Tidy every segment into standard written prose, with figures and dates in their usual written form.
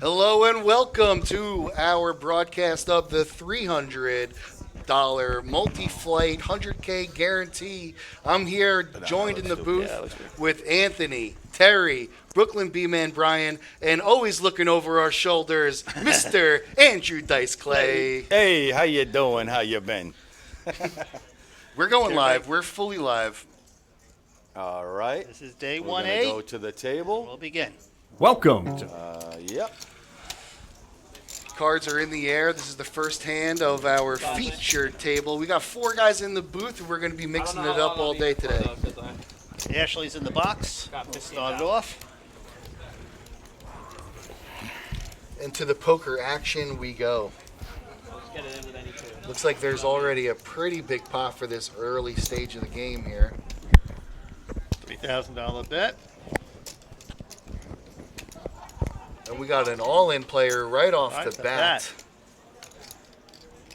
Hello and welcome to our broadcast of the $300 multi-flight 100K guarantee. I'm here joined in the booth with Anthony, Terry, Brooklyn B-Man Brian, and always looking over our shoulders, Mr. Andrew Dice Clay. Hey, how you doing? How you been? We're going live. We're fully live. All right. This is day We're 1A. gonna go to the table. We'll begin. Welcome to Yep. Cards are in the air. This is the first hand of our featured table. We got 4 guys in the booth, and we're going to be mixing it up all day today. Ashley's in the box. Started off. And to the poker action we go. Looks like there's already a pretty big pot for this early stage of the game here. $3,000 bet. And we got an all-in player right off Right the off the bat.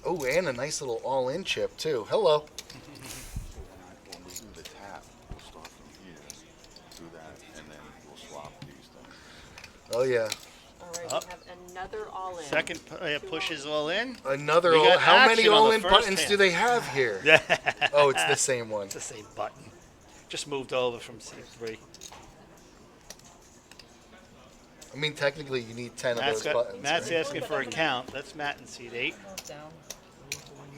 Oh, and a nice little all-in chip, too. Hello. When we do the tap, we'll start from here, do that, and then we'll swap these things. Oh, yeah. All right, Up. we have another all-in. Second pushes all in. Another We all. got How many action on the all-in first buttons hand. do they have here? Yeah. Oh, it's the same one. It's the same button. Just moved over from C3. I mean, technically, you need 10 of those buttons. Matt's right? asking for a count. That's Matt in seat 8.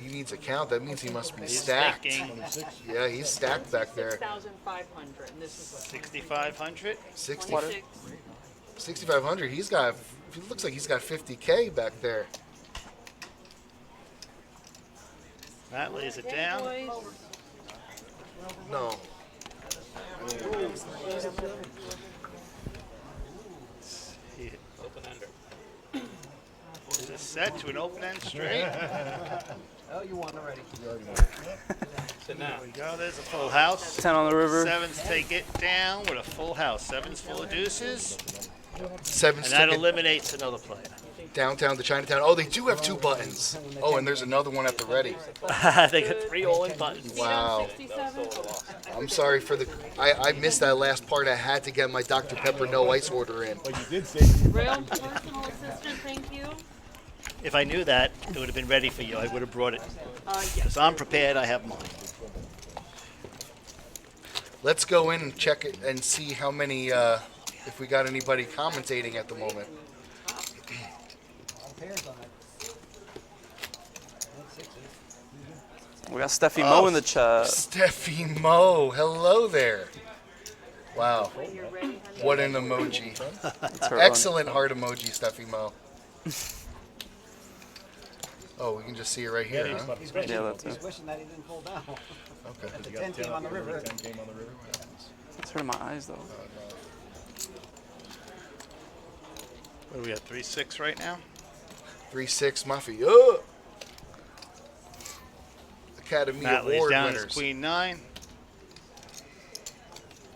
He needs a count. That means he must be He's stacked. thinking Yeah, he's stacked back there. 6,500, and this is what, 6,500. 60, 26. 6,500. He's got. It looks like he's got 50K back there. Matt lays it Hey, down. boys. No. Open ender. Is it set to an open end straight? Oh, you won already. There we go. There's a full house. 10 on the river. Sevens take it down with a full house. Sevens full of deuces. Seven's And that ticket eliminates another player. downtown to Chinatown. Oh, they do have 2 buttons. Oh, and there's another one at the ready. They got 3 all-in buttons. Wow. 67? I'm sorry for the. I missed that last part. I had to get my Dr. Pepper no ice order in. But you did say Real personal assistant, thank you. If I knew that, it would have been ready for you. I would have brought it. Yes. Because I'm prepared. I have mine. Let's go in and check it and see how many. If we got anybody commentating at the moment. Pairs on it. We got Steffi Mo in the chat. Steffi Mo, hello there. Wow, When you're ready, honey. what an emoji. That's her Excellent heart emoji, Steffi Mo. Oh, we can just see it right here, huh? He's one. wishing, Yeah, that's he's it. wishing that he didn't fall down. Okay. At the 10 team on the river. It's hurting my eyes though. What do we got? 3-6 right now? 3-6 Mafia. Academy Matt lays Award down his winners. queen 9.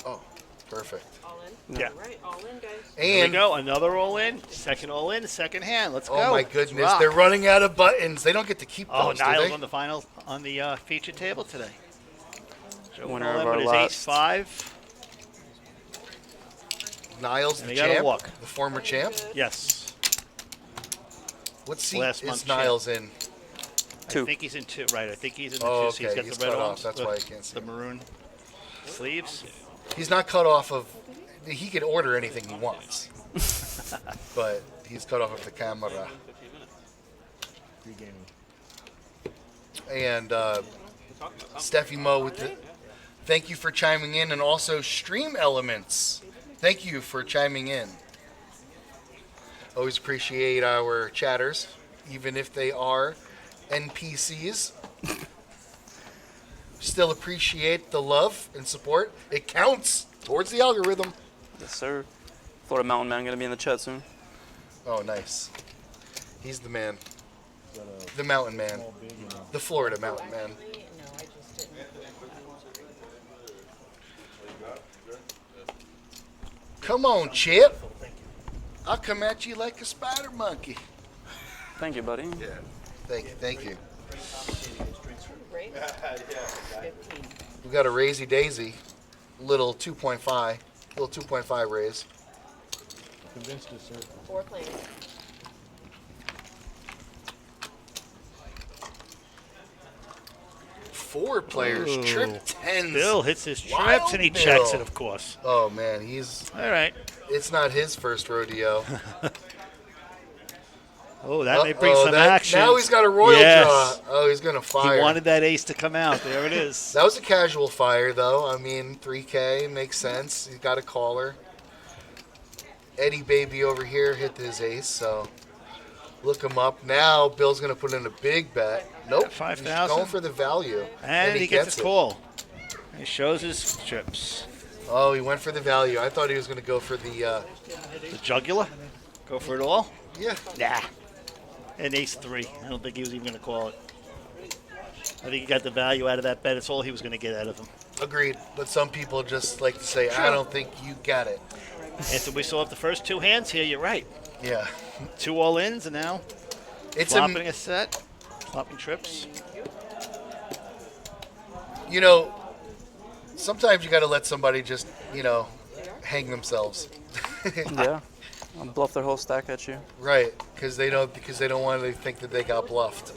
Oh, perfect. All in? Yeah. All right, all in, guys. There we And go. Another all-in. Second all-in. Second hand. Let's go. oh my Let's goodness, rock. they're running out of buttons. They don't get to keep Oh, those, do Niles they? on the final on the feature table today. So Winner all of in our with his last. ace-5. Niles, And the they gotta champ, walk. the former champ. Yes. What seat Last is month's Niles in? I 2. think he's in 2. Right. I think he's in the Oh, 2. So he's okay, got he's the red cut off, arms. that's why I can't see The him. maroon sleeves. He's not cut off of. He can order anything he wants, but he's cut off of the camera. And Steffi Mo with the. Thank you for chiming in, and also Stream Elements. Thank you for chiming in. Always appreciate our chatters, even if they are NPCs. Still appreciate the love and support. It counts towards the algorithm. Yes, sir. Florida Mountain Man gonna be in the chat soon. Oh, nice. He's the man. The mountain man. The Florida mountain man. No, I just didn't. Come on, Chip. I'll come at you like a spider monkey. Thank you, buddy. Thank you, thank you. Right? 15. We got a raisy daisy, little 2.5 raise. Convinced to serve. 4 claims. Four players, trip tens. Bill hits his trips Wild and he Bill. checks it, of course. Oh man, he's. All right. It's not his first rodeo. Oh, that may bring some action. Now he's got a royal Yes. draw. Oh, he's gonna fire. He wanted that ace to come out. There it is. That was a casual fire, though. I mean, 3K makes sense. He's got a caller. Eddie Baby over here hit his ace, so look him up. Now Bill's gonna put in a big bet. Nope, 5,000. He's going for the value, And he gets his it. call. He shows his trips. Oh, he went for the value. I thought he was gonna go for the. The jugular. Go for it all. Yeah, Nah. And ace 3. I don't think he was even going to call it. I think he got the value out of that bet. It's all he was going to get out of him. agreed. But some people just like to say, "I don't think you got it." And so we saw the first 2 hands here. You're right. Yeah, 2 all-ins, and now it's flopping a set. Flopping trips. You know, sometimes you got to let somebody just hang themselves. Yeah. I'll bluff their whole stack at you. Right, because they don't want to think that they got bluffed.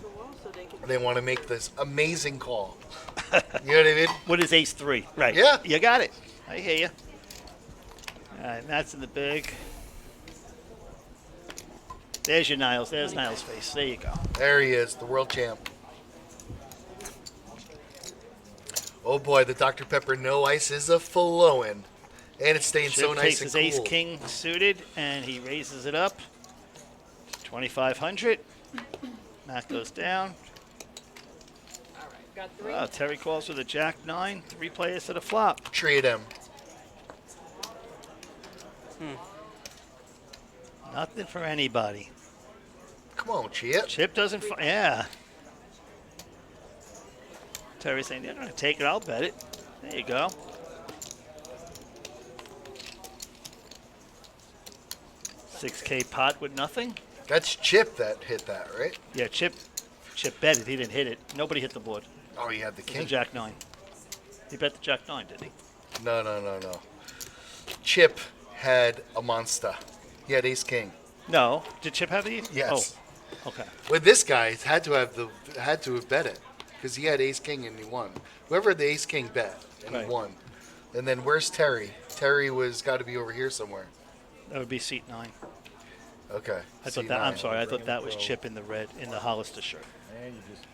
They want to make this amazing call. You know what I mean? What is ace 3? Right. Yeah. You got it. I hear you. All right, that's in the big. There's your Niles. There's Niles' face. There you go. There he is, the world champ. Oh boy, the Dr. Pepper No Ice is a flowing, and it's staying so Chip nice takes and his cool. ace king suited, and he raises it up. 2,500. That goes down. All right, got 3. Oh, Terry calls with a jack 9. 3 players to the flop. Treat him. Nothing for anybody. Come on, Chip. Chip doesn't. Yeah. Terry's saying, "They're going to take it. I'll bet it." There you go. $6K pot with nothing. That's Chip that hit that, right? Yeah, Chip bet it. He didn't hit it. Nobody hit the board. Oh, he had the It was king. a jack 9. He bet the jack 9, didn't he? No. Chip had a monster. He had ace king. No. Did Chip have the? Yes. Oh, okay. With this guy, it had to have bet it because he had ace king and he won. Whoever had the ace king bet and Right. he won. And then where's Terry? Terry was got to be over here somewhere. That would be seat 9. Okay. I thought C9. that. I'm sorry. I thought that was Chip in the red in the Hollister shirt. And you just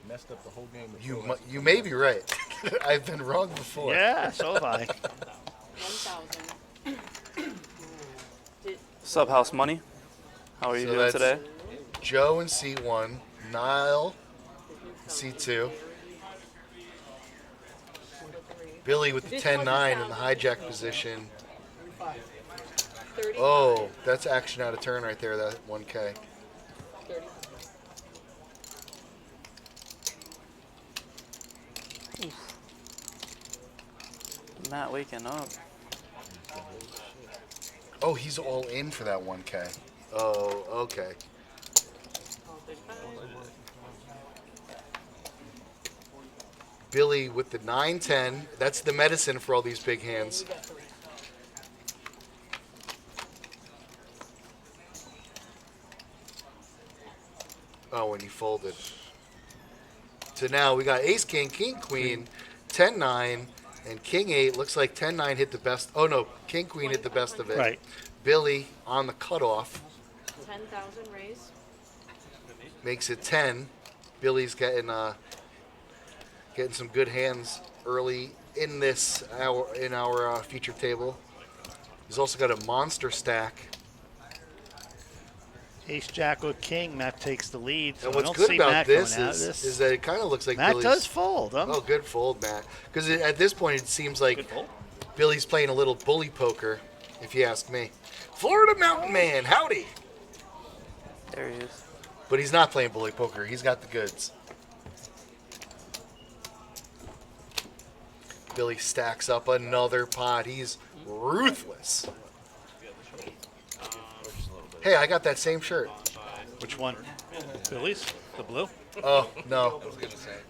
messed up the whole game. with You Phil. you may be right. I've been wrong before. Yeah, so have I. 1,000. Sub house money. How are you So doing that's- today? Joe in C1, Niall C2, Billy with the 10-9 in the hijack position. 30. Oh, that's action out of turn right there, that 1K. 30. Not waking up. Oh, he's all in for that 1K. Oh, okay. Oh, 35. Billy with the 9-10. That's the medicine for all these big hands. We got 3. Oh, and he folded. So now we got ace, king, king, queen, 10-9, and king 8. Looks like 10-9 hit the best. Oh, no, king, queen hit the best of it. Right. Billy on the cutoff 10,000 raise. makes it 10. Billy's getting some good hands early in this our feature table. He's also got a monster stack. Ace, Jack, or King. Matt takes the lead. So And I what's don't good see about Matt this going out of is that it kind of looks like Matt Billy's. does fold. Huh? Oh, good fold, Matt. Because at this point, it seems like Good fold. Billy's playing a little bully poker, if you ask me. Florida Mountain Man, howdy. There he is. But he's not playing bully poker. He's got the goods. Billy stacks up another pot. He's ruthless. Hey, I got that same shirt. Which one? Billy's? The blue? Oh, no.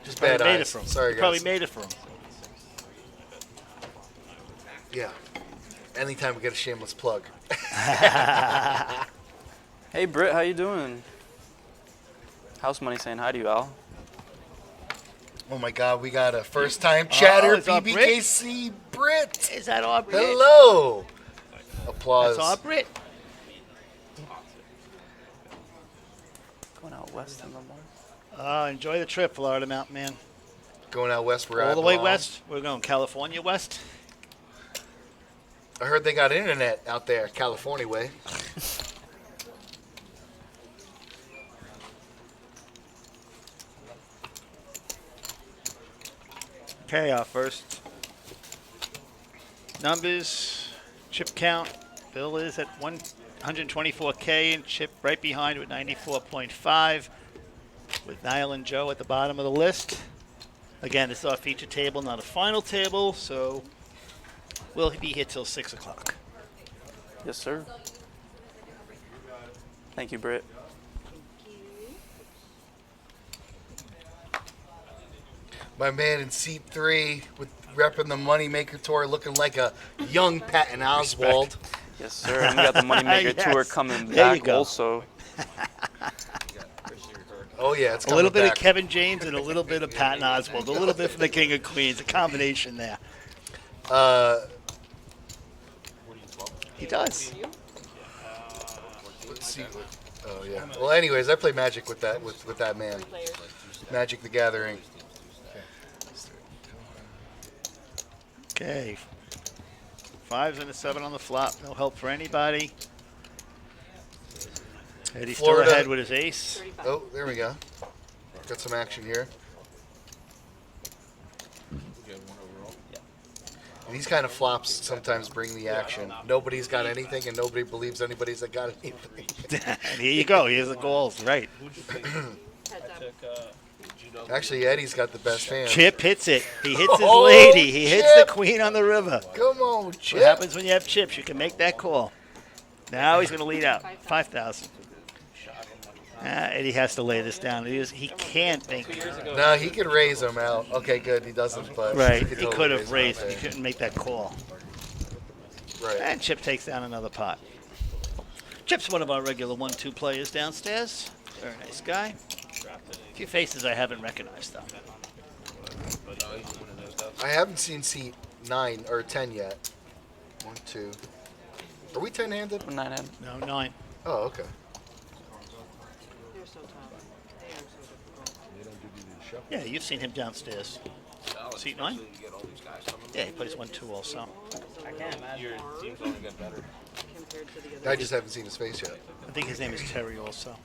Just Probably bad made it eyes. for him. Sorry, You Probably guys. made it for him. Yeah. Anytime we get a shameless plug. Hey, Britt, how you doing? House Money saying hi to you, Al. Oh my God, we got a first-time chatter. is our PBKC Brit. Is that our Brit? Hello. Applause. That's our Brit. Going out west in the morning. Enjoy the trip, Florida Mountain Man. Going out west, we're All at the way Long. west. We're going California west. I heard they got internet out there, California way. Okay, our first numbers, chip count. Bill is at 124K and Chip right behind with 94.5 with Niall and Joe at the bottom of the list. Again, this is our feature table, not a final table, so we'll be here till 6 o'clock. Yes, sir. Thank you, Britt. My man in seat 3 with repping the Moneymaker Tour, looking like a young Patton Oswald. Yes, sir. And we got the Moneymaker Yes. Tour coming There you back go. also. Oh yeah, it's A coming little bit back. of Kevin James and a little bit of Patton Oswalt, a little bit from the King of Queens, a combination there. He does. Let's see. Oh yeah. Well, anyways, I play Magic with that man. Players. Magic the Gathering. Okay. 5s and a 7 on the flop. No help for anybody. Eddie's still Florida. ahead with his ace. 35. Oh, there we go. Got some action here. And these kind of flops sometimes bring the action. Nobody's got anything, and nobody believes anybody's got anything. And here you go. Here's the goals. Right. Heads up. Actually, Eddie's got the best hand. Chip hits it. He hits his Oh, lady. He hits the Chip. queen on the river. Come on, Chip. What happens when you have chips? You can make that call. Now he's going to lead out. 5,000. Eddie has to lay this down. He can't think. No, he could raise him out. Okay, good. He doesn't, but Right. He He totally could raise have him raised. out He there. couldn't make that call. Right. And Chip takes down another pot. Chip's one of our regular 1-2 players downstairs. Very nice guy. A few faces I haven't recognized, though. I haven't seen seat 9 or 10 yet. 1, 2. Are we 10-handed? 9-head. No, 9. Oh, okay. They're so tough. They are so difficult. Yeah, you've seen him downstairs. Seat 9? Yeah, he plays 1-2 also. Compared to the other. I just haven't seen his face yet. I think his name is Terry also.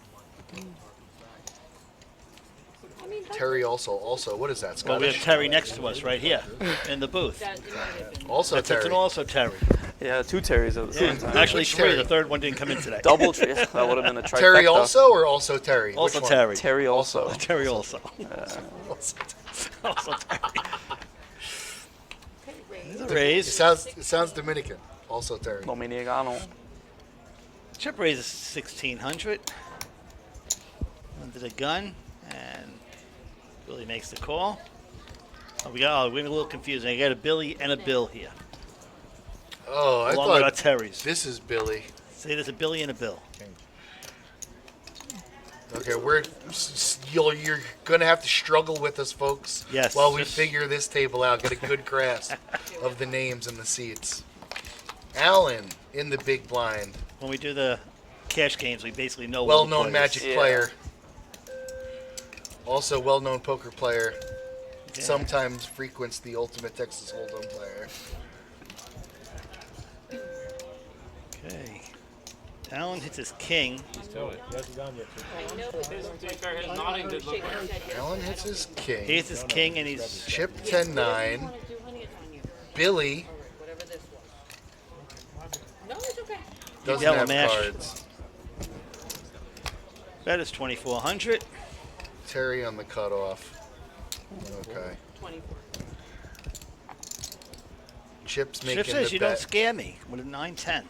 I mean, Terry also. What is that, Well, we have Scottish? Terry next to us right here in the booth. that might have been. Also That's Terry. an also Terry. Yeah, 2 Terrys at the same time. Actually, Which 3. Terry? The third one didn't come in today. Double tree. That would have been a trifecta. Terry also or also Terry? Which Also one? Terry. Terry also. Terry also. Also. Also Terry. There's a It raise. sounds Dominican. Also Terry. Dominicano. Chip raises 1,600 under the gun, and Billy makes the call. We're a little confusing. I got a Billy and a Bill here, Oh, I along with our thought Terrys. this is Billy. See, there's a Billy and a Bill. Okay, you're gonna have to struggle with us, folks. Yes, While we just- figure this table out, get a good grasp of the names and the seats. Alan in the big blind, When we do the cash games, we basically know all the well-known players. Magic Yeah. player. Also well-known poker player. Yeah. Sometimes frequents the Ultimate Texas Hold'em player. Okay. Alan hits his king. I know it was like shaking his head yes. Alan hits his king. He hits his king, and he's Chip Whatever 10-9. you wanna do, honey, it's on you. Billy Whatever this was. No, it's okay. doesn't yellow have mash. cards. bet is 2,400. Terry on the cutoff. Okay. 24. Chip's making Chip says the you bet. don't scare me with a 9-10.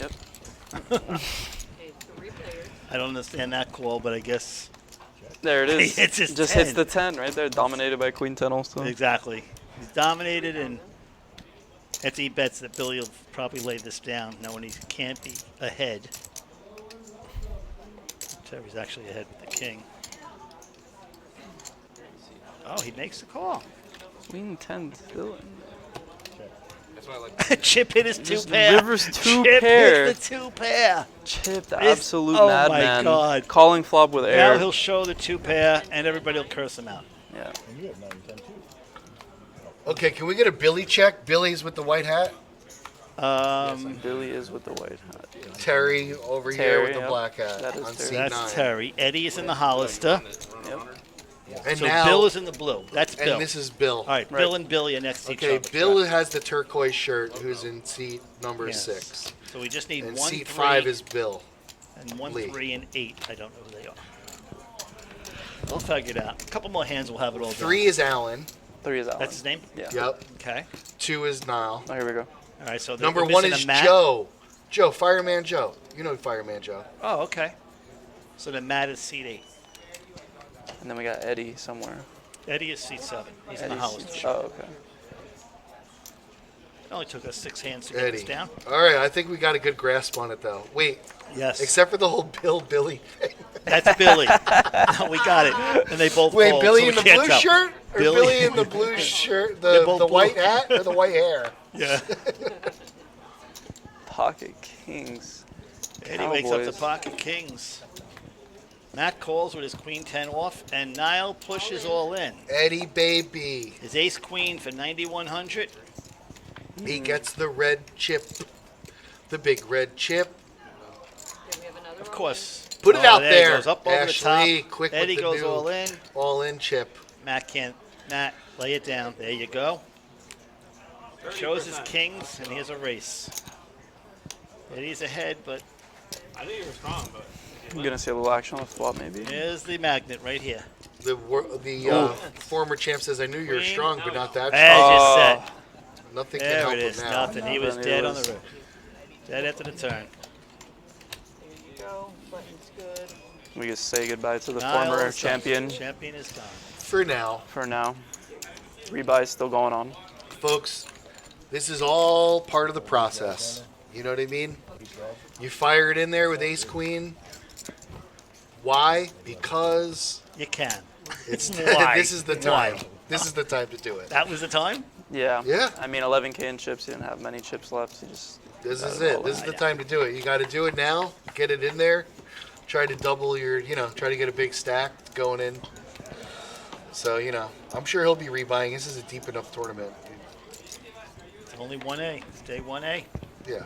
Yep. Okay, 3 players. I don't understand that call, but I guess There it He is. hits his Just 10. hits the 10 right there. Dominated by Queen 10 also. exactly. He's dominated, and After he bets that Billy will probably lay this down, knowing he can't be ahead. Terry's actually ahead with the king. Oh, he makes the call. Queen 10 villain. Chip hit his two Just pair. Rivers two Chip pair. hit the two pair. Chip, the This- absolute oh my madman. God. Calling flop with Now air. he'll show the two pair, and everybody will curse him out. Yeah. And you have 9 and 10 too. Okay, can we get a Billy check? Billy's with the white hat. Billy is with the white hat. Terry over here Terry, with the yep. black hat That is on Terry. seat That's 9. Terry. Eddie is in the Hollister. Yep. And So now, Bill is in the blue. That's Bill. and this is Bill. All right, Bill and Billy are next to each Okay, other. Bill has the turquoise shirt, who's in seat number Yes. 6. So we just need And 1, seat 3, 5 is Bill. and 1, Lee. 3, and 8. I don't know who they are. We'll figure it out. A couple more hands, we'll have it all 3 is Alan. 3 is Alan. That's his name? Yeah. Yep. Okay. 2 is Niall. Oh, here we go. All right, so Number we're 1 missing is a Matt. Joe. Joe, Fireman Joe. You know Fireman Joe. Oh, okay. So then Matt is seat 8. And then we got Eddie somewhere. Eddie is seat 7. He's in the Eddie's- Hollister. Oh, okay. It only took us 6 hands to get Eddie. this down. All right, I think we got a good grasp on it, though. Wait, Yes. except for the whole Billy thing. That's Billy. We got it. And they both Wait, fold, Billy so in we the can't blue tell. shirt? Or Billy- Billy in the blue shirt, They're both the blue. white hat or the white hair? Yeah. Pocket Kings. Eddie wakes up the Cowboys. pocket kings. Matt calls with his queen 10 off, and Niall pushes all in. Eddie baby. His ace queen for 9,100. He gets the red chip. The big red chip. Of course. Put it Oh, out there. there. He goes up over Ashley, the top. quick with Eddie the goes new all in. All in chip. Matt can't. Matt, lay it down. There you go. Shows his kings, and here's a race. Eddie's ahead, but I think you were strong, but I'm going to see a little action on the flop, maybe. here's the magnet right here. The former champ says, I knew you were Queen. strong, but not that There's strong. your set. Nothing can There help it him is. now. Nothing. He was Nothing. dead He on the was- river. Dead after the turn. go. Button's good. We just say goodbye to the Niall former is done. champion Champion is done. For now, for now. Rebuy still going on. folks, this is all part of the process. You know what I mean? You fire it in there with ace queen. Why? Because You can. it's Why? this is the time. Why? This is the time to do it. That was the time? Yeah. Yeah. I mean, 11K in chips. He didn't have many chips left. He just. This got is all it. in. This is the time to do it. You got to do it now. Get it in there. Try to double your, try to get a big stack going in. So, I'm sure he'll be rebuying. This is a deep enough tournament. It's only 1A. It's day 1A. Yeah.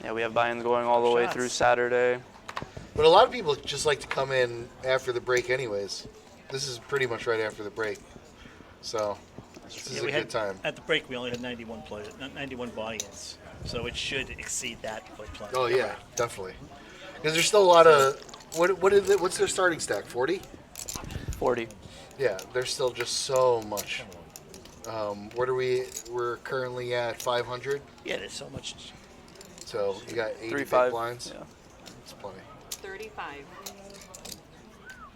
Yeah, we have buy-ins going all the way Shots. through Saturday. But a lot of people just like to come in after the break anyways. This is pretty much right after the break. So, this is Yeah, a we good had, time. At the break, we only had 91 players, 91 buy-ins. So it should exceed that by plenty. Oh, yeah, definitely. Because there's still a lot of, what's their starting stack, 40? 40. Yeah, there's still just so much. What are we? We're currently at 500. Yeah, there's so much. So you got 80 big 3-5. blinds. Yeah. That's plenty. 35.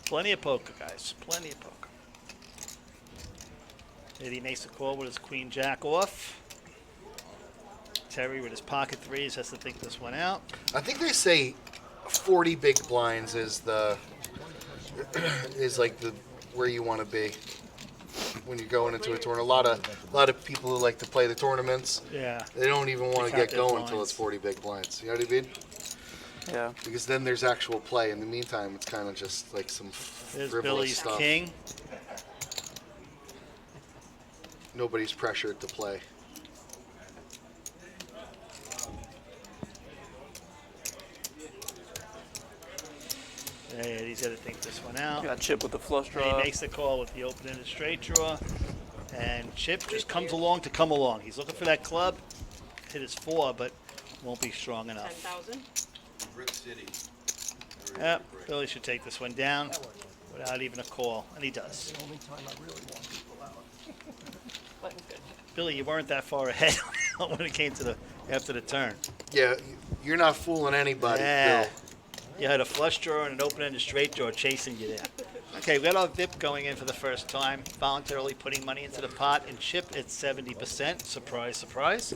Plenty of poker, guys. Plenty of poker. Eddie makes a call with his queen jack off. Terry with his pocket threes has to think this one out. I think they say 40 big blinds is like the where you want to be when you're going into a tournament. A lot of people who like to play the tournaments, Yeah. they don't even want to count get their going until blinds. it's 40 big blinds. You know what I mean? Yeah. Because then there's actual play. In the meantime, it's kind of just like some There's frivolous Billy's stuff. king. Nobody's pressured to play. Yeah, Eddie's got to think this one out. Got chip with the flush And he draw. makes the call with the open and the straight draw. And Chip just comes along to come along. He's looking for that club. Hit his 4, but won't be strong enough. 10,000. Yep, Billy should take this one down without even a call, and he does. Button's good. Billy, you weren't that far ahead when it came to after the turn. Yeah, you're not fooling anybody, Yeah. Bill. You had a flush draw and an open and a straight draw chasing you there. Okay, we got our VIP going in for the first time, voluntarily putting money into the pot, and Chip at 70%. Surprise, surprise.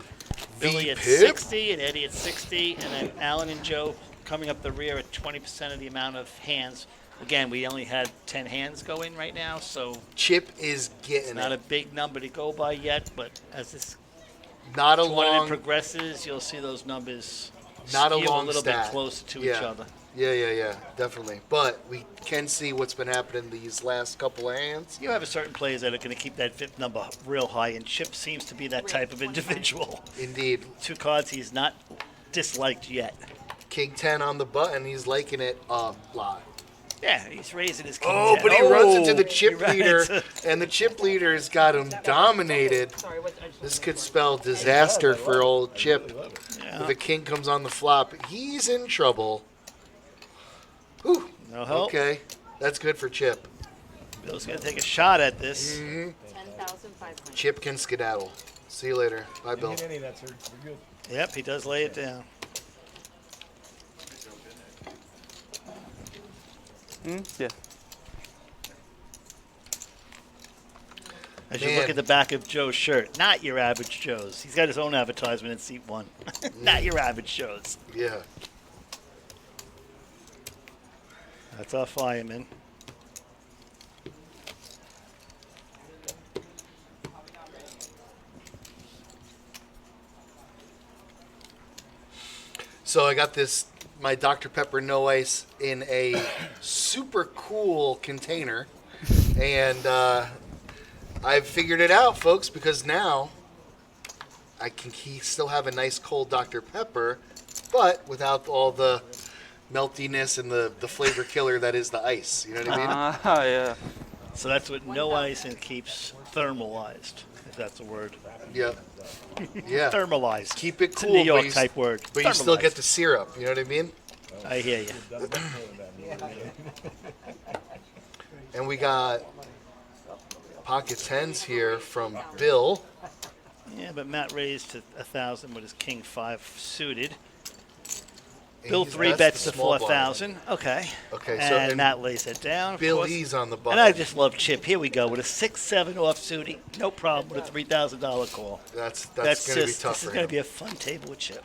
Billy at VIP? 60, and Eddie at 60, and then Alan and Joe coming up the rear at 20% of the amount of hands. Again, we only had 10 hands go in right now, so Chip is getting not a it. big number to go by yet, but as this Not a tournament long, progresses, you'll see those numbers not a skew long a little stat. bit closer to Yeah. each other. Yeah, definitely. But we can see what's been happening these last couple of hands. You have a certain players that are going to keep that VIP number real high, and Chip seems to be that type of individual. Indeed. 2 cards he's not disliked yet. King 10 on the button. He's liking it a lot. Yeah, he's raising his king. Oh, 10. but he runs into the chip he ran leader, into- and the chip leader's got him dominated. Sorry, what? I just This could spell disaster for old Chip. Yeah. If the king comes on the flop, he's in trouble. Whew. No help. Okay, that's good for Chip. Bill's going to take a shot at this. 10,500. Chip can skedaddle. See you later. Bye, Didn't Bill. hit any of that, sir. You're good. Yep, he does lay it down. Yeah. As you Man. look at the back of Joe's shirt, not your average Joe's. He's got his own advertisement in seat 1. Not your average Joe's. Yeah. That's our fireman. So I got this, my Dr. Pepper No Ice in a super cool container. And I've figured it out, folks, because now I can still have a nice cold Dr. Pepper, but without all the meltiness and the flavor killer that is the ice. You know what I mean? Ah, yeah. So that's what no ice and keeps thermalized, if that's a word. Yep. Yeah. Thermalized. Keep it It's a cool, New but York you, type word. but you still get Thermalized. the syrup. You know what I mean? I hear you. Done a bit more than that. And we got pocket tens here from Bill. Yeah, but Matt raised to 1,000 with his king 5 suited. And Bill he's- 3 that's bets the to small blind. 4,000. Okay. Okay, so And and Matt lays it down. of Bill course. E's on the And button. I just love Chip. Here we go with a 6-7 off suited. No problem with a $3,000 call. That's going to be just tough this for is going him. to be a fun table with Chip.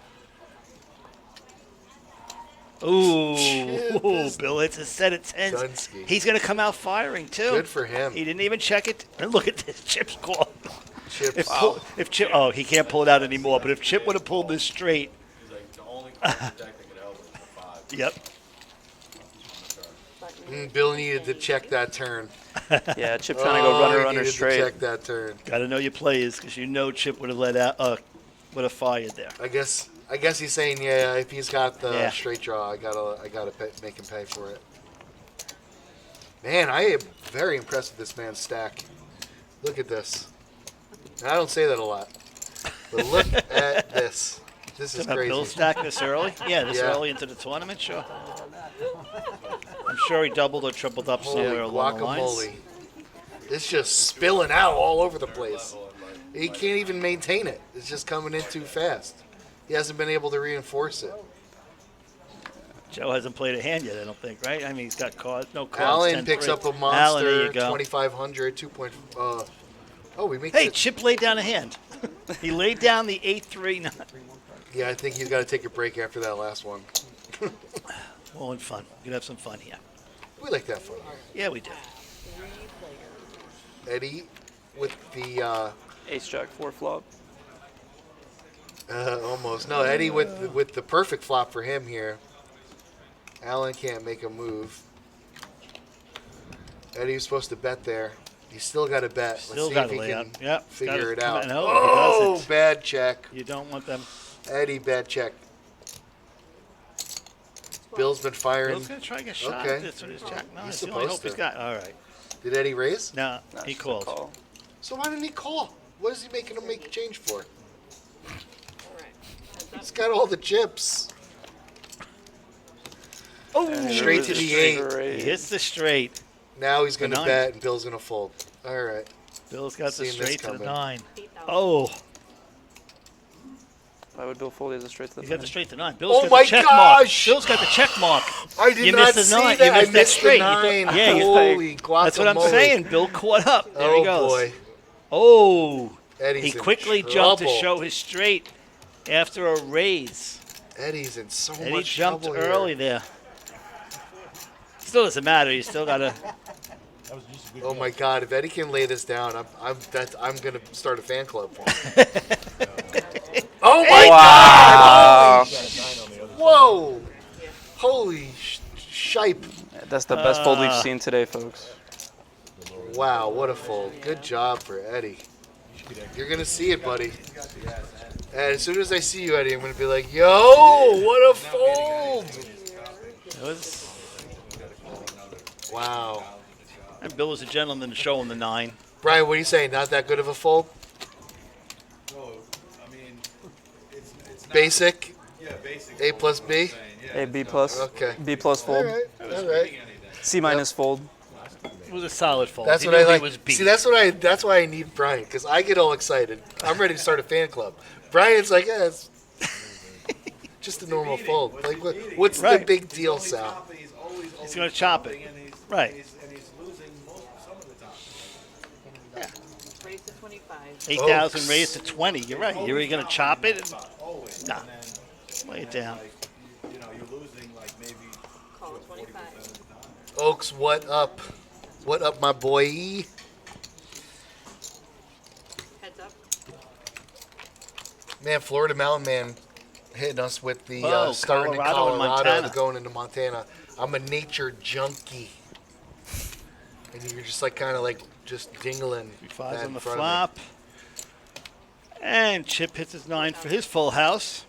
Ooh, Chip is Bill, it's a set of 10s. Dunsky. He's going to come out firing too. Good for him. He didn't even check it. And look at this Chip's call. Chips. If Chip, oh, he can't pull it out anymore. But if Chip would have pulled this straight, He's like, the only deck that could help is the 5. yep. Bill needed to check that turn. Yeah, Chip trying to go runner he under needed straight. to check that turn. Got to know your players because you know Chip would have let out, would have fired there. I guess he's saying, yeah, if he's got the Yeah. straight draw, I gotta make him pay for it. Man, I am very impressed with this man's stack. Look at this. And I don't say that a lot, but look at this. This is About Bill crazy. stack this early? Yeah, this Yeah. early into the tournament, sure. I'm sure he doubled or tripled up Holy somewhere along the lines. guacamole! It's just spilling out all over the place. He can't even maintain it. It's just coming in too fast. He hasn't been able to reinforce it. Joe hasn't played a hand yet, I don't think, right? I mean, he's got cards, no cards. Alan 10-3. picks up a Alan, there monster, you go. 2,500, 2 point. Oh, we make Hey, it. Chip laid down a hand. He laid down the 8-3. Yeah, I think he's got to take a break after that last one. Well, and fun. We can have some fun here. We like that fun. Yeah, we do. Eddie with the Ace Jack 4 flop. almost no Eddie with the perfect flop for him here. Alan can't make a move. Eddie was supposed to bet there. He's still got to bet. Still Let's see got if to he lay can out. Yep. figure it out. No, he Oh, doesn't. bad check. You don't want them. Eddie, bad check. Bill's been firing. Bill's going to try to get shot Okay. at this with his jack. No, He's it's the only supposed hope he's to. got. All right. Did Eddie raise? No, Nah, he just a called. call. So why didn't he call? What is he making him make a change for? He's got all the chips. And Straight there to was a the straight 8. raise. He hits the straight. Now he's going to nine. bet and Bill's going to fold. All right. Bill's got the Seen this straight to the coming. 9. 8,000. Oh, Why would Bill fold? He has a straight to the He's got the nine. straight to 9. Bill's Oh got my the check mark. gosh! Bill's got the check mark. I did You not missed the see 9. that. You I missed that missed the straight. 9. Yeah, you Holy guacamole. That's what I'm saying. Bill caught up. There Oh he goes. boy. Oh. Eddie's He in quickly jumped to trouble. show his straight after a raise. Eddie's in so Eddie much jumped trouble early here. there. Still doesn't matter. You still got to. That was just a good Oh guess. my God! If Eddie can lay this down, I'm gonna start a fan club for him. Oh my Wow. Got a 9 on the other Whoa! Holy shipe! That's the best fold we've seen today, folks. Wow, what a fold! Good job for Eddie. You're gonna see it, buddy. And as soon as I see you, Eddie, I'm gonna be like, "Yo, what a fold!" It was, Wow. and Bill was a gentleman to show him the 9. Brian, what are you saying? Not that good of a fold? Basic? A plus B? A B plus. Okay. B plus All fold. right. All right. C minus fold. It was a solid fold. That's He what I knew he like. was beat. See, that's why I need Brian, because I get all excited. I'm ready to start a fan club. Brian's like, yeah, it's just a normal fold. Like, what's the Right. big deal, Sal? He's going to chop it. Right. Raise to 25. 8,000 Oh. raised to 20. You're right. You're going to chop it? Nah. Lay it down. Call 25. Oaks, what up? What up, my boy? Heads up. Man, Florida Mountain Man hitting us with the Whoa, starting Colorado in and Colorado Montana. going into Montana. I'm a nature junkie. And you're just like kind of like just dingling. 5 that on in the front of me. flop. And Chip hits his 9 for his full house.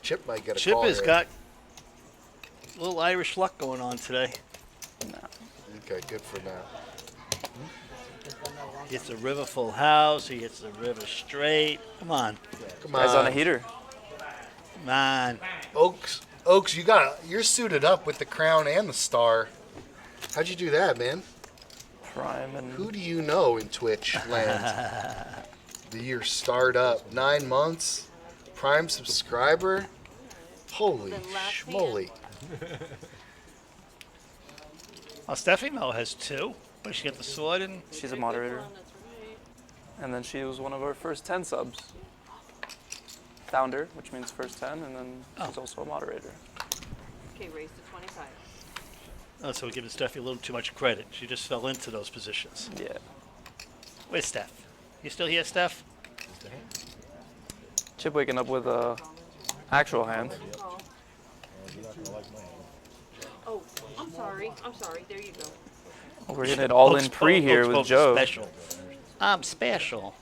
Chip might get a Chip call has here. got a little Irish luck going on today. Okay, good for now. He hits a river full house. He hits the river straight. Come on. Come Guy's on a heater. Come on. Oaks, you're suited up with the crown and the star. How'd you do that, man? Prime and Who do you know in Twitch land? The year starred up. 9 months. Prime subscriber. Holy The last schmoly. Well, Steffi Mo has 2, but she got the sword and she's a moderator. That's right. And then she was one of our first 10 subs. Founder, which means first 10, and then she's also a moderator. Okay, raise to 25. oh, so we're giving Steffi a little too much credit. She just fell into those positions. Yeah. Where's Steph? You still here, Steph? Chip waking up with a actual hand. Call. You're not gonna like my hand. Oh, I'm sorry. I'm sorry. There you go. We're getting it all in Oaks pre here Oaks with Oaks Joe. Special. I'm special.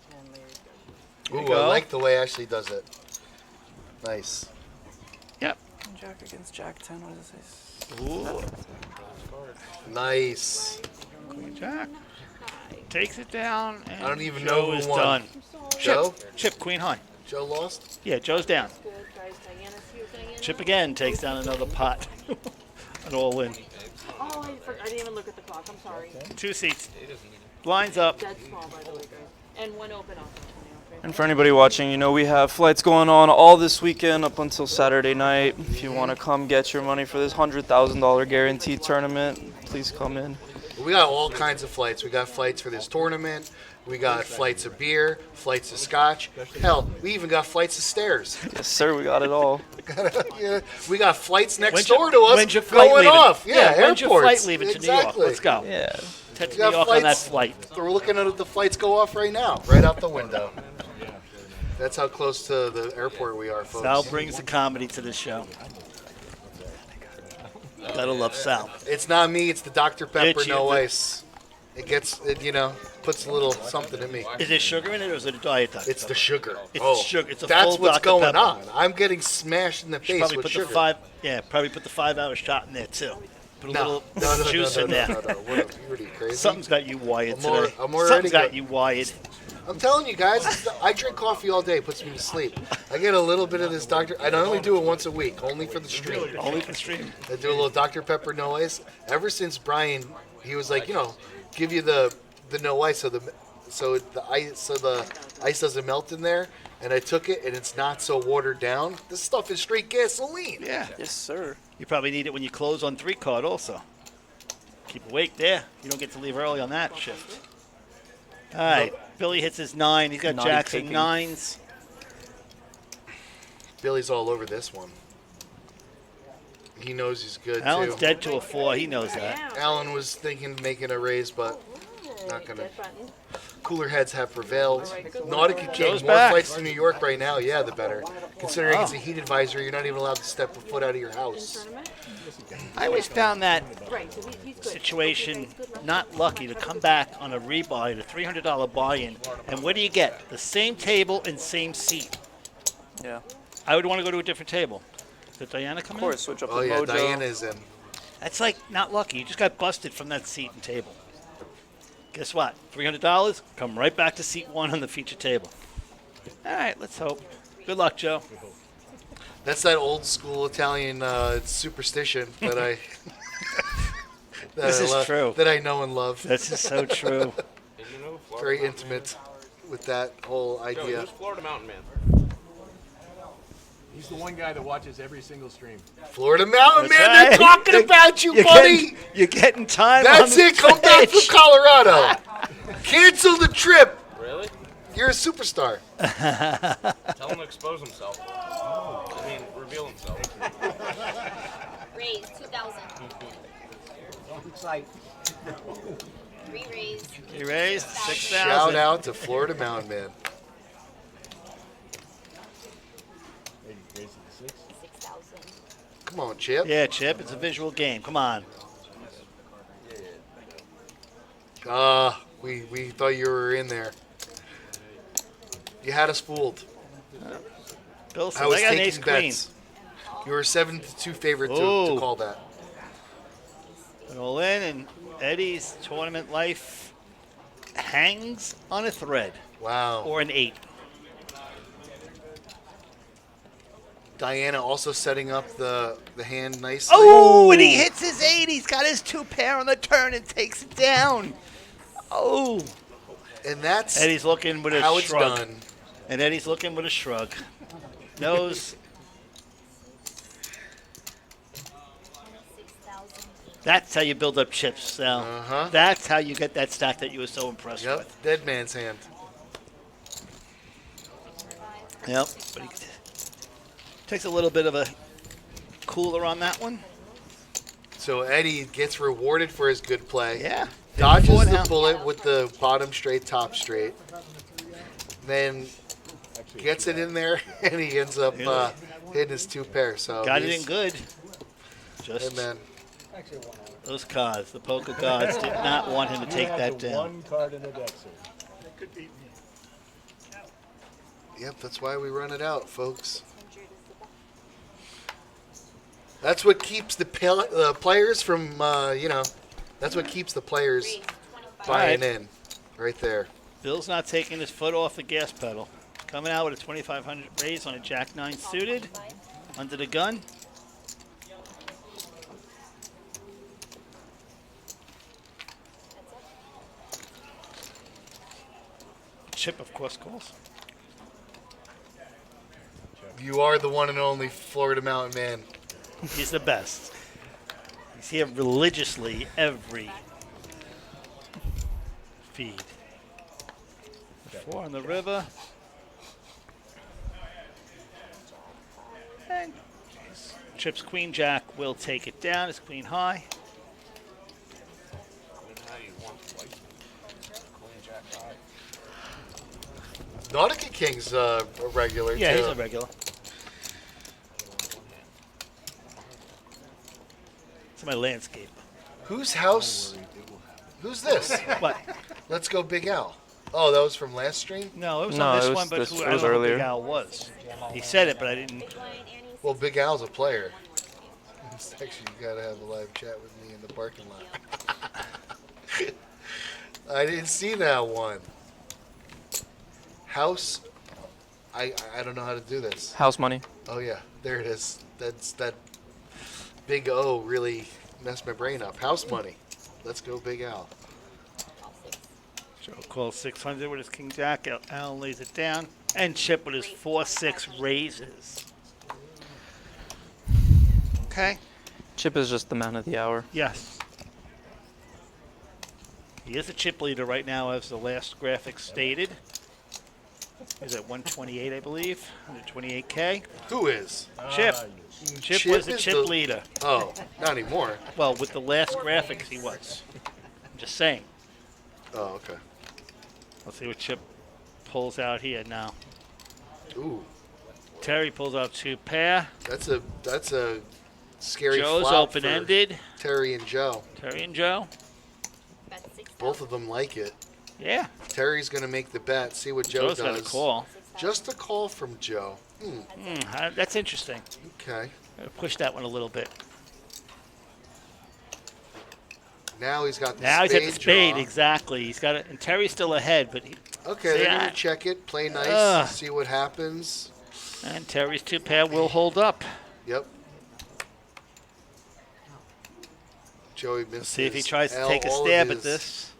Ooh, I go. like the way Ashley does it. Nice. Yep. Jack against Jack 10. What does it say? Ooh. Nice. Queen Jack. Takes it down. And I don't even Joe know who is won. done. Joe? Chip, Queen High. Joe lost? Yeah, Joe's down. Good, guys. Diana's here. Diana. Chip again takes down another pot. An all in. Oh, I didn't even look at the clock. I'm sorry. 2 seats. Lines up. Dead small, by the way, guys. And one open off. Okay. And for anybody watching, you know we have flights going on all this weekend up until Saturday night. If you want to come get your money for this $100,000 guaranteed tournament, please come in. We got all kinds of flights. We got flights for this tournament. We got flights of beer, flights of scotch. Hell, we even got flights of stairs. Yes, sir, we got it all. Yeah, we got flights next When's door your- to us when's your flight going leaving? off. Yeah, when's airports. your flight leaving to New York? Exactly. Let's go. Yeah. Head to We New got York on that flights. flight. We're looking at the flights go off right now, right out the window. That's how close to the airport we are, folks. Sal brings the comedy to this show. Gotta love Sal. It's not me. It's the Dr. Pepper, It's you. no ice. It gets, puts a little something in me. Is there sugar in it or is it a diet Dr. It's the sugar. It's sugar. It's a that's full what's Dr. going Pepper. on. I'm getting smashed in the Should face probably with put sugar. probably put the 5-hour shot in there too. Put a No, little juice in there. no. What are you crazy? Something's got you wired I'm already- today. I'm already Something's got go- you wired. I'm telling you guys, I drink coffee all day. It puts me to sleep. I get a little bit of this Dr. I only do it once a week, only for the stream. Only for stream. I do a little Dr. Pepper no ice. Ever since Brian, he was like, give you the no ice so the ice doesn't melt in there. And I took it, and it's not so watered down. This stuff is straight gasoline. Yeah. Yes, sir. You probably need it when you close on 3 card also. Keep awake there. You don't get to leave early on that shift. All right. Billy hits his 9. He's got Naughty Jackson picking. 9s. Billy's all over this one. He knows he's good, Alan's too. dead to a 4. He knows that. Alan was thinking of making a raise, but not going to. Dead button. Cooler heads have prevailed. Alright, good Nautica luck. King, Goes more back. flights to New York right now. Yeah, the better. Considering it's a Oh. heat advisory, you're not even allowed to step a foot out of your house. Tournament? I always found that Right, so he's good. situation Okay, guys, good luck. not lucky to come back on a rebuy, the $300 buy-in. And what do you get? The same table and same seat. Yeah. I would want to go to a different table. Did Diana come Of course, switch up Oh, the yeah, mojo. Diana's in. in? That's like not lucky. You just got busted from that seat and table. Guess what? $300, come right back to seat 1 on the feature table. All right, let's hope. Good luck, Joe. That's that old school Italian superstition that I. This is true. That I know and love. This is so true. And you know, Florida Very Mountain intimate with that whole Man. Joe, idea. who's Florida Mountain Man? He's the one guy that watches every single stream. Florida Mountain That's Man, right. they're talking about you, You're buddy. you're getting time. That's on the it. Come back from stage. Colorado. Cancel the trip. Really? You're a superstar. Tell him to expose himself. I mean, reveal himself. Raise 2,000. Re-raise. You raised 6,000. Shout out to Florida Mountain Man. Hey, raise it to 6. 6,000. Come on, Chip. Yeah, Chip, it's a visual game. Come on. We thought you were in there. You had us fooled. Bill says, I was I got an taking ace queen. bets. You were 7-2 favorite to Ooh. call that. And all in, and Eddie's tournament life hangs on a thread Wow. or an 8. Diana also setting up the hand nicely. Oh, and he hits his 8. He's got his 2 pair on the turn and takes it down. Oh. And that's Eddie's looking with a how it's shrug. done. And Eddie's looking with a shrug. Knows 6,000. that's how you build up chips, Sal. Uh-huh. That's how you get that stack that you were so impressed Yep, with. dead man's hand. Yep. But he takes a little bit of a cooler on that one. So Eddie gets rewarded for his good play. Yeah. Dodges Four the now. bullet with the bottom straight, top straight. Then gets it in there, and he ends up hitting his 2 pair. So Got it he's- in good. Hey, Just man. those cards, the poker gods did not want him to take that The down. one card in the deck, sir. Yep, that's why we run it out, folks. That's what keeps the players from, that's what keeps the players Raise 25. buying Alright. in, right there. Bill's not taking his foot off the gas pedal. Coming out with a 2,500 raise on a Jack 9 suited. Under the gun. Chip, of course, calls. You are the one and only Florida Mountain Man. He's the best. He's here religiously every feed. The 4 on the river. And Chip's Queen Jack will take it down. It's Queen High. How you want like Queen Jack high. Nautica King's a regular, Yeah, too. he's a regular. It's my landscape. Whose house? Who's this? What? Let's go Big Al. Oh, that was from last stream? No, it was No, on this it was one, but this- who, it I was don't know who earlier. Big Al was. He said it, but I didn't. Well, Big Al's a player. Actually, you gotta have a live chat with me in the parking lot. I didn't see that one. House. I don't know how to do this. House money. Oh yeah, there it is. That's that. Big O really messed my brain up. House money. Let's go Big Al. Joe calls 600 with his king jack. Al lays it down. And Chip with his 4-6 raises. Okay. Chip is just the man of the hour. Yes. He is a chip leader right now, as the last graphic stated. He's at 128, I believe. 128K. Who is? Chip. Chip Chip was the is chip the- leader. Oh, not anymore. Well, with the last graphics, he was. I'm just saying. Oh, okay. Let's see what Chip pulls out here now. Ooh, Terry pulls out 2 pair. that's a scary Joe's flop for open-ended. Terry and Joe. Terry and Joe. Both of them like it. Yeah. Terry's gonna make the bet. See what Joe Joe's does. got a call. Just a call from Joe. That's interesting. Okay. Push that one a little bit. Now he's got the Now he's spade at the spade, draw. exactly. He's got it, and Terry's still ahead, but Okay, See, they're I- gonna check it, play nice, Ugh. see what happens. and Terry's 2 pair will hold up. Yep. Joey misses. See if he tries to all- take a all of stab at his- this.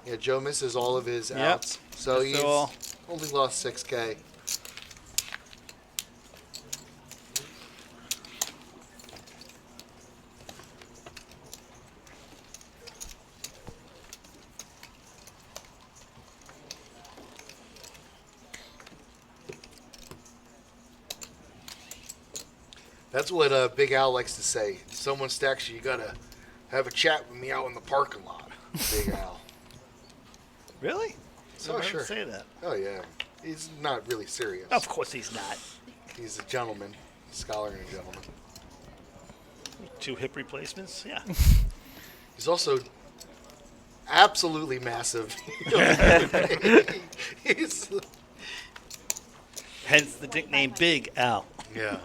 Yeah, Joe misses all of his Yep. outs, so Missed he's all. only lost 6K. That's what Big Al likes to say. If someone stacks you, you gotta have a chat with me out in the parking lot. Big Al. Really? Oh, Never heard him sure. say that. Oh yeah, he's not really serious. Of course he's not. He's a gentleman, scholar and a gentleman. 2 hip replacements? Yeah. He's also absolutely massive. He's, Hence the nickname Big Al. yeah.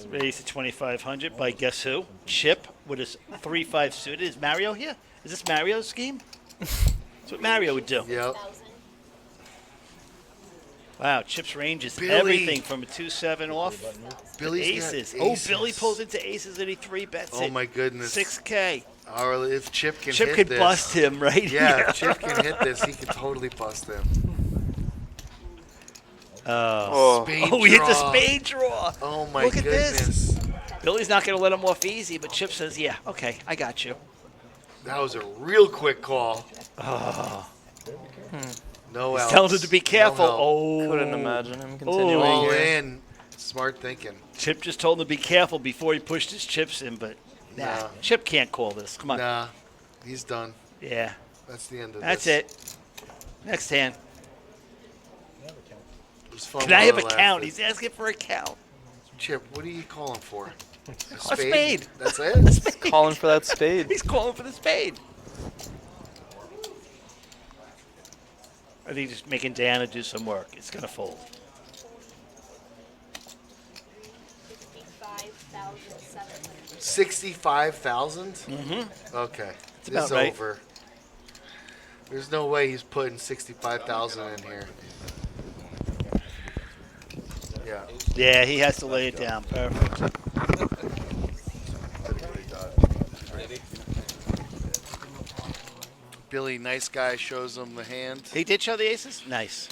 Raised to 2,500 by guess who? Chip with his 3-5 suited. Is Mario here? Is this Mario's scheme? That's what Mario would do. Yep. Wow, Chip's range is Billy. everything from a 2-7 off to Billy's got aces. aces. Oh, Billy pulls into aces and he 3-bets Oh it. my goodness. 6K. Or if Chip can Chip hit could this. bust him right Yeah, here. if Chip can hit this, he can totally bust him. Oh, Spade Oh, he hit the draw. spade draw. Oh my Look at goodness. this. Billy's not going to let him off easy, but Chip says, yeah, okay, I got you. That was a real quick call. No outs. Telling him to be careful. No help. Oh, couldn't imagine him continuing All here. in. Smart thinking. Chip just told him to be careful before he pushed his chips in, but nah, Nah. Chip can't call this. Come on. Nah, he's done. Yeah, That's the end of that's this. it. Next hand. It was fun Can I while have it a lasted. count? He's asking for a count. Chip, what are you calling for? A spade. That's it? Calling for that spade. He's calling for the spade. I think he's just making Diana do some work. It's going to fold. 65,000? Mm-hmm. Okay. This about is right. over. There's no way he's putting 65,000 in here. Yeah. Yeah, he has to lay it down. Perfect. Billy, nice guy, shows him the hand. He did show the aces? Nice.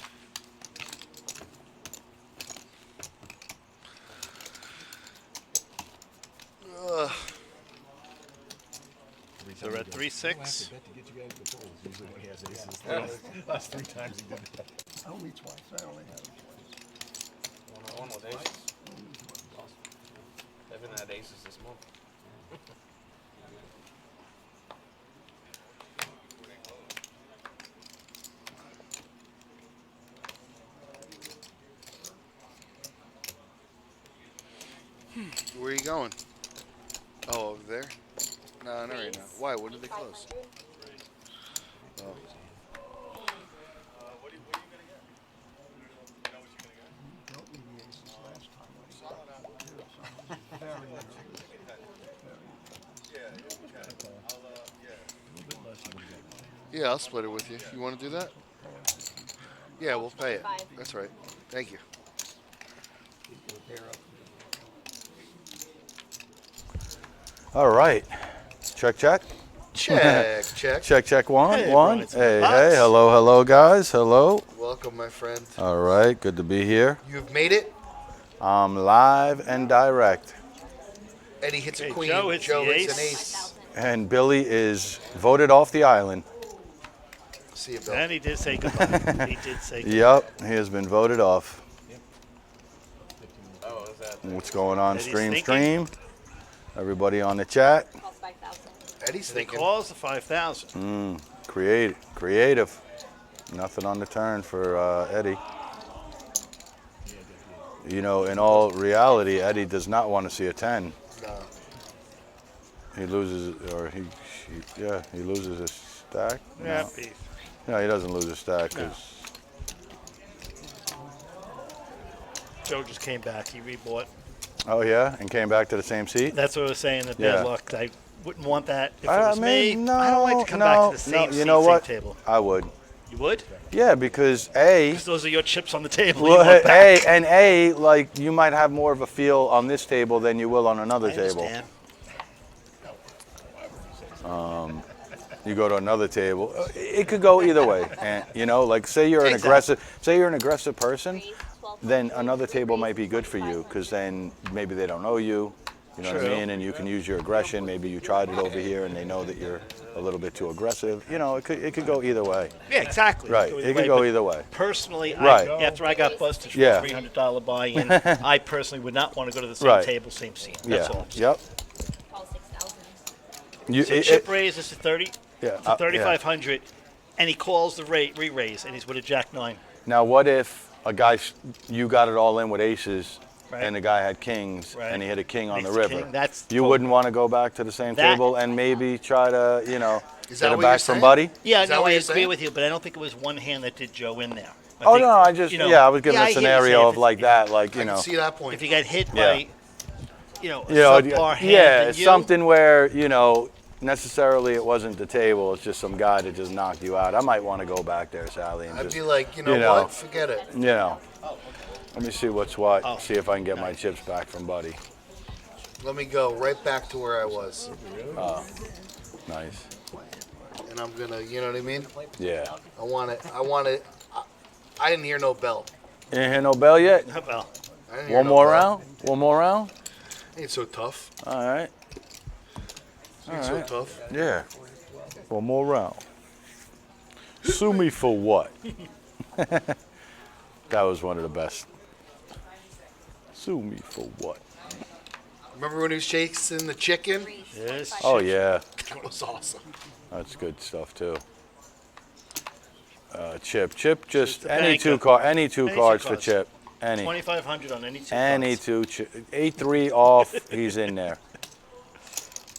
Ugh. So we're at 3-6. Bet to get you guys to fold. Usually when he has aces. Last 3 times he did that. Only twice. I only had it twice. One with aces. Haven't had aces this month. Where are you going? Oh, over there? No, not right now. Why? When did they close? Oh. Dealt with the aces last time when he got two, so very early. Yeah, I'll split it with you. You want to do that? Yeah, we'll pay it. That's right. Thank you. All right. Check, check. Check. Check. One. Hey, One. Brian, Hey, box. hey. Hello, guys. Hello. Welcome, my friend. All right. Good to be here. You've made it. I'm live and direct. Eddie hits a Hey, queen. Joe hits the hits an ace. ace. And Billy is voted off the island. See you, Bill. And he did say goodbye. He did say goodbye. Yep. He has been voted off. Oh, is that? What's going on? Eddie's Stream. thinking. Everybody on the chat. Eddie's He thinking. calls the 5,000. Creative. Nothing on the turn for Eddie. You know, in all reality, Eddie does not want to see a 10. No. He loses, or he loses his stack. Yeah, No. beef. No, he doesn't lose his stack. No. Joe just came back. He rebought. Oh yeah, and came back to the same seat. That's what I was saying. The Yeah. bad luck. I wouldn't want that if it I was me. mean, I don't like to come back to the same you seat, know same what? table. I would. You would? Yeah, because A, Because those are your chips on the table. well, you want back. like you might have more of a feel on this table than you will on another I table. understand. You go to another table, it could go either way. And you know, like say you're an aggressive person, then another table might be good for you because then maybe they don't know you. You know what I True. mean? And you can use your aggression. Maybe you tried it over here and they know that you're a little bit too aggressive. You know, it could go either way. Yeah, exactly. Right. Go It either could way, go but either way. Personally, Right. after I got busted for Yeah. a $300 buy-in, I personally would not want to go to the same Right. table, same seat. That's Yeah. all. Yep. You, So chip raise is to 30, yeah, to 3,500, and he calls the re-raise, and he's with a jack 9. Now, what if a guy, you got it all in with aces, Right. and the guy had kings, Right. and he hit a king on Makes the the river? king, that's You total. wouldn't want to go back to the same That- table and maybe try to, Is that get it what you're back saying? from Buddy? Yeah, Is that no, what I you're agree saying? with you, but I don't think it was one hand that did Joe in there. I Oh think, no, I just you know, I was giving I a hear you scenario say of if like that, like I can see that point. If you got hit Yeah. by, a you know, subpar hand yeah, than you, something where necessarily it wasn't the table, it's just some guy that just knocked you out. I might want to go back there, Sally, and I'd just be like, you know, you know. what? Forget it. Let me see what's what. Oh, See if I can get my chips back from Buddy. Let me go right back to where I was. Nice. And I'm gonna, you know what I mean? Yeah. I want it. I didn't hear no bell. You ain't hear no bell yet? well, I didn't hear One no more bell. round? One more round? Ain't so tough. All right. Ain't so tough. Yeah. One more round. Sue me for what? That was one of the best. Sue me for what? Remember when he was chasing the chicken? yes. Oh yeah, That was awesome. that's good stuff too. Chip, just the any banker. any two Any two cards for cards. Chip. Any 2,500 on any two. any cards. two. 8-3 off. He's in there.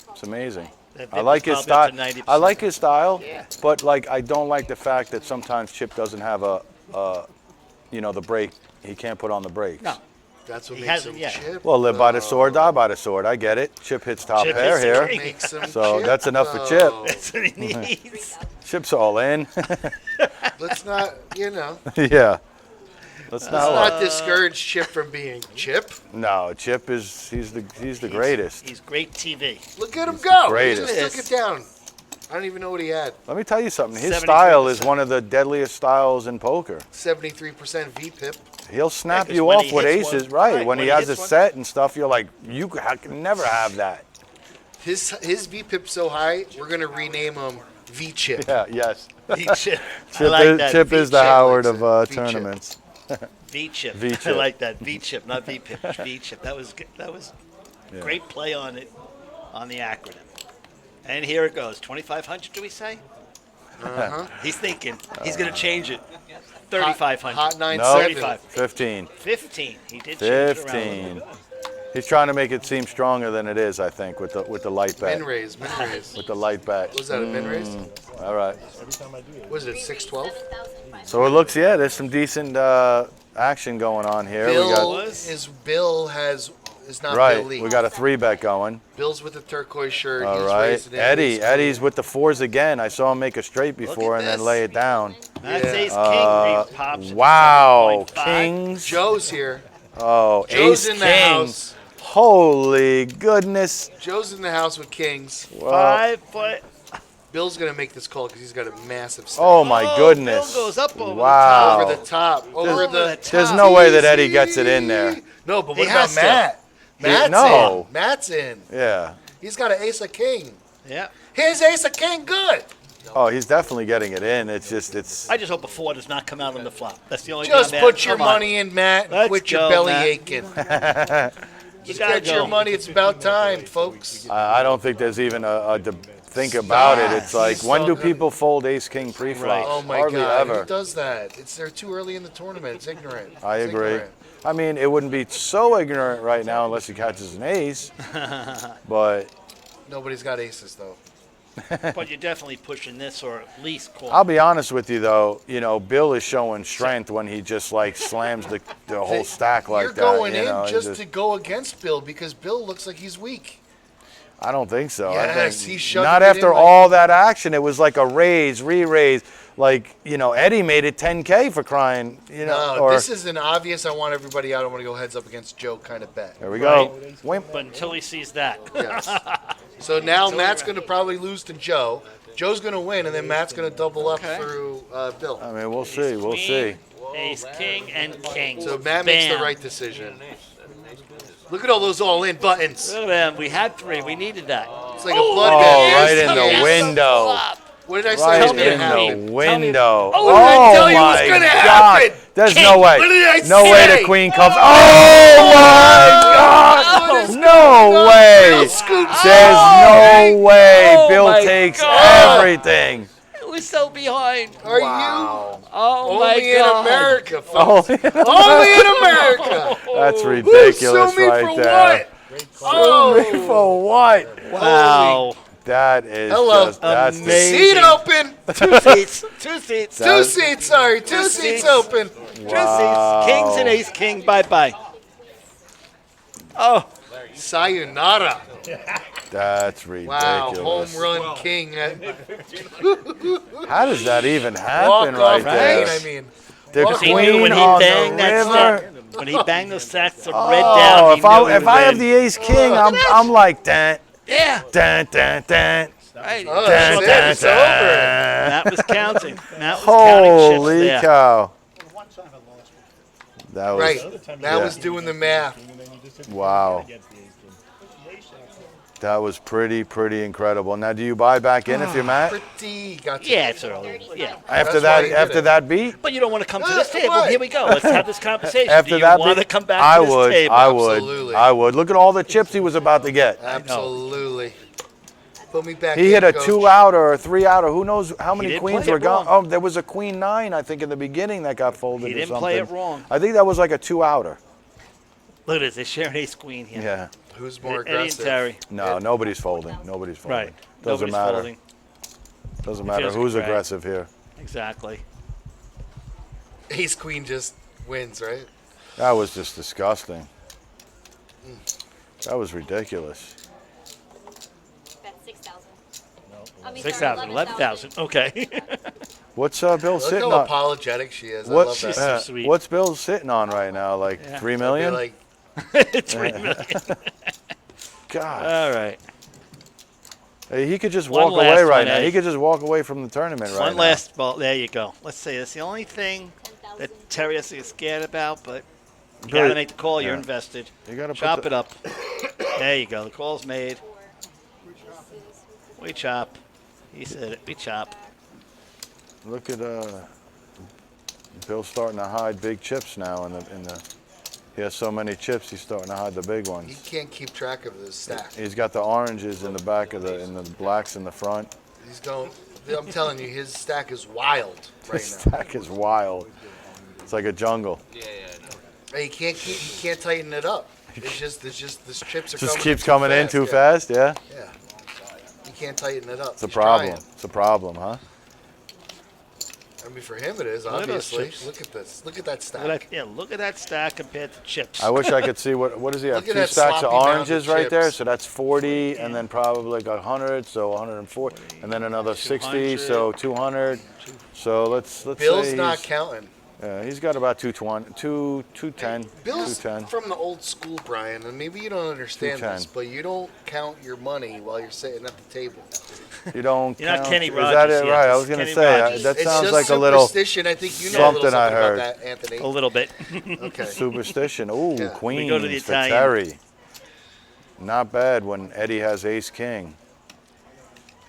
It's amazing. That I bid like was his probably style. up to 90%. I like his style, Yeah. but like I don't like the fact that sometimes Chip doesn't have the brake. He can't put on the brakes. No. That's what He makes hasn't him yet. chip. Well, live by the sword, die by the sword. I get it. Chip hits top Chip pair hits the here. king. Makes him So chip, that's enough for though. Chip. That's what he needs. Chip's all in. Let's not, Yeah. Let's let's not. not discourage Chip from being Chip. No, Chip is he's the greatest. He's great TV. Look at him go. He greatest. just took it down. I don't even know what he had. Let me tell you something. His 73%. style is one of the deadliest styles in poker. 73% VPIP. He'll snap 'cause you when off he with hits aces, one- right? right, When when he he has a hits one- set and stuff, you're like, I can never have that. His VPIP's so high, we're gonna rename him V-Chip. Yeah, yes. V-chip. I Chip, like that. Chip is the V-chip Howard likes of it. V-chip. tournaments. V-chip. V-chip. I like that. V-chip, not V-pip. V-chip. That was good. That was Yeah. great play on it, on the acronym. And here it goes. 2,500, do we say? Uh-huh. He's thinking. He's going to change it. 3,500. Hot 9 No, 35. 15. 15. He did change it around. a 15. little bit. He's trying to make it seem stronger than it is, I think, with the light bet. Min raise, min raise. With the light bet. Was that a min raise? All right. Was it 612? So it looks, there's some decent action going on here. Bill Was? is not Right, Bill Lee. we got a 3-bet going. Bill's with the turquoise shirt. All He's right, raising it. He's Eddie's with the 4s again. I saw him make a straight before at and then this. lay it down. That's Yeah. ace king. Pops at Wow, 7.5. kings. Joe's here. Oh, Joe's ace in the king. house. Holy goodness. Joe's in the house with kings. Well, 5 foot. Bill's gonna make this call because he's got a massive stack. Oh my goodness! Bill goes up over wow. Over the top. Over the top. There's no way that Eddie gets it in there. No, but He what about has to. Matt? Matt's no. in. Matt's in. Yeah. He's got an ace of king. Yeah. His ace of king good. Oh, he's definitely getting it in. It's just I just hope a 4 does not come out on the flop. That's the only Just thing. put your money in, Matt. Let's Quit your go, belly Matt. aching. You Just gotta get your go. money. It's about time, folks. I don't think there's even a think about it. It's like, He's when so do good. people fold ace king pre-flop? Oh my Hardly God! ever. Who does that? They're too early in the tournament. It's ignorant. I It's agree. ignorant. I mean, it wouldn't be so ignorant right now unless he catches an ace. But Nobody's got aces though. But you're definitely pushing this, or at least call. I'll be honest with you, though. You know, Bill is showing strength when he just like slams the whole stack like You're that. going you know, in and just to go against Bill because Bill looks like he's weak. I don't think so. I Yes, think he shoved not it after in like- all that action. It was like a raise, re-raise. Like, you know, Eddie made it 10K for crying. You know, No, or this is an obvious. I want everybody out. I want to go heads up against Joe kind of bet. there we go. Wait, But until he sees that. Yes. So now Matt's going to probably lose to Joe. Joe's going to win, and then Matt's going to double up through Bill. I mean, we'll see. We'll see. Ace, king, and king. So Matt makes the Bam. right decision. Look at all those all-in buttons. Look at them. We had 3. We needed that. It's like a blood Oh, bet. right in Yes. the window. What did I say Right was in going to happen? the window. Oh, what did I tell you was my gonna God. happen? There's King, no way. what did I No way say? the queen comes. Oh my God. What is No going on? way. Bill scoops There's out. no way. Oh Bill my takes God. everything. We're so behind. Are Wow. Oh you my only in God. America, Oh, folks? Only in America. that's Who ridiculous sue me right for there. what? Oh, For what? Wow. That is Hello. just that's Amazing. seat open. 2 seats. 2 seats. Two seats. Sorry, two seats seats. open. 2 seats. Kings and ace king. Bye-bye. Oh. Sayonara. that's Wow, ridiculous. home run king. How does that even Walk happen off right queen. there? I mean, The walk He off. knew queen when he on banged the that river. stack. When he banged those stacks of red Oh, down, he if I knew if it I have was the ace king, I'm like dun Yeah. dun dun dun. Right. Oh, Dun, that's dun, it. It's over. dun. Matt was counting. Matt was counting chips Holy there. cow! That was Right. That yeah. was doing the math. wow. That was pretty incredible. Now, do you buy back in if you're Matt? Pretty. Got to. Yeah, it's early. Yeah. After That's why he did after it. that beat? But you don't want to come to this table. Right. Here we go. Let's have this conversation. After Do you that want to beat, come back I to this would. table? I would. Absolutely. I would. Look at all the chips he was about to get. Absolutely. Put me back. He in, hit a coach. 2-outer or a 3-outer. Who knows how many didn't queens play were it gone? wrong. Oh, there was a queen 9, I think, in the beginning that got folded He or didn't something. play it wrong. I think that was like a 2-outer. Look at this. They share an ace queen here. Yeah. Who's more Eddie and aggressive? Terry. No, nobody's folding. Nobody's folding. Right. Doesn't Nobody's matter. folding. Doesn't It matter feels who's good, right? aggressive here. Exactly. Ace queen just wins, right? That was just disgusting. That was ridiculous. That's 6,000. 6,000, 11,000. Okay. What's Bill Look sitting how on? apologetic she is. I What's love that. so sweet. what's Bill sitting on right now? Like Yeah. 3 I'd be million? like, 3 million. God, All right. hey, he could just One walk last away right one, now. Eddie. He could just walk away from the tournament right One now. last ball. There you go. Let's see. That's the only thing that Terry has to get scared about, but you got to make the call. You're Yeah. invested. You gotta put Chop the- it up. There you go. The call's made. We chop. He said it. We chop. Look at Bill's starting to hide big chips now in the. He has so many chips. He's starting to hide the big he ones. can't keep track of the stack. He's got the oranges in the back of the blacks in the front. He's going. I'm telling you, his stack is wild His right now. stack is wild. It's like a jungle. Hey, he can't tighten it up. It's just these chips are Just coming keeps too coming in fast. too Yeah. fast. Yeah, Yeah. He can't tighten it up. it's a problem. It's a problem, huh? I mean, for him it is, Look at those obviously. chips. Look at this. Look at that stack. Look at that, yeah, look at that stack compared to chips. I wish I could see what does he have? Look at 2 that stacks of sloppy mound of oranges right there. chips. So that's 40, and then probably like 100, so 140, and then another 60, so 200. So let's Bill's say not he's- counting. He's got about 220, 210, Bill's 210. from the old school, Brian, and maybe you don't understand this, 210. but you don't count your money while you're sitting at the table. You don't You're not count. Kenny Is that Rogers it? yet. Right. I This was is going to Kenny say Rogers. that It's sounds just like a little superstition. I think you know a little something I something heard. about that, Anthony. A little bit. Okay. superstition. Ooh, Yeah. Queens We go to the for Italian. Terry. Not bad when Eddie has Ace King.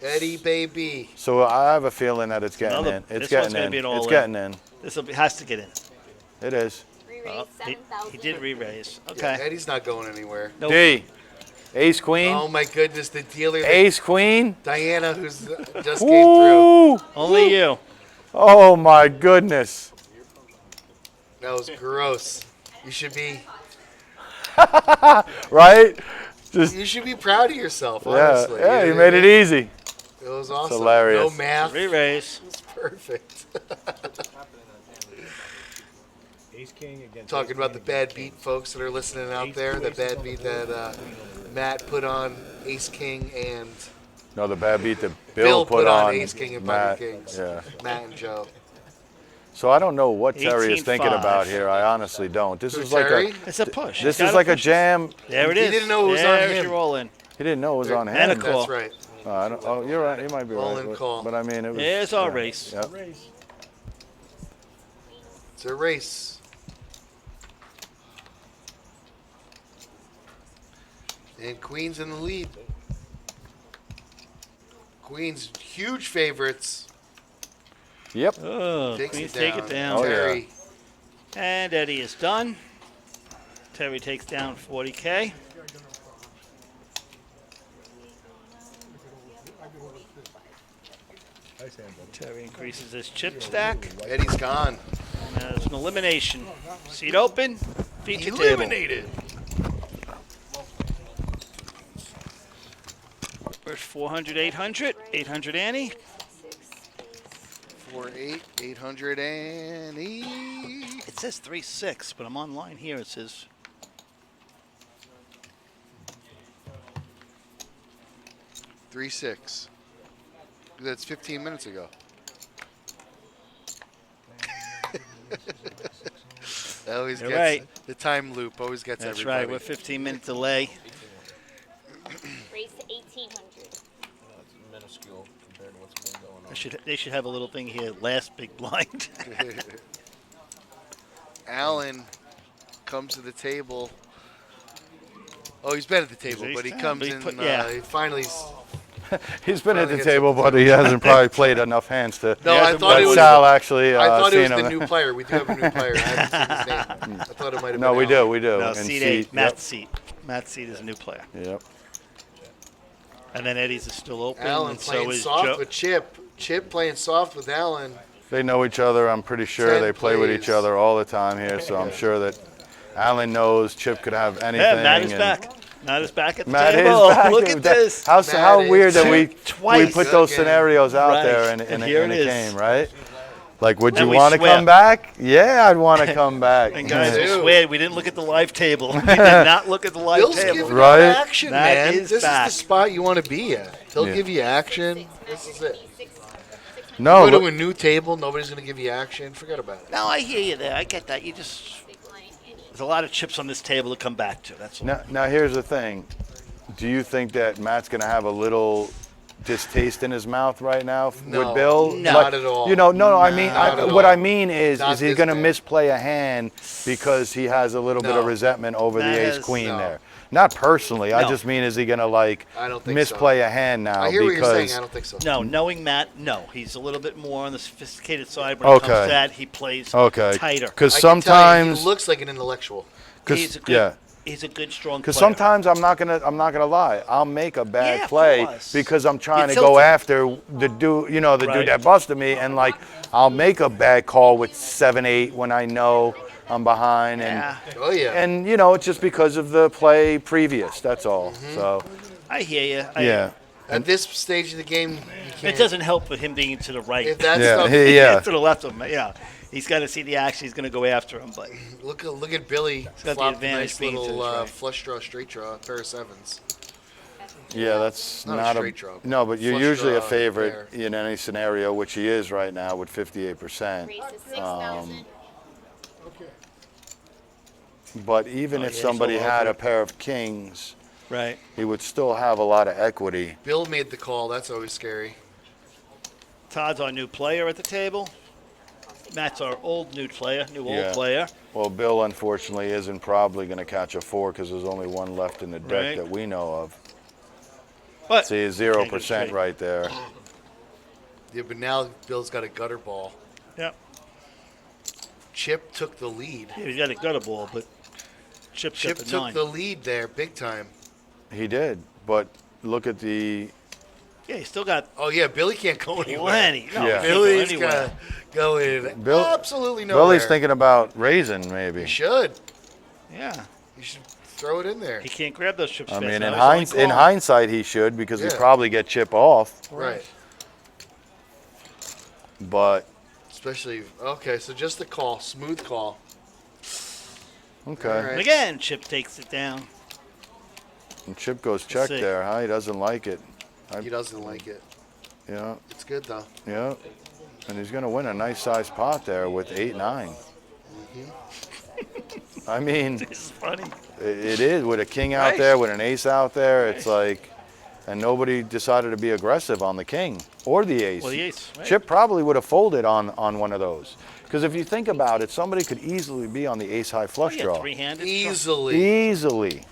Eddie, baby. So I have a feeling that it's getting Another- in. It's this getting one's gonna in. be an all It's in. getting in. This has to get in. It is. Oh, he did re-raise. Yeah, Okay. Eddie's not going anywhere. Nope. D. Ace Queen. Oh my goodness, the dealer, Ace Queen. Diana, who's just came through. Ooh. Only you. Oh my goodness. That was gross. You should be Right? Just you should be proud of yourself, yeah. honestly. Yeah, You you know made what I it mean? easy. It was awesome. hilarious. No math. Re-raise. It's perfect. Ace King against. Talking about the bad beat folks that are listening out there. The bad beat that Matt put on Ace King and No, the bad beat that Bill Bill put on Ace King and Matt. Pocket Kings. Yeah. Matt and Joe. So I don't know what Terry is 18-5. thinking about here. I honestly don't. This Who, is like Terry? It's a push. this He's is gotta like a push. jam. There it He is. didn't know it was on There's him. your all in. He didn't know it was on him. And a call. That's right. I don't, oh, you're right. You might be All right. in but, call. but I mean, it was. There's our yeah. race. Yep. It's a race. And Queen's in the lead. Queen's huge favorites. Yep. Oh, Takes Queens it take down. it down. Oh, yeah. Terry. And Eddie is done. Terry takes down 40K. Nice hand, buddy. Terry increases his chip stack. Eddie's gone. And there's an elimination. Seat open. Feature table. Eliminated. First 400, 800. 800 Annie. 4-8, 880. It says 3-6, but I'm online here. It says 3-6. That's 15 minutes ago. That always You're gets right. the time loop. Always gets that's everybody. right. We're 15-minute delay. Race to 1800. It's minuscule compared to what's been going on. They should have a little thing here. Last big blind. Alan comes to the table. Oh, he's been at the table, He's but he done, comes but he in. put- yeah. He finally. He's been at Finally the gets table, up to but he hasn't probably played enough hands to. No, Yeah, I the thought it best was. Sal actually I thought it was seen the him. new player. We do have a new player. I haven't seen his name. I thought it might have No, been. we do, Alan. we do. No, And seat 8. yep, Matt's seat. Matt's seat is a new player. Yep. And then Eddie's is still open. Alan and so playing is soft Joe. with Chip. Chip playing soft with Alan. They know each other. I'm pretty sure 10 they play with plays. each other all the time here. So I'm sure that Alan knows Chip could have anything. Yeah, Matt is and back. Matt is back at the Matt is table. back. Look at this. How Matt weird is that we twice put those again. scenarios out Right. there in And a here it is. game, right? Like, would And you we want to swear. come back? Yeah, I'd want to come back. And guys, I Dude. swear we didn't look at the live table. We did not look at the live Bill's table. giving Right? you action, Matt man. is This back. is the spot you want to be at. He'll Yeah. give you action. This is it. No, Go to but- a new table. Nobody's going to give you action. Forget about it. No, I hear you there. I get that. You just there's a lot of chips on this table to come back to. That's all. now here's the thing. Do you think that Matt's going to have a little distaste in his mouth right now No, with Bill? not at all. You know, no, I mean, Not at what all. I mean is Not he this going to bad. misplay a hand because he has a little bit No. of resentment over Matt the ace has- queen no. there? Not personally. I No. just mean, is he going to like I don't think misplay a hand now I hear what you're saying. because I don't think so. No, knowing Matt, no. He's a little bit more on the sophisticated side when it comes Okay. to that. He plays okay, tighter. because I can tell you, sometimes he looks like an intellectual. He's a good, yeah. he's a good, strong player. Because sometimes I'm not gonna lie. I'll make a bad Yeah, of play course. because I'm trying to You're go tilted. after the dude, the Right. dude that busted me, and like I'll make a bad call with 7-8 when I know I'm behind, and Yeah, Oh, yeah. and it's just because of the play previous. That's all. Mm-hmm. So I hear you. yeah, At this stage of the game, you can't. It doesn't help with him being to the right. If that yeah, stuff, yeah. To the left of him, yeah. He's got to see the action. He's going to go after him, but look at Billy. got the Flop a advantage nice being to little his right. flush draw, straight draw, pair of sevens. Yeah, that's Not a not straight draw. no, but you're Flush usually a draw favorite pair. in any scenario, which he is right now with 58%. Race to 6,000. But even Oh, if yeah, somebody he's all had over a it. pair of kings, Right. he would still have a lot of equity. Bill made the call. That's always scary. Todd's our new player at the table. Matt's our old Yeah. player. Well, Bill, unfortunately, isn't probably going to catch a 4 because there's only one left in the deck Right. that we know of. But See, can't 0% go straight. right there. Yeah, but now Bill's got a gutter ball. Yep. Chip took the lead. Yeah, he's got a gutter ball, but Chip's Chip got the took 9. the lead there, big time. He did, but look at the. Yeah, he's still got Oh yeah, Billy can't go anywhere. plenty. No, Yeah. he can't go Billy's anywhere. got go in Bill- absolutely nowhere. Billy's thinking about raising, maybe. He should. Yeah. You should throw it in there. He can't grab those chips I fast mean, enough. in, He's only in calling. hindsight, he should because he'd Yeah. probably get chip off. Right. But Especially okay, so just a call, smooth call. okay, All And right. again, Chip takes it down. and chip goes check see. there. Huh? He doesn't like it. He doesn't like it. Yeah, It's good though. yeah, and he's gonna win a nice sized pot there with 8-9. I mean, This is funny. it is with a king out Right. there, with an ace out there. It's like, and nobody decided to be aggressive on the king or the ace. Well, the ace, right? Chip probably would have folded on one of those. Because if you think about it, somebody could easily be on the ace high flush Yeah, draw. three-handed. Easily. Easily,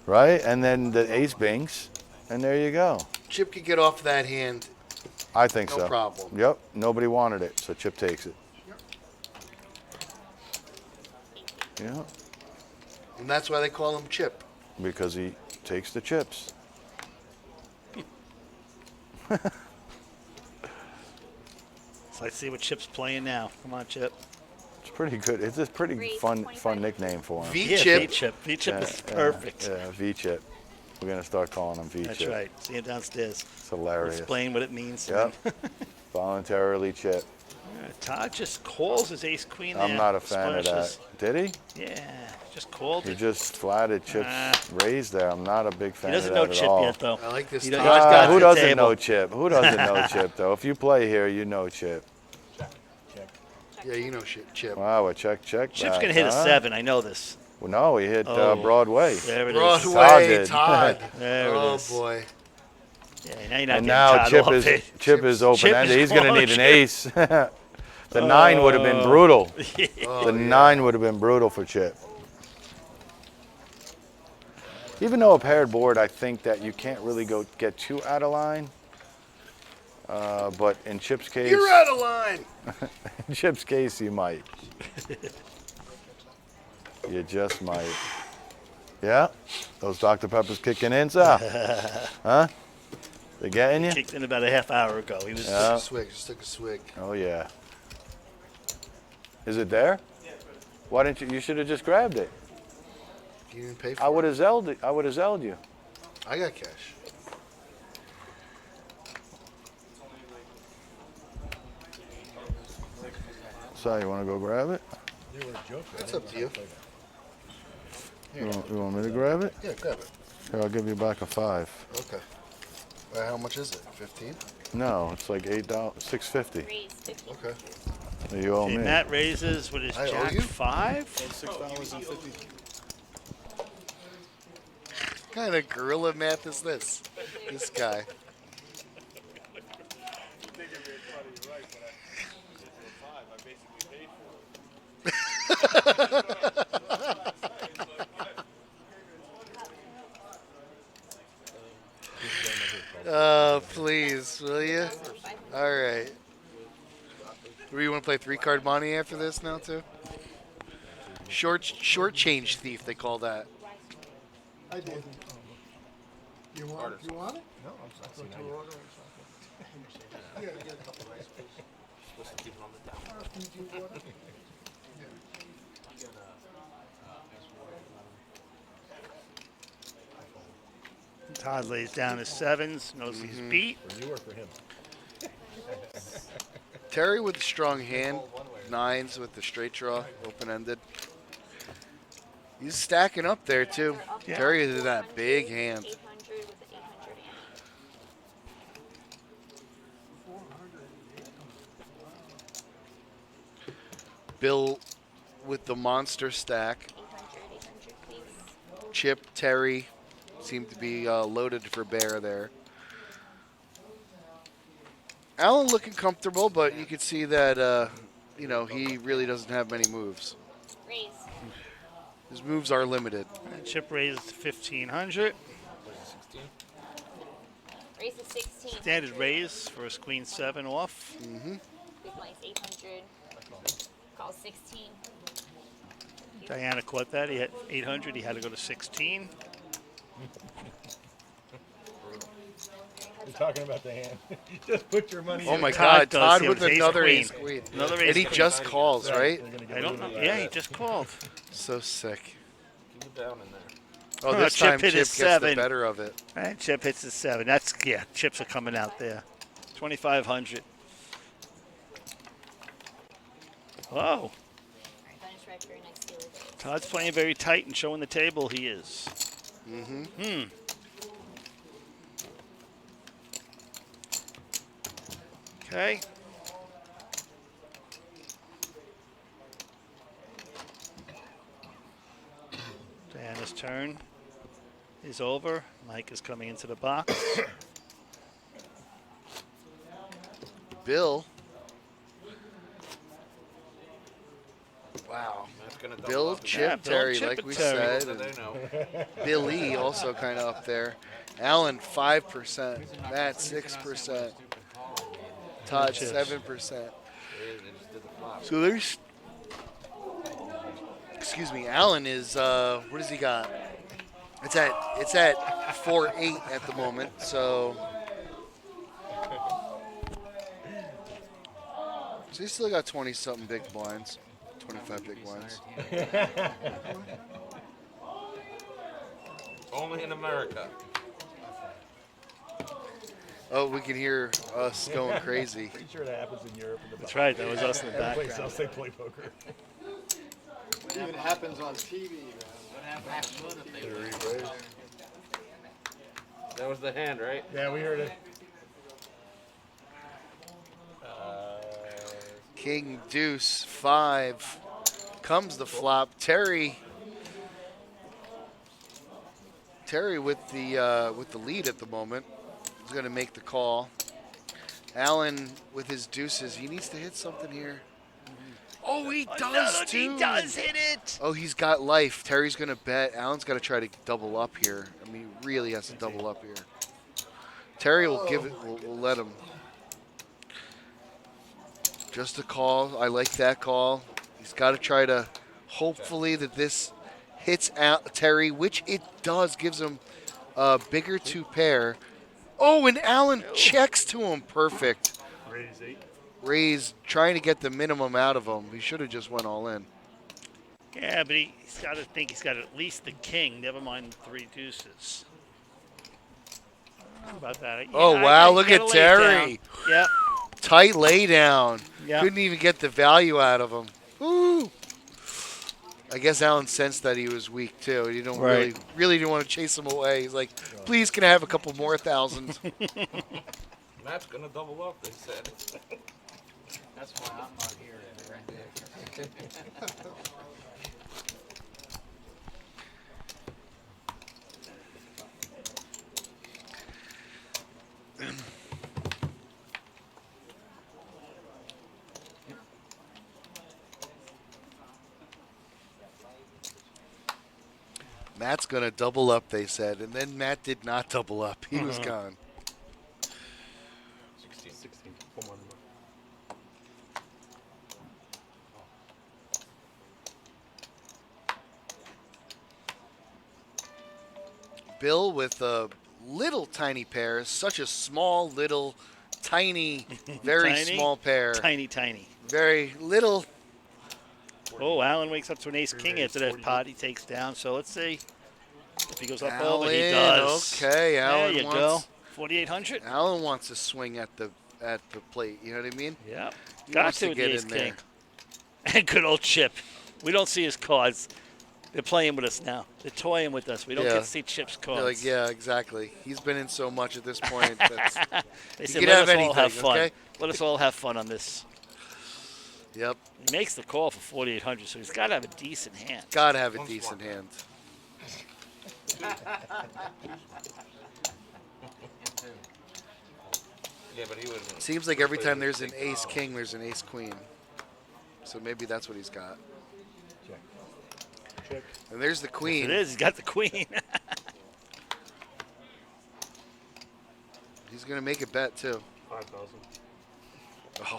right? And then the ace binks, and there you go. Chip could get off that hand. I think No so. problem. Yep, nobody wanted it, so Chip takes it. Yeah, And that's why they call him Chip. because he takes the chips. So let's see what Chip's playing now. Come on, Chip. It's pretty good. It's a pretty fun nickname for him. V Yeah, Chip. V-Chip. V-Chip is Yeah, perfect. Yeah, V-chip. We're gonna start calling him V-chip. That's right. See him downstairs. It's hilarious. Explain what it means. to Yep. him. Voluntarily chip. Todd just calls his ace queen there. I'm not a fan of that. Splashes. Did he? Yeah, just called He it. just flatted chips raised there. I'm not a big fan He doesn't of know that Chip at all. yet, though. I like this. He doesn't- Todd. he's got Who the doesn't table. know Chip? Who doesn't know Chip though? If you play here, you know Chip. Yeah, you know shit, Chip. Wow, a check. Chip's back, gonna hit a huh? 7. I know this. Well, no, he hit Oh. Broadway. There it is. Broadway, did. Todd. There it Oh is. boy. Yeah, now you're not And getting now Todd Chip off is it. Chip is open ended. is He's gonna calling need an Chip. ace. The 9 would have been brutal. Oh, The yeah. 9 would have been brutal for Chip. Even though a paired board, I think that you can't really get too out of line. But in Chip's case, You're out of line. in Chip's case, you might. You just might. Yeah, those Dr. Peppers kicking in, sir. Huh? They getting you? Kicked in about a half hour ago. He was Yeah. Swig. Just took a swig. Oh yeah. Is it there? Why didn't you? You should have just grabbed it. You didn't pay for I would it. have zelled it. I would have zelled you. I got cash. So you want to go grab it? That's up to you. You want me to grab it? Yeah, grab it. Here, I'll give you back a 5. Okay. How much is it? 15? No, it's like $8, $6.50. Okay. You owe Okay, me. Matt raises with his I owe jack you? 5. $6.50. What kind of gorilla math is this? This guy. Oh, please, will you? All right. Do you want to play 3-card money after this now, too? Short change thief, they call that. I did. You want it? No, I thought you were ordering something. Supposed to keep it on the down. Todd lays down his 7s, knows he's beat. For you or for him? Terry with a strong hand, 9s with the straight draw, open-ended. He's stacking up there, too. Yeah. Terry is in that big hand. Bill with the monster stack. 800, please. Chip, Terry seem to be loaded for bear there. Alan looking comfortable, but you can see that, he really doesn't have many moves. Raise. His moves are limited. And Chip raises to 1,500. Raise is 16. Standard raise for a queen 7 off. Big blind is 800. Call 16. Diana caught that. He had 800. He had to go to 16. You're talking about the hand. Just put your money Oh in. my Todd God, does Todd here with with ace another queen. ace queen. Another And ace he queen. just calls, right? They're gonna get I don't know. rid of Yeah, that. he just called. So sick. Keep it down in there. Oh, this Chip time hit Chip his gets 7. the better of it. And Chip hits the 7. That's, yeah, chips are coming out there. 2,500. Whoa. All right, finish right for your next dealer. Todd's playing very tight and showing the table he is. Okay. Diana's turn is over. Mike is coming into the box. Bill. Wow. That's gonna double Bill, up. Chip, Yeah, Bill, Terry, Chip, like and we Terry. said. What do And they know? Billy also kind of up there. Alan, 5%. Matt, 6%. Todd, Chips. 7%. They just did the flop. So there's, excuse me, Alan is, what has he got? It's at 4-8 at the moment, so he's still got 20-something big blinds, 25 big blinds. Only in America. Oh, we can hear us going crazy. Pretty sure that happens in Europe. That's right. That was us in the Every place background. else they play poker. It even happens on TV. That was the hand, right? Yeah, we heard it. King, deuce, 5. Comes the flop. Terry with the lead at the moment. He's going to make the call. Alan with his deuces. He needs to hit something here. Oh, he does too. He does hit it. Oh, he's got life. Terry's going to bet. Alan's got to try to double up here. I mean, he really has to double up here. Terry will give it. We'll let him. Just a call. I like that call. He's got to try to. Hopefully that this hits out Terry, which it does. Gives him a bigger 2 pair. Oh, and Alan checks to him. Perfect. Raise 8. Raise, trying to get the minimum out of him. He should have just went all in. Yeah, but he's got to think he's got at least the king. Never mind the 3 deuces. How about that? Yeah, Oh, wow, look get at a Terry. laydown. Yep. Tight lay down. Yeah. Couldn't even get the value out of him. Woo. I guess Alan sensed that he was weak too. He didn't Right. really didn't want to chase him away. He's like, please, can I have a couple more thousand? Matt's gonna double up, they said. That's why I'm not here right there. Matt's gonna double up, they said, and then Matt did not double up. He was gone. 16. One more. Bill with a little tiny pair, such a small little tiny, very Tiny? small pair, Tiny. very little. Oh, Alan wakes up to an ace king after that pot he takes down. So let's see if he goes up over. He Alan, does. okay, Alan there you wants, go. 4,800. Alan wants to swing at the plate. You know what I mean? Yep. He Got wants to to with get the ace in king. there. And good old Chip. We don't see his cards. They're playing with us now. They're toying with us. We don't Yeah. get to see Chip's cards. They're like, yeah, exactly. He's been in so much at this point. That's, They you said, can let have us all have anything, fun. okay? Let us all have fun on this. Yep. He makes the call for 4,800, so he's got to have a decent hand. Got to have a decent hand. Yeah, but he would. Seems like every time there's an ace king, there's an ace queen. So maybe that's what he's got. Check. Check. And there's the queen. It is. He's got the queen. He's going to make a bet, too. 5,000.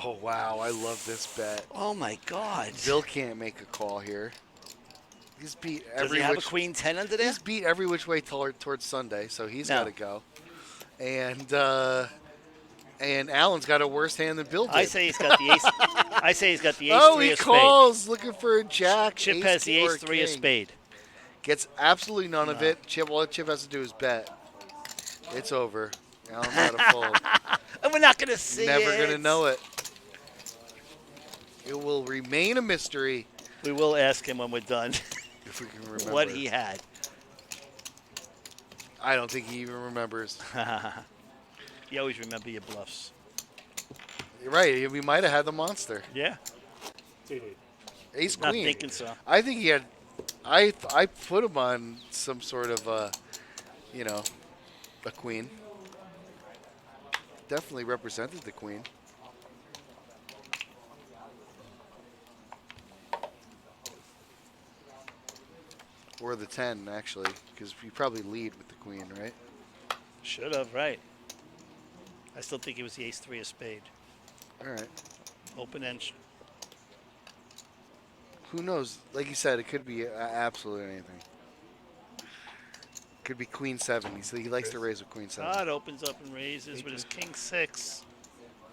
Oh, wow. I love this bet. Oh, my God. Bill can't make a call here. He's beat Does every he have which a queen 10 under there? He's beat every which way towards Sunday, so he's No. got to go. And Alan's got a worse hand than Bill did. I say he's got the ace. I say he's got the ace Oh, three he of spade. calls looking for a jack. Chip ace has the king, or ace three of king. spade. Gets absolutely none of it. Chip, all Chip has to do is bet. It's over. Alan's got to fold. And we're not going to see Never it. going to know it. It will remain a mystery We will ask him when we're done if we can remember. what he had. I don't think he even remembers. You always remember your bluffs. You're right. We might have had the monster. Yeah. Ace Not queen. thinking so. I think he had. I put him on some sort of a queen. Definitely represented the queen. Or the 10, actually, because you probably lead with the queen, right? Should have, right. I still think it was the ace three of spade. All right. Open end. Who knows? Like you said, it could be absolutely anything. Could be queen 7. He likes to raise with queen 7. Todd opens up and raises with his king 6.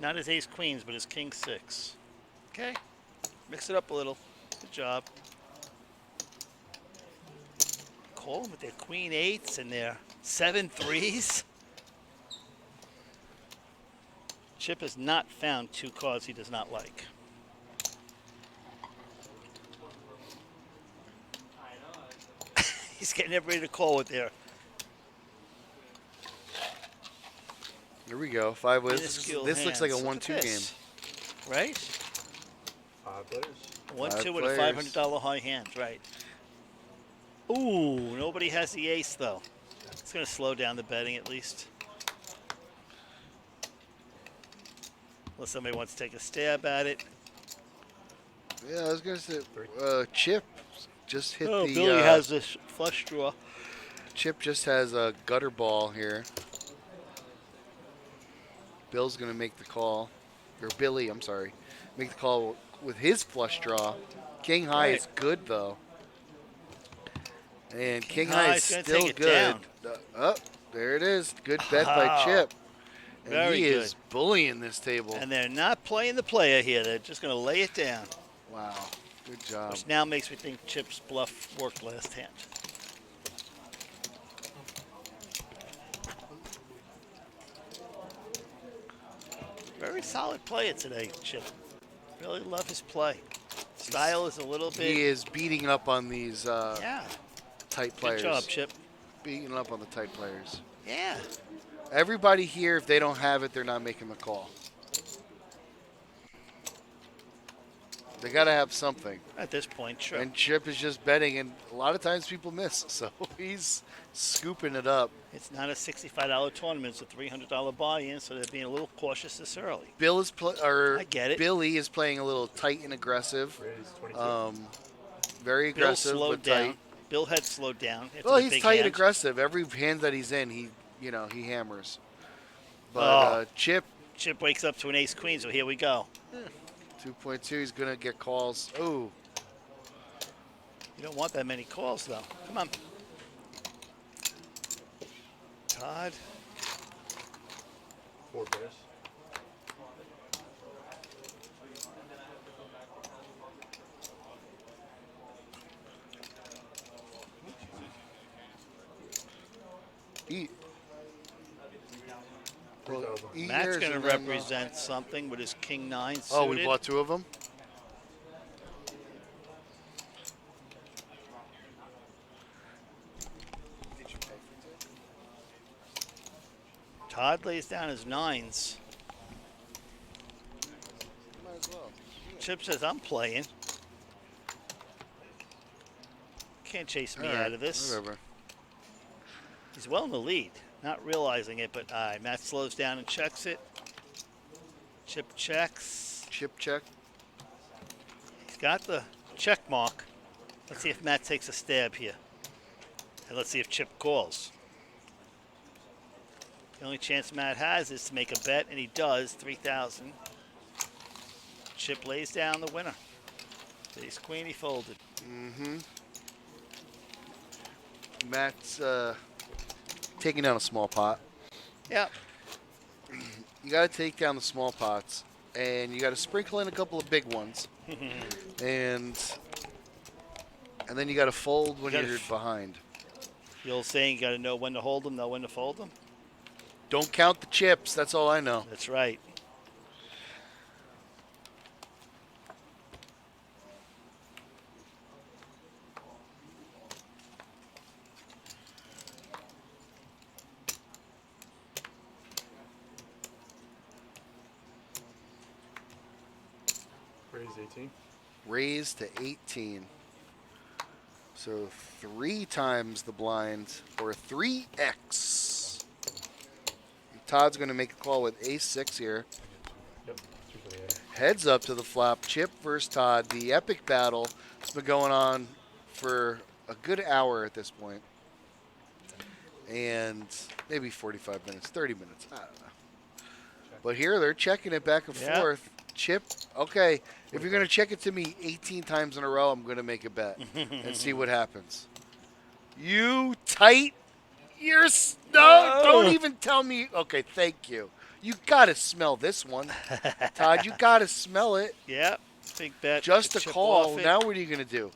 Not his ace queens, but his king 6. Okay. Mix it up a little. Good job. Call them with their queen 8s and their 7 3s. Chip has not found 2 cards he does not like. He's getting everybody to call with their Here we go. 5 ways. minuscule This looks like a hands. Look at 1-2 game. this. Right? 5 players. 1-2 with players. a $500 high hand, right. Ooh, nobody has the ace, though. It's going to slow down the betting at least. Unless somebody wants to take a stab at it. Yeah, I was gonna say Chip just hit Oh, the. Billy has this flush draw. Chip just has a gutter ball here. Bill's gonna make the call, or Billy, I'm sorry, make the call with his flush draw. King high Right. is good though, and King high high is is gonna still take it good. down. Oh, there it is. Good bet by Wow. Chip. And Very he good. is bullying this table. And they're not playing the player here. They're just going to lay it down. Wow, good job. Which now makes me think Chip's bluff worked last hand. Very solid player today, Chip. Really love his play. Style is a little bit. He is beating up on these Yeah. tight Good players. job, Chip. Beating up on the tight players. Yeah. Everybody here, if they don't have it, they're not making the call. They got to have something. At this point, sure. And Chip is just betting, and a lot of times people miss, so he's scooping it up. It's not a $65 tournament. It's a $300 buy-in, so they're being a little cautious this early. Bill is I get it. Billy is playing a little tight and aggressive. Raise 22. Very Bill aggressive, slowed but down. tight. Bill had slowed down. after Well, the he's big tight and hand. aggressive. Every hand that he's in, he hammers. But Oh. Chip, Chip wakes up to an ace-queen, so here we go. 2.2, he's going to get calls. Oh, You don't want that many calls, though. Come on. Todd. 4 pairs. eat. Well, 3,000. eat Matt's yours going to and then, represent something with his king 9 suited. Oh, we bought 2 of them? Todd lays down his 9s. Might as well. Chip says, I'm playing. Can't chase me out of this. Whatever. He's well in the lead. Not realizing it, but Matt slows down and checks it. Chip checks. Chip check. He's got the check mark. Let's see if Matt takes a stab here. And let's see if Chip calls. The only chance Matt has is to make a bet, and he does, 3,000. Chip lays down the winner. Ace queen, he folded. Mm-hmm. Matt's taking down a small pot. Yep. You got to take down the small pots, and you got to sprinkle in a couple of big ones, and then you got to fold when you're behind. The old saying, you got to know when to hold them, know when to fold them. Don't count the chips. That's all I know. That's right. Raise 18. Raise to 18. So 3 times the blind, or 3x. Todd's going to make a call with ace-6 here. Yep. 2 for the A. Heads up to the flop. Chip versus Todd. The epic battle has been going on for a good hour at this point. And maybe 45 minutes, 30 minutes. I don't know. But here they're checking it back and forth. Chip, okay, if you're going to check it to me 18 times in a row, I'm going to make a bet and see what happens. You tight. No, don't even tell me. Okay, thank you. You got to smell this one. Todd, you got to smell it. Yep. Big bet. Just a Chip call. off it. Now what are you going to do?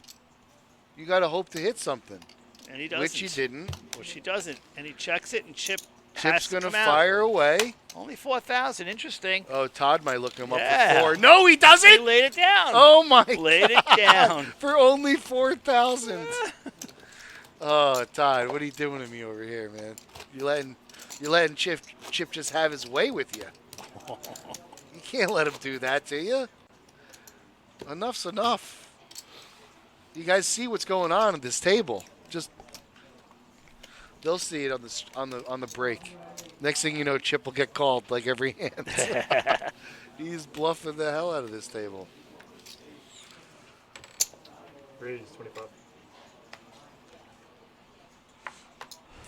You got to hope to hit something. And he doesn't. Which he didn't. Which he doesn't. And he checks it, and Chip Chip's has to going to come out. fire away. Only 4,000. Interesting. Oh, Todd might look him up Yeah. for 4. No, he doesn't. He laid it down. Oh, my Laid God. it down. For only 4,000. Oh, Todd, what are you doing to me over here, man? You're letting Chip just have his way with you. You can't let him do that to you. Enough's enough. You guys see what's going on at this table. Just they'll see it on the break. Next thing you know, Chip will get called like every hand. He's bluffing the hell out of this table. Raise 25.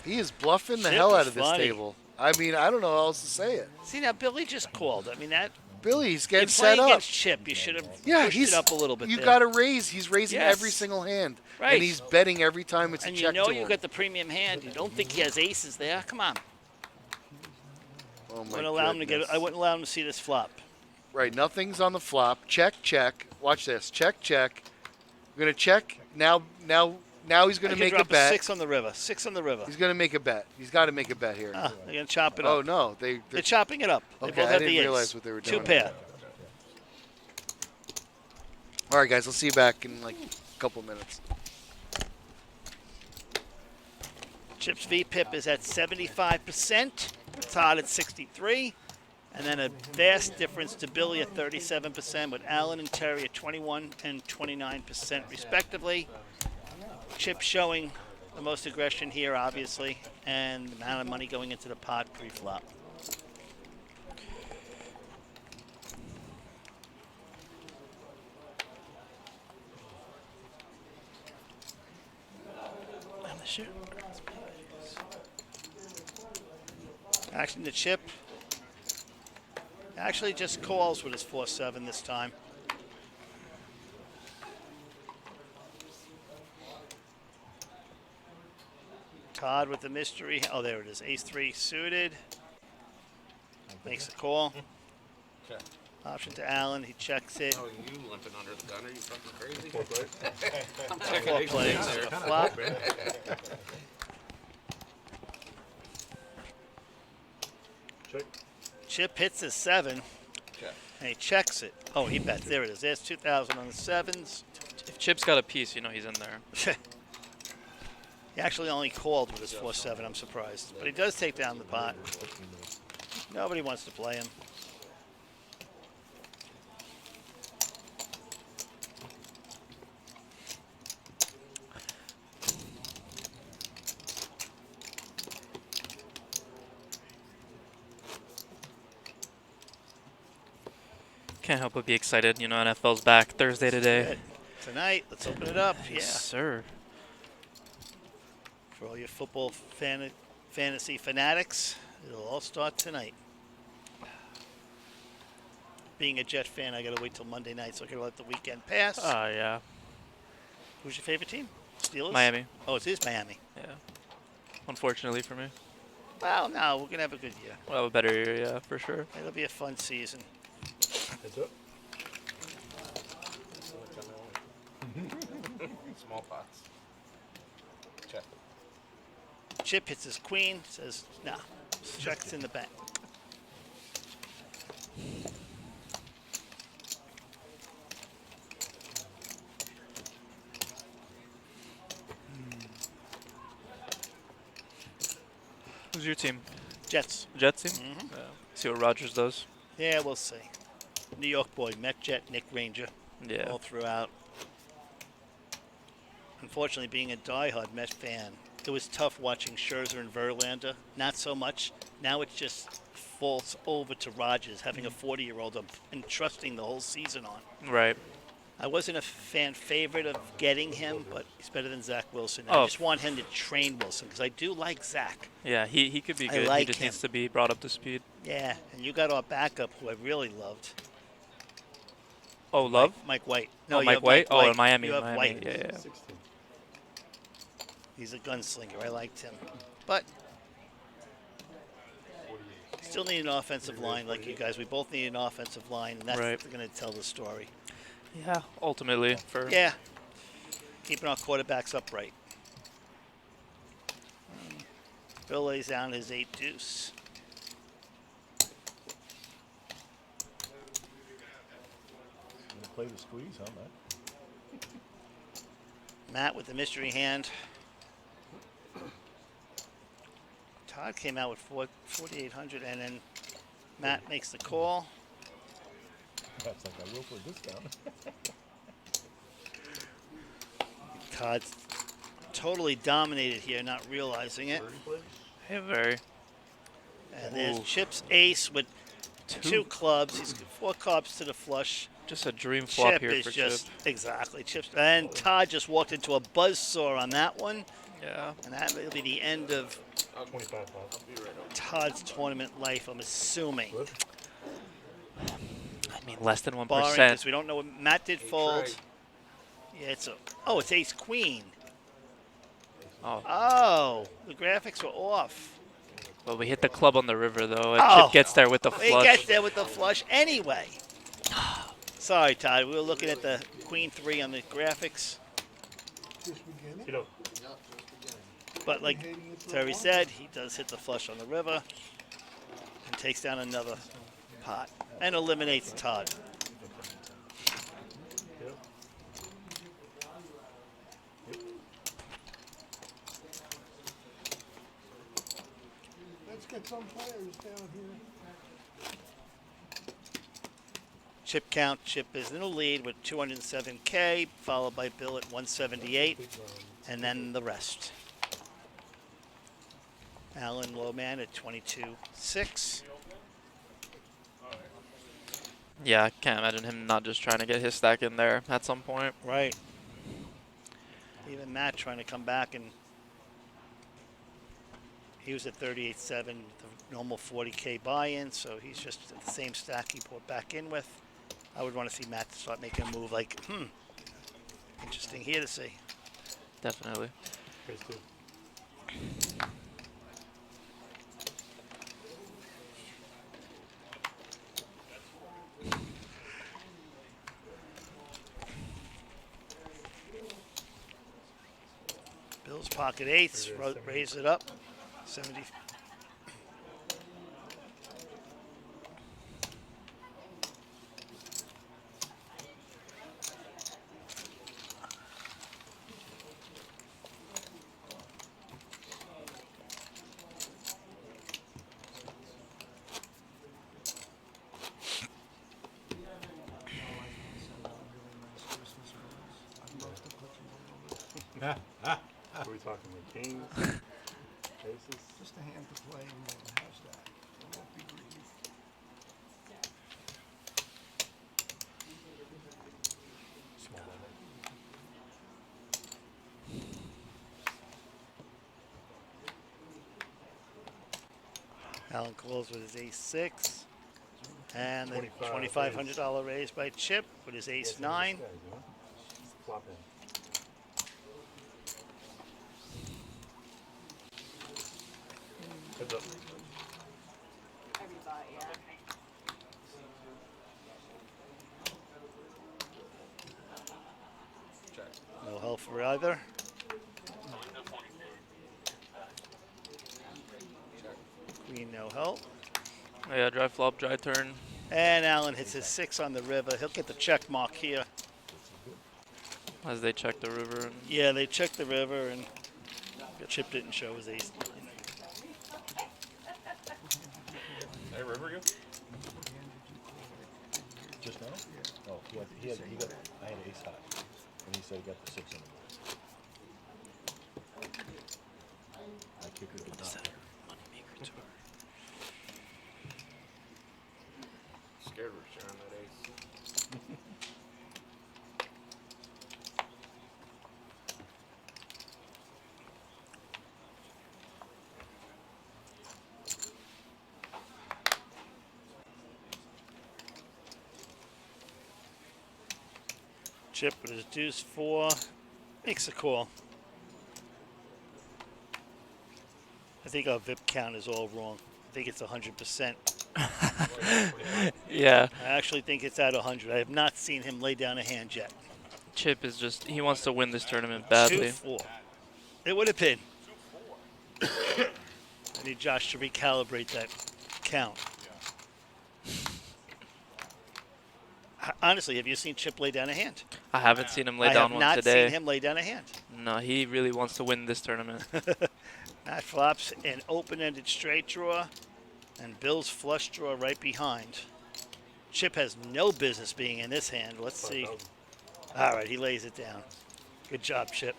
He is bluffing the Chip hell is out of this funny. table. I mean, I don't know how else to say it. See, now Billy just called. I mean, that. Billy's You're getting set playing up. against Chip. You should have pushed he's it up a little bit. You there. got to raise. He's raising Yes. every single hand, Right. and he's betting every time it's And a you check know to you him. got the premium hand. You don't think he has aces there? Come on. Oh I my wouldn't allow him to goodness. I wouldn't allow him to see this flop. Right, nothing's on the flop. Check, check. Watch this. Check, check. We're gonna check now. He's gonna I make can a drop bet. 6 on the river. 6 on the river. He's gonna make a bet. He's got to make a bet here. They're gonna chop it Oh up. no, They're they're chopping it up. They Okay, both I have didn't the ace. realize what they were doing. 2 pair. all right, guys. I'll see you back in like a couple minutes. Chip's VPIP is at 75%. Todd at 63. And then a vast difference to Billy at 37%, with Alan and Terry at 21 and 29% respectively. Chip showing the most aggression here, obviously, and the amount of money going into the pot pre-flop. Action to Chip. Actually just calls with his 4-7 this time. Todd with the mystery. Oh, there it is. Ace-3 suited. Makes the call. Check. Option to Allen. He checks it. Oh, you limping under the gun? Are you fucking crazy? I'm Four checking ace plays. queen there. Flop. Check. Chip hits his 7, Check. and he checks it. Oh, he bets. There it is. There's 2,000 on the 7s. If Chip's got a piece, you know he's in there. He actually only called with his 4-7. I'm surprised. But he does take down the pot. Nobody wants to play him. Can't help but be excited. You know, NFL's back Thursday today. Good. Tonight, let's open it up. Yes, Yeah. sir. For all your football fantasy fanatics, it'll all start tonight. Being a Jet fan, I gotta wait till Monday night so I can let the weekend pass. Yeah. Who's your favorite team? Steelers? Miami. Oh, it is Miami. Yeah. Unfortunately for me. Well, no, we're gonna have a good year. We'll have a better year, yeah, for sure. It'll be a fun season. Heads up. Small pots. Check. Chip hits his queen, says, nah, check's in the bank. Who's your team? Jets. Jets team? Yeah. See what Rodgers does. Yeah, we'll see. New York boy, Met Jet, Nick Ranger, Yeah. all throughout. Unfortunately, being a diehard Met fan, it was tough watching Scherzer and Verlander. Not so much. Now it just falls over to Rodgers, having a 40-year-old and trusting the whole season on. Right. I wasn't a fan favorite of getting him, but he's better than Zach Wilson. Oh. I just want him to train Wilson because I do like Zach. Yeah, he could be I good. like he just him. needs to be brought up to speed. Yeah, and you got our backup, who I really loved. Oh, Love? Mike White. Oh, you Mike have White? Oh, in Miami. You have Miami. White. Yeah. He's a gunslinger. I liked him. But still need an offensive line like you guys. We both need an offensive line, and that's Right. going to tell the story. Yeah, ultimately. Yeah. Keeping our quarterbacks upright. Bill lays down his 8-deuce. Play the squeeze, huh, Matt? Matt with the mystery hand. Todd came out with 4,800, and then Matt makes the call. That's like I will for a discount. Todd's totally dominated here, not realizing it. Yeah, very. And there's Ooh. Chip's ace with two clubs. He's got 4 clubs to the flush. Just a dream flop Chip here is for just Chip. exactly Chip's, and Todd just walked into a buzzsaw on that one, Yeah. and that will be the end of 25 pounds. Todd's tournament life. I'm assuming, I mean, less than 1%. barring because we don't know what Matt did fold. Yeah, it's ace queen. Oh, the graphics were off. Well, we hit the club on the river, though, and Oh. Chip gets there with the He flush. gets there with the flush anyway. Sorry, Todd. We were looking at the queen 3 on the graphics. Just beginning. You know, But like Terry said, he does hit the flush on the river and takes down another pot and eliminates Todd. Let's get some players down here. Chip count, Chip is in the lead with 207K, followed by Bill at 178, and then the rest. Alan Lowman at 22.6. Yeah, I can't imagine him not just trying to get his stack in there at some point. Right. Even Matt trying to come back, and he was at 38.7, the normal 40K buy-in, so he's just at the same stack he put back in with. I would want to see Matt start making a move like, interesting here to see. Definitely. Chris, too. Bill's pocket eighths, raise it up, 70. Are we talking like kings? Aces? Just a hand to play and then how's that? It won't be greedy. Alan calls with his ace-6. And the $25 $2,500 raise by Chip with his ace-9. Flop in. Heads up. No help for either. Queen, no help. Yeah, dry flop, dry turn. And Allen hits his 6 on the river. He'll get the check mark here. As they check the river. And Yeah, they checked the river, and Chip didn't show his ace. Hey, River, you? Just now? Oh, he got, I had ace high. And he said he got the 6 in the board. I kicker did not. Scared we're sharing that ace. Chip with his deuce 4 makes a call. I think our VIP count is all wrong. I think it's 100%. yeah, I actually think it's at 100. I have not seen him lay down a hand yet. Chip is just, he wants to win this tournament badly. 2-4. It would have been. I need Josh to recalibrate that count. Honestly, have you seen Chip lay down a hand? I haven't seen him lay down one I have not today. seen him lay down a hand. No, he really wants to win this tournament. Matt flops an open-ended straight draw, and Bill's flush draw right behind. Chip has no business being in this hand. Let's see. All right, he lays it down. Good job, Chip.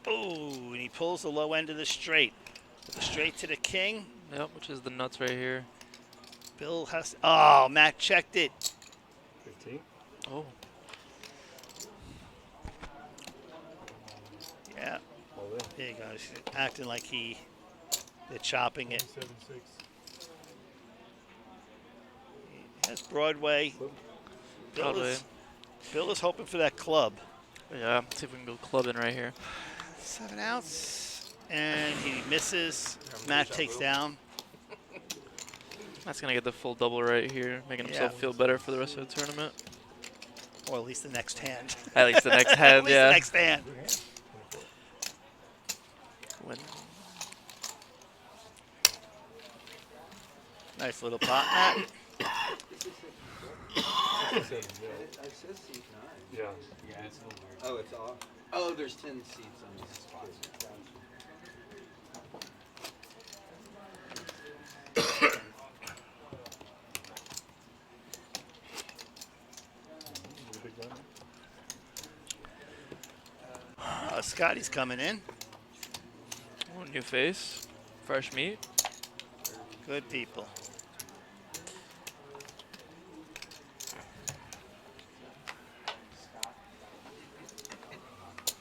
Oh, and he pulls the low end of the straight. With the straight to the king. Yep, which is the nuts right here. Bill has. Oh, Matt checked it. 15. Oh. Yeah. There you go. He's acting like they're chopping it. 7-6. That's Broadway. Broadway. Bill is hoping for that club. Yeah, see if we can go clubbing right here. 7 outs. And he misses. Matt takes down. Matt's going to get the full double right here, making himself feel better for the rest of the tournament. Or at least the next hand. At least the next hand, at least yeah. the next hand. Win. Nice little pot, Matt. It says seat 9. Yeah. Yeah, it's a little weird. Oh, it's off. Oh, there's 10 seats on this spot. Scotty's coming in. Oh, new face. Fresh meat. Good people.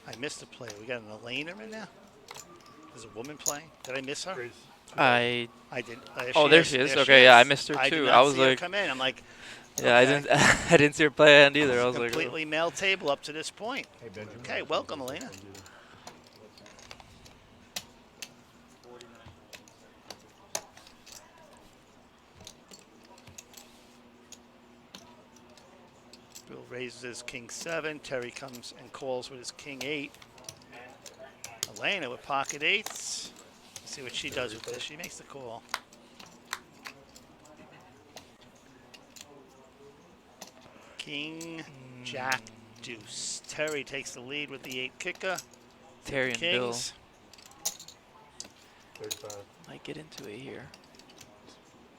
I missed a play. We got an Elena in there. There's a woman playing. Did I miss her? Grace. I didn't. Oh, there she is. Okay, yeah, I missed her I too. did not I was see her like, come in. I'm like, yeah, I okay. didn't. I didn't see her play hand either. I was like, completely male table up to this point. Hey, Benjamin. Okay, welcome, Elena. Bill raises his king 7. Terry comes and calls with his king 8. Elena with pocket 8s. Let's see what she does with this. She makes the call. King, Jack, Deuce. Terry takes the lead with the 8 kicker. Terry and Bill Kings. 35. might get into it here.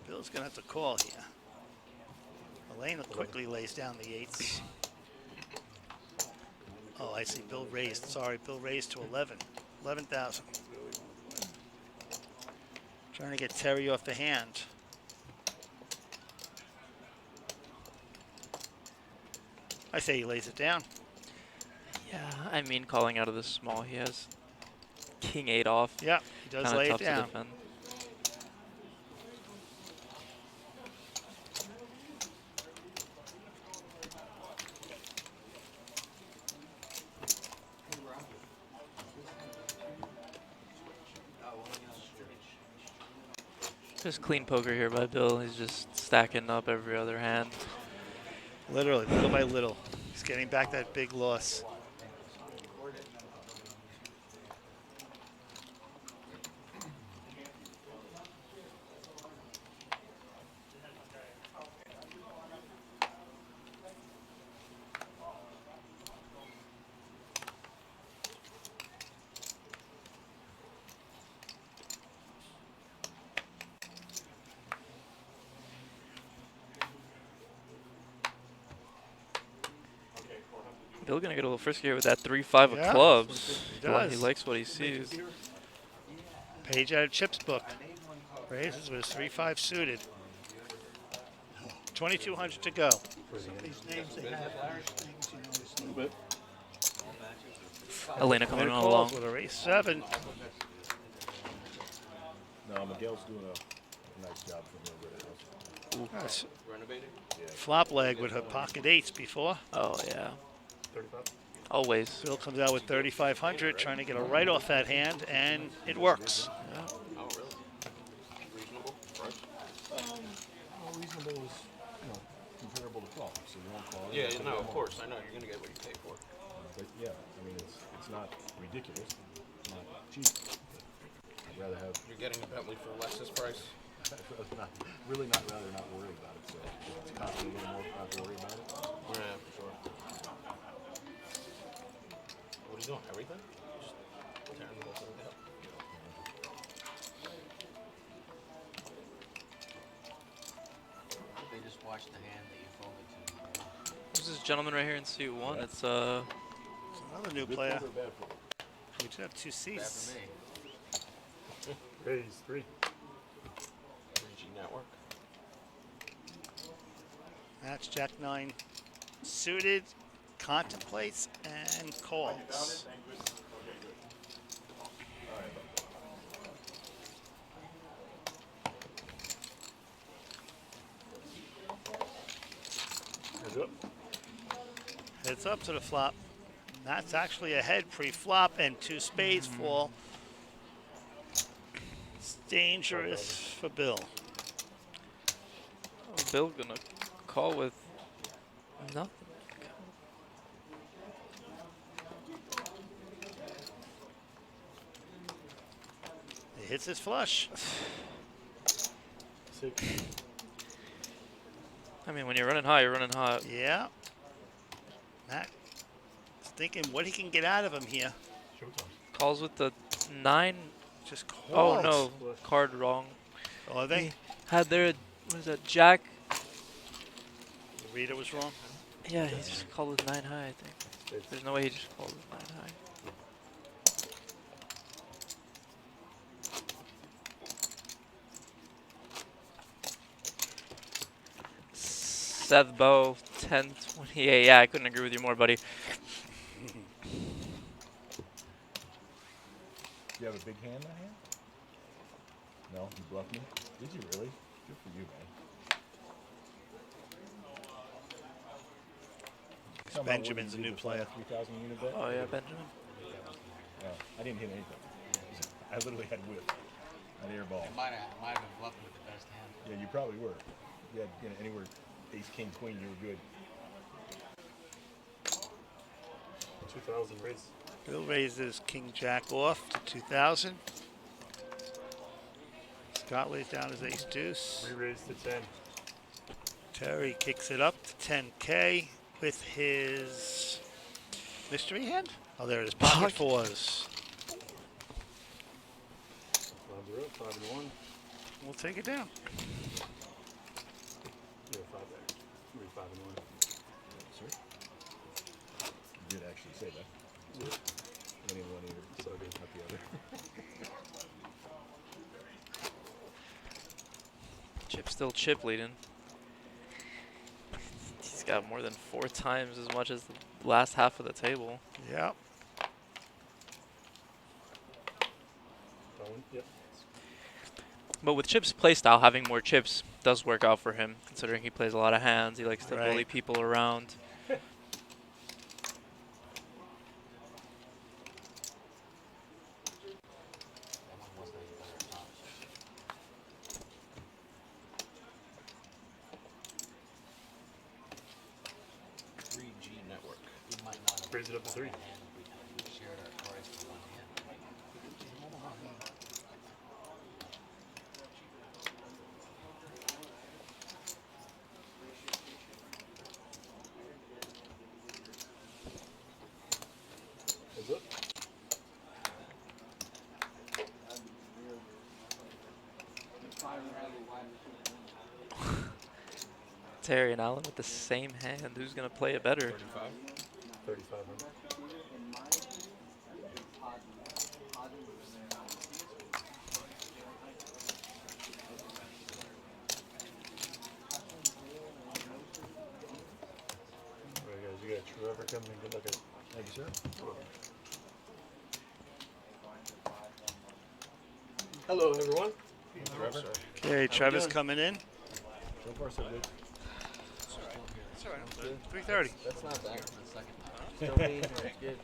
Bill's going to have to call here. Elena quickly lays down the 8s. Oh, I see. Bill raised. Sorry, Bill raised to 11. 11,000. Trying to get Terry off the hand. I say he lays it down. Yeah, I mean, calling out of the small, he has king 8 off. Yeah, he does Kinda lay it tough to down. defend. Just clean poker here by Bill. He's just stacking up every other hand. Literally, little by little. He's getting back that big loss. Bill gonna get a little frisky here with that 3-5 Yeah, of clubs. he does. He likes what he sees. Page out of Chip's book. Raises with his 3-5 suited. 2,200 to go. These names they have, things, you know, it's Elena coming Winner on calls along. with a race 7. No, Miguel's doing a nice job for me. Nice. Renovating? Flop leg with her pocket 8s before. Oh, yeah. 35? Always. Bill comes out with 3,500, trying to get a right off that hand, and it works. Oh, really? Reasonable price? Well, reasonable is, comparable to 12, so you won't call it. Yeah, no, of course. I know you're going to get what you pay for. But yeah, I mean, it's not ridiculous, not cheap. I'd rather have, You're getting a Bentley for less this price? really not rather not worry about it, so if it's costing a little more, not to worry about it. Yeah, for sure. What are you doing? Everything? Just tearing the whole thing down. They just watched the hand that you folded to. There's this gentleman right here in suit 1. It's Another new Good player. fold or bad fold? We do have 2 Bad seats. for me. Raise 3. 3G network. That's Jack 9 suited, contemplates, and calls. Heads up. Heads up to the flop. That's actually a head pre-flop, and 2 spades fall. It's dangerous for Bill. Bill gonna call with nothing. He hits his flush. 6. I mean, when you're running high, you're running hot. Yeah. Matt is thinking what he can get out of him here. Showtime. Calls with the 9. Just calls. Oh no, card wrong. Oh, are they? Had there, what is that, Jack? The reader was wrong. Yeah, he just called with 9 high, I think. There's no way he just called with 9 high. Seth Bow, 10-28. Yeah, I couldn't agree with you more, buddy. You have a big hand in that hand? No, you bluffed me? Did you really? Good for you, man. Somehow, what Benjamin's did a you new do, player. 3,000 unit bet? Oh yeah, Benjamin. Yeah, I didn't hit anything. I literally had whip. An air ball. I might have been bluffing with the best hand. Yeah, you probably were. You had anywhere ace, king, queen, you were good. 2,000 raise. Bill raises King Jack off to 2,000. Scott lays down his ace deuce. Re-raise to 10. Terry kicks it up to 10K with his mystery hand. Oh, there it is. Pocket 4s. Rounds are up, 5 and 1. We'll take it down. Yeah, 5 there. 5 and 1. Sir? You did actually say that. One in one ear, so good, not the other. Chip's still chip leading. He's got more than 4 times as much as the last half of the table. Yep. one. Yep. But with Chip's playstyle, having more chips does work out for him, considering he plays a lot of hands. He likes to Right. bully people around. That one wasn't any better at top. 3G network. We might not have Brings it up to 3. one hand if we shared our cards for one hand. Is it? Terry and Allen with the same hand. Who's going to play it better? 3,500. All right, guys, you got Trevor coming in. Good luck. Thank you, sir. Hello, everyone. Trevor. Okay, Trevor's coming in. So far, so good. 3:30. That's not bad. That's the second time. Still leading, that's good.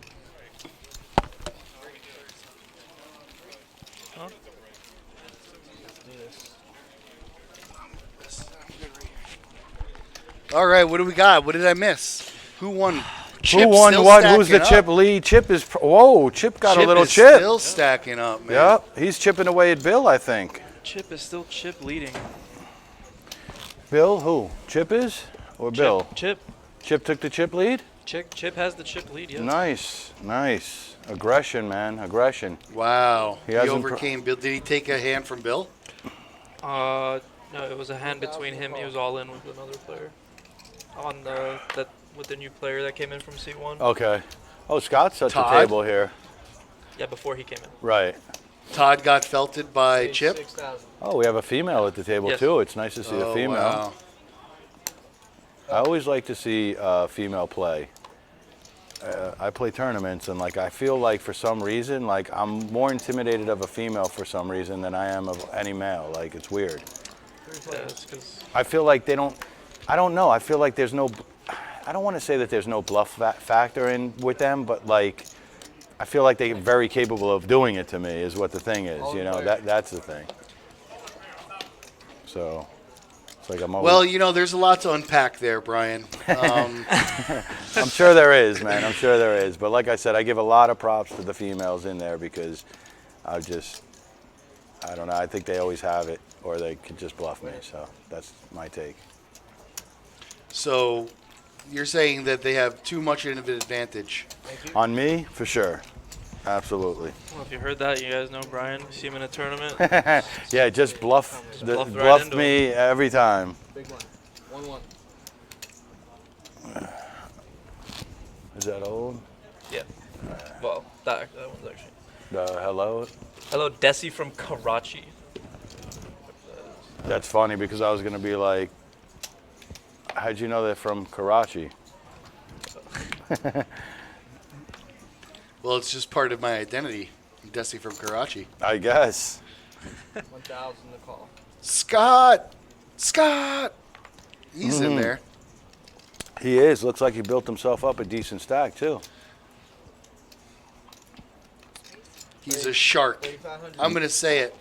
Huh? Let's do this. All right, what do we got? What did I miss? Who won? Who won still what? Who's the stacking chip up. lead? Chip is. Whoa, Chip got a little is chip. Still stacking up, man. Yep, he's chipping away at Bill, I think. Chip is still Chip leading. Bill, who? Chip is? Or Bill? Chip. Chip took the chip lead? Chip has the chip lead, yes. Nice, nice. Aggression, man, aggression. Wow. He He hasn't overcame Bill. Did he take a hand from Bill? No, it was a hand between him. He was all in with another player. On that with the new player that came in from C1. Okay. Oh, Scott's at the Todd? table here. Yeah, before he came in. Right. Todd got felted by Chip. 6,000. Oh, we have a female at the table, Yes. too. It's nice to see a Oh, female. wow. I always like to see female play. I play tournaments, and like I feel like for some reason, like I'm more intimidated of a female for some reason than I am of any male. Like it's weird. Yeah, it's 'cause I feel like they don't. I don't know. I feel like there's no. I don't want to say that there's no bluff factor in with them, but like I feel like they're very capable of doing it to me. Is what the thing is. You know that's the thing. So. It's like I'm always, Well, you know, there's a lot to unpack there, Brian. I'm sure there is, man. I'm sure there is. But like I said, I give a lot of props to the females in there because I don't know. I think they always have it, or they could just bluff me. So that's my take. So you're saying that they have too much of an advantage. On me, for sure. Absolutely. well, if you heard that, you guys know Brian. You see him in a tournament. Yeah, just bluff, bluffed right bluffed into me every time. Big one. 1-1. Is that old? Yeah. Well, that one's actually. Hello? Hello, Desi from Karachi. That's funny because I was going to be like, how'd you know they're from Karachi? Well, it's just part of my identity. I'm Desi from Karachi. I guess. 1,000 to call. Scott! He's in Mhm. there. He is. Looks like he built himself up a decent stack, too. He's a shark. 3,500. I'm going to say it.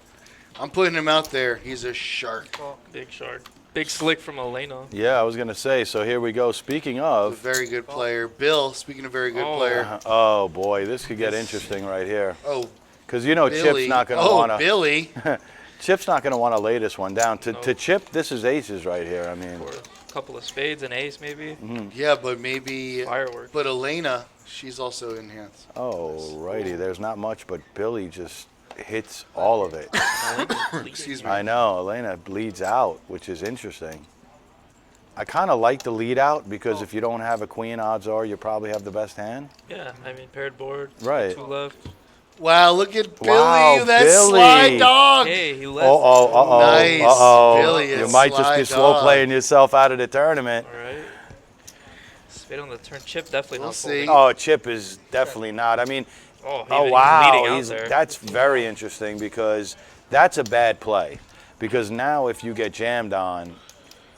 I'm putting him out there. He's a shark. Big shark. Big slick from Elena. Yeah, I was going to say, so here we go. Speaking He's a of, very good player. Bill, speaking of very good player. oh boy, this could get interesting right here. Oh, Because you know Billy. Chip's not going to Oh, want to. Billy. Chip's not going to want to lay this one down. To No. Chip, this is aces right here. I mean, Or a couple of spades, an ace maybe. Yeah, but maybe. Fireworks. But Elena, she's also in hands. oh righty, there's not much, but Billy just hits all of it. Excuse me. I know, Elena bleeds out, which is interesting. I kind of like the lead out because if you don't have a queen, odds are you probably have the best hand. Yeah, I mean paired board. Right. Two left. Wow, look at Billy. Wow, That Billy. slide dog. Hey, he left. Uh-oh. Nice. Billy You is might just be slide slow dog. playing yourself out of the tournament. All right. Spade on the turn. Chip definitely We'll not see. folding. Oh, Chip is definitely not. I mean, Oh, wow. That's very interesting because that's a bad play. Because now if you get jammed on,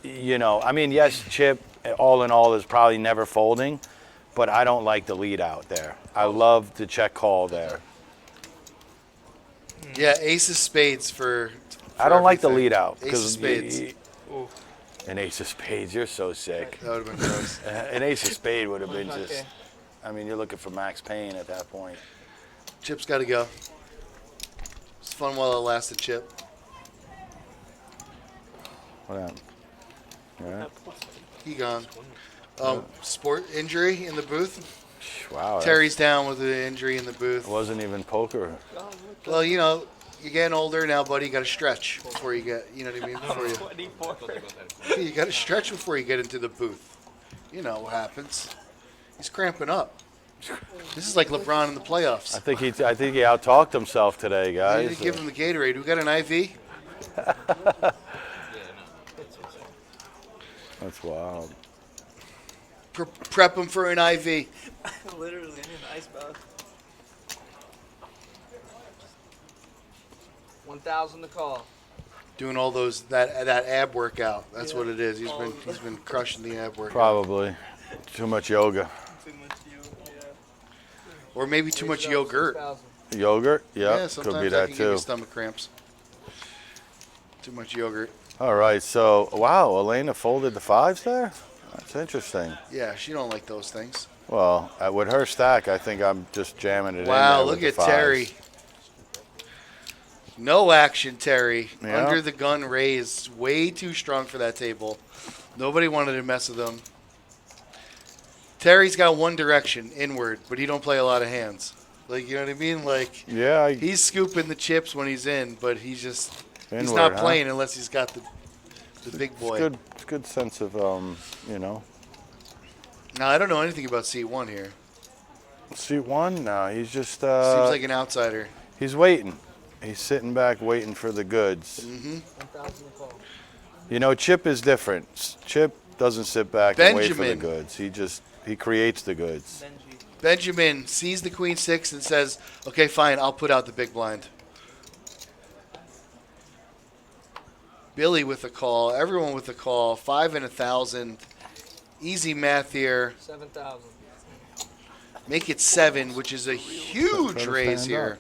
you know, I mean, yes, chip, all in all, is probably never folding, but I don't like the lead out there. I love the check call there. Yeah, ace of spades for I don't like the everything. lead out. Ace of spades. An ace of spades, you're so sick. That would have been gross. An ace of spade would have been just, I mean, you're looking for Max Payne at that point. Chip's got to go. It's fun while it lasted, Chip. What happened? All right. He gone. Sport injury in the booth. Wow. Terry's down with an injury in the booth. It wasn't even poker. Well, you know, you're getting older now, buddy. You got to stretch before you get, you know what I mean? Before you got to stretch before you get into the booth. You know what happens. He's cramping up. This is like LeBron in the playoffs. I think he out-talked himself today, We guys. need to give him the Gatorade. We got an IV. That's wild. Prep him for an IV. Literally in an ice bath. 1,000 to call. Doing all those that ab workout. That's what it is. He's been crushing the ab workout. Probably. Too much yoga. Or maybe too much yogurt. 6,000. Yogurt? Yeah, Yep, sometimes could be that that can give you too. stomach cramps. Too much yogurt. All right, so, wow, Elena folded the fives there? That's interesting. Yeah, she don't like those things. Well, with her stack, I think I'm just jamming it in Wow, there look with the at fives. Terry. No action, Terry. Yeah. Under the gun raised. Way too strong for that table. Nobody wanted to mess with him. Terry's got one direction, inward, but he don't play a lot of hands. Like, you know what I mean? Like, Yeah, he's scooping the chips when he's in, but he's inward, not huh? playing unless he's got the big boy. It's good sense of, you know. Now, I don't know anything about C1 here. Seat one? No, he's just, Seems like an outsider. he's waiting. He's sitting back waiting for the goods. 1,000 to call. You know, Chip is different. Chip doesn't sit back and wait for the Benjamin. goods. He creates the goods. Benjamin sees the queen six and says, okay, fine, I'll put out the big blind. Billy with a call. Everyone with a call. 5 and 1,000. Easy math here. 7,000. Make it 7, which is a huge Try to raise stand here.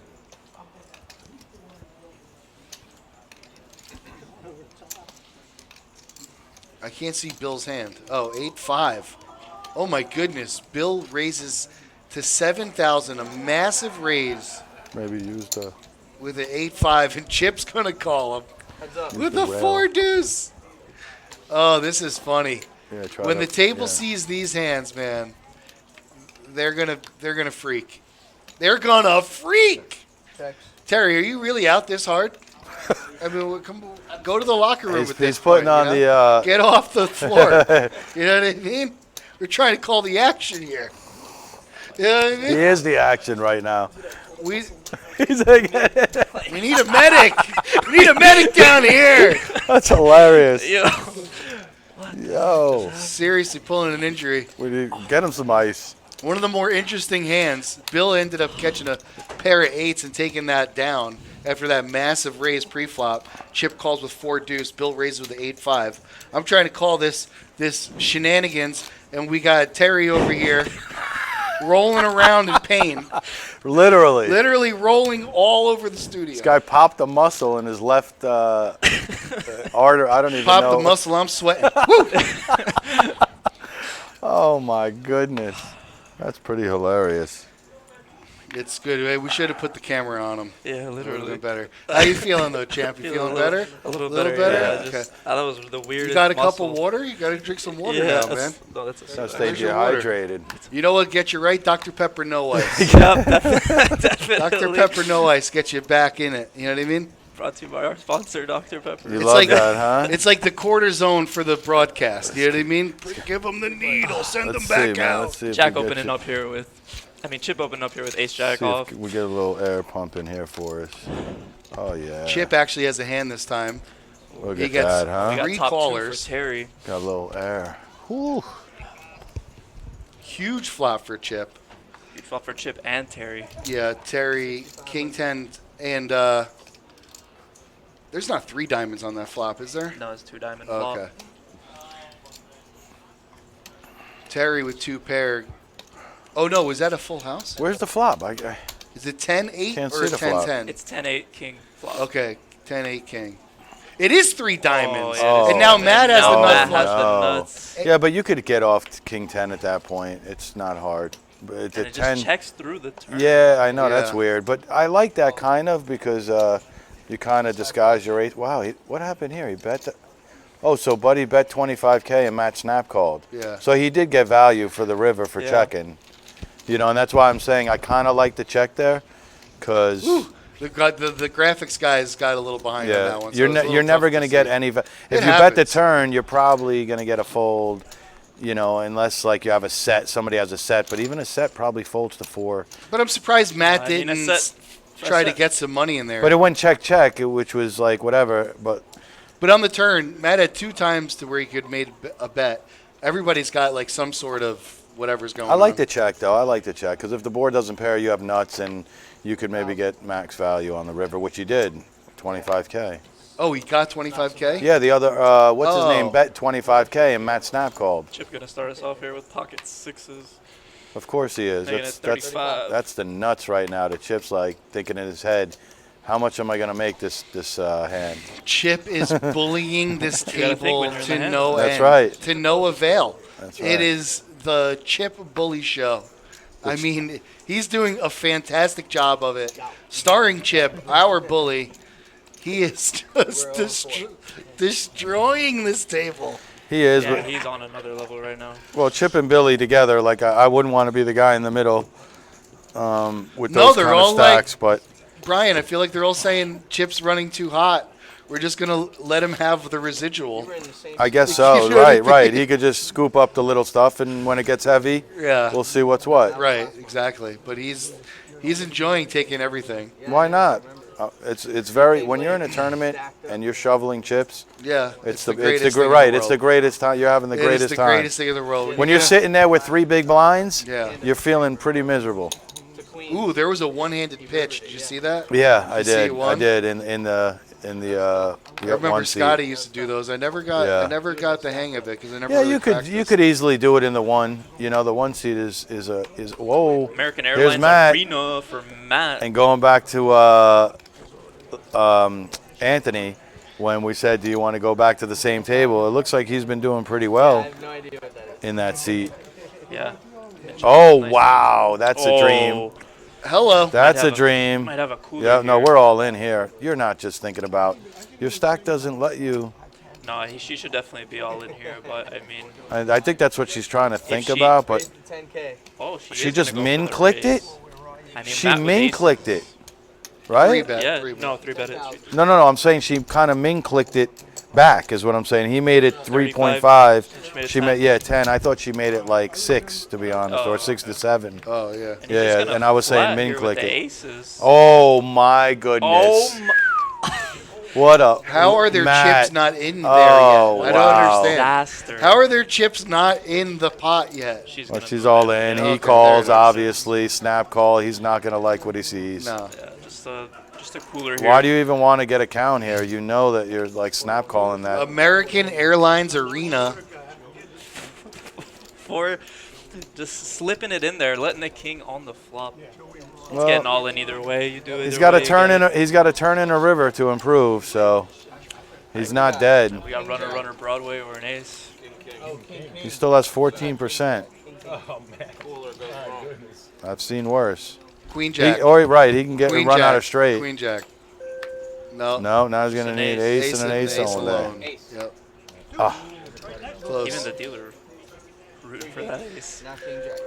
I can't see Bill's hand. Oh, 8-5. Oh my goodness. Bill raises to 7,000. A massive raise Maybe use the with an 8-5, and Chip's gonna call him Heads up. with the a rail. 4 deuce. Oh, this is funny. yeah. Try When to- the table yeah. sees these hands, man, they're gonna freak. They're gonna freak. Checks. Terry, are you really out this hard? I mean, go to the locker room He's, with this. he's putting point, on you know? the. Get off the floor. You know what I mean? We're trying to call the action here. You know what I He mean? is the action right now. We He's like, need a medic. We need a medic down here. that's hilarious. Yo. Yo, Seriously, pulling an injury. we need get him some ice. One of the more interesting hands. Bill ended up catching a pair of 8s and taking that down after that massive raise pre-flop. Chip calls with 4 deuce. Bill raises with the 8-5. I'm trying to call this shenanigans, and we got Terry over here rolling around in pain, literally rolling all over the studio. This guy popped a muscle in his left artery. I don't even Pop know. the muscle. I'm sweating. Woo! Oh my goodness, that's pretty hilarious. It's good. Hey, we should have put the camera on him. Yeah, It would have literally. been better. How you feeling though, champ? You feeling better? A little Little better. better? Yeah, Okay. just, that was the weirdest. You got a cup of muscle. water? You got to drink some water Yeah, now, man. that's, no, that's Gotta stay Where's your water? dehydrated. You know what? Get you right, Dr. Pepper, no ice. yeah, definitely. Dr. Pepper, no ice, get you back in it. You know what I mean? Brought to you by our sponsor, Dr. Pepper. You It's love like- that, huh? It's like the cortisone for the broadcast. You know what I mean? Give them the needle, send Let's them back see, man. out. Let's see if Jack we get opening you- up here with, Chip opening up here with Ace Jack see off. if we get a little air pump in here for us. Oh yeah. Chip actually has a hand this time. Look he at gets- that, We huh? got Three top callers. 2 for Terry. Got a little air. Whew. Huge flop for Chip. Huge flop for Chip and Terry. Yeah, Terry, King 10, and there's not 3 diamonds on that flop, is there? No, it's 2 diamond Oh, flop. okay. Terry with 2 pair. Oh no, was that a full house? Where's the flop? Is it 10-8 Can't or see the flop. 10-10? It's 10-8 king flop. Okay, 10-8 king. It is 3 diamonds. yeah, And now Matt has the now nut Matt flush. has the nuts. Yeah, but you could get off King 10 at that point. It's not hard. But And the it 10. just checks through the turn. Yeah, I know that's Yeah. weird, but I like that kind of because you kind of disguise your ace. Wow, what happened here? He bet. Oh, so Buddy bet 25K and Matt snap called. Yeah. So he did get value for the river for Yeah. checking. You know, and that's why I'm saying I kind of like the check there, because The graphics guys got a little behind on yeah, that one. so you're it's a little you're never tough going to see. get any. If It you bet the happens. turn, you're probably going to get a fold. You know, unless like you have a set, somebody has a set, but even a set probably folds to 4. But I'm surprised Matt I mean, a didn't set- try to set- get some money in there. But it went check, which was like whatever. But on the turn, Matt had 2 times to where he could made a bet. Everybody's got like some sort of whatever's going on. I like the check though. I like the check because if the board doesn't pair, you have nuts, and you could maybe get max value on the river, which you did, 25K. Oh, he got 25K? Yeah, the other what's his Oh. name bet 25K and Matt snap called. Chip gonna start us off here with pocket 6s. Of course he is. Making it 35. That's the nuts right now. The Chip's like thinking in his head, how much am I gonna make this hand? Chip is bullying this gotta think table when you're in the to hand. no That's end. right. To no avail. That's It right. is the Chip bully show. I mean, he's doing a fantastic job of it. Starring Chip, our bully. He is just destroying this table. He is. Yeah, But, he's on another level right now. well, Chip and Billy together, like I wouldn't want to be the guy in the middle with No, those they're kind of all like- stacks, but. Brian, I feel like they're all saying Chip's running too hot. We're just going to let him have the residual. I guess You so. know what I Right, right. mean? He could just scoop up the little stuff, and when it gets heavy, Yeah. we'll see what's what. Right, exactly. But he's enjoying taking everything. Why not? It's very when you're in a tournament and you're shoveling chips. Yeah, It's the the greatest thing in right. the It's the world. greatest time. You're having the It greatest is the time. greatest thing in the world. When you're sitting there with 3 big blinds, Yeah. you're feeling pretty miserable. Ooh, there was a one-handed pitch. Did you see that? Yeah, I You see did. I one? did in the I we got remember one seat. Scotty used to do those. I never got Yeah. the hang of it because I never. Yeah, really you could practiced. easily do it in the one. You know, the one seat is whoa. American Here's Airlines Matt. Arena for Matt. And going back to Anthony, when we said, do you want to go back to the same table? It looks like he's been doing pretty well no idea what that is. in that seat. Yeah. Oh, Nice. wow. That's a dream. Oh, Hello. That's a have a- dream. might have a cooler Yeah, no, here. we're all in here. You're not just thinking about your stack doesn't let you. No, she should definitely be all in here, but I mean, I think that's what she's trying to think she- about, but Raise to 10K. oh, she is just gonna go for min the clicked it. raise. I mean, She Matt with min ace- clicked it, Three right? bet. Yeah, Three bet. no, 3-bet it. No. I'm saying she kind of min clicked it back, is what I'm saying. He made it 35. 3.5. She made it She 10. made 10. I thought she made it like 6, to be honest, Oh, or 6 to 7. Oh yeah. And he's Yeah, just yeah, gonna and I was saying flat min here with click the it. aces. Oh my goodness! Oh my. What up? How are their Matt. chips not in there Oh, yet? I don't wow. understand. Disaster. How are their chips not in the pot yet? She's, Well, gonna she's move all it. in. Yeah, He Okay, calls, there it is. obviously. Snap call. He's not going to like what he sees. No. yeah, just a cooler here. Why do you even want to get a count here? You know that you're like snap calling that. American Airlines Arena. For just slipping it in there, letting the king on the flop. It's Well, getting all in either way. You do it. He's either got to way, turn you in. He's got to turn in a river to improve. So he's not dead. We got runner Broadway or an ace. He still has 14%. Oh, man. Cooler goes wrong. I've seen worse. Queen He, Jack. or right, he can get Queen run Jack. out of straight. Queen Jack. No. No, now he's gonna It's an need ace. ace and an ace all day. alone. Ace. Yep. Ah, Close. Even the dealer rooting for that ace. Now King Jack.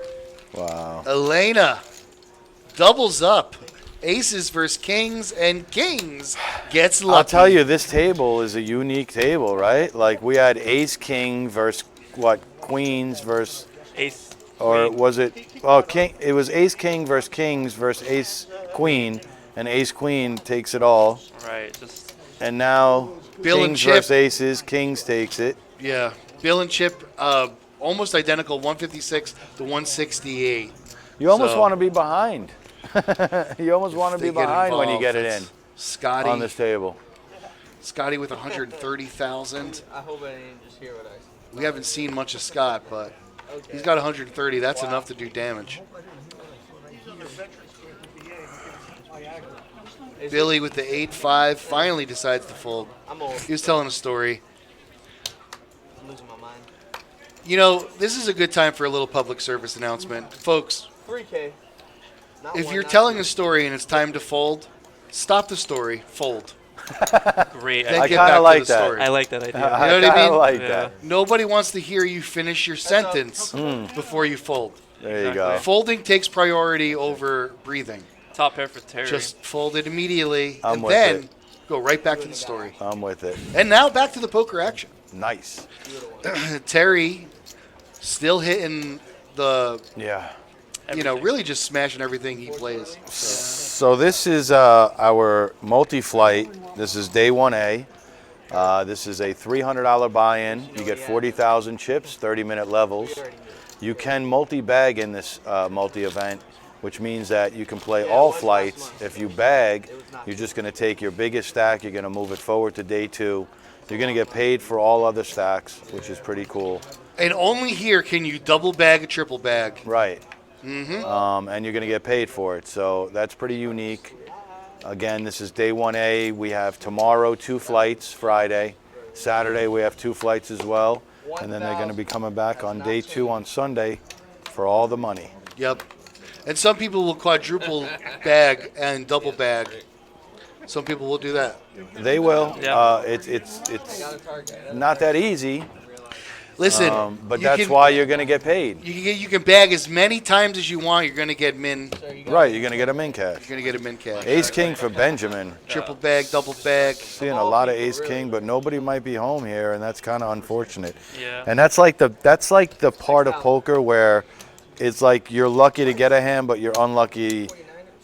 wow. Elena doubles up. Aces versus kings, and kings gets lucky. I'll tell you, this table is a unique table, right? Like we had ace king versus what? Queens versus, Ace. or queen. was it? Oh, king. It was ace king versus kings versus ace queen, and ace queen takes it all. Right. Just And now Bill and kings Chip. versus aces, kings takes it. Yeah. Bill and Chip, almost identical, 156 to 168. You almost So- want to be behind. You almost want to They be get behind when you involved. get it in It's Scotty. on this table. Scotty with 130,000. I hope I didn't just hear what I said. We haven't seen much of Scott, but he's got 130. That's enough to do damage. Billy with the 8-5 finally decides to fold. I'm old. He was telling a story. I'm losing my mind. You know, this is a good time for a little public service announcement. Folks, 3K. Not if one, you're not telling two. a story and it's time to fold, stop the story, fold. Great. Then I get kinda back like to the that. story. I like that idea. You know what I kinda mean? like Yeah. that. Nobody wants to hear you finish your sentence before you fold. There you go. Folding takes priority over breathing. Top pair for Terry. Just fold it immediately I'm and with then it. go right back to the story. I'm with it. And now back to the poker action. Nice. Terry still hitting the, Yeah. really just smashing everything he plays. So this is our multi-flight. This is day 1A. This is a $300 buy-in. You get 40,000 chips, 30-minute levels. You can multi-bag in this multi-event, which means that you can play all flights. If you bag, you're just going to take your biggest stack, you're going to move it forward to day 2. You're going to get paid for all other stacks, which is pretty cool. And only here can you double bag a triple bag. Right. And you're going to get paid for it. So that's pretty unique. Again, this is day 1A. We have tomorrow 2 flights, Friday. Saturday we have 2 flights as well. And then they're going to be coming back on day 2 on Sunday for all the money. Yep. And some people will quadruple bag and double bag. Some people will do that. They will. Yeah. It's not that easy, Listen, but you that's can- why you're going to get paid. you can bag as many times as you want. You're going to get min. Right, you're going to get them in cash. You're going to get a min cash. Ace King for Benjamin. Triple bag, double bag. Seeing a lot of Ace King, but nobody might be home here, and that's kind of unfortunate. Yeah. And that's like the part of poker where it's like you're lucky to get a hand, but you're unlucky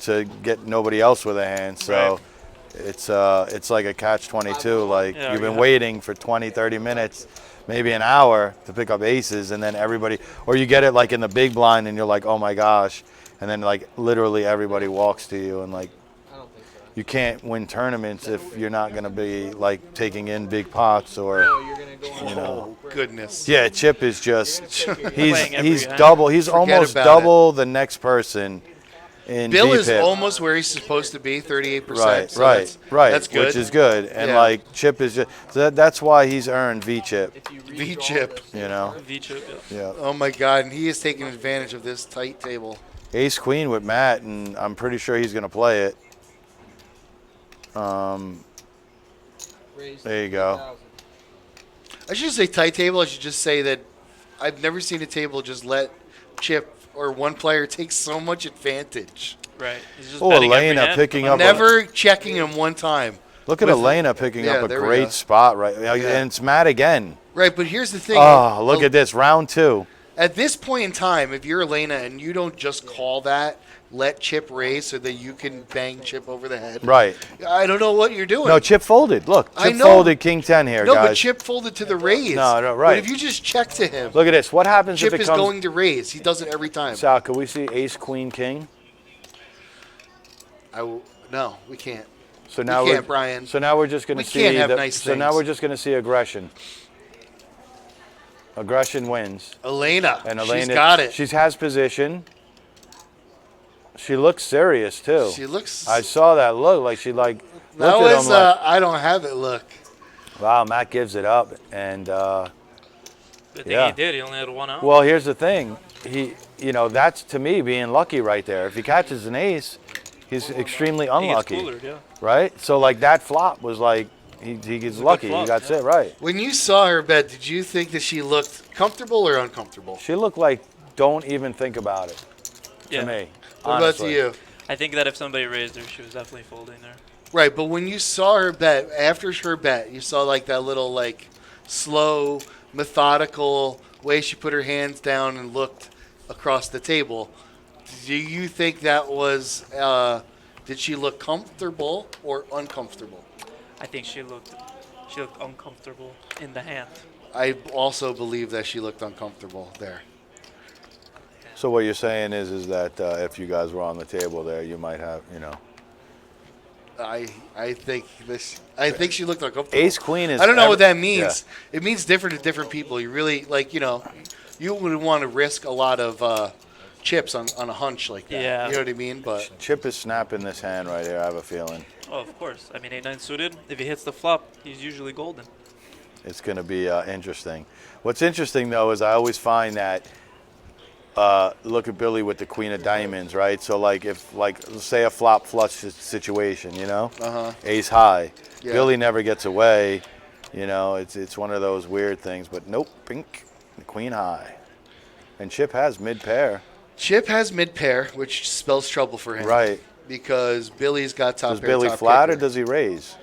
to get nobody else with a hand. So it's like a catch-22. Like Yeah, you've been yeah. waiting for 20, 30 minutes, maybe an hour to pick up aces, and then everybody, or you get it like in the big blind, and you're like, oh my gosh, and then like literally everybody walks to you, and like you can't win tournaments if you're not going to be like taking in big pots or you know. Oh, goodness. Yeah, Chip is just Playing every he's hand. double. He's Forget almost about double the next person in Bill is VPIP. almost where he's supposed to be, 38%. Right, so right. That's good. Which is good. And Yeah. like Chip is just so that's why he's earned V Chip. V-chip. You know. V-chip, yeah. Yeah. Oh, my God. And he is taking advantage of this tight table. Ace Queen with Matt, and I'm pretty sure he's gonna play it. There you go. I should say tight table. I should just say that I've never seen a table just let Chip or one player take so much advantage. Right. He's just Oh, betting every Elena hand. picking up. Never checking him one time. Look at with- Elena picking Yeah, up a there we go. great spot right, and it's Matt again. Right, but here's the thing. Oh, look at this, round 2. At this point in time, if you're Elena and you don't just call that, let Chip raise so that you can bang Chip over the head. Right. I don't know what you're doing. No, Chip folded. Look, I Chip know. folded King 10 here, No, guys. but Chip folded to the raise. No, right. But if you just check to him, Look at this. What happens Chip if it is comes? going to raise. He does it every time. Sal, can we see Ace Queen King? No, we can't. So now We we're, can't, Brian. So now we're just going We to see. can't have nice so now things. we're just going to see aggression. Aggression wins. Elena, And she's Elena, got it. She has position. She looks serious too. She looks. I saw that look. Like she like That looked at was. him like, I don't have it. Look. wow, Matt gives it up. And Good thing yeah. he did. He only had one out. well, here's the thing. That's to me being lucky right there. If he catches an ace, he's extremely he gets unlucky, cooler, yeah. right? So like that flop was like he gets a lucky. good flop, He got yeah. it right. When you saw her bet, did you think that she looked comfortable or uncomfortable? She looked like don't even think about it Yeah. to me. What honestly. about you? I think that if somebody raised her, she was definitely folding there. Right, but when you saw her bet, after her bet, you saw like that little like slow, methodical way she put her hands down and looked across the table. Do you think that was? Did she look comfortable or uncomfortable? I think she looked uncomfortable in the hand. I also believe that she looked uncomfortable there. So what you're saying is that if you guys were on the table there, you might have, I think she looked uncomfortable. Ace Queen is. I don't know what that Yeah. means. It means different to different people. You really you wouldn't want to risk a lot of chips on a hunch like that. Yeah. You know what I mean? But Chip is snapping this hand right here. I have a feeling Oh, of course. I mean, 8-9 suited. If he hits the flop, he's usually golden. it's going to be interesting. What's interesting though is I always find that. Look at Billy with the Queen of Diamonds, right? So if say a flop flush situation, ace high, Yeah. Billy never gets away. It's one of those weird things. But nope, pink, the Queen high, and Chip has mid pair. Chip has mid pair, which spells trouble for him. Right. Because Billy's got top Does pair. Billy top flat or kicker. does he raise?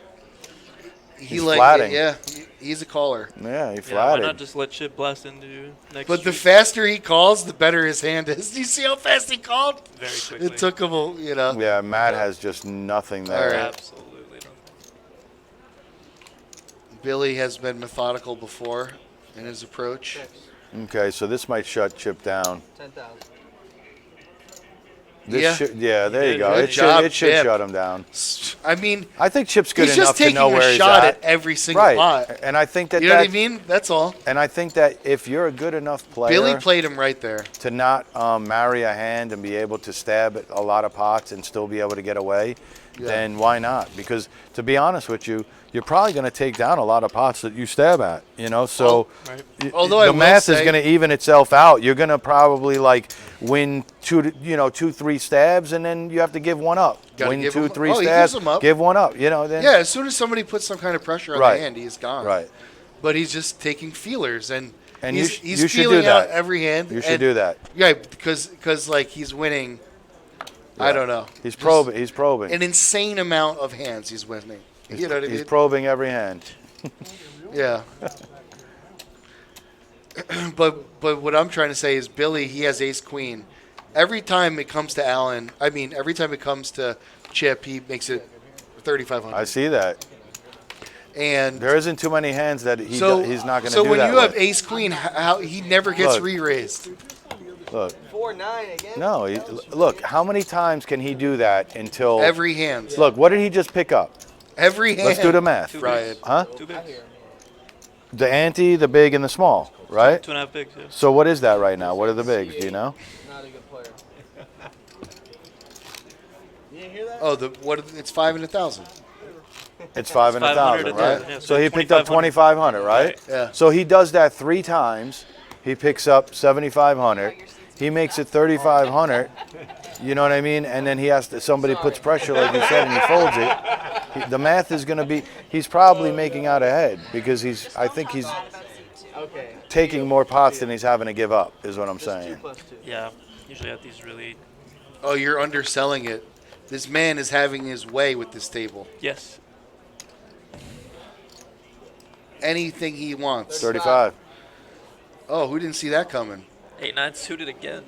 He he's like flatting. Yeah, he's a caller. Yeah, he Yeah, why flatted. not just let Chip blast into next But the street faster he calls, the better his hand is. Do you see how fast he called? very quickly? It took him a. Yeah, Matt has just nothing there. All right. Absolutely nothing. Billy has been methodical before in his approach. Okay, so this might shut Chip down. 10,000. This Yeah. there you did. go. Good It job, should Chip. shut him down. I mean, I think Chip's good he's enough just to taking know where a he's shot at. at every single Right, pot. and I think that You know what I mean? That's all. And I think that if you're a good enough player Billy played him right there. to not marry a hand and be able to stab at a lot of pots and still be able to get away, then why not? Because to be honest with you, you're probably going to take down a lot of pots that you stab at. So Although I the will math is say- going to even itself out. You're going to probably win 2-3 stabs, and then you have to give one up. Gotta Win give 2-3 him- oh, he stabs, gives them up. give one up. Then Yeah, as soon as somebody puts some kind of pressure on Right. the hand, he's gone. Right. But he's just taking feelers, and And he's you should feeling do out that. every hand. You should and- do that. Yeah, because he's winning. I don't know. He's Just probing. He's probing. An insane amount of hands he's winning. You know what I He's mean? probing every hand. Yeah. but what I'm trying to say is Billy, he has ace queen. Every time it comes to Allen, every time it comes to Chip, he makes it 3,500. I see that. And There isn't too many hands that he's not going to do So when that you have with. ace queen, how he never gets Look. re-raised. Look, 4-9 again. no, look. How many times can he do that until? Every hand. Look, what did he just pick up? Every hand. Let's do the math. Brian. Huh? Too big. The ante, the big, and the small, right? 2.5 bigs, yeah. So what is that right now? What are the bigs? Do you know? Not a good player. You didn't hear that? Oh, it's 5 and 1,000. It's 5 and 500 1,000, a right? day, yeah, So he picked up 2,500, right? Yeah. So he does that 3 times. He picks up 7,500. He makes it 3,500. You know what I mean? And then somebody puts pressure, like you said, and he folds it. The math is going to be. He's probably making out ahead because I think he's Okay. taking more pots than he's having to give up. Is what I'm saying. 2+2. Yeah, usually at these really... Oh, you're underselling it. This man is having his way with this table. Yes. Anything he wants. 35. Oh, who didn't see that coming? 8-9 suited again.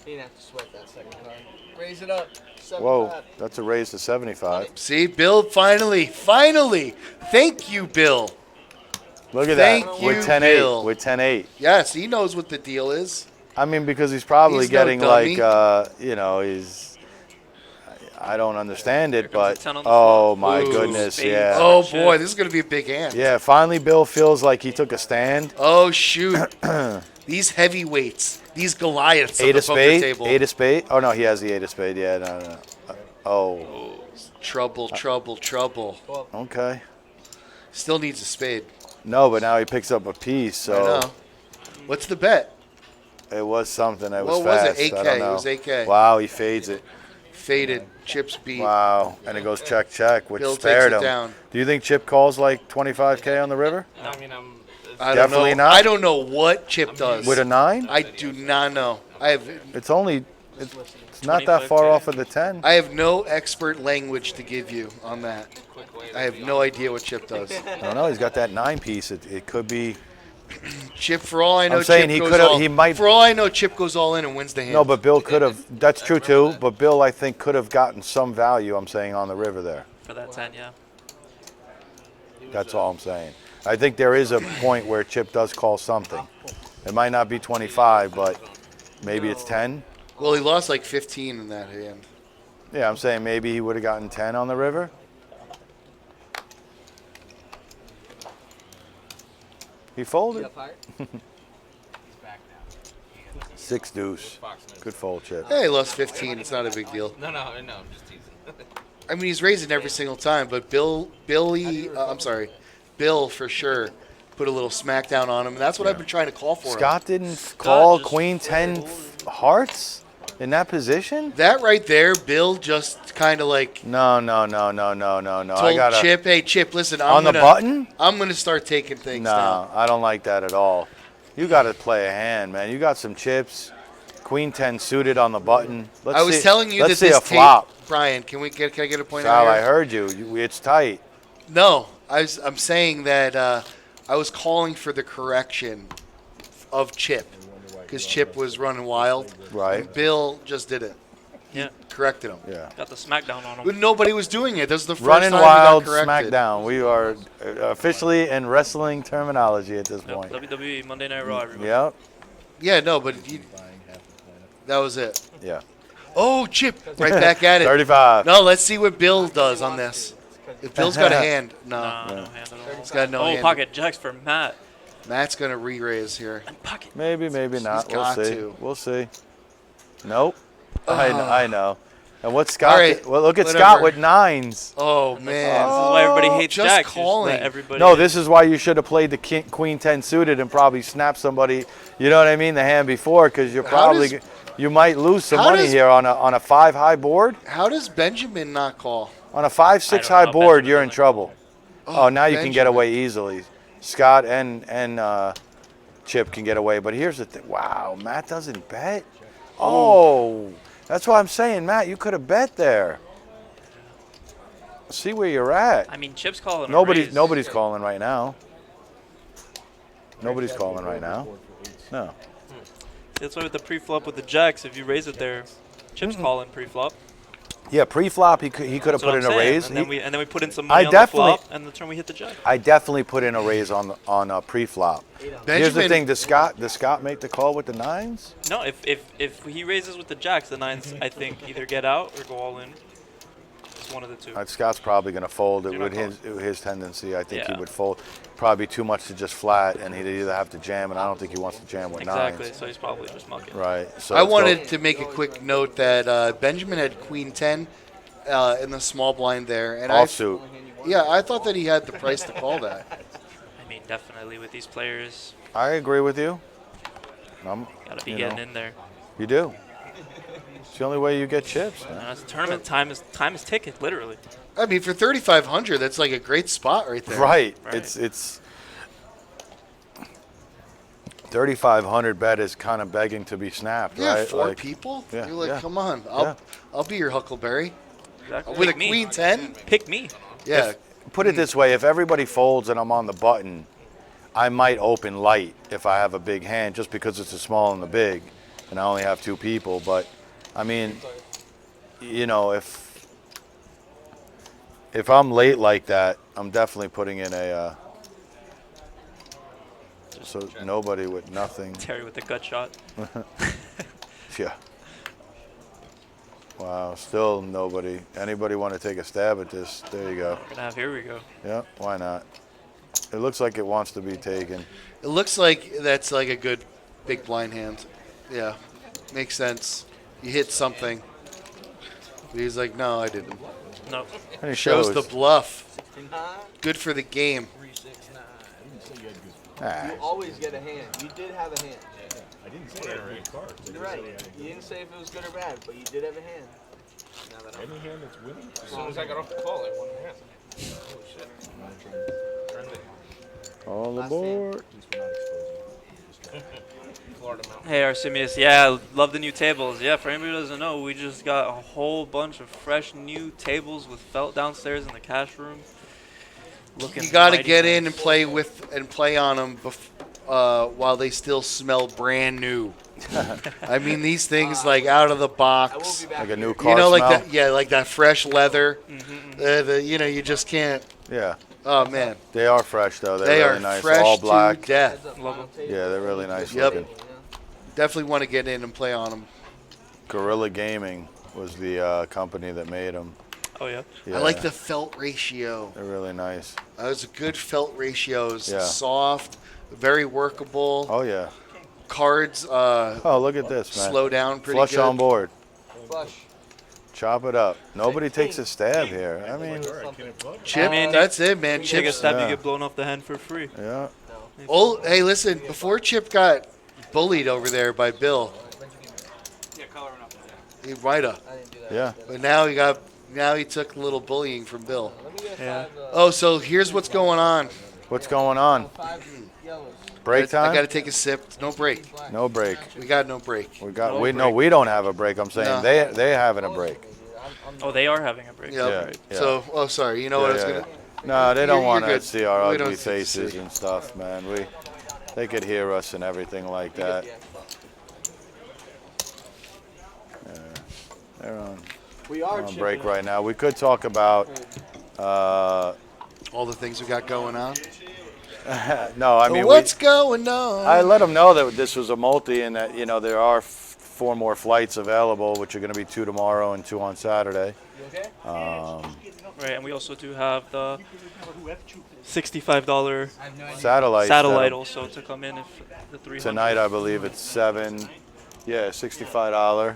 He didn't have to sweat that second card. Raise it up. 75. Whoa, that's a raise to 75. See, Bill, finally. Thank you, Bill. Look at Thank that. you, With 10-8. Bill. With 10-8. Yes, he knows what the deal is. I mean, because he's probably He's no getting dummy. he's. I don't understand it, comes a but 10 on the oh flop. my Ooh, goodness, spades. yeah. Oh, shit. boy, this is going to be a big hand. Yeah, finally Bill feels like he took a stand. Oh, shoot. These heavyweights, these Goliaths of 8 the of poker spade. table. 8 of spade. Oh no, he has the 8 of spade. Yeah, no. Oh, Trouble. okay. Still needs a spade. No, but now he picks up a piece. I So know. What's the bet? it was something that was What was fast. it? 8K. I don't It know. was 8K. Wow, he fades it. Faded. Chips beat. Wow, and it goes check, which Bill spared takes it him. down. Do you think Chip calls like 25K on the river? I mean, I don't Definitely know. not. I don't know what Chip does. With a 9? I do not know. It's not that far 25K. off of the 10. I have no expert language to give you on that. I have no idea what Chip does. I don't know. He's got that 9 piece. It could be. Chip, for all I know, I'm saying Chip he goes could've- all, he might- For all I know, Chip goes all in and wins the hand. No, but Bill could have. That's true too. But Bill, I think, could have gotten some value. I'm saying on the river there. For that 10, yeah. That's all I'm saying. I think there is a point where Chip does call something. It might not be 25, but maybe it's 10. Well, he lost like 15 in that hand. Yeah, I'm saying maybe he would have gotten 10 on the river. He folded. Back now. 6 deuce. Good fold, Chip. Hey, he lost 15. It's not a big deal. No, I'm just teasing. I mean, he's raising every single time, but Bill for sure put a little smackdown on him, and that's what I've been trying to call for him. Scott didn't call Queen 10 hearts in that position? That right there, Bill just kind of like No. told Chip, hey, Chip, listen, On the button? I'm going to start taking things No, down. I don't like that at all. You got to play a hand, man. You got some chips. Queen 10 suited on the button. I was telling you let's that see this a flop. tape, Brian, can I get a point Sal, out I here? heard you. It's tight. No, I'm saying that I was calling for the correction of Chip because Chip was running wild. Right. And Bill just did it. Yeah. Corrected him. Yeah. Got the smackdown on him. But nobody was doing it. This is the first Running time wild, we got corrected. smackdown. We are officially in wrestling terminology at this Yep, point. WWE Monday Night Raw, everybody. Yep. Yeah, no, but that was it. Yeah. Oh, Chip, right back at it. 35. No, let's see what Bill does on this. If Bill's got a hand, no. Nah, no hand at all. He's got no Oh, hand. pocket jacks for Matt. Matt's going to re-raise here. Pocket. Maybe not. We'll got see. to. We'll see. Nope. I know. And what's Scott? All right, Well, look at whatever. Scott with 9s. Oh, man. This is why everybody hates just jacks. calling. Just let everybody. No, this is why you should have played the Queen 10 suited and probably snapped somebody. You know what I mean? The hand before, because you're probably you might lose some how money does- here on a 5 high board. How does Benjamin not call? On a 5-6 I high don't know, board, Benjamin you're in doesn't trouble. Oh, now you can get Benjamin. away easily. Scott and Chip can get away. But here's the thing. Wow, Matt doesn't bet. Oh, that's what I'm saying, Matt. You could have bet there. See where you're at. I mean, Chip's calling a raise. Nobody's calling right now. Nobody's calling right now. No. That's why with the pre-flop with the jacks, if you raise it there, Chip's calling pre-flop. Yeah, pre-flop he could have That's put what in I'm a saying. raise. And then we put in some money I on definitely- the flop, and the turn we hit the jack. I definitely put in a raise on a pre-flop. Here's the thing: does Scott make the call with the 9s? No, if he raises with the jacks, the 9s I think either get out or go all in. It's one of the two. Scott's probably going to fold it You're not with his tendency. I think he Yeah. would fold. Probably too much to just flat, and he'd either have to jam, and I don't think he wants to jam with Exactly. 9s. So he's probably just mucking. Right. So I let's go- wanted to make a quick note that Benjamin had Queen 10 in the small blind there. And offsuit. I thought that he had the price to call that. I mean, definitely with these players, I agree with you. gotta be You getting know. in there. You do. It's the only way you get chips. Man. It's tournament time is ticking, literally. I mean, for 3,500, that's like a great spot right there. Right. Right. It's 3,500 bet is kind of begging to be snapped, Yeah, right? 4 Like, people. yeah, You're like, yeah, come on, yeah. I'll be your Huckleberry Exactly. with a Pick me. Queen 10. Pick me. Yeah, Put it this way: if everybody folds and I'm on the button, I might open light if I have a big hand, just because it's the small and the big, and I only have 2 people. But I mean, you know, if I'm late like that, I'm definitely putting in a. So nobody with nothing. Terry with the gut shot. Yeah. Wow, still nobody. Anybody want to take a stab at this? There you go. We're gonna have, here we go. Yeah, why not? It looks like it wants to be taken. it looks like that's like a good big blind hand. Yeah, makes sense. You hit something. He's like, no, I didn't. No. And it Shows shows. the bluff. Good for the game. Ah, You always get a hand. You did have a hand. I didn't say I had a good card. You're right. You didn't say if it was good or bad, but you did have a hand. Now that I'm Any hand that's winning. As soon as I got off the call, I won the hand. Holy shit. Friendly. all aboard. At least we're not exposing. Florida Mountain. Hey Artemius, yeah, love the new tables. Yeah, for anybody who doesn't know, we just got a whole bunch of fresh new tables with felt downstairs in the cash room. Looking You got to mighty get nice. in and play on them while they still smell brand new. I mean, these things like out of the I will box. be back. Like a new You car know, like smell. that. Yeah, like that fresh leather. You know, you just can't. Yeah. Oh man, They are fresh though. They're they really are nice. fresh All black. to death. Yeah, they're really nice Yep. looking. Definitely want to get in and play on them. Gorilla Gaming was the company that made them. Oh yeah. Yeah, I like the felt ratio. They're really nice. Those are good felt ratios. Yeah. Soft, very workable. Oh yeah. Cards Oh, look at this, man. slow down pretty Flush good. on board. Flush. Chop it up. Nobody takes a stab here. I mean, Chip, I mean, that's it, man. You take a Chip's. stab, Yeah. you get blown off the hand for free. yeah. Oh, hey, listen. Before Chip got bullied over there by Bill, Yeah, coloring up. he might have. I didn't do that. Yeah. But now he took a little bullying from Bill. Let me get Yeah. 5. Oh, so here's what's going on. What's going on? 5 yellows. Break I got to time? take a sip. No break. No break. We got no break. We don't have a break. I'm saying No. they having a break. Oh, they are having a break. Yep. Yeah, yeah. So, oh, sorry. You know what I was gonna. No, they don't You're want to good. see our We don't ugly need to faces see. and stuff, man. They could hear us and everything like that. Yeah. They're on break right now. We could talk about. All the things we got going on. No, I mean What's going on? I let them know that this was a multi and that there are 4 more flights available, which are going to be 2 tomorrow and 2 on Saturday. Right, and we also do have the $65 Satellite. satellite also to come in if the 300. Tonight, I believe it's $65,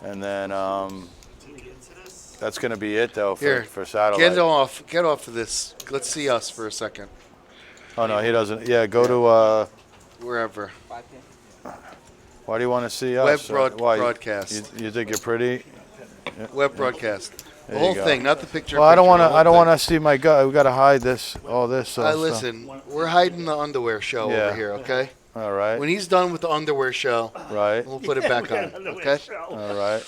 and then that's going to be it though Here, for satellite. Get off of this. Let's see us for a second. Oh no, he doesn't. Yeah, go to. Wherever. Why do you want to see us? Broadcast. You think you're pretty? Web broadcast. The There whole you go. thing, not the picture. Well, I don't want to. the whole I don't thing. want to see my gut. We got to hide this. All this. So, Listen, we're hiding the underwear show Yeah. over here, okay? All right. When he's done with the underwear show, Right. we'll put it back on, okay? All right.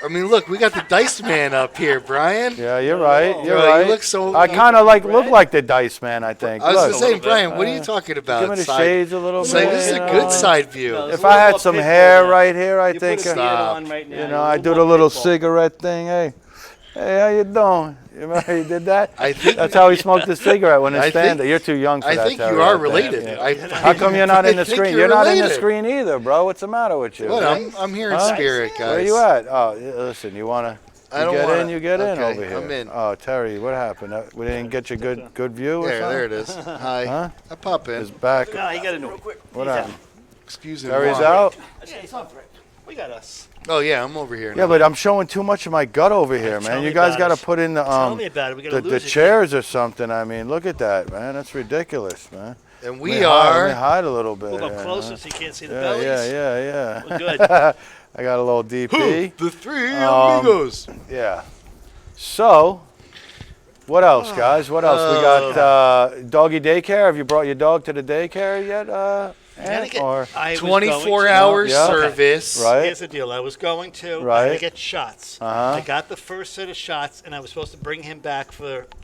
I mean, look, we got the Dice Man up here, Brian. Yeah, you're right. You're Bro, right. you look so. I kind of look like the Dice Man. I think. I was Look. gonna say, Brian, what are you talking about? Give me the Side- shades a little Say, bit. this is you a know. good side view. If I had some hair right here, I You think. put a beard on right now. You know, I do the little cigarette thing. Hey, how you doing? You remember how you did that? I think That's how he smoked the cigarette when I he's think- standing. You're too young for I that. think Terry, you are I think. related. Yeah. How come you're not in the I think screen? you're Not in the related. screen either, bro. What's the matter with you? What? I'm here in Huh? spirit, guys. Where you at? Oh, listen, you want to I don't get wanna- in? You get in okay, over here. I'm in. Oh, Terry, what happened? We didn't get you good view or There, something? there it is. Hi. Huh? I pop in. His back. No, you got to know. What happened? Excuse me. Terry's Juan. out? Yeah, it's on break. We got us. Oh yeah, I'm over here. Yeah, now. but I'm showing too much of my gut over here, Tell man. me You guys about got it. to put in the Tell me about it. We got to the lose it. chairs or something. I mean, look at that, man. That's ridiculous, man. And Let we me hide- let me are. hide a little bit. Move up yeah, closer huh? so you can't see the Yeah, bellies. yeah. We're good. I got a little DP. The three Um, amigos. Yeah. So, what else, guys? What else? We got doggy daycare. Have you brought your dog to the daycare yet, Ant? Or I was 24 going to- hour Yeah. service. right? Here's the deal. I was going to. I had Right. to get shots. Uh-huh. I got the first set of shots, and I was supposed to bring him back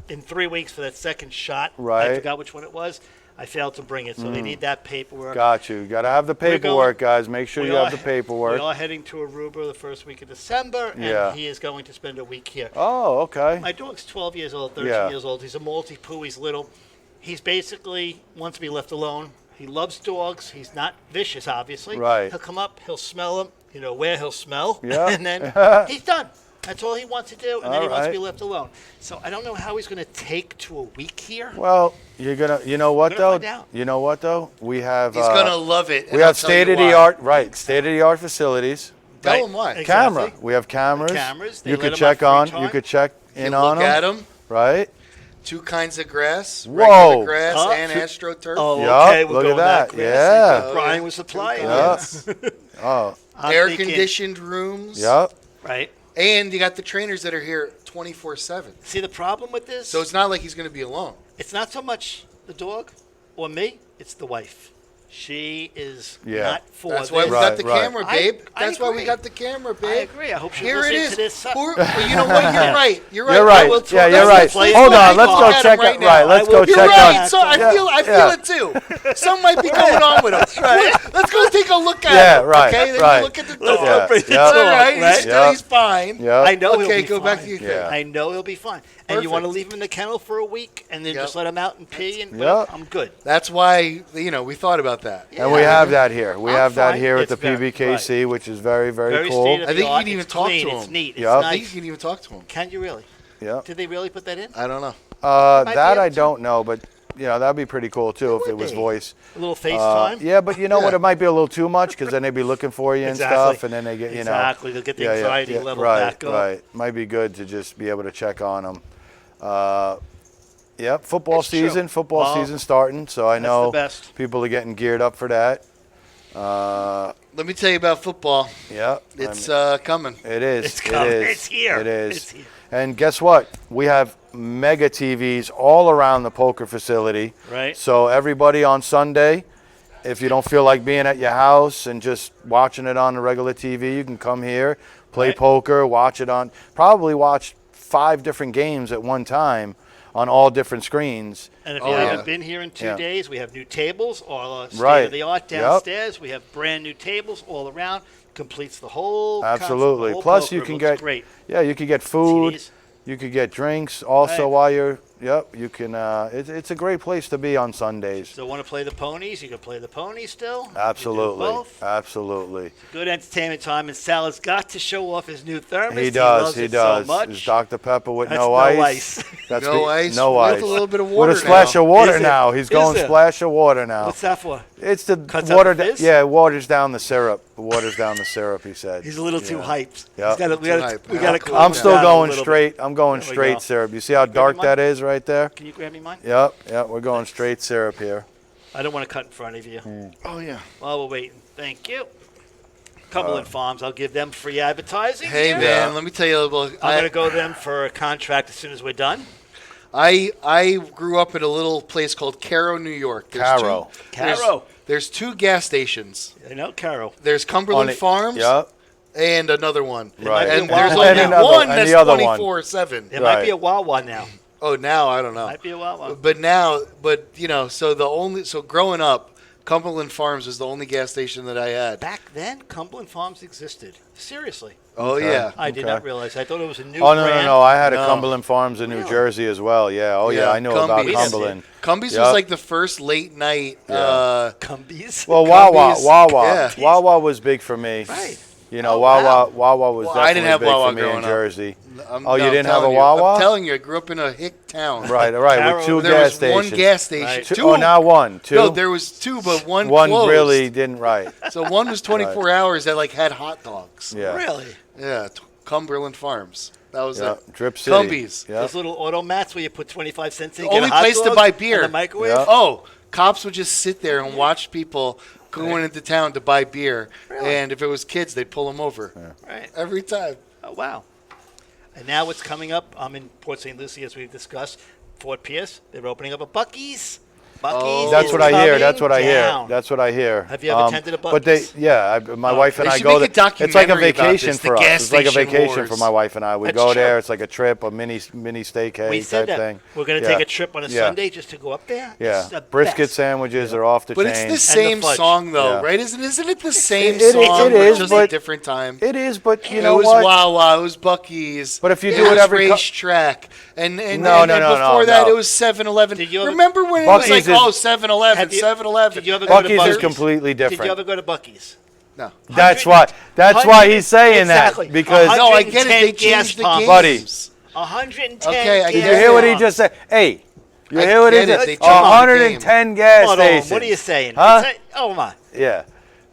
in 3 weeks for that second shot. Right. I forgot which one it was. I failed to bring it, so they need that paperwork. Got you. Got to have the We're paperwork, going- guys. Make sure We you have are- the paperwork. We are heading to Aruba the first week of December, and Yeah. he is going to spend a week here. Oh, okay. My dog's 12 years old, 13 Yeah. years old. He's a Maltipoo. He's little. He's basically wants to be left alone. He loves dogs. He's not vicious, obviously. Right. He'll come up. He'll smell them. You know where he'll smell. Yeah. And then he's done. That's all he wants to do, and then he All wants to right. be left alone. So I don't know how he's going to take to a week here. Well, you know what We're though? gonna find out. You know what though? We have He's gonna love it. we and I'll have tell you state of the why. art, right? State of the art facilities. Tell Right. him why. Exactly. Camera. We have cameras. Cameras, they You let could 'em check on on. free You time. could check You in look on at them. him. Right. 2 kinds of grass. Whoa. Regular grass Huh? and AstroTurf. Oh, Yup, okay. We're look at going that. grassy. Yeah. Brian was supplying Yeah. this. Oh. I'm Air thinking- conditioned rooms. Yep. Right. And you got the trainers that are here 24/7. See the problem with this? So it's not like he's going to be alone. It's not so much the dog or me, it's the wife. She is Yeah. not for That's why we this. got the Right. camera, I- babe. I That's why we agree. got the camera, babe. I agree. I hope she Here it listens is. to this. You know what? You're right. You're right. You're right. Let's- Yeah, you're let's- right. let's Hold go on. take Let's a go look at check him right it. now. Right. Let's go You're check right. on. So I feel it too. Something might be going on with him. Let's go take a look at Yeah, him. right, Okay, then right. you look at the Let's dog. go bring the Yeah. All dog, right. right? Yeah. He's fine. Yeah. I know Okay, he'll be go back fine. to your thing. Yeah. I know he'll be fine. And you want to Perfect. leave him in the kennel for a week and then Yep. just let him out and pee and Yep. I'm good. That's why we thought about that. And we have that here. We I'm have that fine. here at It's the very- PBKC, which is very, very, Very cool. state of I think the you art. can even It's talk to clean. him. It's neat. It's Yep. I nice. think you can even talk to him. Can you really? Yeah. Did they really put that in? I don't know. Might be That able I to. don't know, but that'd be pretty cool too if would it was be. voice. A little FaceTime? Yeah, but you know what? Yeah. It might be a little too much because then they'd be looking for you and Exactly. stuff, and then they get Exactly. They'll get the Yeah, anxiety level right, back up. Right. Might be good to just be able to check on them. Yep. Football It's true. season. Football Well, season starting, so I that's know the best. people are getting geared up for that. Let me tell you about football. Yeah. It's coming. It is. It's coming. It is. It's here. It is. It's here. And guess what? We have mega TVs all around the poker facility. Right. So everybody on Sunday, if you don't feel like being at your house and just watching it on the regular TV, you can come here, play Right. poker, watch it on, probably watch 5 different games at one time on all different screens. And if Oh, you yeah. haven't been here in 2 Yeah. days, we have new tables, all state Right. of the art Yep. downstairs. We have brand new tables all around. Completes the whole concept, Absolutely. the whole Plus poker you room. can Looks get great. Yeah, you could get food. TVs. You could get drinks also Right. while you're you can it's a great place to be on Sundays. So want to play the ponies? You can play the ponies still. You can do Absolutely. both. Absolutely. Good entertainment time, and Sal's got to show off his new thermos. He does. loves He it does. So much. It's Dr. Pepper with That's no no ice. ice. That's No the- ice No with ice. a little bit of With water a splash now. of water Is it? now. He's Is going it? splash of water now. What's that for? It's the Cuts out water. the fizz? Yeah, waters down the syrup. Waters down the syrup. He said. He's a little too Yeah. hyped. Yep. He's gotta, we got hyped. to calm I'm him still down a going little straight. bit. I'm going There we straight go. syrup. You see how grab dark me that is right there? Can you grab me mine? Yep. Yep. We're going straight syrup here. I don't want to cut in front of you. Oh yeah. While we're waiting. Thank you. Cumberland Farms, I'll give them free advertising. Hey here. man, let me tell you about. I'm going to go to them for a contract as soon as we're done. I grew up in a little place called Caro, New York. Caro. There's 2 gas stations. I know, Carol. There's Cumberland Farms Yep. and another one. Right. And be a there's Wawa only now. one And that's the other one. 24/7. There might Right. be a Wawa now. Oh, now I don't know. Might be a Wawa. But so growing up, Cumberland Farms was the only gas station that I had. Back then, Cumberland Farms existed. Seriously. Oh Okay. yeah. I did Okay. not realize. I thought it was a new Oh no, brand. no, no! I had a No. Cumberland Farms in New Really? Jersey as well. Yeah. Oh yeah, I know about Cumbies. Cumberland. Cumbies Yep. was like the first late night. Yeah. Cumbies. Well, Wawa, Cumbies, Wawa, yeah. Wawa was big for me. Right. You know, Oh, Wawa, wow. Wawa was Well, I definitely didn't have big Wawa for me growing in up. Jersey. No, Oh, you I'm didn't have a telling you. Wawa? I'm telling you, I grew up in a hick town. Right, Carol, with 2 There gas was stations. one gas station. Right. Two, oh, now one, 2. No, there was 2, but one one closed. really didn't. Right. So one was 24 hours that like had hot dogs. Yeah. Really? Yeah, Cumberland Farms. That was Yeah. it. Drip City. Cumbies. Yeah. Those little automats where you put 25 cents in. The get a only hot place to dog buy in beer. the microwave. Yeah. Oh, cops would just sit there and watch people going into town to buy beer, Really? and if it was kids, they'd pull them over Right. every time. Oh, wow. And now what's coming up? I'm in Port St. Lucie, as we've discussed. Fort Pierce, they're opening up a Buc-ee's. Buc-ee's That's is what I hear. That's coming what I hear. down. That's what I hear. Have you ever attended a But they, Buc-ee's? yeah, my wife and They I should go make there. a It's like a documentary about vacation this, the for us. gas It's like a station vacation wars. for my wife and I. We That's go true. there. It's like a trip, a mini staycay We type said that. thing. We're going to Yeah. take a trip on a Yeah. Sunday just to go up there. Yeah, It's the brisket best. sandwiches are off the But chain. it's the the same fudge. song, though, Yeah. right? Isn't it the same It- it song, is, but just but- a different time? It is, but you It know was what? Wawa, it was Buc-ee's. But if you it do it was every racetrack, and No, and no, then no, before no, that no. it was 7-Eleven. Did you ever- Remember when it was Buc-ee's like, is- oh, 7-Eleven, Have you- 7-Eleven? Did you ever go to Buc-ee's is Buc-ee's? completely Did you different. ever go to Buc-ee's? No. That's why he's saying Exactly. that because No, I get it. They 110 gas changed the pumps. games. Buddy. 110 Okay, I Did get you hear what he pumps. just said? Hey, you I hear what he get it. just They said? changed the 110 gas Hold on, stations. what are you saying? Huh? Oh, my. Yeah.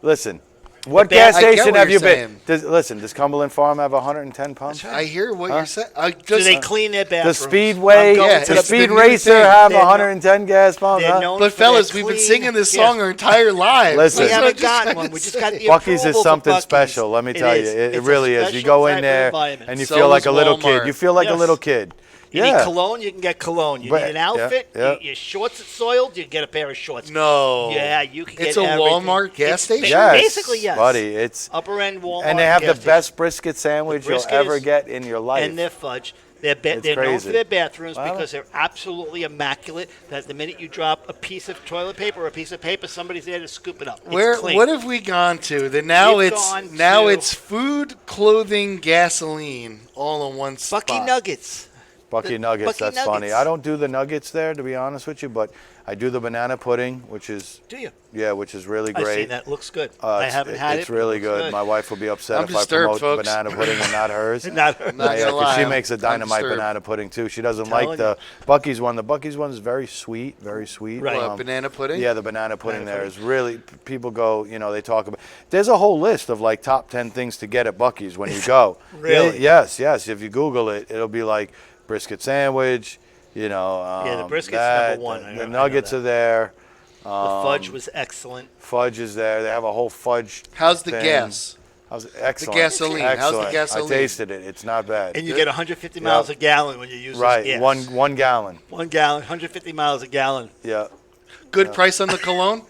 Listen, what bad- gas I get station what have you you're been? Does Cumberland Farm have 110 pumps? I hear what Huh? you're saying. I Do just, they clean their The bathrooms? Speedway, I'm going Yeah, to the it's the Speed new Racer thing. have They're 110 gas pumps, They're huh? known but for their fellas, we've been clean singing this gas- song our entire lives. Listen. We That's what I'm haven't just gotten trying one. to We just say. got the Buc-ee's approval is for something Buc-ee's. special, let me tell you. is. It It's a really is. You special go type in of there environment. and you So feel like is a little kid. Walmart. You feel like a Yes. little kid. You need cologne, you can get cologne. You But- need an outfit, yeah. Your shorts are soiled, you get a pair of shorts. No. Yeah, you can get It's a everything. Walmart gas station? Yes, Basically, yes. buddy. It's Upper end Walmart. and they have the gas station. best brisket sandwich The brisket you'll ever is- get in your life. And their fudge. They're known crazy. for their bathrooms Wow. because they're absolutely immaculate. That the minute you drop a piece of toilet paper or a piece of paper, somebody's there to scoop it up. It's clean. What have we gone to? That now We've it's gone now to- it's food, clothing, gasoline, all in one spot. Bucky Nuggets. Bucky Nuggets, Bucky that's funny. Nuggets. I don't do the nuggets there, to be honest with you, but I do the banana pudding, which is Do you? which is really I've great. seen that. Looks good. I haven't had it. It's but it really looks good. My wife will be upset I'm if I disturbed, promote folks. banana pudding and not hers. Not I'm not Yeah, gonna 'cause lie. she makes a I'm dynamite disturbed. banana pudding too. She doesn't Telling like the Bucky's one. The Bucky's one is very sweet, very sweet. Right. What, banana pudding? Yeah, the banana pudding there is really. People go, they talk about. There's a whole list of like top 10 things to get at Bucky's when you go. Really? Yes. If you Google it, it'll be like brisket sandwich. the brisket's that, number one. The nuggets are there. The fudge was excellent. Fudge is there. They have a whole fudge. How's the thing. gas? How's it? Excellent. gasoline. How's the Excellent. gasoline? I tasted it. It's not bad. And you get 150 miles a gallon when you use Right. this gas. One gallon. 1 gallon, 150 miles a gallon. Yeah. Good price on the cologne?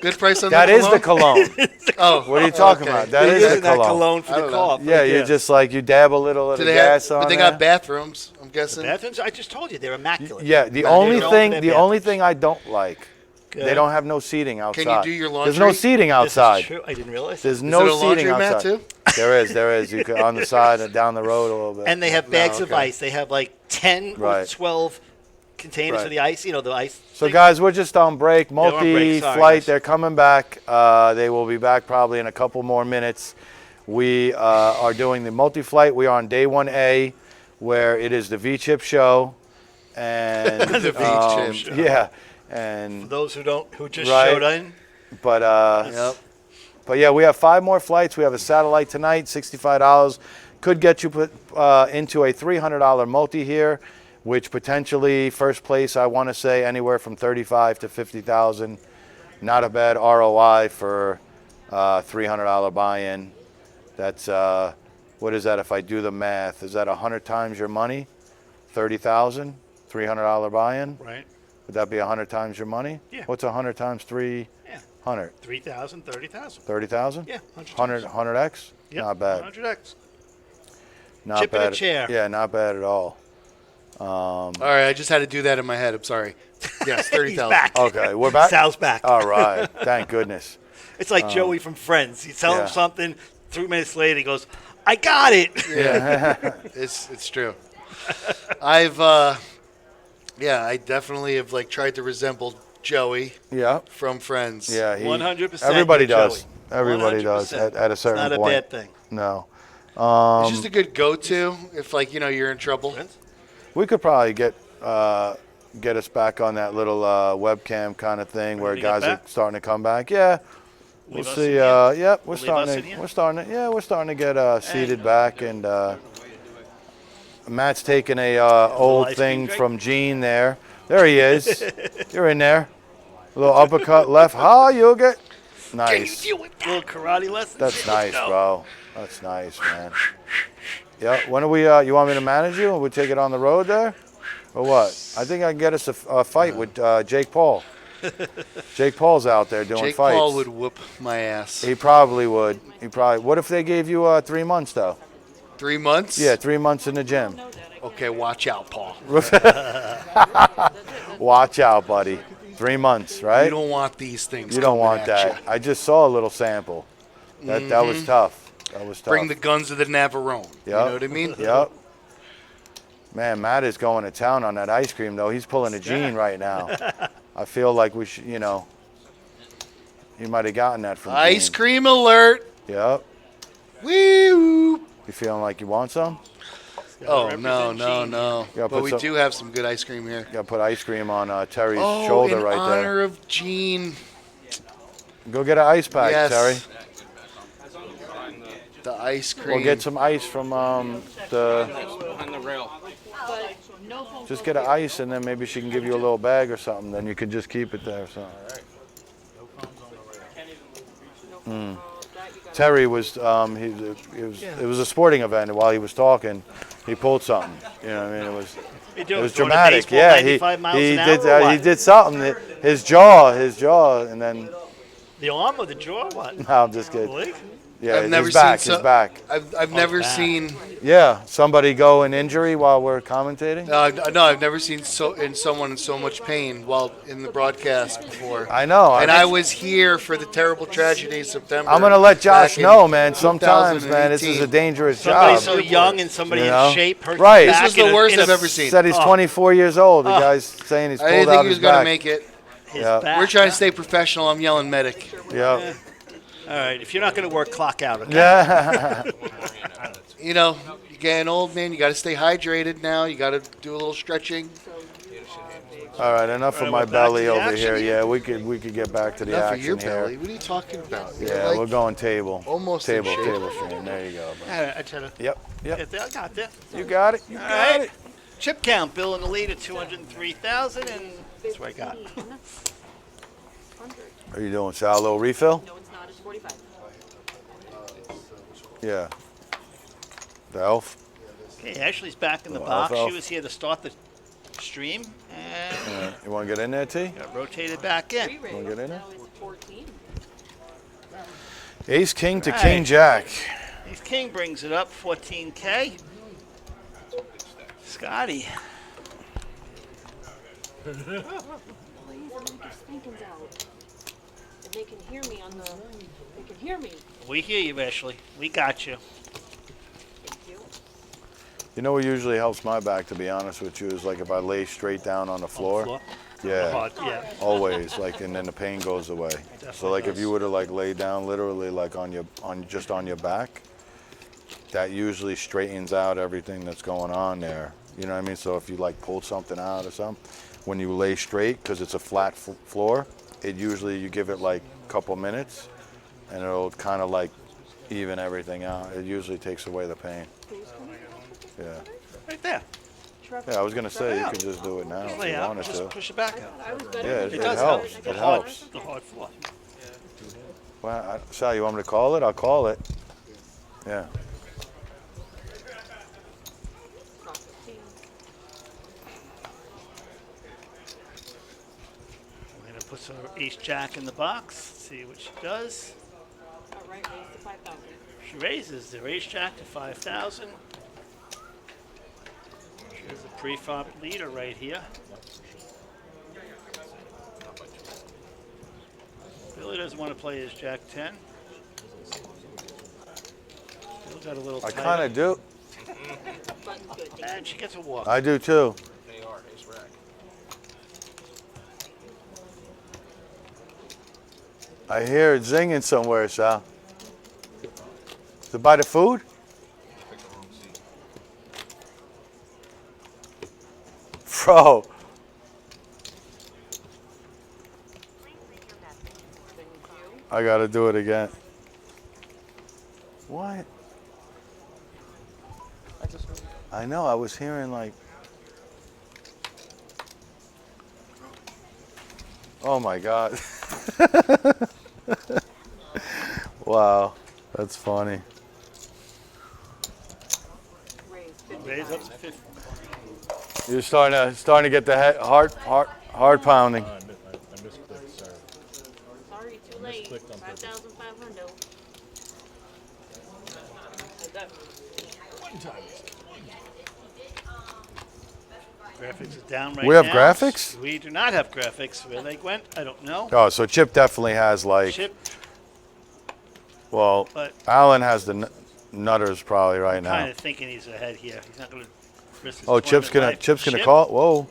Good price on That the is cologne? the cologne. Oh, What are you talking okay. about? That They're is the using that cologne. cologne for I the don't know. car. Yeah, you just like you dab a little of Do the they have, gas on but they there. got bathrooms, I'm guessing. Bathrooms, I just told you, they're immaculate. Yeah, the They're only known thing for their the only bathrooms. thing I don't like, Good. they don't have no seating outside. Can you do your laundry? There's no seating This is outside. true. I didn't realize. There's it no a seating laundromat outside. too? There is. You can on the side and down the road a little bit. And they have bags of okay. ice. They have like 10 or Right. 12 containers Right. for the ice. The ice. So thing. guys, we're just on break. on break, sorry, Multi-flight, guys. they're coming back. They will be back probably in a couple more minutes. We are doing the multi-flight. We are on day 1A, where it is the V-Chip show. And The V-Chip show. Yeah. For And those who just Right. showed in. but Yep. But yeah, we have 5 more flights. We have a satellite tonight, $65. Could get you put into a $300 multi here, which potentially first place, I want to say anywhere from 35 to 50,000. Not a bad ROI for $300 buy-in. That's what is that? If I do the math, is that 100 times your money? 30,000, $300 buy-in. Right. Would that be 100 times your money? Yeah. What's 100 times 300? Yeah. 3,000, 30,000. 30,000? Yeah. 100x? Yep. Not bad. 100x. Not Chip in a bad. chair. Yeah, not bad at all. All right, I just had to do that in my head. I'm sorry. Yes, 30,000. back. Okay, we're back. Sal's back. All right. Thank goodness. It's like Joey from Friends. You tell yeah. him something, 3 minutes later he goes, I got it. It's true. I definitely have tried to resemble Joey Yeah. from Friends. Yeah. 100%. Everybody you're does. Joey. Everybody does 100%. at a certain It's not point. a bad thing. No. It's just a good go-to if you're in trouble. We could probably get us back on that little webcam kind of thing where we get guys are back? starting to come back. Yeah. We'll Leave us see. in here? Yep, we're Leave us in here? starting to get seated back, and Matt's taking a old ice cream thing drink? from Gene there. There he is. You're in there. A little uppercut left. You'll get nice. Little karate lessons. That's Let's nice, go. bro. That's nice, man. Yeah. When are we? You want me to manage you, and we take it on the road there, or what? I think I can get us a fight with Jake Paul. Jake Paul's out there doing Jake fights. Paul would whoop my ass. He probably would. What if they gave you 3 months though? 3 months? Yeah, 3 months in the gym. Okay, watch out, Paul. Watch out, buddy. 3 months, right? You don't want these things. You don't coming want at that. you. I just saw a little sample. That was tough. That was tough. Bring the guns to the Navarone. You Yep. know what I mean? Yep. Man, Matt is going to town on that ice cream, though. He's pulling a Gene right now. I feel like we should, you might have gotten that from Ice Gene. cream alert. Yep. Woo! You feeling like you want some? Oh, no. Yeah, But put we some- do have some good ice cream here. Got to put ice cream on Terry's Oh, shoulder in right honor there. of Gene. Go get an ice pack, Yes. Terry. The ice cream. Or get some ice from the. Behind the rail. Just get an ice, and then maybe she can give you a little bag or something. Then you can just keep it there. So. Terry was it was a sporting event, and while he was talking, he pulled something. You know what I mean? It was throwing a dramatic. baseball Yeah, 95 miles he an did hour or he what? did something. His jaw, and then The arm or the jaw? What? no, I'm just kidding. Really? Yeah, I've never his back, seen his back. I've never seen. Yeah, somebody go in injury while we're commentating. No, I've never seen someone in so much pain while in the broadcast before. I know. And I was here for the terrible tragedy of September. I'm gonna let Josh back in know, man. Sometimes, man, this is a 2018. dangerous Somebody job. so young and somebody You know? in shape. Hurt Right. his This back was the in a- worst in a- I've ever seen. Said he's 24 years old. The guy's saying he's I pulled didn't out think he his was gonna back. make it. His Yeah. back. We're trying to stay professional. I'm yelling medic. Yeah. All right, if you're not going to work, clock out. Okay? Yeah. You know, you're getting old, man. You got to stay hydrated now. You got to do a little stretching. All right, enough All of right, my we're back belly to the over action here. here? Yeah, we could get back to the Enough of action your here. belly. What are you talking about? You're Yeah, like we're going table. almost in table shape. stream. There you go. bro. All right, I try to Yep. get there. I got there. You got it. You All got right. it. Chip count, Bill in the lead at 203,000, and that's what I got. Are you doing Sal? A little refill? No, it's not. It's 45. Yeah. The elf. Okay, Ashley's back in the Oh, box. Alfo. She was here to start the stream, and Yeah. You want to get in there, T? got rotated back in. Re-raise. Wanna get in there? Now it's 14. Ace King to All King right. Jack. Ace King brings it up, 14K. Scotty. Please, and make your spankings out. And they can hear me on the. They can hear me. We hear you, Ashley. We got you. Thank you. You know what usually helps my back, to be honest with you, is like if I lay straight down on the floor. Yeah. Hard, yeah. Always, like, and then the pain goes away. So like if you were to like lay down literally like on your back, that usually straightens out everything that's going on there. You know what I mean? So if you like pulled something out or something, when you lay straight, because it's a flat floor, it usually you give it like a couple minutes, and it'll kind of like even everything out. It usually takes away the pain. Yeah. Right there. Yeah, I was gonna say you out. could just do it now if Lay you out. wanted Just to. push it back out. I was better. Yeah, than it does helps. help. It The hard- helps. The hard floor. Well, Sal, you want me to call it? I'll call it. Yeah. Not 15. We're gonna put some ace jack in the box. See what she does. All right, raise to 5,000. She raises the ace jack to 5,000. She's a pre-flop leader right here. Billy doesn't want to play his jack 10. Still got a little I tighter. kind of do. Button's good. Thank you. And she gets a walk. I do too. They are ace rack. I hear it zinging somewhere, Sal. Is it by the food? Bro. I gotta do it again. What? I know, I was hearing like. Oh my God. Wow, that's funny. Raise 50. Raise up to 50. You're starting to get the heart pounding. I misclicked, sorry. Sorry, too late. misclicked on purpose. 5,500. Hold up. Graphics is down right now. We have graphics? We do not have graphics. Where they went, I don't know. Oh, so Chip definitely has like. Chip, Well, but Alan has the nutters probably right now. kind of thinking he's ahead here. He's not going to risk his Oh, Chip's gonna life. Chip's gonna Chip, call. Whoa,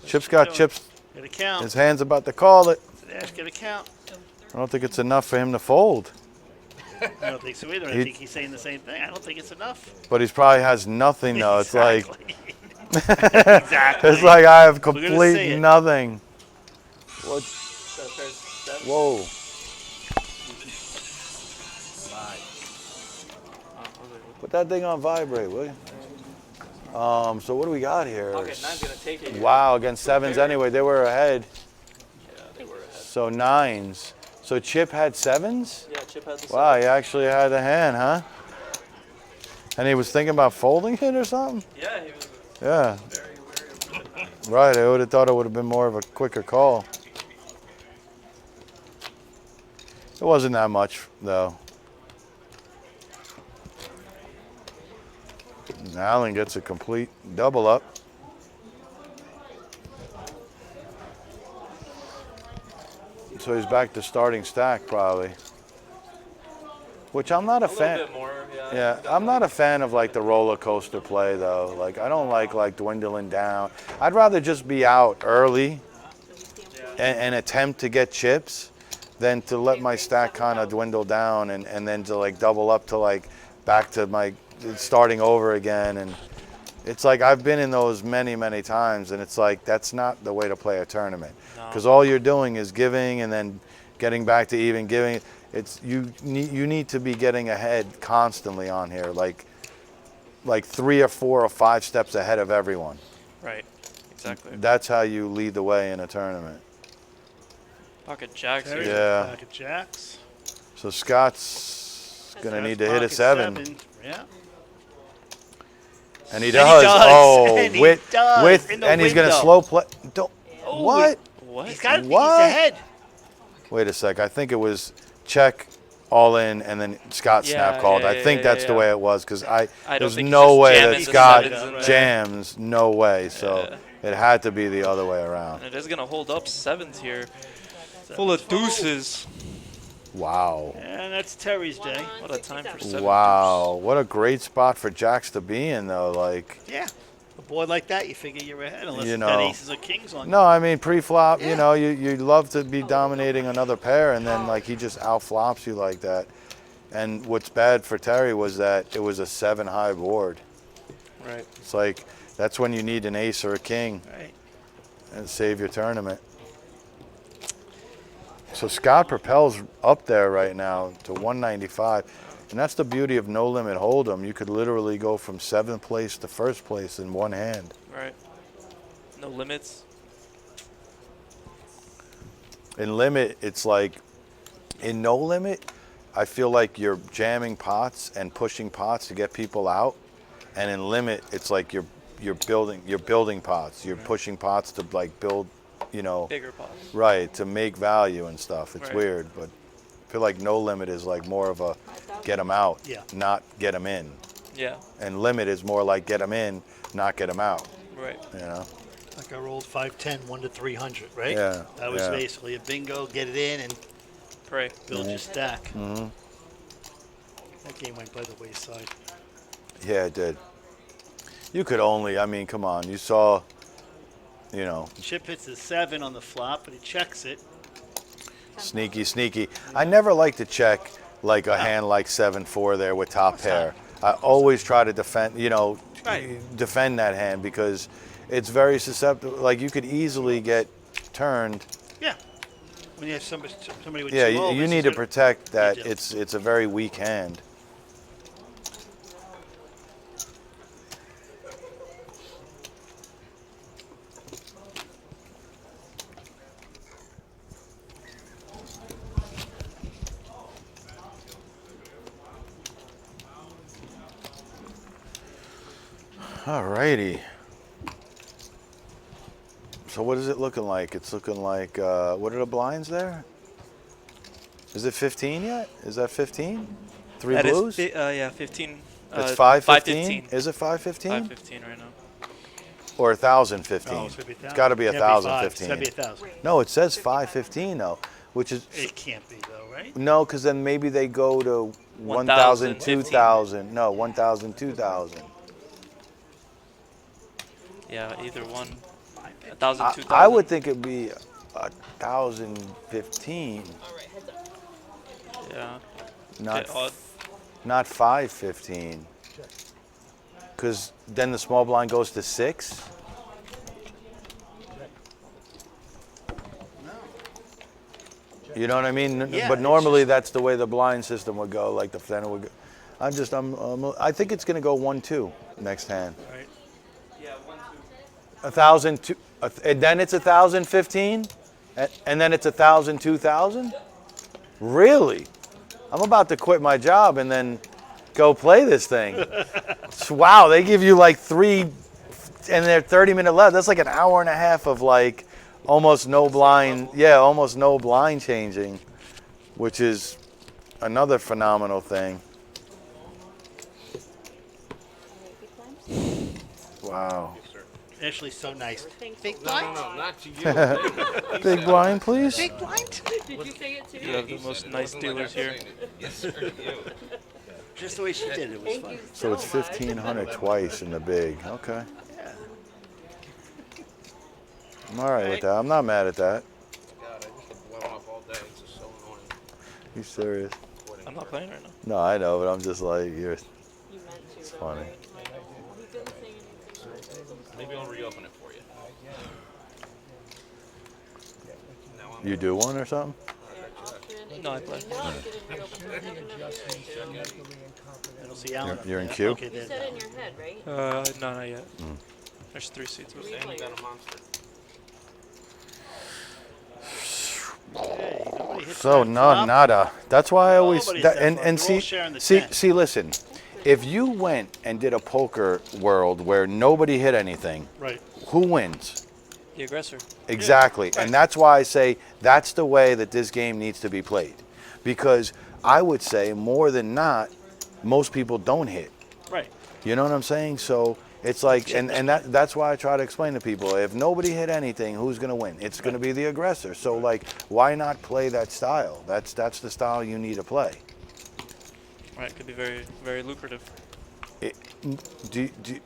Chip's got doing- Chip's. Get a count. His hand's about to call it. Ash, get a count. I don't think it's enough for him to fold, I don't think so either. I He- think he's saying the same thing. I don't think it's enough. but he probably has nothing though. It's like Exactly. Exactly. it's like I have gonna see complete it. nothing. What? Whoa. Put that thing on vibrate, will you? So what do we got here? Okay, nine's gonna take it. Wow, against sevens anyway. They were ahead. Yeah, they were ahead. So nines. So Chip had sevens? Yeah, Chip had the Wow, seven. he actually had the hand, huh? And he was thinking about folding it or something? Yeah, he was Yeah. very wary of it. Right, I would have thought it would have been more of a quicker call. It wasn't that much, though. And Allen gets a complete double up. So he's back to starting stack, probably. Which I'm not a fan. A little bit more, yeah. Yeah, I'm not a fan of like the roller coaster play though. Like I don't like dwindling down. I'd rather just be out early and attempt to get chips than to let my stack kind of dwindle down and then to like double up to like back to my starting over again. And it's like I've been in those many times, and it's like that's not the way to play a tournament, because all you're doing is giving and then getting back to even giving. It's you need to be getting ahead constantly on here, like 3 or 4 or 5 steps ahead of everyone. Right, exactly. That's how you lead the way in a tournament. Pocket jacks There's here. Yeah. Pocket jacks. So Scott's gonna need to hit a Pocket 7. Yeah. And he And does. he does. Oh, And he with does in the and he's gonna window. slow play. Don't. Oh, What? What? He's got to be What? ahead. Wait a sec. I think it was check, all in, and then Scott snap called. yeah, I think yeah, that's yeah, the yeah. way it was, because I don't there's think he's no just way jamming that the Scott sevens in there. jams. No way. So it had to be the other way around. And it is gonna hold up sevens here. Full of deuces. Wow. And that's Terry's day. What a time for seven. Wow. What a great spot for jacks to be in, though. Like, Yeah. A board like that, you figure you're ahead, unless You it's got know. aces or kings on. no, I mean pre-flop. You Yeah. know, you love to be dominating another pair, and then like he just outflops you like that. And what's bad for Terry was that it was a 7-high board. Right. It's like that's when you need an ace or a king Right. and save your tournament. So Scott propels up there right now to 195, and that's the beauty of no limit hold'em. You could literally go from 7th place to 1st place in one hand. Right. No limits. In limit, it's like in no limit, I feel like you're jamming pots and pushing pots to get people out, and in limit, it's like you're building pots. You're pushing pots to like build, you know, Bigger pots. right, to make value and stuff. It's Right. weird, but I feel like no limit is like more of a get them out, Yeah. not get them in. Yeah. And limit is more like get them in, not get them out. Right. You know. Like I rolled 5-10, 1 to 300, right? Yeah, That was yeah. basically a bingo, get it in and Pray. build your stack. Mm-hmm. That game went by the wayside. Yeah, it did. You could only, I mean, come on, you saw, you know, Chip hits a 7 on the flop, but he checks it. sneaky. I never like to check like a hand like 7-4 there with top pair. I always try to defend, you know, Right. defend that hand because it's very susceptible. Like you could easily get turned. Yeah. When you have somebody with Yeah, two you overs, need he's to gonna- protect that. Yeah. It's a very weak hand. Alrighty. So what is it looking like? It's looking like, what are the blinds there? Is it 15 yet? Is that 15? Three That is blues? yeah, 15. It's 515? 515. Is it 515? 515 right now. Or 1,015? Oh, it's gonna be It's got to be Can't be five. It's 1,015. gotta be 1,000. No, it says 515 though, which is, It can't be though, right? no, because then maybe they go to 1,000, 2,000. No, 1,000, 2,000. Yeah, either one. 1,000, 2,000. I would think it'd be 1,015, Yeah. not Bit odd. not 515. Because then the small blind goes to 6. You know what I mean? Yeah, But it's normally just- that's the way the blind system would go. Like the center would go. I think it's going to go 1-2 next hand. Right. 1,000, and then it's 1,015, and then it's 1,000, 2,000. Really? I'm about to quit my job and then go play this thing. Wow, they give you like 3, and they're 30-minute left. That's like an hour and a half of like almost no blind, almost no blind changing, which is another phenomenal thing. Wow. Actually, so nice. Big No, blind. no, not to you. Big blind, please. Big blind. Did you say it too? You have the most nice dealers here. Yes, sir. You. Just the way she did it was Thank fun. you So it's much. 1,500 twice in the big. Okay. I'm all right with that. I'm not mad at that. God, I used to blow up all day. It's just so annoying. You serious? I'm not playing right now. No, I know, but I'm just like, you're. You meant to. It's though, funny. right? He didn't say anything. Maybe I'll reopen it for you. Now I'm You do one or something? No, I play. I don't see Alan. You're in queue? Okay, You then. said it in your head, right? No, not yet. There's 3 seats. saying you got a monster. Hey, nobody hits So that no, flop. nada. That's why I always Nobody's that, that and far. and We're all see sharing the see tent. see. Listen, if you went and did a poker world where nobody hit anything, Right. who wins? The aggressor. Exactly, right. and that's why I say that's the way that this game needs to be played, because I would say more than not, most people don't hit. Right. You know what I'm saying? So it's like, and that's why I try to explain to people, if nobody hit anything, who's going to win? It's going to be the aggressor. So like, why not play that style? That's the style you need to play. Right, it could be very, very lucrative.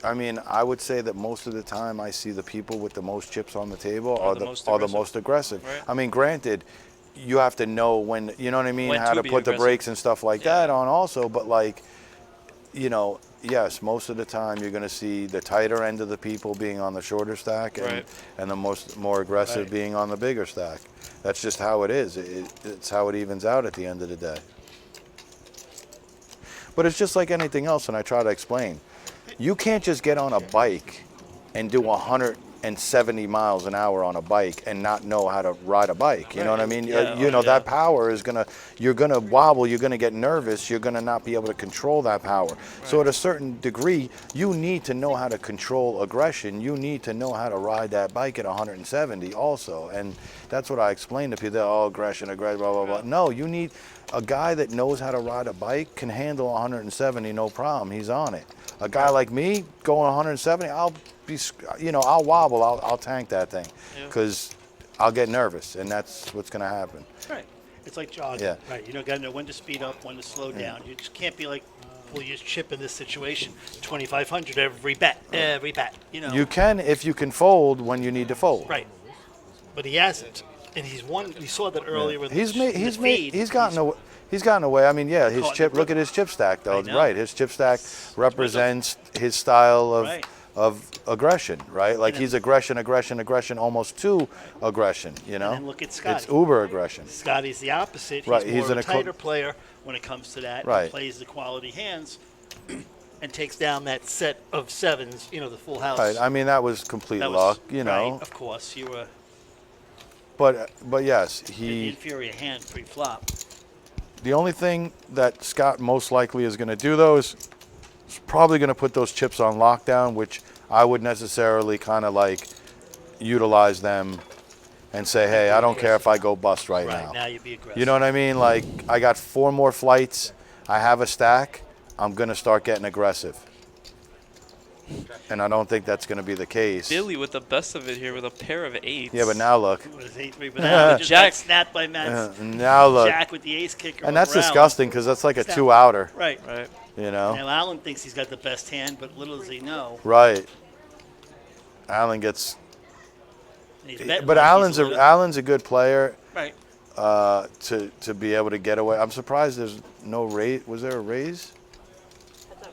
I mean, I would say that most of the time I see the people with the most chips on the table Are are the the most most aggressive. Right. I mean, granted, you have to know when, you know what I mean, When how to to be put the aggressive. brakes and stuff like Yeah. that on also, but like, you know, yes, most of the time you're going to see the tighter end of the people being on the shorter stack and, Right. and the more aggressive Right. being on the bigger stack. That's just how it is. It's how it evens out at the end of the day. But it's just like anything else, and I try to explain. You can't just get on a bike and do 170 miles an hour on a bike and not know how to ride a bike. You know what I mean? Yeah, You know, yeah. that power is you're gonna wobble, you're gonna get nervous, you're gonna not be able to control that power. So at a certain degree, you need to know how to control aggression. You need to know how to ride that bike at 170 also. And that's what I explain to people, oh, aggression, blah, blah, blah. No, you need a guy that knows how to ride a bike can handle 170, no problem. He's on it. A guy like me going 170, I'll wobble, I'll tank that thing because I'll get nervous, and that's what's going to happen. Right. It's like jogging. Yeah. Right. You got to know when to speed up, when to slow down. You just can't be like, we'll use chip in this situation, 2,500 every bet. You know. You can if you can fold when you need to fold. Right. But he hasn't, and he's won. We saw that earlier with He's the feed. gotten away. I mean, yeah, his Caught in chip. the Look at his chip stack, though. I know. Right, his chip stack represents his style Right. of aggression. Right, like And he's aggression, almost to aggression. You know, then look at Scotty. it's uber aggression. Scotty's the opposite. He's Right, more he's of in a a co- tighter player when it comes to that. Right. He plays the quality hands and takes down that set of sevens, the full house. Right, I mean that was complete That was- luck. You know, Right, of course. You were but yes, the he. inferior hand pre-flop. The only thing that Scott most likely is going to do, though, is probably going to put those chips on lockdown, which I would necessarily kind of like utilize them and say, hey, I don't care if I go bust right Right, now. now you'd be aggressive. You know what I mean? Like, I got 4 more flights. I have a stack. I'm going to start getting aggressive. And I don't think that's going to be the case. Billy with the best of it here with a pair of 8s. Yeah, but now look. It was 8-3, but now he just Jack. got snapped by Matt. Now look. Jack with the ace kicker. And that's over Allen. disgusting because that's like a Snap. 2-outer, Right. Right. you know? Now Allen thinks he's got the best hand, but little does he know. Right. Allen gets... And he's betting But like he's Allen's a little- Allen's a good player Right. to be able to get away. I'm surprised there's no raise. Was there a raise?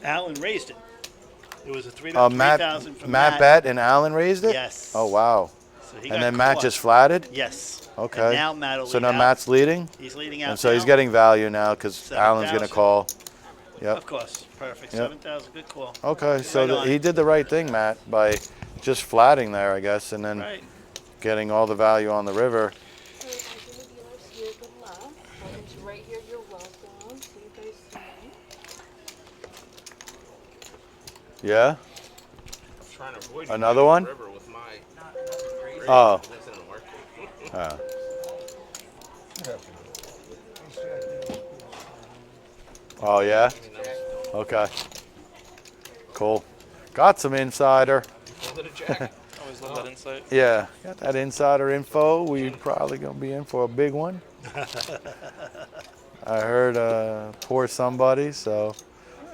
Allen raised it. It was a 3,000 from Matt bet and Allen raised it? Yes. Oh, wow. So he And got then Matt caught. just flatted? Yes. Okay. And now Matt will So lead now out. Matt's leading? He's leading out And so he's now. getting value now because Allen's going to 7,000. call. Yep. Of course. Perfect. Yep. 7,000. Good call. Okay, so Right on. he did the right thing, Matt, by just flatting there, I guess, and then Right. getting all the value on the river. So, dealers here, good luck. Right here, you're welcome. Yeah? Trying to avoid Another you one? River with my Oh. That didn't work. Oh, yeah? Okay. Cool. Got some insider. Folded a jack. Always love that insight. Yeah, got that insider info. We're probably going to be in for a big one. I heard poor somebody, so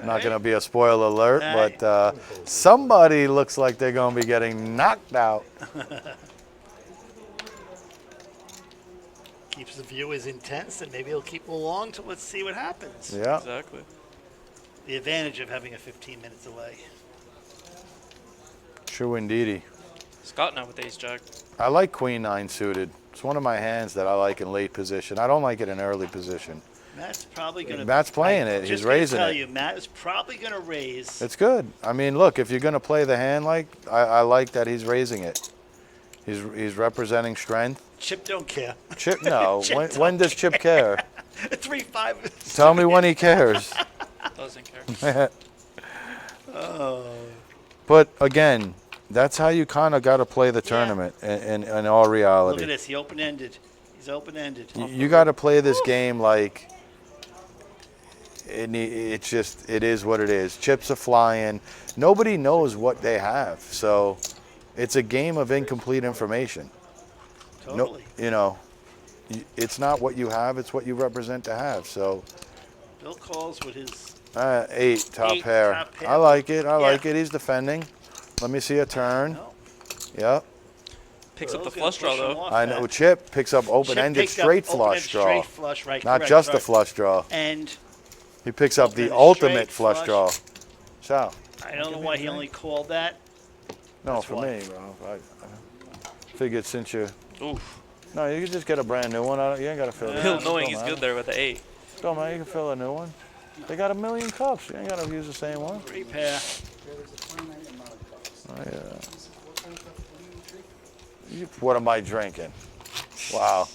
not going to be a spoiler alert, but somebody looks like they're going to be getting knocked out. Keeps the viewers intense, and maybe he'll keep along. So let's see what happens. Yeah. Exactly. The advantage of having a 15-minute delay. True indeedy. Scott now with ace jack. I like queen nine suited. It's one of my hands that I like in late position. I don't like it in early position. Matt's probably going to. Matt's playing it. He's raising tell it. you, Matt is probably going to raise. It's good. I mean, look, if you're going to play the hand like, I like that he's raising it. He's representing strength. Chip don't care. Chip, no. Chip when does Chip care? 3-5. Tell me when he cares. Doesn't care. But again, that's how you kind of got to play the tournament in all Look reality. at this. He open-ended. He's open-ended. You got to play this game like it is what it is. Chips are flying. Nobody knows what they have. So it's a game of incomplete information. Totally. It's not what you have, it's what you represent to have. So Bill calls with his. 8 top Eight, pair. top pair. I like it. I Yeah. like it. He's defending. Let me see a turn. No. Yep. Picks up Bill's the gonna flush draw push him though. off I know. that. Chip picks up open-ended Chip picked up straight open-ended flush draw. Straight flush, right? Not correct, just the right. flush draw. And He picks up the Open-ended ultimate straight flush flush. draw. So, I don't know why he only called that. no, That's for why. me, bro. I figured since you. Oof. No, you can just get a brand new one. You ain't got to fill it. Bill knowing he's good there with the 8. Don't matter. You can fill a new one. They got a million cups. You ain't got to use the same one. 3 pair. Oh, yeah. What am I drinking? Wow.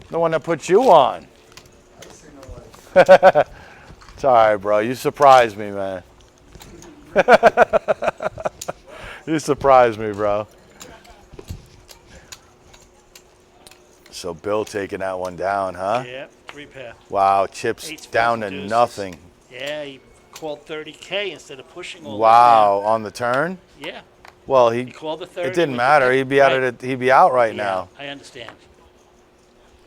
The one that put you on. It's all right, bro. You surprised me, man. You surprised me, bro. So Bill taking that one down, huh? Yeah, 3 pair. Wow, Chip's Eight's down to full deuces. nothing. Yeah, he called 30K instead of pushing all Wow, on the turn? the way down. Yeah, Well, he called the 30. it didn't with matter. the- He'd be out right. of he'd be out right Yeah, now. I understand.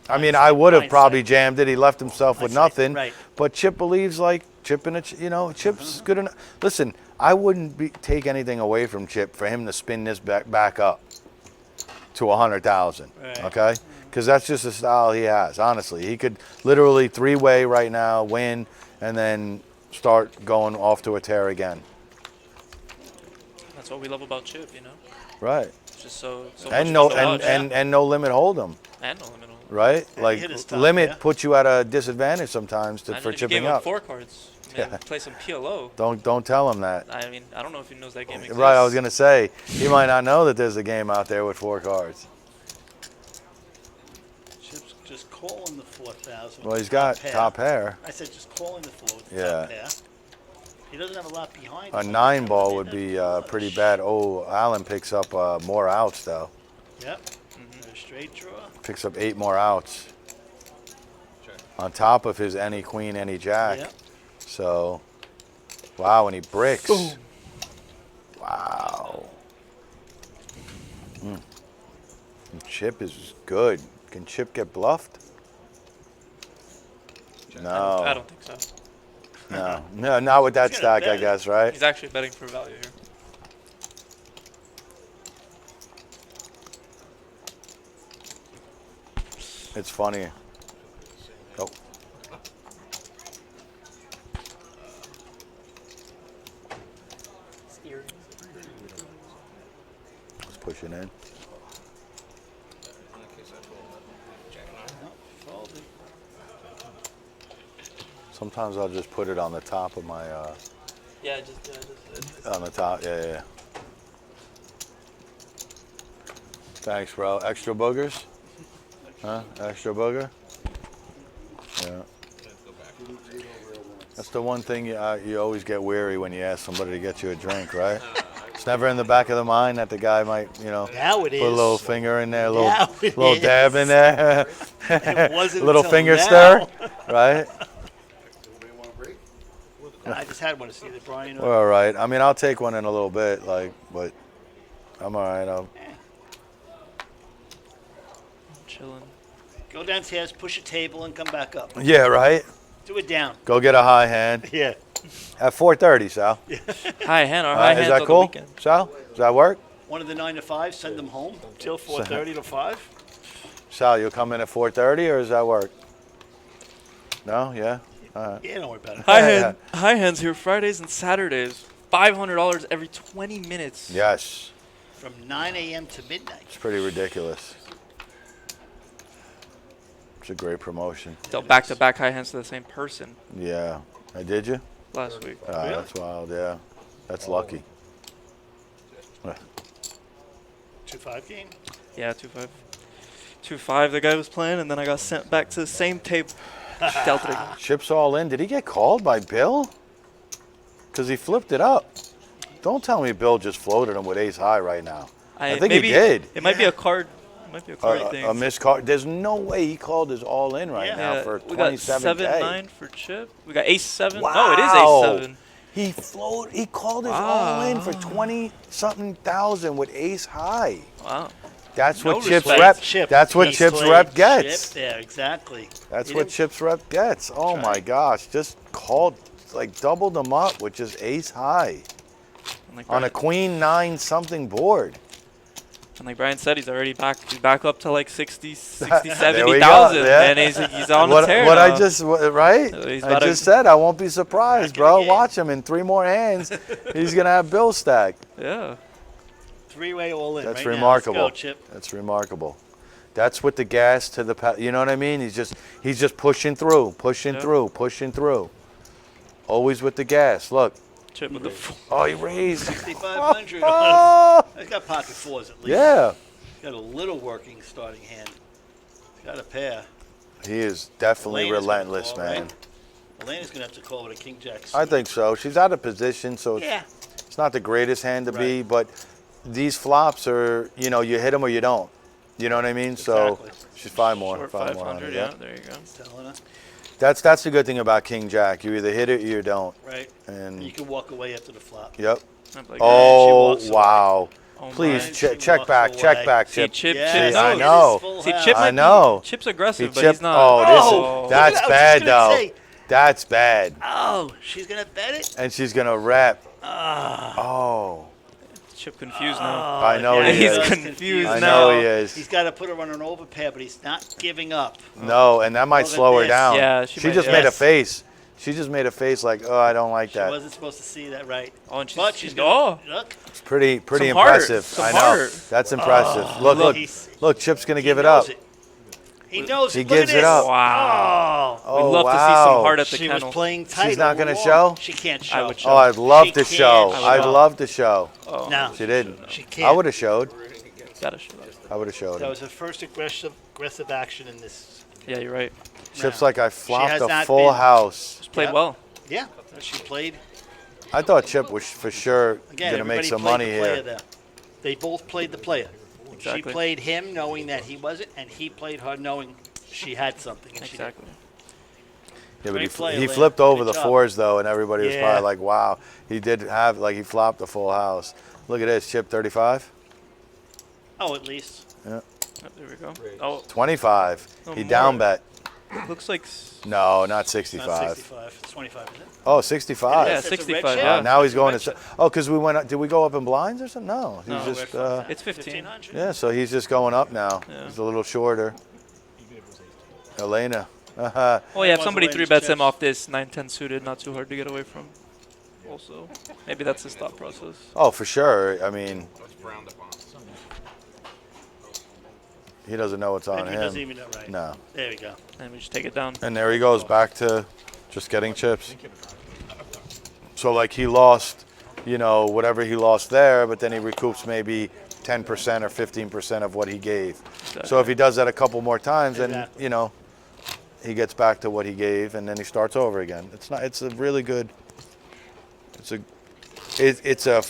I mean, I would have Hindsight. probably jammed it. He left himself with Hindsight, nothing. right. But Chip believes like Chip in a, Chip's good enough. Listen, I wouldn't take anything away from Chip for him to spin this back up to 100,000. Right. Okay, because that's just the style he has. Honestly, he could literally 3-way right now, win, and then start going off to a tear again. That's what we love about Chip, you know? Right. It's just so And much no fun to watch. and no limit hold'em. And no limit. Right? Yeah, Like he hit his top, limit yeah. puts you at a disadvantage sometimes Imagine for if you chipping gave him up. 4 cards. Man, play some PLO. Don't tell him that. I mean, I don't know if he knows that game exists. Right, I was gonna say he might not know that there's a game out there with 4 cards. Chip's just calling the 4,000. Well, he's got top pair. I said just calling the 4 with Yeah. top pair. He doesn't have a lot behind A him. 9 ball would be pretty bad. Oh, Allen picks up more outs though. Yep. A straight draw. Picks up 8 more outs. On top of his any queen, any jack. Yep. So, wow, and he bricks. Wow. Chip is good. Can Chip get bluffed? No. I don't think so. No, not with that He's gonna stack, I bet. guess, right? He's actually betting for value here. It's funny. Oh. Let's push it in. Folded. Sometimes I'll just put it on the top of my, Yeah, just on the top, yeah. Thanks, bro. Extra boogers? Huh? Extra booger? Yeah. That's the one thing you always get weary when you ask somebody to get you a drink, right? It's never in the back of the mind that the guy might, Now it put a is. little finger in there, a Now it little dab in is. there, It wasn't a little until finger now. stir, right? Anybody want a break? I just had one to see that Brian. We're all right. I mean, I'll take one in a little bit, but I'm all right. Chilling. Go downstairs, push a table, and come back up. Yeah, right? Do it down. Go get a high hand Yeah. at 4:30, Sal. High hand or high Is hands that on cool, the weekend. Sal? Does that work? One of the 9 to 5, send them home till 4:30 to 5. Sal, you'll come in at 4:30, or does that work? No? Yeah? All right. Yeah, don't worry about it. High hands here Fridays and Saturdays. $500 every 20 minutes. Yes. From 9 a.m. to midnight. It's pretty ridiculous. It's a great promotion. Dealt back-to-back high hands to the same person Yeah. Did you? last week. Really? That's wild, yeah. That's lucky. 2-5 game. Yeah, 2-5. 2-5, the guy was playing, and then I got sent back to the same table. Dealt it again. Chips all in. Did he get called by Bill? Because he flipped it up. Don't tell me Bill just floated him with ace high right now. I think maybe he did. It might be a card. It might be a card thing. A missed card. There's no way he called his all in right now for we got 27K. 7-9 for Chip. We got ace 7. Wow. No, it is ace 7. He called his all in for 20-something thousand with ace high. Wow. That's No what Chip's respect. rep. That's what He's Chip's played rep gets. Chip. Yeah, exactly. That's He what didn't- Chip's rep gets. Oh my gosh! Just called, doubled them up with just ace high And like on Brian, a queen 9 something board. and like Brian said, he's already back. He's back up to like 60, 60 There we go, 70,000. yeah. And he's on What the tear what now. I just right? He's I about to- just said I won't be surprised, bro. again. Watch him in 3 more hands. He's gonna have Bill stacked. Yeah. 3-way all in. That's right remarkable. Now. Let's go, Chip. That's remarkable. That's with the gas to the you know what I mean? He's just pushing through, pushing through. Always with the gas. Look. Chip with the Oh, he raised. 6,500. Oh, He's got pocket fours at least. yeah. He's got a little working starting hand. He's got a pair. He is definitely Elena's gonna relentless, call, man. right? Elena's going to have to call with a king jack. I think so. She's out of position, so Yeah. it's not the greatest hand to be, Right. but these flops are, you hit them or you don't. You know what I mean? So Exactly. she's 5 more. short 5 more. on 500. it, Yeah, there you go. Telling her. That's the good thing about King Jack. You either hit it or you don't. Right. And You can walk away after the flop. yep. I'm like, Oh, walks away. wow. oh Please my. She check walks back, away. check back, See, Chip. Chip, Yeah, Chip See, I knows. know. It is full See, house. Chip I might know. Be, Chip's aggressive, but Chip- he's not. Oh, Look that's at that. I was bad, just gonna though. say, That's bad. oh, she's going to bet it? And she's going to rep. Ah. Oh. Chip confused now. I know yeah, he He's is. confused I now. know he is. He's got to put her on an overpair, but he's not giving up. No, and that might Look at slow her this. down. Yeah, she she might- just made a yes. face. She just made a face like, oh, I don't like She that. wasn't supposed to see that right. Oh, and she's, But she's she's going oh. to look. It's pretty Some heart. impressive. Some I know. heart. That's impressive. Look, look, He's- look. Chip's gonna he give it knows up. He knows He it. Look at gives it this. up. Wow. Oh. We'd Oh, love to see wow. some heart at the She kennel. was playing tight. She's not all gonna along. show? She can't show. I would show. Oh, I'd love She to can't show. show. I'd love to show. Oh, No, She didn't. she I can't. would have showed. gotta show that. I would have showed. That him. was her first aggressive action in this. Yeah, you're right. Chip's No. like I has flopped a not full been- house. Just played Yep. well. Yeah, she played. I thought Chip was for sure Again, gonna make everybody some played money the player here. there. They both played the player. She Exactly. played him knowing that he wasn't, and he played her knowing she had something. And Exactly. Yeah, but Great play, he Lynn. flipped over Good the job. 4s though, and everybody was Yeah. probably like, "Wow, he did have he flopped a full house." Look at this, Chip 35, She did. Oh, at least. Oh, there we go. Oh, 25. Oh, He more. down bet. looks like. No, not Not 65. 65. It's 25, isn't it? Oh, 65. Yeah, It's a red 65. chip. Yeah. Now he's going Red to. chip. Oh, because we went. Did we go up in blinds or something? No, he's No, just. It's 15. 1500. Yeah, so he's just going up now. Yeah. He's a little shorter. Elena. Oh yeah, if Wasn't somebody weighing 3 his bets him chips. off this 9-10 suited, not too hard to get away from. Also, maybe that's his thought process. Oh, for sure. I mean, That's frowned upon. he doesn't know what's on Maybe he doesn't him. even know right. No. There we go. And we just take it down. And there he goes back to just getting chips. So like he lost, whatever he lost there, but then he recoups maybe 10% or 15% of what he gave. So if he does that a couple more times, then Exactly. he gets back to what he gave, and then he starts over again. It's not. It's a really good. It's a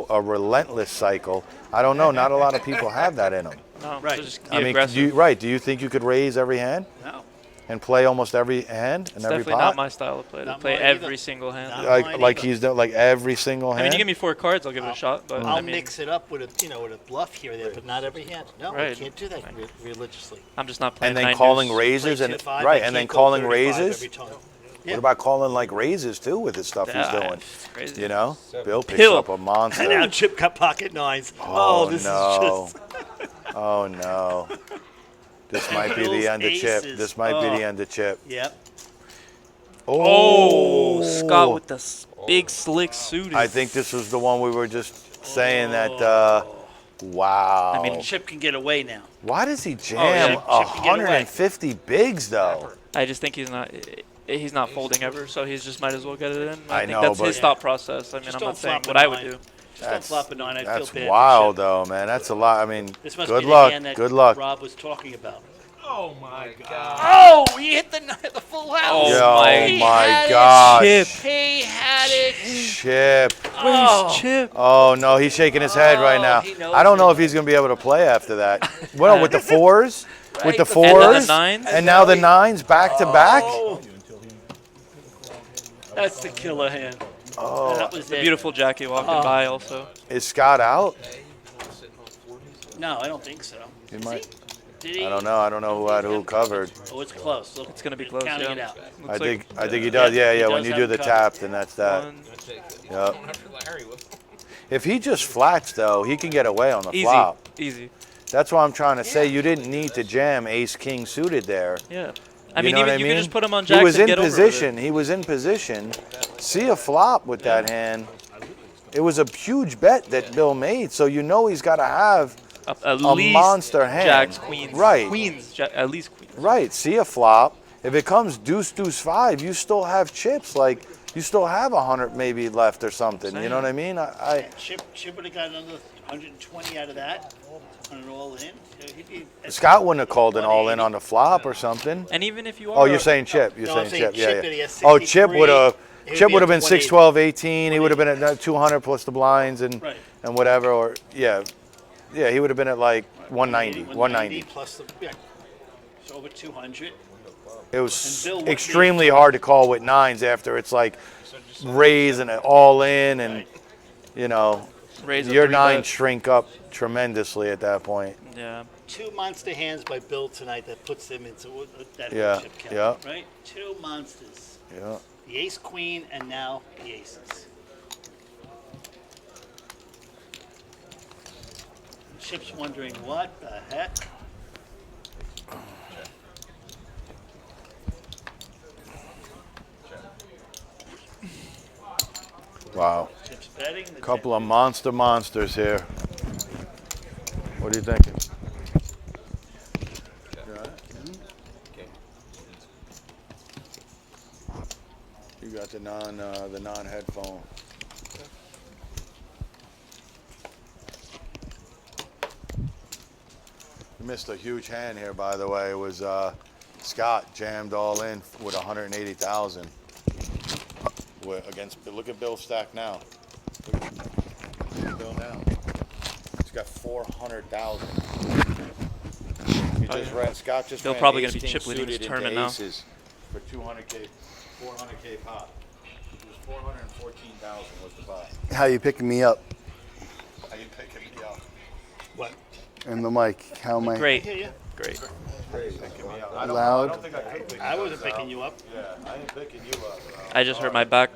a relentless cycle. I don't know. Not a lot of people have that in them. No, Right. so just be I mean, aggressive. do you think you could raise every hand No. and play almost every hand and It's every definitely pot? not my style of play. To Not play mine every either. single hand. Not like mine he's done like every single hand. I mean, you give me 4 cards, I'll give it a shot. But I'll I mean, mix it up with a bluff here or there, but not every hand. No, Right. I can't do that religiously. I'm just not playing. and then 9 calling deuce. raises Play and 2-5, right, I and then can't go calling 35 raises. every time. What about calling like raises too with the stuff he's doing? It's crazy. You know, Bill picks Bill. up a monster. And now Chip got pocket nines. Oh, this no. is just. Oh no. This might be the Bill's end of Chip. aces. This might be Oh. the end of Chip. Yep. Oh, Scott with the big slick suited. I think this was the one we were just saying that. Wow. I mean, Chip can get away now. why does he yeah, jam Chip can get away. 150 bigs though? I just think he's not folding ever, so he's just might as well get it in. I think know, that's but- his thought process. I mean, Just I'm don't not saying flop what a I would 9. do. Just don't flop a 9. I That's feel bad. wild for Chip. though, man. That's a lot. I mean, This must good be the luck. hand that Good luck. Rob was talking about. Oh my God. Oh, he hit the full house. Oh, Yo, my my gosh. Chip. He had it. Chip. Oh. Chip. Oh no, he's shaking his head right now. he knows I don't know it. if he's gonna be able to play after that. Well, with the 4s, with the Right, 4s, and the 9s. and now the 9s back to back. Oh. That's the killer hand. Oh, That was The it. beautiful Jackie walking by also. is Scott out? No, I don't think so. He might. Did he? I don't know. I don't know who had who covered. Oh, it's close. Look, It's gonna be close. counting Yeah. it out. Looks I think he does. Yeah, Yeah, he yeah. does When you have do it the covered. tap, then that's that. One, Yep. Larry will. If he just flats though, he can get away on the easy. flop. Easy. That's why I'm trying to say you didn't need to jam Ace King suited there. Yeah. I You mean, know what even I you mean? could just put him on He jacks was and in get over with position. He was in position. See a flop with that hand. It was a huge bet that Bill made, so you know he's got to have At a least monster hand. Jacks, queens. Right. Queens. At least queens. Right. See a flop. If it comes deuce, deuce, 5, you still have chips. Like you still have 100 maybe left or something. You know what I mean? Chip would have got another 120 out of that on an all-in. He'd be Scott wouldn't have called an all in on the flop or something. And even if you are. Oh, you're saying Chip. You're No, I'm saying saying Chip. Yeah, Chip, yeah. that he has Oh, Chip 63, would have. he would Chip be would have at been 6, 180. 12, 18. He would have been at 200 plus the blinds and Right. and whatever. Or yeah, he would have been at like 190. 190. plus the it's over 200. It And was Bill would extremely hard to call with 9s after it's like raise and all in and you know Raise a your 3-bet. 9s shrink up tremendously at that point. Yeah. 2 monster hands by Bill tonight that puts them into that Yeah, chip count. yeah. Right? 2 monsters. Yeah. The ace queen and now the aces. Chip's wondering what the heck. Wow. Chip's betting. The Couple of monsters here. What are you thinking? You got the non headphone. You missed a huge hand here, by the way. It was Scott jammed all in with 180,000. Against, look at Bill's stack now. Look at Bill now. He's got 400,000. He just ran. Scott just They're ran probably ace gonna be king chip leading this suited tournament into now. aces for 200K, 400K pot. It was 414,000 was the buy. How you picking me up? How you picking me up? What? And the mic. How am I? Great. Yeah, yeah. Great. Picking me up. I Loud? don't think I could pick I you wasn't up, picking Sal. you up. Yeah, I ain't picking you up. Bro. I just hurt my back.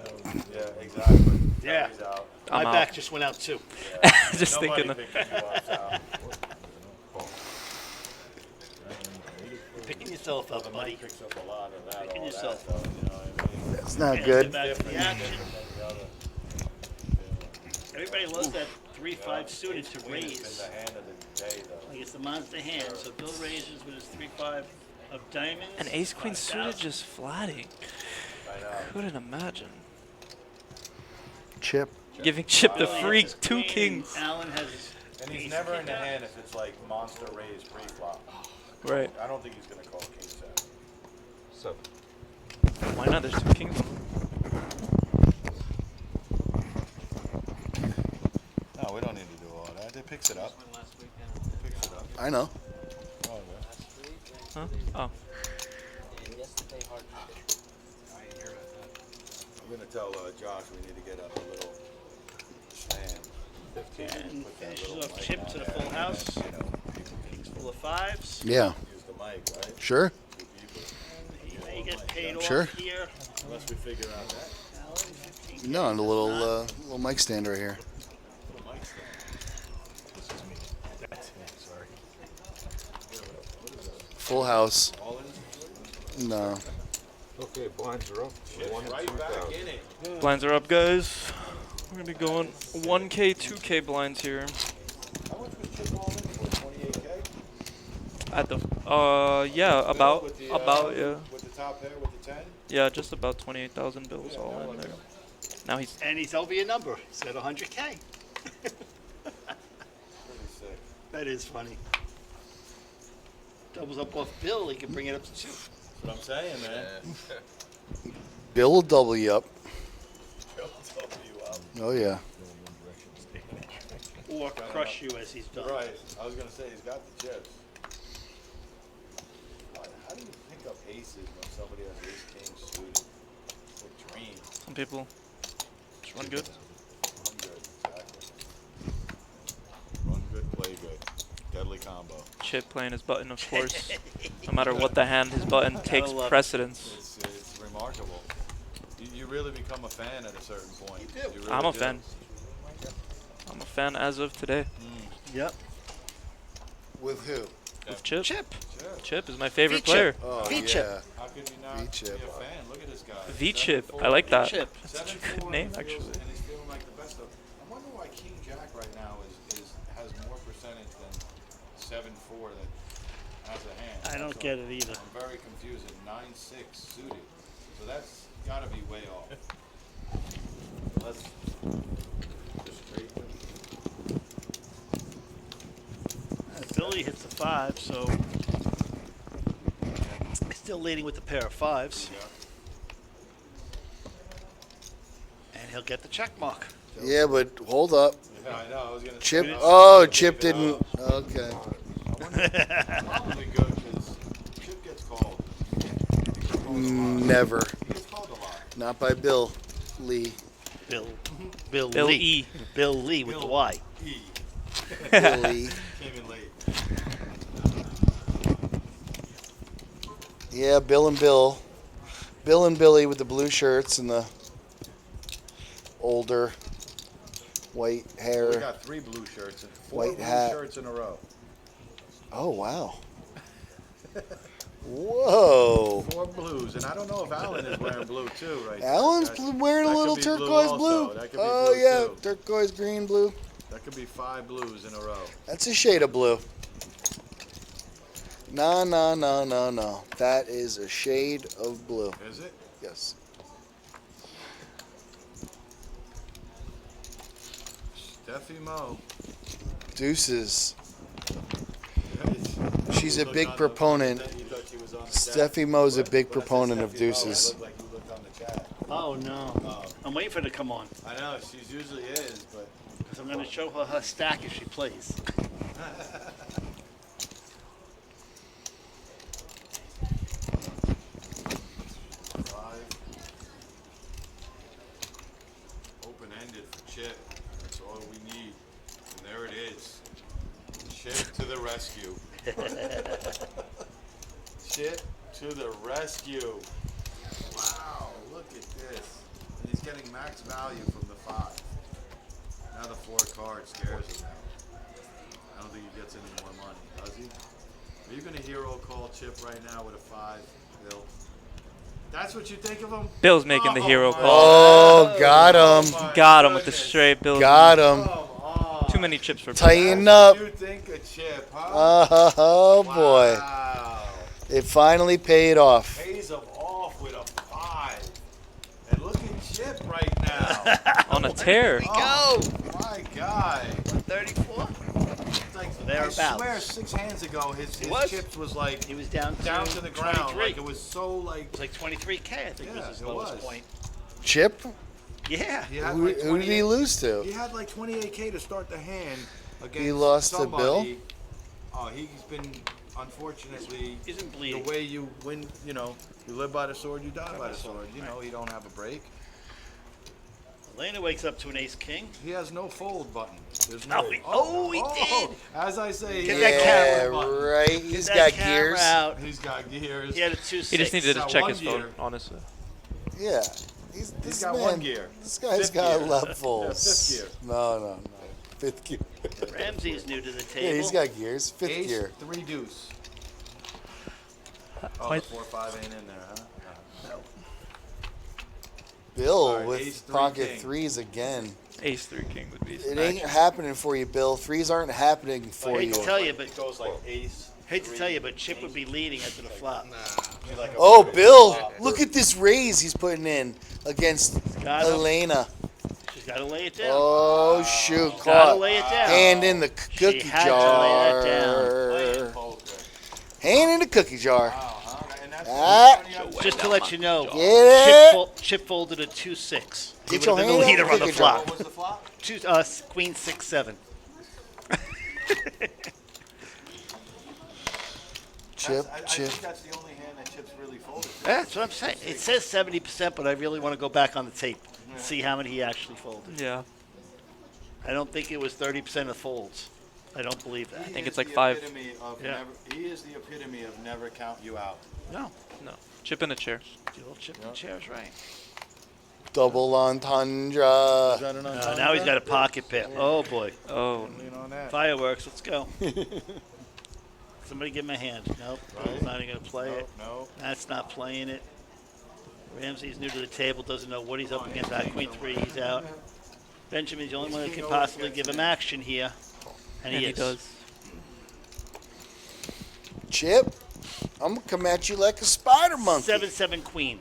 Yeah, exactly. Yeah. Terry's out. My I'm back out. just went out too. Just Nobody thinking. picking you up, Sal. Picking yourself up, buddy. Picks up a lot of that. Picking all yourself that stuff, you know what I mean? That's not Get good. back to the action. Everybody loves that 3-5 suited to It's raise. the hand of the day, though. Like it's the monster hand. So Bill raises with his 3-5 of diamonds. An ace queen suited 5,000. just flatting. I know. Couldn't imagine. Chip. Giving Chip the Billy free has his 2 queen, kings. Alan has his And he's ace never in king the out. hand if it's like monster raise pre-flop. Right. I don't think he's going to call king set. 7. Why not? There's 2 kings. No, we don't need to do all that. It picks it up. Last weekend. Picks it up. I know. Oh, Huh? Oh. Yesterday, hard. I'm gonna tell Josh we need to get a little stand. And Put that finishes little off mic chip on to the there, full and house. then, you know, people can Kings full of 5s. Yeah. use the mic, right? Sure. Two people. He may get paid Sure. off here. Unless we figure out that Alan, 15K. No, and a little mic stand right here. little mic stand. This is me. That's me. Sorry. Full house. All in? No. Okay, blinds are up. Shit's 1 and right 2,000. back in it. Blinds are up, guys. We're gonna be going 1K, 2K blinds here. How much was Chip all in for? 28K? At the yeah, about With the, yeah. With the top pair, with the 10? Yeah, just about 28,000 bills all in there. Now he's And he's over your number. He's at 100K. Pretty sick. That is funny. Doubles up off Bill, he can bring it up to 2. That's what I'm saying, man. Bill will double you up. Oh yeah. Or crush you as he's done. Right. I was gonna say he's got the chips. How do you pick up aces when somebody has ace king suited? It's a dream. some people just run good. Run good, exactly. Run good, play good. Deadly combo. Chip playing his button, of course. No matter what the hand, his button takes love it. precedence. It's remarkable. You really become a fan at a certain point. You do. You really I'm a do. fan. I'm a fan as of today. Yep. With who? With Chip. Chip. Chip is my favorite V-Chip. player. Oh V-chip. yeah. How could you not V-chip. be a fan? Look at this guy. V-Chip. I like that. Chip. That's a good name, actually. And he's feeling like the best of. I wonder why King Jack right now has more percentage than 7-4 that has a hand. I don't get it either. I'm very confused at 9-6 suited. So that's got to be way off. Let's just straight. Billy hits the 5, so still leading with the pair of 5s. And he'll get the check mark. Yeah, but hold up. Yeah, I know. I was gonna Chip. say, Oh, Chip didn't. Okay. probably good because Chip gets called. Never. He gets called a lot. Not by Bill Lee. Bill Bill Lee. E. Bill Lee with the Y. E. Bill Lee. Came in late. Yeah, Bill and Bill. Bill and Billy with the blue shirts and the older white We hair. got 3 blue shirts and 4 White blue hat. shirts in a row. Oh wow. Whoa. 4 blues, and I don't know if Alan is wearing blue too, right? Alan's wearing a that little could be blue turquoise also. blue. That could be Oh blue, yeah, too. turquoise green blue. That could be 5 blues in a row. That's a shade of blue. No. That is a shade of blue. Is it? Yes. Steffi Mo. Deuces. She's a big proponent. Steffi Mo's a big proponent of deuces. Oh, no. I'm waiting for her to come on. I know, she usually is, but Because I'm going to show her stack if she plays. open-ended for Chip. That's all we need. And there it is. Chip to the rescue. Chip to the rescue. Wow, look at this. And he's getting max value from the 5. Now the 4 card scares him now. I don't think he gets any more money, does he? Are you going to hero call Chip right now with a 5, Bill? That's what you think of him? Bill's making the hero call. Oh, got him. Got him with the straight Bill. Got him. Too many chips for Bill. Tighten up. You think of Chip, huh? Oh boy. Wow. It finally paid off. Pays him off with a 5. And look at Chip right now. On a tear. Oh, my God. 34? It's like thereabouts. I swear 6 hands ago, his was? chips was like He was down to the ground. 23. Like it was so like. It was like 23K, I think was his it lowest was. point. Chip? Yeah. He had Who, like who did he 28 lose to? He had like 28K to start the hand against He lost to somebody. Bill? Oh, he's been, unfortunately, Isn't bleeding. the way you win, you live by the sword, you die by the sword. You don't have a break. Elena wakes up to an ace-king. He has no fold button. There's Oh, he did. As I say, Get he that has Yeah, no button. right. Get He's that got camera gears. out. He's got gears. He had a 2-6. He just needed to got check one his phone, gear. honestly. Yeah. He's This got man, one gear. This guy's Fifth got gear. levels. Yeah, fifth No. Fifth gear. Ramsey is new to the table. Yeah, he's got gears. Fifth Ace, gear. 3 deuce. Oh, My- the 4-5 ain't in there, huh? Bill All right, with ace, three, pocket king. threes again. Ace 3 king would be. It ain't happening for you, Bill. Threes aren't happening for I hate you. to tell you, but It goes like ace. hate to tell you, but Chip would be leading after the flop. Oh, Bill, look at this raise he's putting in against Got him. Elena. She's got to lay it down. Oh, shoot. Gotta Caught. lay it down. Hand in the She cookie had to jar. lay Playing poker. Hand in the cookie jar. And that's Ah. Just to let you know, Get it? Chip folded a 2-6. He Get would have your been hand the out leader the on the cookie jar. flop. What was the flop? Queen 6-7. Chip, I chip. think that's the only hand that Chip's really folded. That's what I'm saying. It says 70%, but I really want to go back on the tape and see how many he actually folded. Yeah. I don't think it was 30% of folds. I don't believe that. I think it's like 5. Yeah. He is the epitome of never count you out. No. No. Chip in a chair. The old Chip and chairs, right. Double entendre. Now he's got a pocket pair. Oh, boy. Oh. Fireworks. Let's go. Somebody give him a hand. Nope. He's not even going to play it. No. That's not playing it. Ramsey's new to the table, doesn't know what he's up against. Queen 3, he's out. Benjamin's the only one that can possibly give him action here. And he is. does. Chip, I'm going to come at you like a spider monkey. 7-7 queen.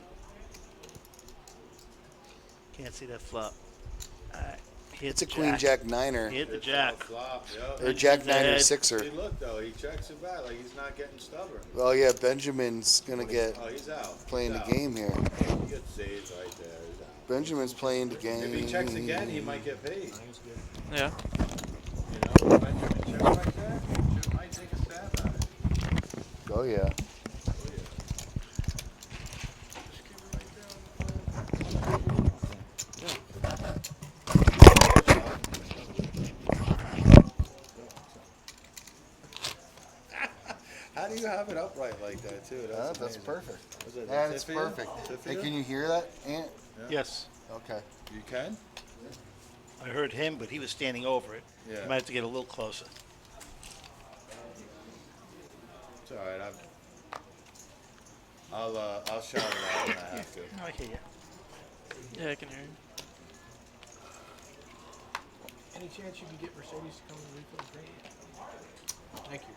Can't see that flop. All right. It's a queen jack niner. He hit the jack. Flop, Or jack niner Ahead. sixer. See, look though, he checks it back like he's not getting stubborn. Well, yeah, Benjamin's going to get Oh, he's out. playing the He's out. game here. He gets saved right there. He's out. Benjamin's playing the game. If he checks again, he might get paid. Yeah. You know, Benjamin checks like that, Chip might take a stab at it. Oh, yeah. How do you have it upright like that too? That's amazing. perfect. Was it That fit is for you? perfect. Fit for Hey, you? can you hear that, Ant? Yes. Okay. You can? I heard him, but he was standing over it. Yeah. You might have to get a little closer. It's all right. I'll shout it out when I have to. I hear you. Yeah, I can hear you. Any chance you can get Mercedes to come and refill the drink? Thank you.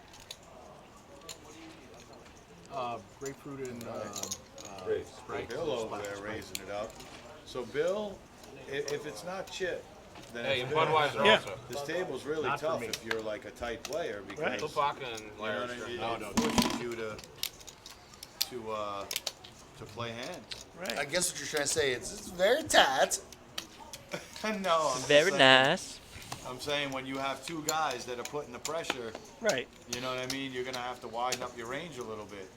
Grapefruit and Sprite. Bill over there raising it up. So Bill, if it's not Chip, then Hey, it's and Bill. Budweiser Yeah. also. This table's really Not for tough me. if you're like a tight player because Tupac and you know Larry. what I mean? No, It forces you to play hands. Right. I guess what you're trying to say is it's very tight. No, I'm Very saying, nice. I'm saying when you have two guys that are putting the pressure, Right. you know what I mean? You're gonna have to widen up your range a little bit.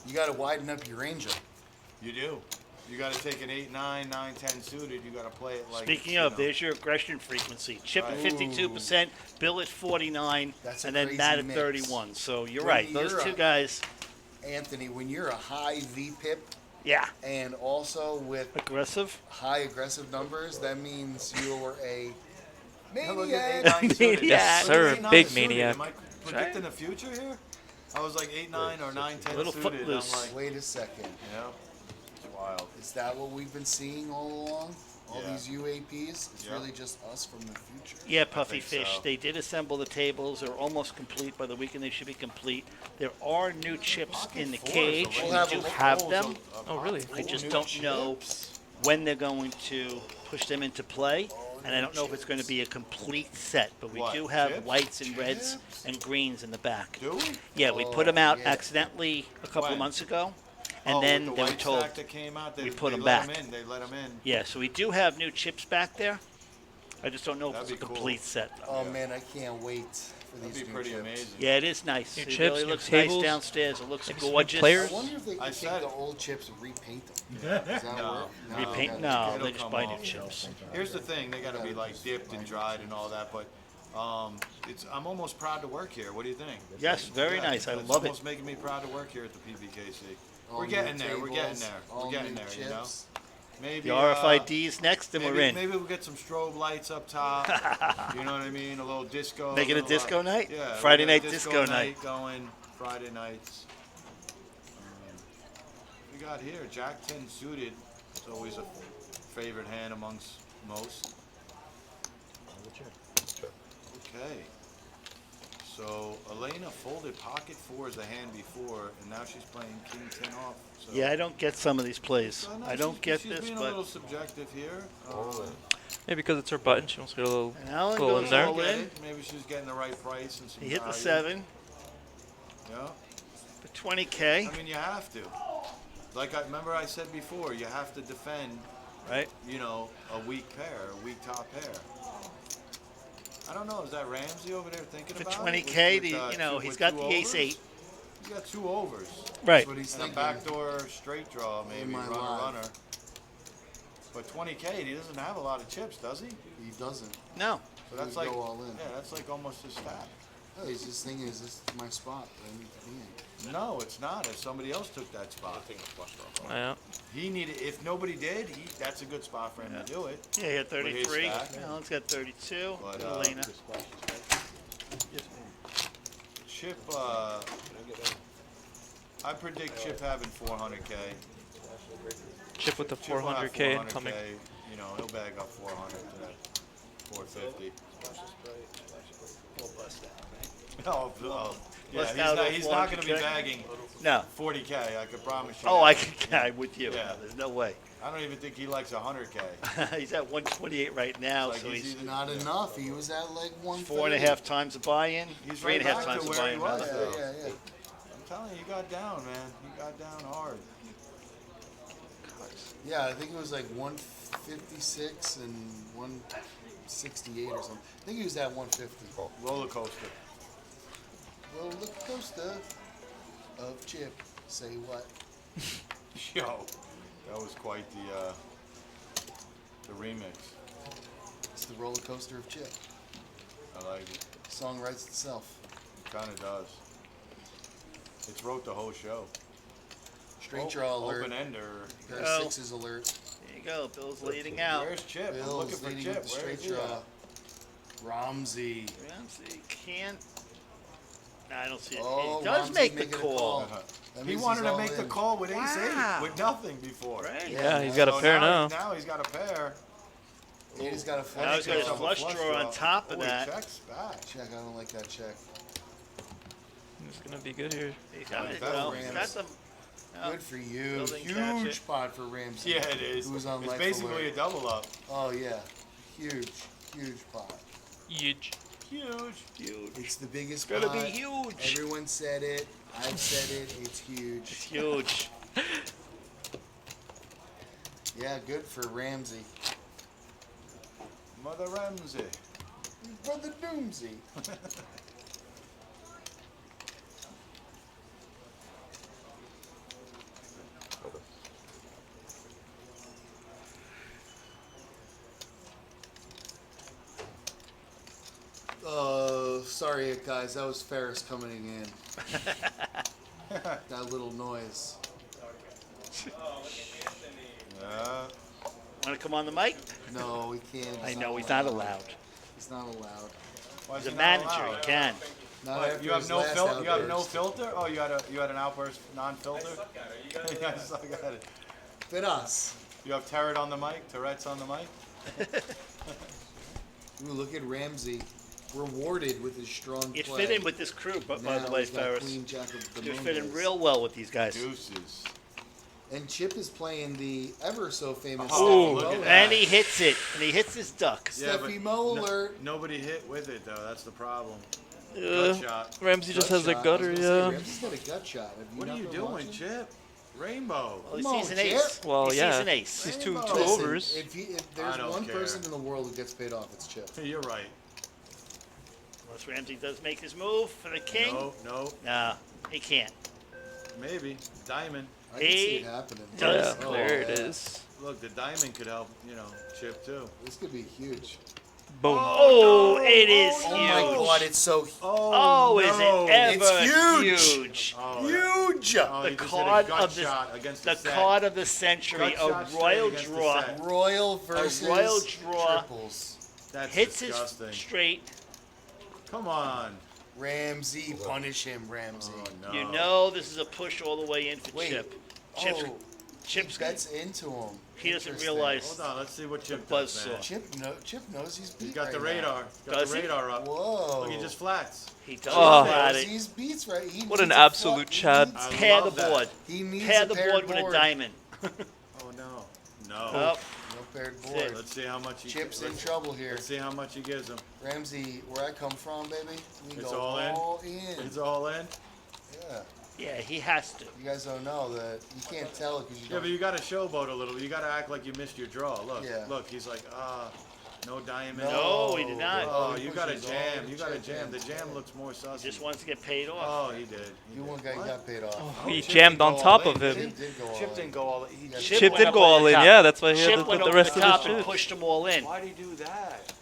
You got to widen up your ranger. You do. You got to take an 8-9, 9-10 suited. You got to play it like. Speaking you of, know. there's your aggression frequency. Chip at Right. 52%, Bill at 49, That's a and then crazy Matt at mix. 31. So you're When right. Those you're two a- guys, Anthony, when you're a high VPIP yeah, and also with aggressive. high aggressive numbers, that means you're a Hey, look maniac. at 8-9 suited. Yes, Look at sir. 8-9 Big suited. maniac. Am I predicting the future here? I was like 8-9 or 9-10 Little suited. footloose. I'm like, Wait a second. you know, it's wild. Is that what we've been seeing all along? All Yeah. these UAPs? It's Yeah. really just us from the future. Yeah, Puffy think Fish. so. They did assemble the tables. They're almost complete. By the weekend, they should be complete. There are new chips in the cage. We'll We have do a- have them. Oh, really? I just new don't know chips. when they're going to push them into play. And I don't know if it's going to be a complete set, but we What, do have chips? whites and reds and greens in the back. Do we? Yeah, we put them out yeah. accidentally a couple of When? months ago, and Oh, then with they the were white told. stack that came out, we they put 'em let back. in. They let them in. Yeah, so we do have new chips back there. I just don't know if That'd it's a be cool. complete set. Oh man, I can't wait for That'd these be new pretty chips. amazing. Yeah, it is nice. New It chips, really new looks tables, nice downstairs. It looks maybe some new gorgeous. players. I wonder if they I can take said- the old chips and repaint them. Does that work? Repaint? okay. No, It'll they just come buy off. new chips. Here's the thing: they got to be like dipped and dried and all that. But I'm almost proud to work here. What do you think? Yes, very Yeah, nice. I it's love it. almost making me proud to work here at the PBKC. All We're new getting there. We're getting tables, there. all We're getting new there. You know. chips. Maybe The RFIDs next, and maybe, we're in. Maybe we'll get some strobe lights up top. You know what I mean? A little disco. Make it a little, disco night? Yeah. we'll Friday get a night disco night. going. Friday nights. We got here Jack 10 suited. It's always a favorite hand amongst most. Okay. So Elena folded pocket four as the hand before, and now she's playing king 10 off. So Yeah, I don't get some of these plays. So, no, I don't she's- get she's this, being a little but subjective here. Maybe because it's her button, she wants to get a little, And Alan little in goes there. all Get in. it. Maybe she's getting the right price and some He hit the value. 7 Yeah. for 20K, I mean, you have to. Like I remember I said before, you have to defend, right? you know, a weak pair, a weak top pair. I don't know. Is that Ramsey over there thinking For about 20K, it? he's with got two the overs? ace-8. He's got two overs. Right. That's what he's And a thinking. backdoor straight draw, maybe my runner life. runner. But 20K, he doesn't have a lot of chips, does he? He doesn't. No. So that's He would like go all in. yeah, that's like almost his stack. Oh, he's just thinking, is this my spot that I need to be in? No, it's not. If somebody else took that spot, Yeah. he needed. If nobody did, that's a good spot for him to do it. Yeah, he had 33. stack. Alan's got 32. But, Elena. Chip, I predict Chip having 400K. Chip with the Chip will have 400K incoming. You know, he'll bag up 400 to that 450. Oh, yeah, Bust he's out not, a he's not going to be 400K? bagging No. 40K. I could promise you. Oh, that. I'm with you. Yeah. There's no way. I don't even think he likes 100K. He's at 128 right now, Like so he's either- Not enough. He was at like 130. 4.5 times the buy-in. He's Three and a half right back times to the where he buy-in. was, rather. though. Yeah. I'm telling you, you got down, man. You got down hard. Yeah, I think it was like 156 and 168 or something. I think he was at 150. Roller coaster. Roller coaster of Chip. Say what? Yo, that was quite the remix. It's the roller coaster of Chip. I like it. Song writes itself. It kind of does. It's wrote the whole show. Straight draw alert. Open ender. Pair Oh. of sixes alert. There you go. Bill's leading out. Where's Chip? I'm looking Bill's for leading Chip. with the Where is straight he draw. at? Ramsey. Ramsey can't. Nah, I don't see it. Oh, He does Ramsey's make the making a call. That He means wanted he's to all make the in. call with Wow. ace-8 with nothing before. Right. Yeah, he's got a So pair now. Now he's got a pair. And he's got a Now flush he's got his draw. flush draw on top of Oh, he that. checks back. Check. I don't like that check. It's gonna be good here. He's got it. Better Well, he's got Rams. some. Oh, Good for you. Bill didn't catch Huge it. spot for Ramsey. Yeah, it is. Who was on It's life basically alert. a double up. Oh yeah, huge pot. Huge. Huge. huge. It's the biggest Gonna pot. be huge. Everyone said it. I've said it. It's huge. It's huge. Yeah, good for Ramsey. Mother Ramsey. Brother Doomsy. Sorry guys, that was Ferris coming in. That little noise. Yeah. Want to come on the mic? No, he can't. I know he's not allowed. He's not allowed. Why is He's a he not manager. allowed? He can. Not What, after you have his no last filter. You have no outburst. filter. Oh, you had an outburst non-filter. Yeah, I suck at it. Fit us. You have Tarrant on the mic. Tourette's on the mic. Ooh, look at Ramsey. Rewarded with his strong You'd play. fit in with this crew, but by Now the way, he's got Ferris. Queen Jack of the You'd fit in Moons. real well with these guys. Deuces. And Chip is playing the ever so famous Oh, Steffi look Mo. at that. And he hits it. And he hits his duck. Steffi Mo alert. Nobody hit with it though. That's the problem. Yeah. Gut shot. Ramsey just has a Gut shot. gutter, I was gonna say, yeah. Ramsey's got a gut shot. Have What are not you been doing, watching? Chip? Rainbow. Well, he Come sees on, an ace. Chip. Well, he yeah. sees an ace. He's two Listen, overs. If I there's don't one care. person in the world who gets paid off, it's Chip. You're right. Unless Ramsey does make his move for the king. No. No, he can't. Maybe. Diamond. I can see He it happening. does. Yeah, Oh, there it yeah. is. Look, the diamond could help, Chip too. This could be huge. Boom. Oh, it is Oh huge. my God, it's so Oh, is no. it ever It's huge. huge. Oh, huge. oh, The he just card hit a gut of the- shot against The set. card of the century, Gut a shot straight royal against the draw, set. Royal versus royal draw. triples. That's hits disgusting. his straight. Come on. Ramsey, punish him, Ramsey. Oh, no. You know this is a push all the way in for Wait. Chip. Chip's, Oh, Chip's he bets into him. he doesn't Interesting. realize. Hold on, let's see what Chip The does, man. buzzsaw. Chip knows he's beat He's got the right now. radar. He's got Does the he? radar up. Whoa. Look, he just flats. He does Oh. flat knows it. he's beats right. He What needs an a absolute he Chad. needs- I Pair the love that. board. He needs Pair a the paired board with a diamond. Oh, no. No. Oh, No paired That's it. board. Let's see how much he Chip's in let's- trouble here. Let's see how much he gives him. Ramsey, where I come from, baby, we It's go all in? all in. It's all in. Yeah. yeah, he has to. You guys don't know that you can't tell it because you Yeah, don't. but you got to showboat a little. You got to act like you missed your draw. Look, Yeah. look. He's like, no diamond. No, he did not. Oh, he you got to pushes all jam. the You got to chip jam. in. The jam looks more sus. Just wants to get paid off. Oh, he did. He You did. one guy What? got paid off. He Chip jammed didn't on go top all of in, him. Chip did go all Chip in. didn't go all. He Chip Chip went did up go over all the in, top. yeah. That's why he Chip had to went put the over rest the of top the and shit. pushed them all in. Why do you do that?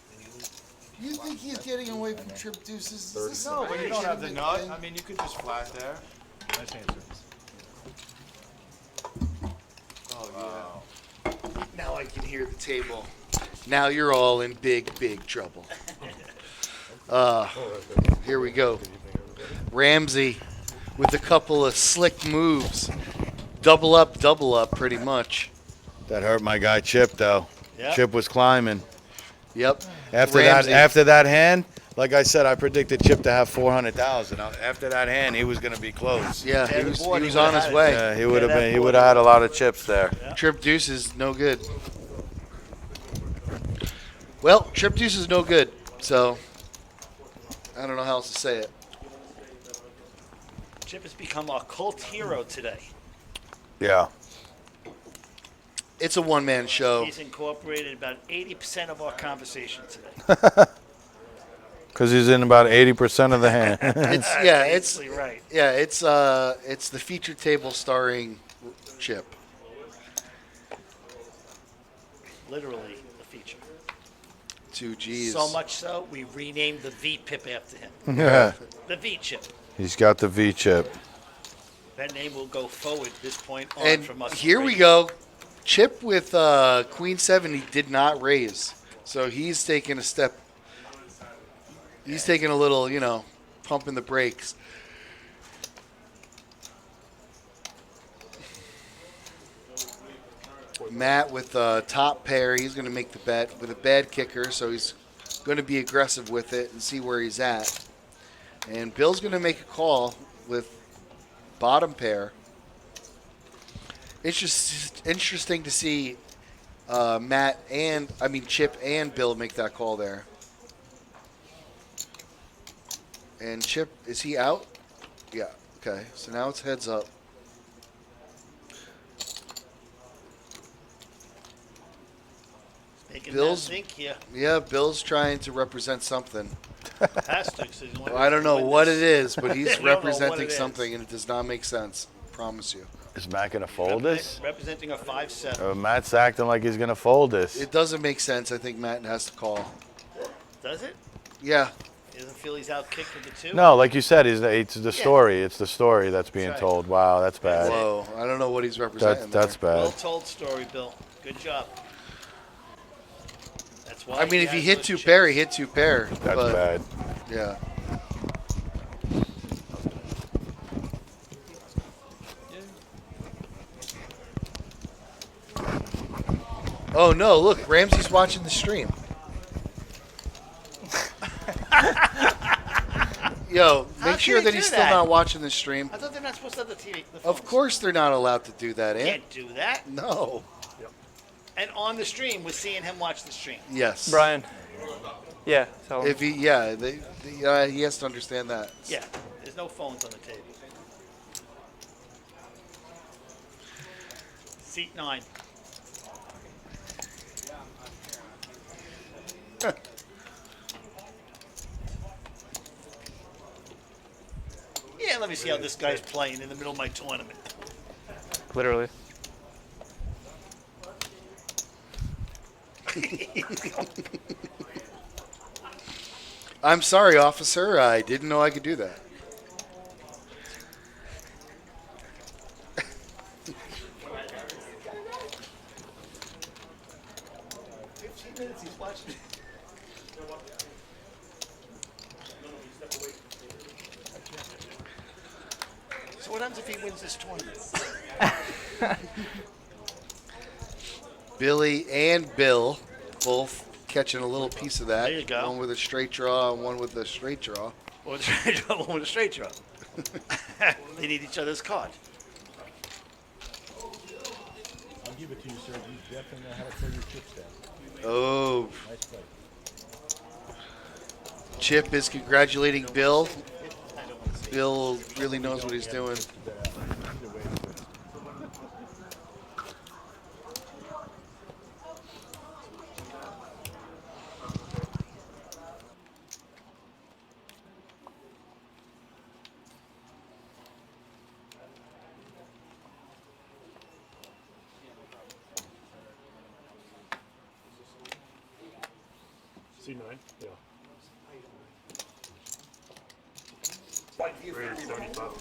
You think he's getting away from trip deuces? Is this No, a but you don't have the legitimate nut. thing? I mean, you could just flat there. Nice hand service. Oh, yeah. Now I can hear the table. Now you're all in big, big trouble. Here we go. Ramsey with a couple of slick moves. Double up, pretty much. That hurt my guy Chip though. Yep. Chip was climbing. Yep. After Ramsey. that hand, like I said, I predicted Chip to have 400,000. After that hand, he was going to be close. Yeah, Yeah, he the was, board, he he was on would've his had it. way. Yeah, he would have that been. He board would have had a lot of chips there. Trip deuce is no good. Well, trip deuce is no good, so I don't know how else to say it. Chip has become our cult hero today. Yeah. It's a one-man show. He's incorporated about 80% of our conversation today. Because he's in about 80% of the hand. It's it's Absolutely right. it's the feature table starring Chip. Literally the feature. 2 G's. So much so, we renamed the V pip after him. Yeah. The V chip. He's got the V chip. That name will go forward this point on And from us. here we go. Chip with Queen 7, he did not raise. So he's taking a step. He's taking a little, pumping the brakes. Matt with top pair, he's going to make the bet with a bad kicker, so he's going to be aggressive with it and see where he's at. And Bill's going to make a call with bottom pair. It's just interesting to see Chip and Bill make that call there. And Chip, is he out? Yeah. Okay. So now it's heads up. Making Bill's- that think here. Yeah, Bill's trying to represent something. Has to, 'cause he's the one I don't know who's what doing it this. is, but he's We don't know what representing it is. something, and it does not make sense. Promise you. Is Matt going to fold this? Representing a 5-7. Matt's acting like he's going to fold this. It doesn't make sense. I think Matt has to call. Does it? Yeah. He doesn't feel he's out kicked with the 2? No, like you said, it's the story. It's the story that's being right. told. Wow, that's bad. Whoa. I don't know what he's representing. That's Well bad. told story, Bill. Good job. That's why. I mean, if he he has hit those 2 chips. pair, he hit 2 pair. That's but, bad. Yeah. Oh no! Look, Ramsey's watching the stream. Yo, How make sure can they that he's do still that? not watching the stream. I thought they're not supposed to have the TV. The Of phones. course they're not allowed to do that, Ant. Can't do that. No. And on the stream, we're seeing him watch the stream. Yes. Brian. Yeah, tell him. If he, he has to understand that. Yeah, there's no phones on the table. Seat 9. Yeah, let me see how this guy's playing in the middle of my tournament. Literally. I'm sorry, officer. I didn't know I could do that. He's watching. So what happens if he wins this tournament? Billy and Bill both catching a little piece of that. There you go. One with a straight draw and one with a straight draw. One with a straight draw, one with a straight draw. They need each other's card. I'll give it to you, sir. You definitely know how to play your chips down. Oh, Nice play. Chip is congratulating Bill. Bill really knows what he's doing. Either way, it's good. C9? Yeah. Rated 75.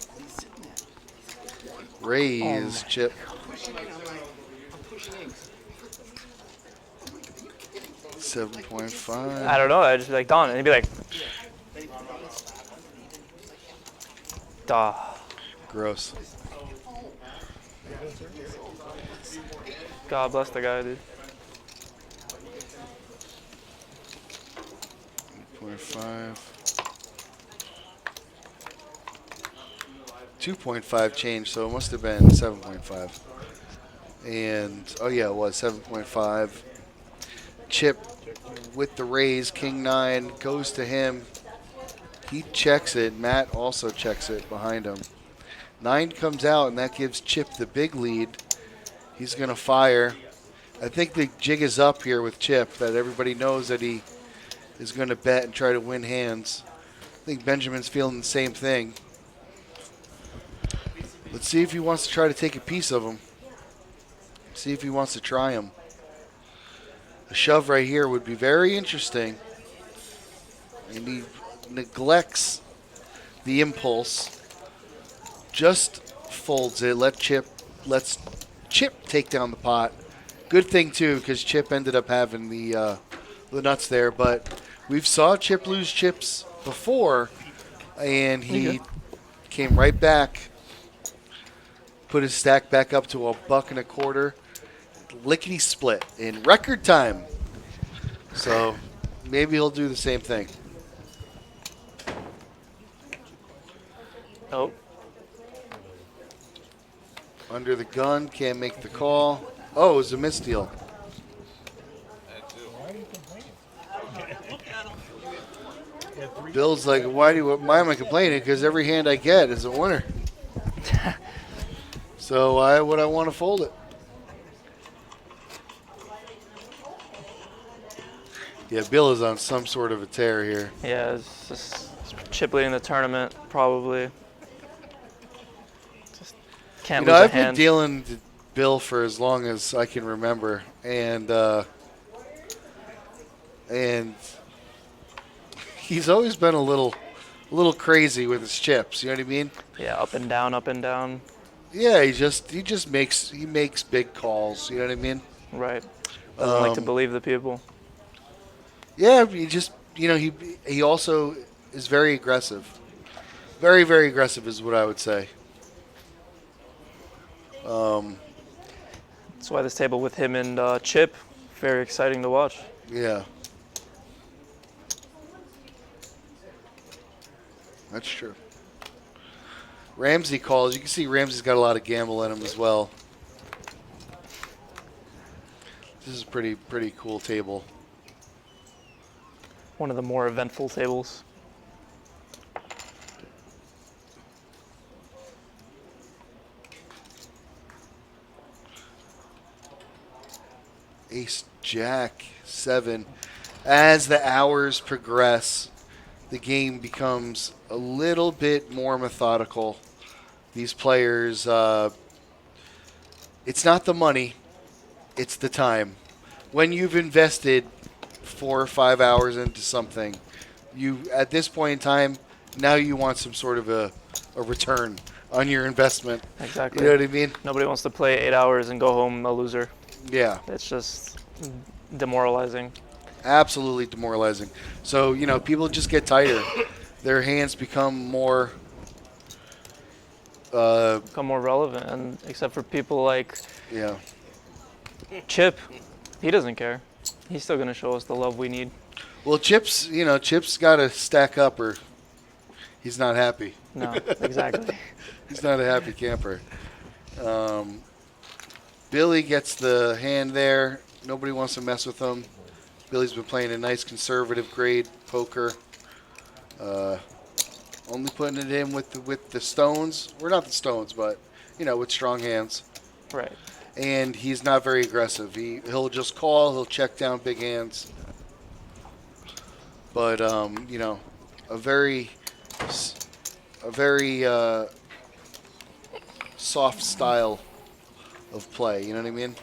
Raise Chip. I 7.5. don't know. I just be like, Don. And he'd be like, duh. Gross. God bless the guy, dude. 8.5. 2.5 change, so it must have been 7.5. And, oh yeah, it was 7.5. Chip with the raise, King 9 goes to him. He checks it. Matt also checks it behind him. 9 comes out, and that gives Chip the big lead. He's going to fire. I think the jig is up here with Chip, that everybody knows that he is going to bet and try to win hands. I think Benjamin's feeling the same thing. Let's see if he wants to try to take a piece of him. See if he wants to try him. A shove right here would be very interesting. And he neglects the impulse. Just folds it. Lets Chip take down the pot. Good thing too, because Chip ended up having the nuts there. But we've saw Chip lose chips before, and he came right back. Put his stack back up to $1.25. Lickety split in record time. So maybe he'll do the same thing. Oh. Under the gun, can't make the call. Oh, it was a misdeal. Bill's like, why am I complaining? Because every hand I get is a winner. So why would I want to fold it? Yeah, Bill is on some sort of a tear here. Yeah, it's just Chip leading the tournament, probably. Just can't lose a I've been hand. dealing with Bill for as long as I can remember, and he's always been a little crazy with his chips. You know what I mean? Yeah, up and down, up and down. Yeah, he makes big calls. You know what I mean? Right. Doesn't like to believe the people. Yeah, he also is very aggressive. Very, very aggressive is what I would say. That's why this table with him and Chip, very exciting to watch. Yeah. That's true. Ramsey calls. You can see Ramsey's got a lot of gamble in him as well. This is a pretty cool table. One of the more eventful tables. Ace, Jack, 7. As the hours progress, the game becomes a little bit more methodical. These players, it's not the money, it's the time. When you've invested 4 or 5 hours into something, you at this point in time, now you want some sort of a return on your investment. Exactly. You know what I mean? Nobody wants to play 8 hours and go home a loser. Yeah. It's just demoralizing. Absolutely demoralizing. So, people just get tighter. Their hands become more Become more relevant, and except for people like yeah. Chip, he doesn't care. He's still gonna show us the love we need. Well, Chip's got to stack up or he's not happy. No, exactly. He's not a happy camper. Billy gets the hand there. Nobody wants to mess with him. Billy's been playing a nice conservative grade poker. Only putting it in with the stones. We're not the stones, but with strong hands. Right. And he's not very aggressive. He'll just call. He'll check down big hands. But a very soft style of play. You know what I mean?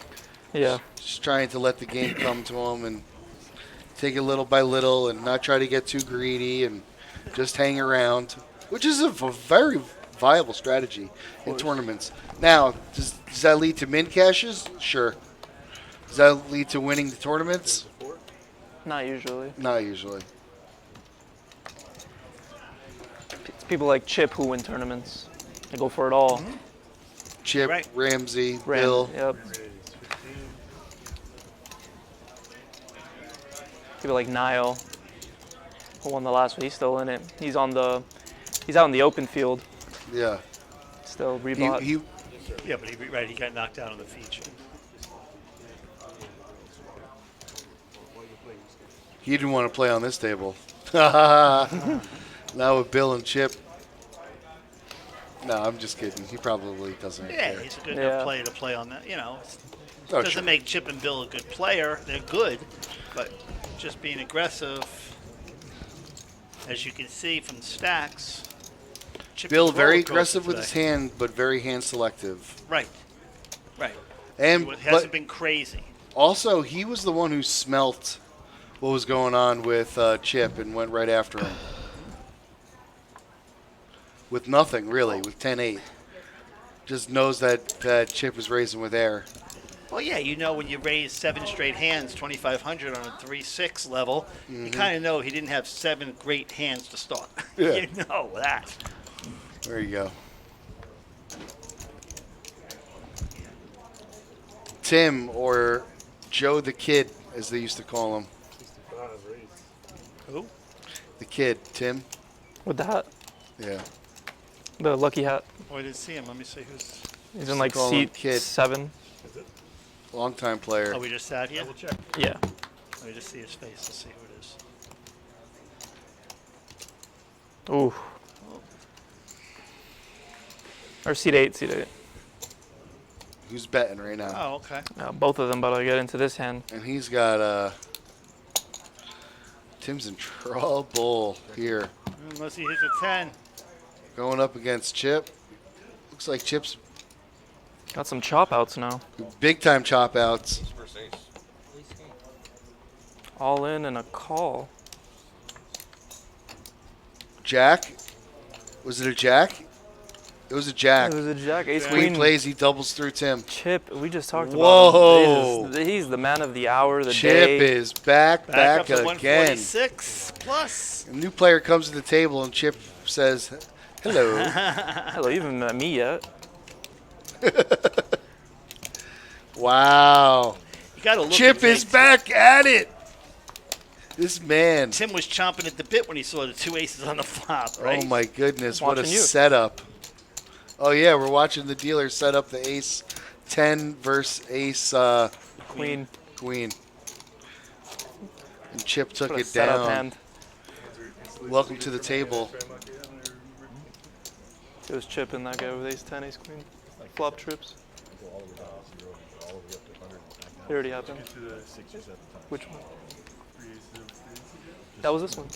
Yeah. Just trying to let the game come to him and take it little by little and not try to get too greedy and just hang around, which is a very viable strategy in tournaments. Now, does that lead to min cashes? Sure. Does that lead to winning the tournaments? Not usually. Not usually. It's people like Chip who win tournaments. They go for it all. Chip, Right. Ramsey, Bill. Yep. People like Niall, who won the last one. He's still in it. He's out in the open field. Yeah. Still rebought. Yeah, but he got knocked out on the feature. He didn't want to play on this table. Now with Bill and Chip. No, I'm just kidding. He probably doesn't Yeah, care. he's a good enough player to play on that. Oh, Doesn't sure. make Chip and Bill a good player. They're good, but just being aggressive, as you can see from the stacks. Chip Bill is very roller coaster aggressive with today. his hand, but very hand selective. Right. And It hasn't but been crazy. also, he was the one who smelt what was going on with Chip and went right after him. With nothing, really, with 10-8. Just knows that Chip is raising with air. Well, yeah, when you raise 7 straight hands, 2,500 on a 3-6 level, you kind of know he didn't have 7 great hands to start. Yeah. You know that. There you go. Tim, or Joe the Kid, as they used to call him. Who? The Kid, Tim. With the hat. Yeah. The lucky hat. Oh, I didn't see him. Let me see who's. He's in like call him seat Kid. 7. Longtime player. Oh, we just sat here? Yeah. Let me just see his face to see who it is. Ooh. Or seat 8, seat 8. Who's betting right now? Oh, okay. Both of them, but I'll get into this hand. And he's got Tim's in trouble here. Unless he hits a 10. Going up against Chip. Looks like Chip's Got some chop outs now. big time chop outs. All in and a call. Jack? Was it a jack? It was a jack. It was a jack. Ace Queen queen. plays, he doubles through Tim. Chip, we just talked Whoa. about him. He's the man of the hour, the Chip day. is back Back up to again. 146 plus. A new player comes to the table and Chip says, hello. Hello, you haven't met me yet. Wow. You got to look. Chip and is think- back at it. This man. Tim was chomping at the bit when he saw the 2 aces on the flop, right? Oh my goodness, what a Watching you. setup. Oh yeah, we're watching the dealer set up the ace 10 versus ace Queen. queen. And Chip took What a it setup down. hand. Welcome to the table. It was Chip and that guy with ace 10, ace queen. Flop trips. It already happened. Which one? That was this one.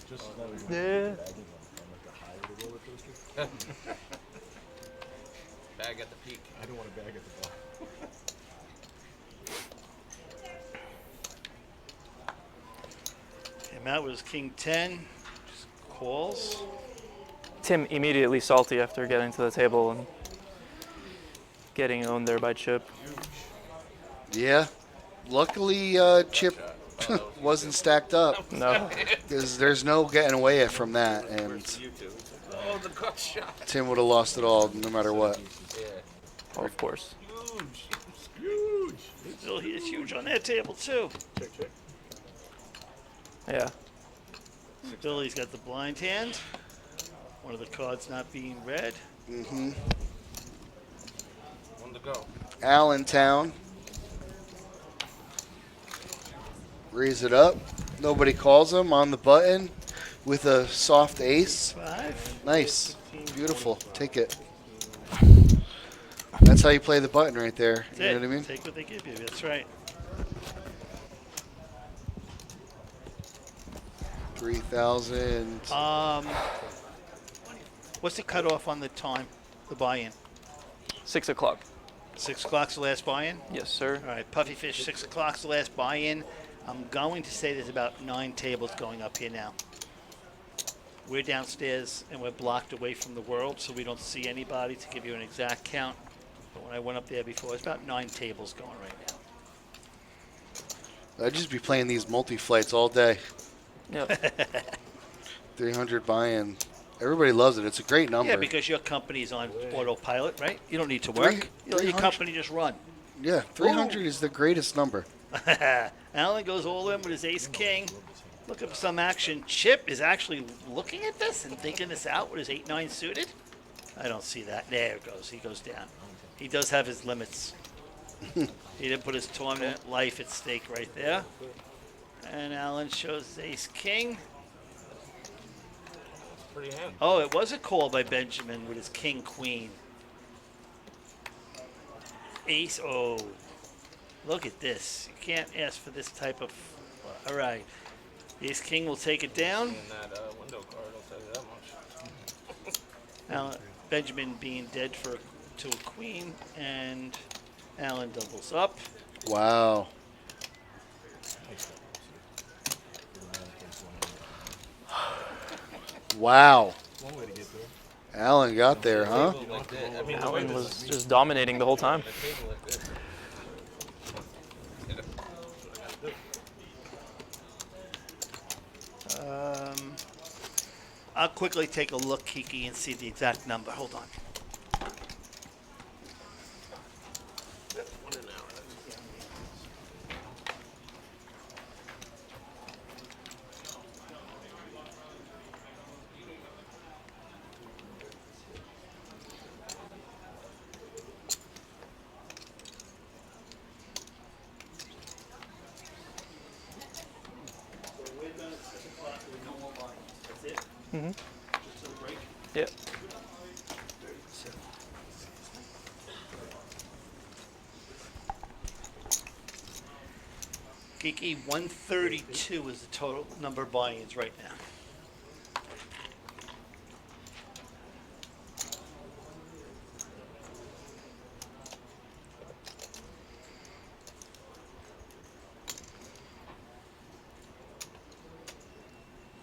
Yeah. Bag at the peak. I don't want a bag at the bottom. Came out was king 10. Just calls. Tim immediately salty after getting to the table and getting owned there by Chip. Yeah. Luckily, Chip wasn't stacked up. No. There's no getting away from that, and Oh, the gut shot. Tim would have lost it all no matter what. Yeah. Oh, of course. Huge. Bill, he is huge on that table, too. Check, check. Yeah. Billy's got the blind hand. One of the cards not being read. Mm-hmm. One to go. Allentown. Raise it up. Nobody calls him on the button with a soft ace. 5. Nice. Beautiful. Take it. That's how you play the button right there. That's You know it. what I mean? Take what they give you. That's right. 3,000. What's the cutoff on the time, the buy-in? 6 o'clock. 6 o'clock's the last buy-in? Yes, sir. All right, Puffy Fish, 6 o'clock's the last buy-in. I'm going to say there's about 9 tables going up here now. We're downstairs and we're blocked away from the world, so we don't see anybody to give you an exact count. But when I went up there before, it's about 9 tables going right now. I'd just be playing these multi-flights all day. Yep. 300 buy-in. Everybody loves it. It's a great number. Yeah, because your company's on autopilot, right? You don't need to work. You let your 300. company just run. Yeah, 300 is the greatest number. Alan goes all in with his ace-king. Looking for some action. Chip is actually looking at this and thinking this out with his 8-9 suited. I don't see that. There it goes. He goes down. He does have his limits. He didn't put his tournament life at stake right there. And Alan shows his ace-king. Pretty hand. Oh, it was a call by Benjamin with his king-queen. Ace, oh. Look at this. You can't ask for this type of... all right. Ace-king will take it down. And that window card, I'll tell you that much. Alan, Benjamin being dead to a queen, and Alan doubles up. Wow. Wow. One way to get there. Alan got there, huh? Table like that. I mean, Alan was just dominating the whole time. a table like this. I'll quickly take a look, Kiki, and see the exact number. Hold on. Mm-hmm. Just to the break. Yep. Kiki, 132 is the total number of buy-ins right now.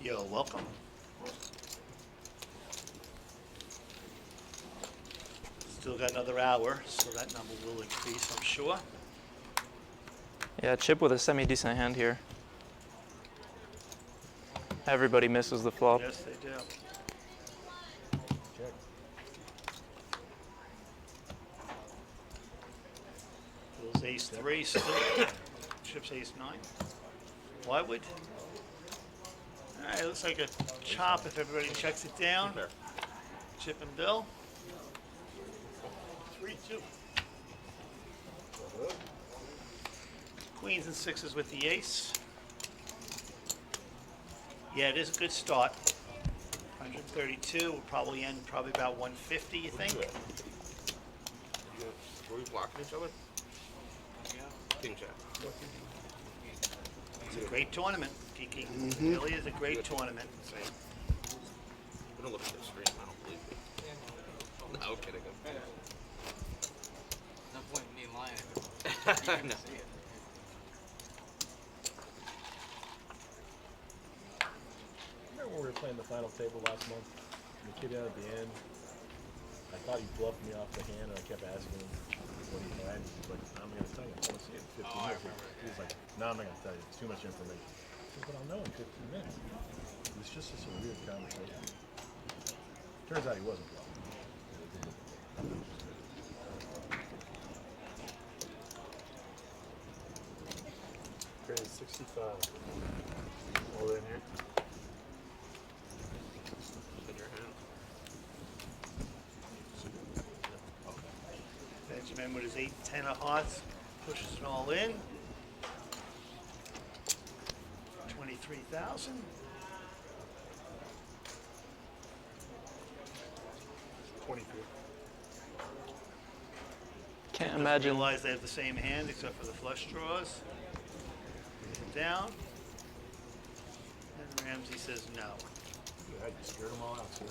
Yo, welcome. Still got another hour, so that number will increase, I'm sure. Yeah, Chip with a semi-decent hand here. Everybody misses the flop. Yes, they do. Bill's ace 3 still. Chip's ace 9. Why would All right, looks like a chop if everybody checks it down. Chip and Bill. 3-2. Queens and sixes with the ace. Yeah, it is a good start. 132 will probably end probably about 150, you think? Were we blocking each other? King Jack. It's a great tournament, Kiki. It really is a great tournament. We don't look at the screen. I don't believe it. No, kidding. No point in me lying. No. Remember when we were playing the final table last month? And the kid out at the end, I thought he bluffed me off the hand, and I kept asking him what he had. He was like, I'm going to tell you. I want to see it in 15 minutes. He was like, no, I'm not going to tell you. It's too much information. I said, but I'll know in 15 minutes. It was just a weird conversation. Turns out he wasn't bluffing. Okay, 65. All in here. In your hand. Benjamin with his 8-10 of hearts pushes it all in. 23,000. Can't imagine. Realize they have the same hand except for the flush draws. Down. And Ramsey says no. Yeah, you scared them all out, sir.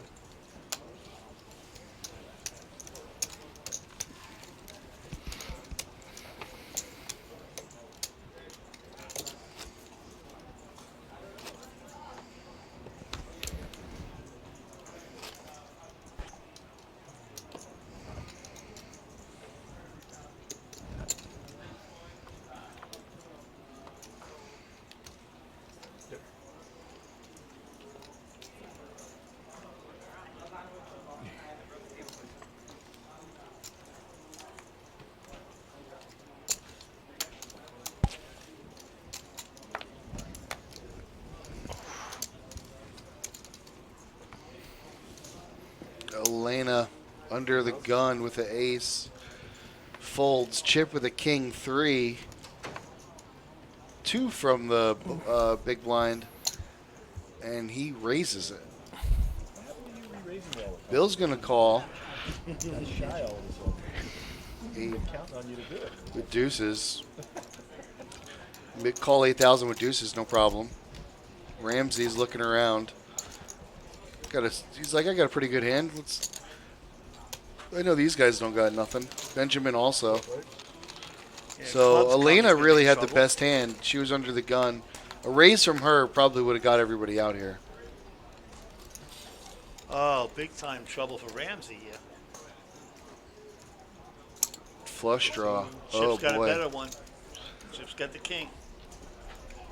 Elena under the gun with the ace. Folds. Chip with a king 3. 2 from the big blind. And he raises it. Bill's going to call. That's shy all of a sudden. He, Counting on you to do it. with deuces. Call 8,000 with deuces, no problem. Ramsey's looking around. He's like, I got a pretty good hand. I know these guys don't got nothing. Benjamin also. Yeah, So clubs Elena comes with really big had the trouble. best hand. She was under the gun. A raise from her probably would have got everybody out here. Oh, big time trouble for Ramsey, yeah. Flush draw. Chip's Oh got a boy. better one. Chip's got the king.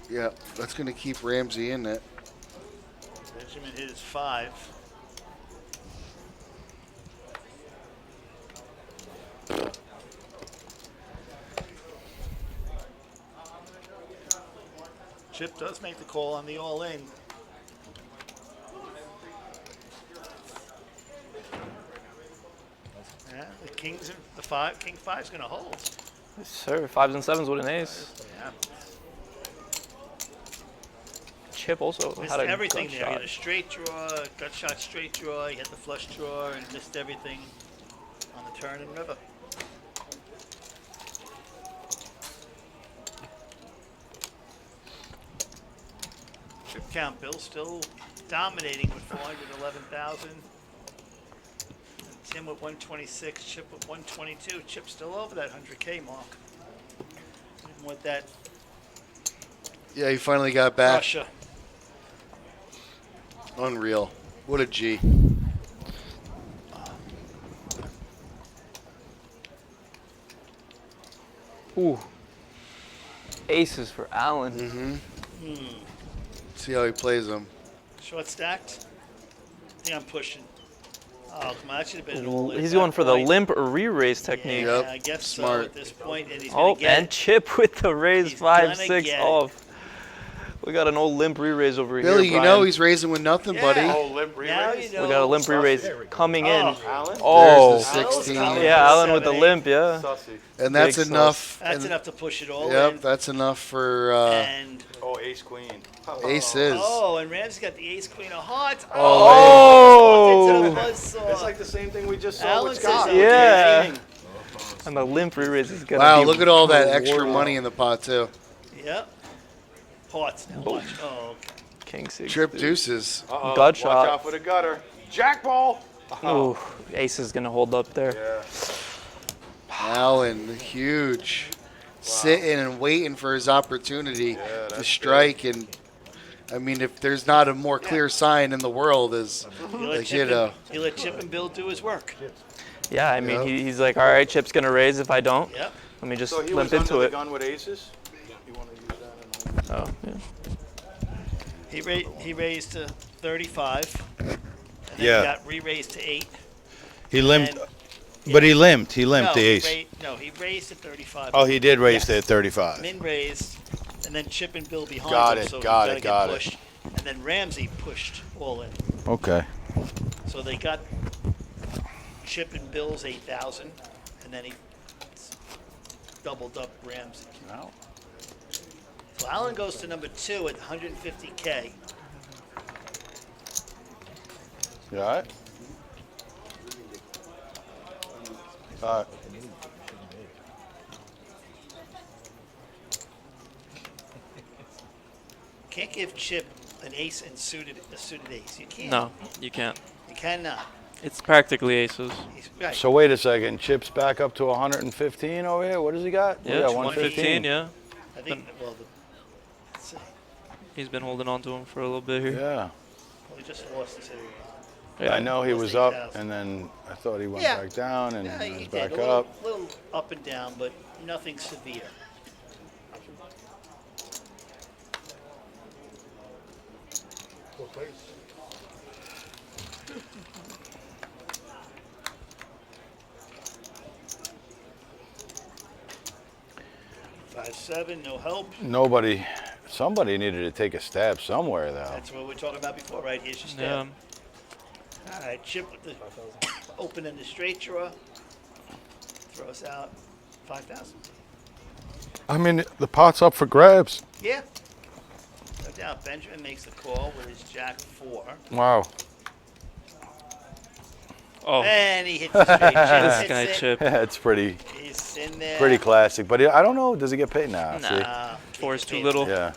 Yeah, that's going to keep Ramsey in it. Benjamin hit his 5. Chip does make the call on the all-in. Yeah, the kings and the 5, king 5's going to hold. Yes, sir. 5s and 7s with an ace. Yeah, Chip also missed had a everything gut there. He shot. had a straight draw, gut shot straight draw. He had the flush draw and missed everything on the turn and river. Chip count, Bill still dominating with 411,000. Tim with 126, Chip with 122. Chip still over that 100K mark. And with that Yeah, he finally got back. Russia. Unreal. What a G. Ooh. Aces for Allen. See how he plays them. Short stacked. I think I'm pushing. Oh, come on, that should have been an all-in He's at that going for the point. limp re-raise technique. Yeah, Yep, I guess smart. so at this point, and he's Oh, gonna get and it. Chip with the raise He's 5-6 gonna get it. off. We got an old limp re-raise over Billy, here. you Brian. know he's raising with nothing, buddy. Oh, limp Now re-raise? you know. We got a limp re-raise coming in. Alan? Oh, There's the 16. yeah, Alan with the 7-8. limp, yeah. Sussy. And that's Big enough. That's and- enough to push it all Yep, in. that's enough for And Oh, ace queen. aces. oh, and Ramsey got the ace queen of hearts. Oh, Into the buzzsaw. It's like the same thing we just saw Alan with says Scott. so. yeah. And the limp re-raise is gonna Wow, be look at all that extra brutal. money in the pot, too. Yep. Hearts now. Watch. Oh, okay. King six. Trip deuces. Uh-oh. Gut Watch shot. out for the gutter. Jack ball. Oh, ace is gonna hold up there. Yeah. Allen, huge. Sitting and waiting for his opportunity to that's strike. And, I mean, if there's not a more clear sign in the world as, like, you know. He let Chip and Bill do his work. Yeah, I mean, Yep. he's like, all right, Chip's gonna raise if I don't. Yep. Let me just So he limp was into under it. the gun with aces? You want to use that? Oh, yeah. He raised to 35. And then Yeah. he got re-raised to 8. He limped, And- but he limped. He No, limped the ace. he raised to 35. Oh, he did raise Yes. to at 35. Min raised, and then Chip and Bill behind Got him, it, so got he it, gotta got get it. pushed. And then Ramsey pushed all in. Okay. So they got Chip and Bill's 8,000, and then he doubled up Ramsey. No. So Allen goes to number 2 at 150K. You all right? All right. Can't give Chip an ace and a suited ace. You can't. No, you can't. You cannot. It's practically aces. He's right. So wait a second. Chip's back up to 115 over here. What does he got? We Yeah, got 115. Yeah, I think. Well, let's see. he's been holding on to him for a little bit here. Yeah. Well, he just lost to. Yeah. I know he Lost was up, 8,000. and then I thought he went Yeah. back down, and Yeah, he he was did. back A little, up. little up and down, but nothing severe. Four players. Five seven, no help. Nobody, somebody needed to take a stab somewhere, though. That's what we were talking about before, right? Here's your Yeah. stab. All right, Chip with the open in the straight draw. Throws out 5,000. I mean, the pot's up for grabs. Yeah. No doubt. Benjamin makes the call with his jack 4. Wow. Oh, And he hits the straight. Chip this hits guy it. Chip. It's pretty He's in there. classic. But I don't know. Does he get paid now? Nah, four is too Paid. little. Yeah.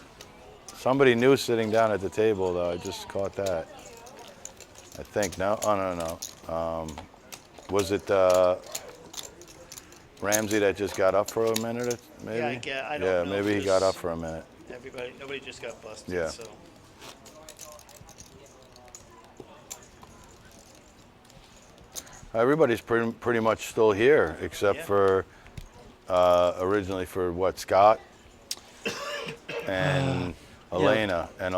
Somebody new sitting down at the table, though. I just caught that. I think. No? Oh, no. Was it Ramsey that just got up for a minute, maybe? Yeah, I don't Yeah, know maybe if he got this- up for a minute. Nobody just got busted. Yeah. So. Everybody's pretty much still here, except Yeah. for originally for what, Scott and Elena And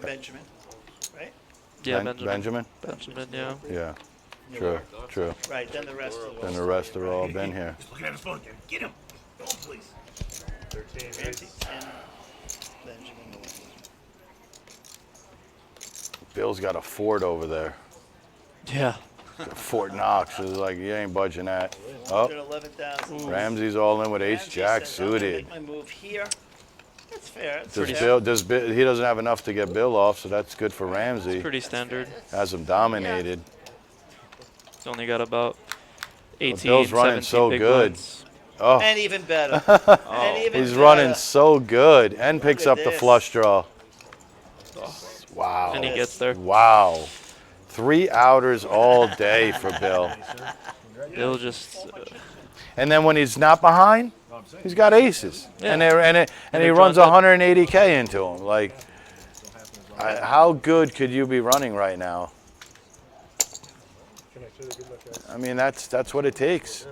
Benjamin, right? Yeah, Benjamin. Benjamin, yeah. Yeah, true, true. Right. Then the rest of And the rest have all been here. Looking at his phone again. Get him. Go, please. 13. Ramsey 10, Benjamin. Bill's got a fort over there. Yeah. Fort Knox is like, you ain't budging that. Oh, 111,000. Ramsey's all in with ace Ramsey jack says, I'm gonna suited. make my move here. That's fair. That's Does fair. Bill, he doesn't have enough to get Bill off, so that's good for Ramsey. Pretty standard. Has him dominated. He's only got about 18, Bill's running 17 so big good. blinds. Oh, And even better. And even he's better. running so good and picks at up the this. flush draw. Wow. And he gets there. Wow. 3 outers all day for Bill. Bill just And then when he's not behind, he's got aces. Yeah. And he they're runs drawn 180K into him. Like, how good could you be running right now? I mean, that's what it takes.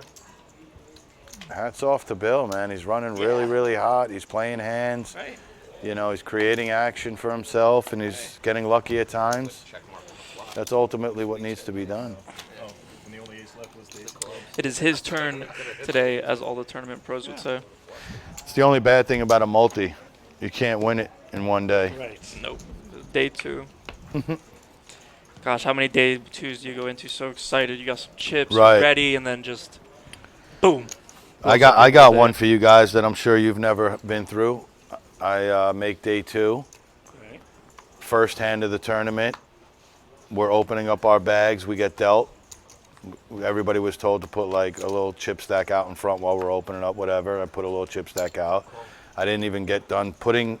Hats off to Bill, man. He's running really, really hot. He's playing hands. Right. You know, he's creating action for himself, and he's getting lucky at times. That's ultimately what needs to be done. Oh, and the only ace left was the ace club. it is his turn today, as all the tournament pros would say. It's the only bad thing about a multi. You can't win it in one day. Right. Nope. Day 2. Gosh, how many day 2s do you go into so excited? You got some chips Right. ready, and then just boom. I got one for you guys that I'm sure you've never been through. I make day 2. Right. First hand of the tournament. We're opening up our bags. We get dealt. Everybody was told to put like a little chip stack out in front while we're opening up, whatever. I put a little chip stack out. I didn't even get done putting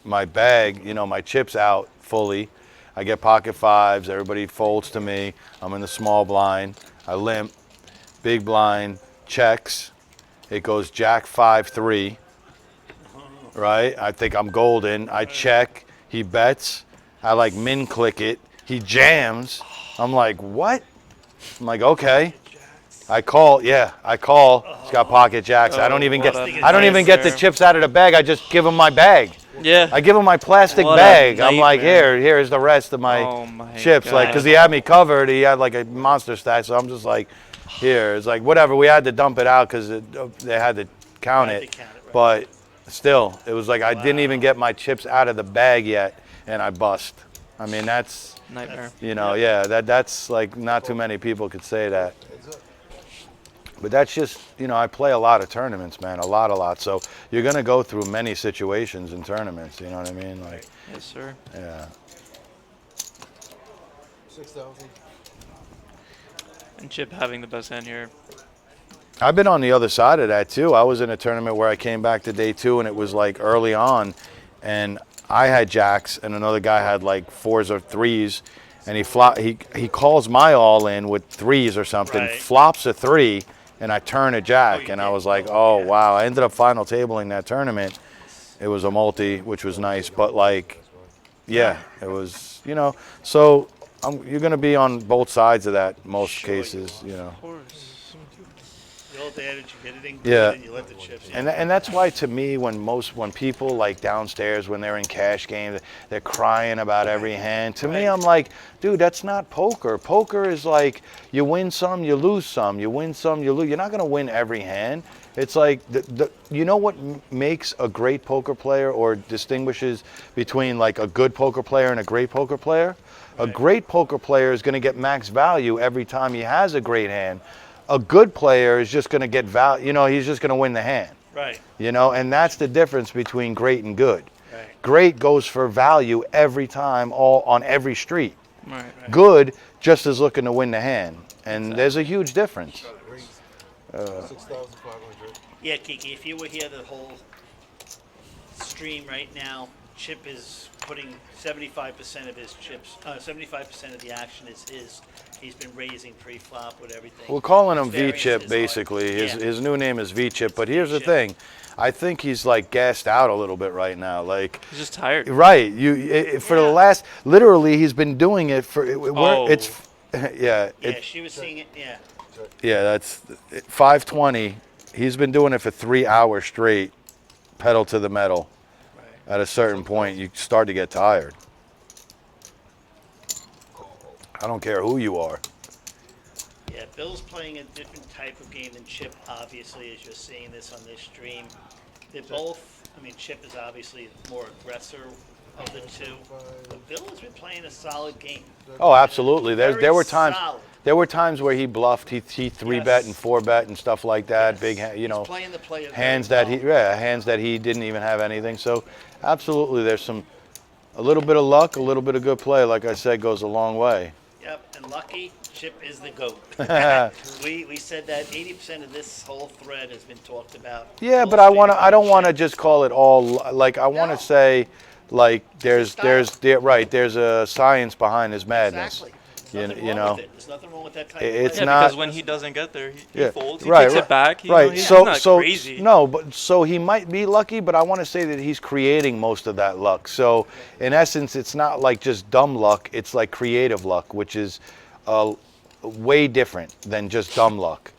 my bag, my chips out fully. I get pocket 5s. Everybody folds to me. I'm in the small blind. I limp. Big blind. Checks. It goes Jack 5-3. Right? I think I'm golden. I check. He bets. I like min click it. He jams. I'm like, what? I'm like, okay. I call. Yeah, I call. He's got pocket jacks. I don't even get the chips out of the bag. I just give him my bag. Yeah. I give him my plastic What a bag. I'm like, nightmare. here's the rest of my chips. God. Like, because he had me covered. He had like a monster stack. So I'm just like, here. It's like, whatever. We had to dump it out because they had to count it. But still, it was like I didn't even get my chips out of the bag yet, and I bust. I mean, that's nightmare. That's like not too many people could say that. But that's just, I play a lot of tournaments, man, a lot. So you're gonna go through many situations in tournaments. You know what I mean? Like, yes, sir. Yeah. 6,000. And Chip having the best hand here. I've been on the other side of that too. I was in a tournament where I came back to day 2, and it was like early on, and I had jacks, and another guy had like 4s or 3s, and he calls my all in with 3s or something, flops a 3, and I turn a jack, and I was like, oh wow. I ended up final tabling that tournament. It was a multi, which was nice, but like, yeah, it was, so you're gonna be on both sides of that most cases, Of course. The old adage, you get it in good, Yeah. and you let the chips in. And that's why, to me, when people like downstairs, when they're in cash games, they're crying about every hand. To me, I'm like, dude, that's not poker. Poker is like you win some, you lose some. You win some, you lose. You're not gonna win every hand. It's like you know what makes a great poker player or distinguishes between like a good poker player and a great poker player? A great poker player is gonna get max value every time he has a great hand. A good player is just going to get value, he's just going to win the hand. Right. And that's the difference between great and good. Right. Great goes for value every time, all on every street. Right. Good just is looking to win the hand. And there's a huge difference. 6,500. Yeah, Kiki, if you were here the whole stream right now, Chip is putting 75% of his chips, 75% of the action is his. He's been raising pre-flop with everything. We're calling him His variance V-Chip, is basically. hard. His new name is V-Chip. But here's the V-Chip. thing. I think he's like gassed out a little bit right now. Like, He's just tired. right. For the last, literally, he's been doing it for, Yeah, she was seeing it, yeah. Yeah, that's 5:20. He's been doing it for 3 hours straight, pedal to the metal. At a certain point, you start to get tired. I don't care who you are. Yeah, Bill's playing a different type of game than Chip, obviously, as you're seeing this on this stream. They're both, Chip is obviously more aggressor of the two, but Bill has been playing a solid game. Oh, absolutely. There were times. Solid. There were times where he bluffed. He 3-bet and 4-bet and stuff like that. Yes. Big, He's playing the play of hands very hands that he didn't even have anything. So, absolutely, there's a little bit of luck, a little bit of good play. Like I said, goes a long way. Yep, and lucky, Chip is the GOAT. we said that 80% of this whole thread has been talked about. Yeah, but I don't want to just call it all. Like I want to say, like there's a science behind his madness. Exactly. There's nothing wrong with that type It's of play. not because when he doesn't get there, he folds. He right, takes it back. He's so not so crazy. no, but so he might be lucky, but I want to say that he's creating most of that luck. So in essence, it's not like just dumb luck. It's like creative luck, which is way different than just dumb luck.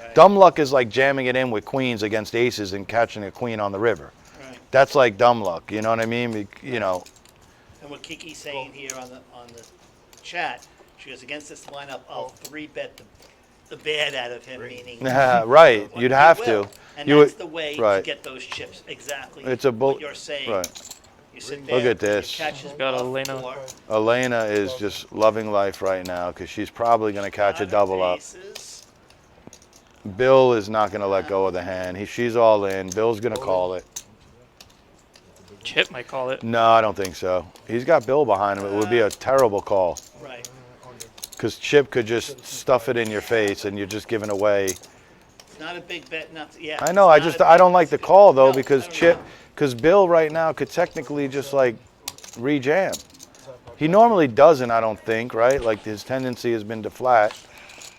Right. Dumb luck is like jamming it in with queens against aces and catching a queen on the river. Right. That's like dumb luck. You know what I mean? And what Kiki's saying here on the chat, she goes, against this lineup, I'll 3-bet the bad out of him, meaning Right. You'd have to. And You that's would- the way to right. get those chips. Exactly. It's a bull. What you're saying. Right. You sit there. Look at this. You catch his Got bluff, Elena. four, Elena is just loving life right now because she's probably going to catch a double up. aces. Bill is not going to let go of the hand. She's all in. Bill's going to call it. Chip might call it. No, I don't think so. He's got Bill behind him. It would be a terrible call Right. because Chip could just stuff it in your face and you're just giving away. It's not a big bet. Not yeah. I know. it's not a I don't big- like the call though No, because I don't Chip, know. because Bill right now could technically just like re-jam. He normally doesn't. I don't think. Right? Like his tendency has been to flat,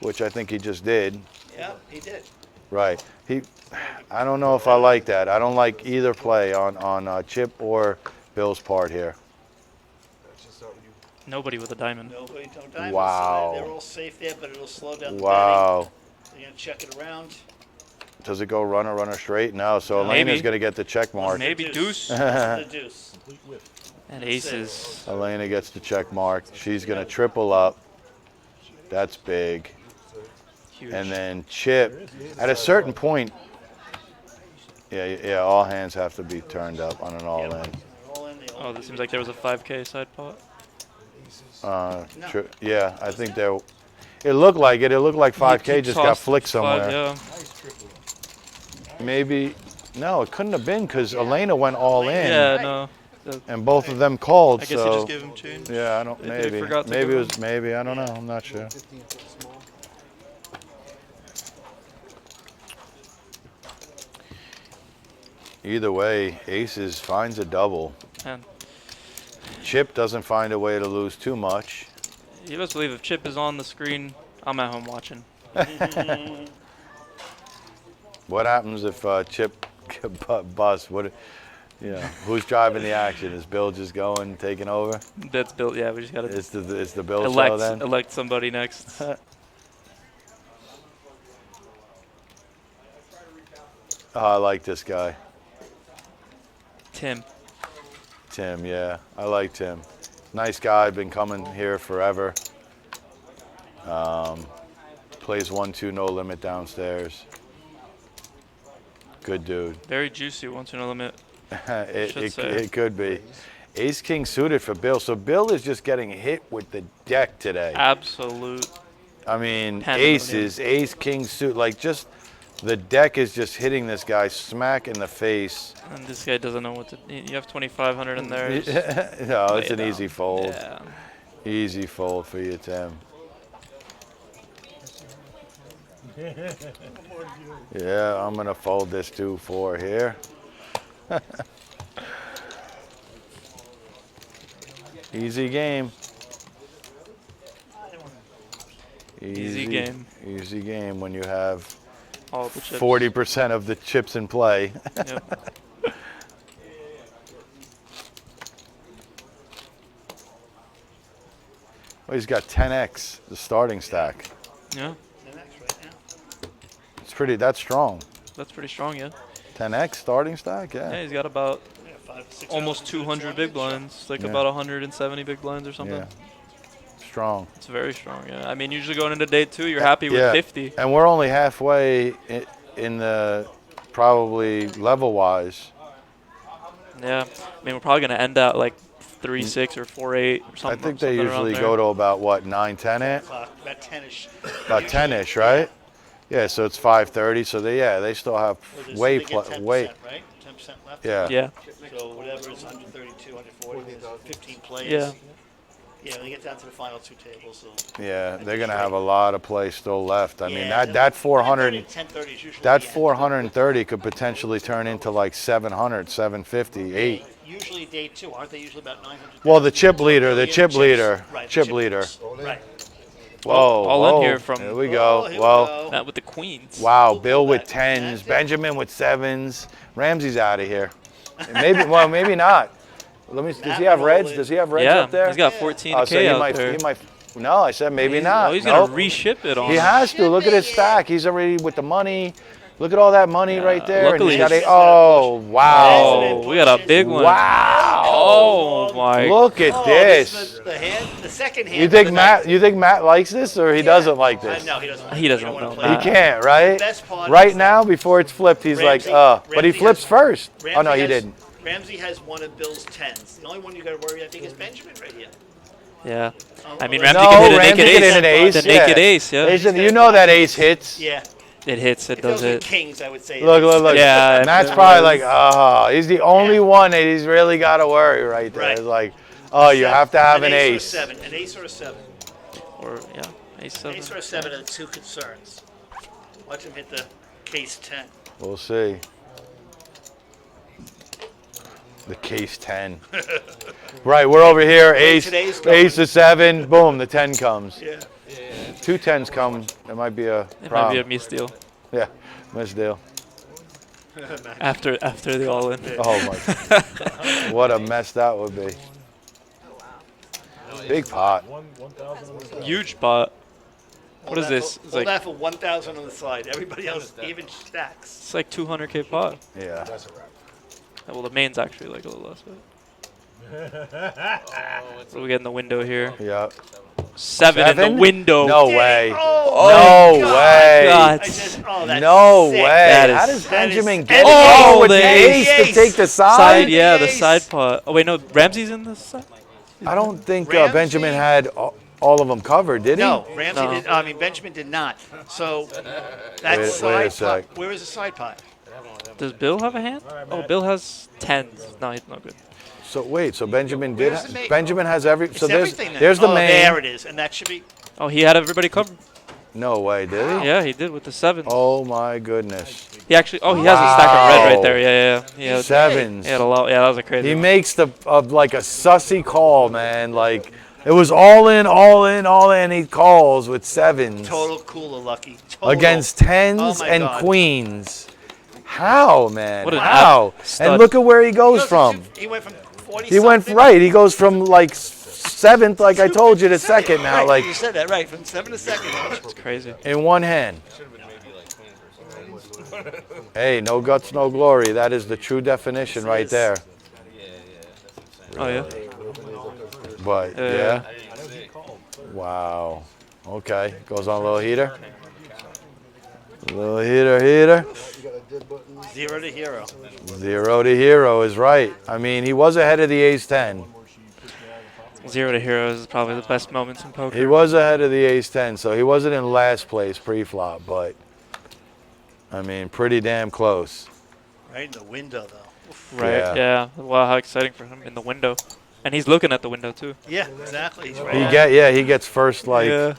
which I think he just did. Yeah, he did. Right. I don't know if I like that. I don't like either play on Chip or Bill's part here. Nobody with a diamond. Nobody, no diamonds. Wow. So they're all safe there, but it'll slow down the Wow. betting. They're gonna check it around. Does it go runner straight? No. So Maybe. Elena's going to get the check mark. Maybe deuce. The deuce. And aces. Elena gets the check mark. She's going to triple up. That's big. Huge. And then Chip, at a certain point, yeah, all hands have to be turned up on an all-in. All in, they all Oh, this seems like there was a 5K side pot. Yeah, I think there. It looked like it. It looked like 5K He just got tossed flicked five, somewhere. yeah. Maybe. No, it couldn't have been because Elena went all in. Yeah, no. And both of them called. I guess so you just give him change. yeah, I don't. They Maybe. forgot to Maybe give it was. Maybe I don't know. I'm not sure. 15 foot small. Either way, Aces finds a double. And Chip doesn't find a way to lose too much. you best believe if Chip is on the screen, I'm at home watching. What happens if Chip busts? What? Who's driving the action? Is Bill just going, taking over? That's Bill. Yeah, we just gotta It's the Bill show then. elect somebody next. I like this guy, Tim. Tim. Yeah, I like Tim. Nice guy. Been coming here forever. Plays 1-2 no limit downstairs. Good dude. Very juicy once in a limit. Should say. It could be. Ace King suited for Bill. So Bill is just getting hit with the deck today. Absolute. I mean, Pandemonium. aces, Ace King suit, like just the deck is just hitting this guy smack in the face. And this guy doesn't know what to. You have 2,500 in there. just No, lay it's it an easy down. fold. Yeah. Easy fold for you, Tim. Yeah, I'm gonna fold this 2-4 here. Easy game. Easy game. Easy game when you have All the chips. 40% of the chips in play. Yep. Well, he's got 10x the starting stack. Yeah. The next right now. It's pretty. That's strong. That's pretty strong, yeah. 10x starting stack. Yeah, Yeah. he's got about Yeah, 5, 6 almost hours, 200 big blinds. Like Yeah. about 170 big blinds or something. Yeah. Strong. It's very strong, yeah. I mean, usually going into day 2, you're happy with Yeah. 50. And we're only halfway in the probably level wise. Yeah. I mean, we're probably going to end at like 3-6 or 4-8 or I something. think they something around usually there. go to about what 9-10 it. About 10-ish. About 10ish, right? Yeah. So it's 5:30. So they still have way They get 10%, way. right? 10% left. Yeah. Yeah. So whatever is 132, 140, there's 15 plays. Yeah. Yeah, when they get down to the final 2 tables, so. Yeah. They're gonna have a lot of play still left. I mean Yeah, that 400. 10:30 is usually That the end. 430 could potentially turn into like 700, 750, 8. Usually day 2, aren't they usually about 900? Well, the chip leader, the chip Chips. leader, Right, the chip chip leader. leaders. Right. Whoa, all in whoa. here from- Here we Oh, go. here we Well, go. That with the queens. wow. Bill with That's 10s, it. Benjamin with 7s, Ramsey's out of here. Maybe, well, maybe not. Let me. Does he have reds? Does he have reds Yeah, up there? he's got 14 Oh, so K he out might. there. He might. No, I said maybe not. Oh, he's going Nope. to reship it on He him. has to. Look at his stack. He's already with the money. Look at all that money right there. luckily and he's got he's- oh, wow. Oh, we got a big one. Wow. Oh my! Look at this. The hand, the second hand. You think Matt likes this, or he doesn't like this? No, he doesn't. He doesn't wanna know play He that. can't, right? best part Right is now, before it's flipped, he's Ramsey- like, but he Ramsey flips has- first. Ramsey Oh no, he has- didn't. Ramsey has one of Bill's 10s. The only one you got to worry, I think, is Benjamin right here. Yeah. I mean, No, Ramsey can hit a Ramsey naked can ace. hit an ace. The naked yeah. ace, yeah. Ace, you know that ace hits. Yeah. It hits. It If does those were it. kings, I would say. Look. Yeah, Matt's if it probably was- like, oh, he's the only one that he's really got to worry right there. Right. It's like, oh, you have to have an ace. ace. Or a 7. An ace or a 7. Or yeah, ace seven. Ace or a 7 are the two concerns. Watch him hit the case 10. We'll see. The case 10. Right, we're over here. Ace, today's going. ace to 7. Boom, the 10 comes. Yeah. 2 10s come. It might be a It might be problem. a misdeal Yeah, misdeal. after the all in. Oh my! What a mess that would be. Big pot. 1,000 on the side. Huge pot. What Hold is that this? For, It's hold like that for 1,000 on the side. Everybody else even stacks. it's like 200K pot. Yeah. Well, the main's actually like a little less. What do we get in the window here? Yeah. 7 in Seven? the window. No way. Oh, No God. way. God. I just, oh, that's No sick. way. That How is- does that is- Benjamin and get the it ace. with the The ace to ace. take the side? Side, yeah, the ace. side pot. Oh wait, no, Ramsey's in the side. I don't think Ramsey- Benjamin had all of them covered, did he? No, Ramsey No. did. I mean, Benjamin did not. So that's Wait a side sec. pot. Where is the side pot? Does Bill have a hand? Oh, Bill has 10s. No, he's no good. So wait, so Benjamin did. Where's the main- Benjamin has every. It's So there's everything then. there's the oh, main. there it is, and that should be. Oh, he had everybody covered. No way, did he? Yeah, he did with the 7s. Oh my goodness. He actually. Oh, he has a stack of red right there. Yeah. He had, Sevens. he had a lot. Yeah, that was a crazy. He one. makes like a sussy call, man. Like it was all in, all in, all in. He calls with 7s Total cooler, Lucky. Total. against 10s Oh my and God. queens. How, man? What an How? stud. And look at where he He goes goes from. He went from 40. He went right. He goes from like 7th, like I told you, to 2nd now, Right, like you said that right. From 7 to 2nd. It's crazy. in one hand. Hey, no guts, no glory. That is the true definition right there. Oh yeah. But yeah. Wow. Okay. Goes on a little heater. Little heater. 0 to hero. 0 to hero is right. I mean, he was ahead of the ace 10. 0 to hero is probably the best moments in poker. He was ahead of the ace 10, so he wasn't in last place pre-flop, but I mean, pretty damn close. Right in the window, though. Oof. Right. Yeah. Wow, how exciting for him in the window, and he's looking at the window too. Yeah, exactly. He's right. He gets first, like, Yeah.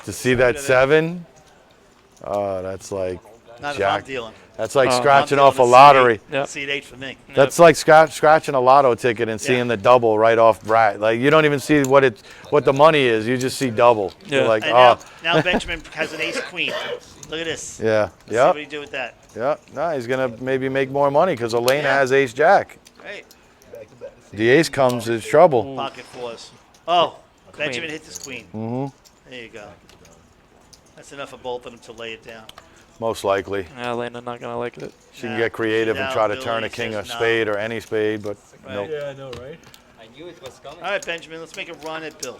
to see that 7. Oh, that's like Not if I'm jack. dealing. That's like Oh. scratching I'm off a dealing lottery. Yep. Seat 8 for me. That's like scratching a lotto ticket and seeing the double right off brat. Like you don't even see what the money is. You just see double. Yeah. You're like, And oh, now Benjamin has an ace queen. Look at this. yeah, Let's see yeah, what he do with that. yeah. No, he's gonna maybe make more money because Elena Yeah. has ace jack. Right. The ace comes, it's trouble. Pocket fours. Oh, Benjamin hits his queen. Mm-hmm. There you go. That's enough for both of them to lay it down. Most likely, Yeah, Elena not gonna like it. she can Nah. get creative and Now try to Billy turn a king of says no. spade or any spade, but Right. nope. Yeah, I know, right? I knew it was coming. All right, Benjamin, let's make a run at Billy.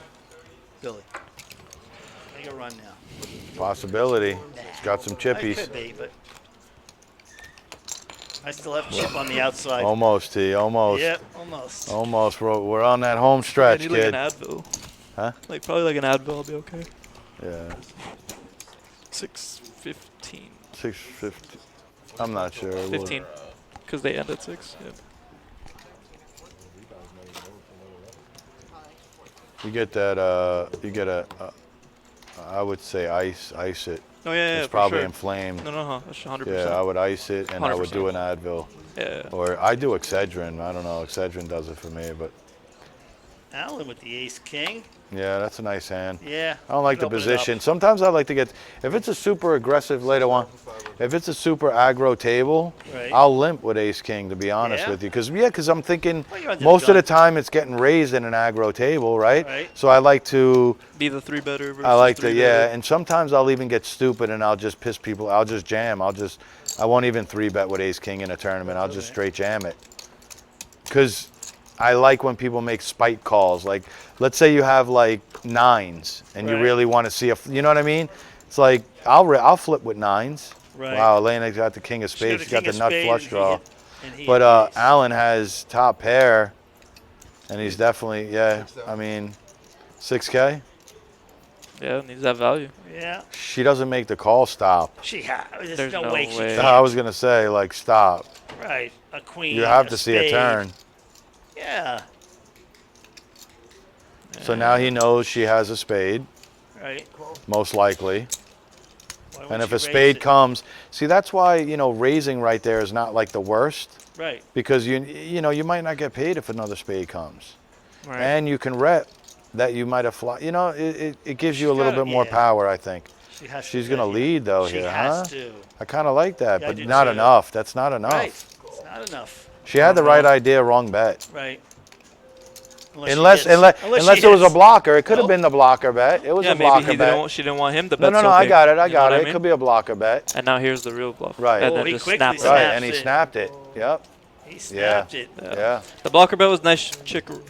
Make a run now. Possibility. It's got some It chippies. could be, but I still have chip on the outside. Almost, T. Almost. Yep, almost. Almost. We're on that home stretch, I need like kid. an Advil. Huh? Like probably like an Advil, I'll be okay. Yeah. 6:15. 650. I'm not sure. We'll- 15. Because they end at 6. Yeah. You get that. You get I would say ice it. Oh yeah, It's for probably sure. inflamed. No, that's 100%. Yeah, I would ice it and I would do 100%. an Advil. Yeah. Or I do Excedrin. I don't know. Excedrin does it for me, but Allen with the ace king. yeah, that's a nice hand. Yeah. I don't like the open it up. position. Sometimes I like to get, if it's a super aggressive later on, if it's a super aggro table, Right. I'll limp with ace king, to be honest Yeah? with you. Because I'm thinking Well, you're under the most of gun. the time it's getting raised in an aggro table, right? Right. So I like to, Be the 3-better versus I like to, 3-better. yeah. And sometimes I'll even get stupid and I'll just piss people, I'll just jam. I won't even 3-bet with ace king in a tournament. I'll just straight jam it. because I like when people make spite calls. Like, let's say you have like 9s and you Right. really want to see you know what I mean? It's like I'll flip with 9s. Right. Wow, Elena got the king of She spades. She's got king the of nut spades, flush and he draw. hit- and he But hit ace. Alan has top pair, and he's definitely I mean, 6K. Yeah, needs that value. Yeah. She doesn't make the call stop. There's, There's no, no way she way. can. I was gonna say like stop. Right. A queen. You have a to see a spade. turn. Yeah. So now he knows she has a spade, Right. most likely. Why And wouldn't if she a raise spade it? comes, see that's why raising right there is not like the worst Right. because you might not get paid if another spade comes, Right. and you can rep that you might have it gives you a She's little gotta- bit more yeah. power, I think. She has She's to gonna bet here. lead though She here, has huh? to. I kind of like that, Yeah, I but do not too. enough. That's not enough. Right. It's not enough. She had the right idea, wrong bet. Right. Unless she it was a hits. blocker, it could have Nope. been the blocker bet. It was Yeah, a maybe blocker he bet. didn't. She didn't want him to No, bet. no, so I big. got it. You know what I It mean? could be a blocker bet. And now here's the real bluff. Right. And Oh, then he just quickly snapped snapped. it. Right, and he it. snapped it. Yep. He Yeah. snapped it. Yeah. The blocker bet was nice.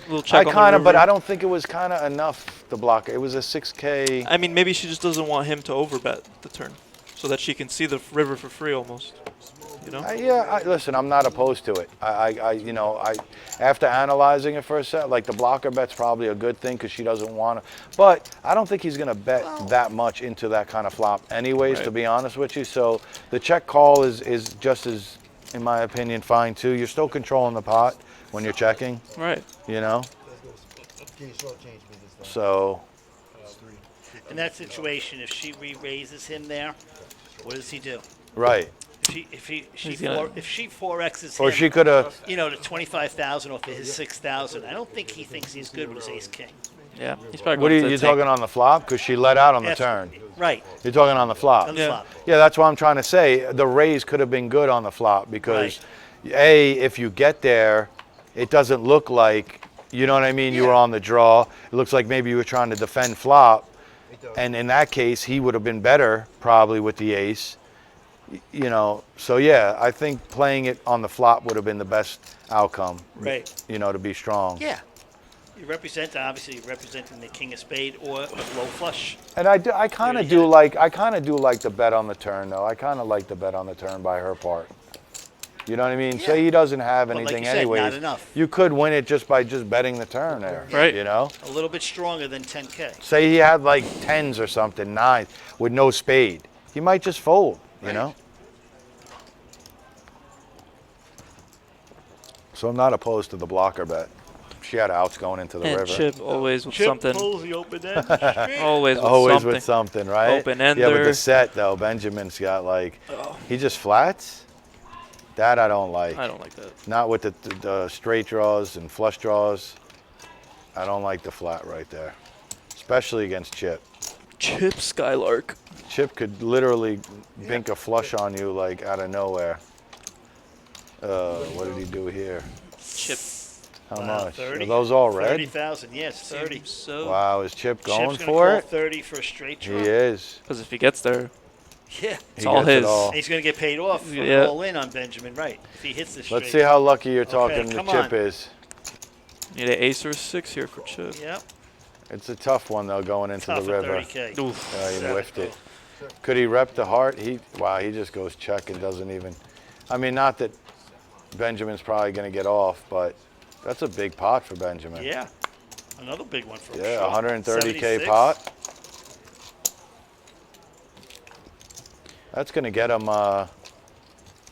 Little check I on kind the of, but river. I don't think it was kind of enough. The blocker. It was a 6K. I mean, maybe she just doesn't want him to overbet the turn, so that she can see the river for free almost. You know? Listen, I'm not opposed to it. After analyzing it for a set, like the blocker bet's probably a good thing because she doesn't want to. But I don't think he's going to bet that much into that kind of flop, anyways. Right. To be honest with you, so the check call is just as, in my opinion, fine too. You're still controlling the pot when you're checking. Right. You know. Can you shortchange me this time? So In that situation, if she re-raises him there, what does he do? right. If He's gonna- she 4x's Or him, she could have. to 25,000 off of his 6,000. I don't think he thinks he's good with his ace king. Yeah. He's probably What are going you to talking on the flop? Because she let out on the Yes. turn. Right. You're talking on the flop. On the Yeah. flop. Yeah, that's what I'm trying to say. The raise could have been good on the flop because, if you get there, it doesn't look like, you know what I mean, you were on the draw. It looks like maybe you were trying to defend flop. And in that case, he would have been better probably with the ace. So yeah, I think playing it on the flop would have been the best outcome. Right. To be strong. Yeah. You're representing the king of spade or a low flush. And I kind of do like the bet on the turn though. I kind of like the bet on the turn by her part. You know what I mean? Yeah. Say he doesn't have But like anything you said, anyways. not enough. You could win it just by betting the turn there. Right. A little bit stronger than 10K. Say he had like 10s or something, 9s with no spade. He might just fold, you know? So I'm not opposed to the blocker bet. She had outs going into the And river. Chip always with Chip something. pulls the open end straight. Always with Always something. with something, right? Open Yeah, but the ender. set though, Benjamin's got like, he just flats. That I don't like. I don't like that. Not with the straight draws and flush draws. I don't like the flat right there, especially against Chip. Chip Skylark. Chip could literally bink a flush on you like out of nowhere. What did he do here? Chip. How Wow, much? 30. Are those all red? 30,000, yes, 30. So. Wow, is Chip going Chip's gonna for call it? 30 for a straight He draw. is. Because if he gets there, Yeah. it's all gets it his. all. And he's going to get paid off for Yeah. all in on Benjamin, right? If he hits the straight. Let's see how lucky you're talking come the Chip on. is. Need an ace or a 6 here for Chip. Yep. It's a tough one though going into Tough the at river. 30K. Oof. He Seven. whiffed it. Could he rep the heart? He just goes check and doesn't even. I mean, not that Benjamin's probably going to get off, but that's a big pot for Benjamin. Yeah. Another big one for him. Yeah, sure. 130K 76. pot. That's going to get him.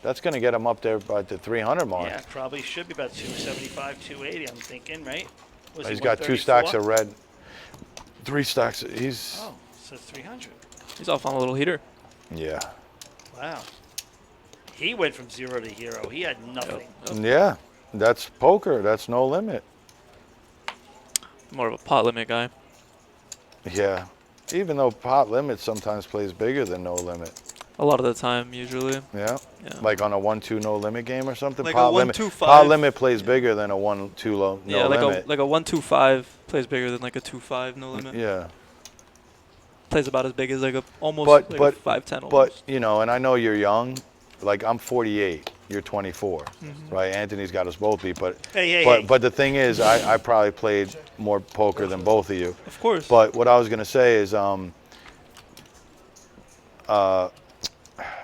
That's going to get him up there by the 300 mark. Yeah, probably should be about 275, 280, I'm thinking, right? Was He's he got 2 134? stacks of red. 3 stacks. He's Oh, so 300. He's off on a little heater. yeah. Wow. He went from 0 to hero. He had nothing. Yeah. That's poker. That's no limit. More of a pot limit guy. Yeah. Even though pot limit sometimes plays bigger than no limit. A lot of the time, usually. Yeah. Yeah. Like on a 1-2 no limit game or something. Like a pot limit. 1-2-5. Pot limit plays bigger than a 1-2 no Yeah, like limit. a 1-2-5 plays bigger than like a 2-5 no limit. Yeah. Plays about as big as like a almost But- like but- a 5-10 almost. But, and I know you're young. Like I'm 48. you're 24, right? Anthony's got us both beat, but Hey. but the thing is, I probably played more poker than both of you. Of course. But what I was gonna say is,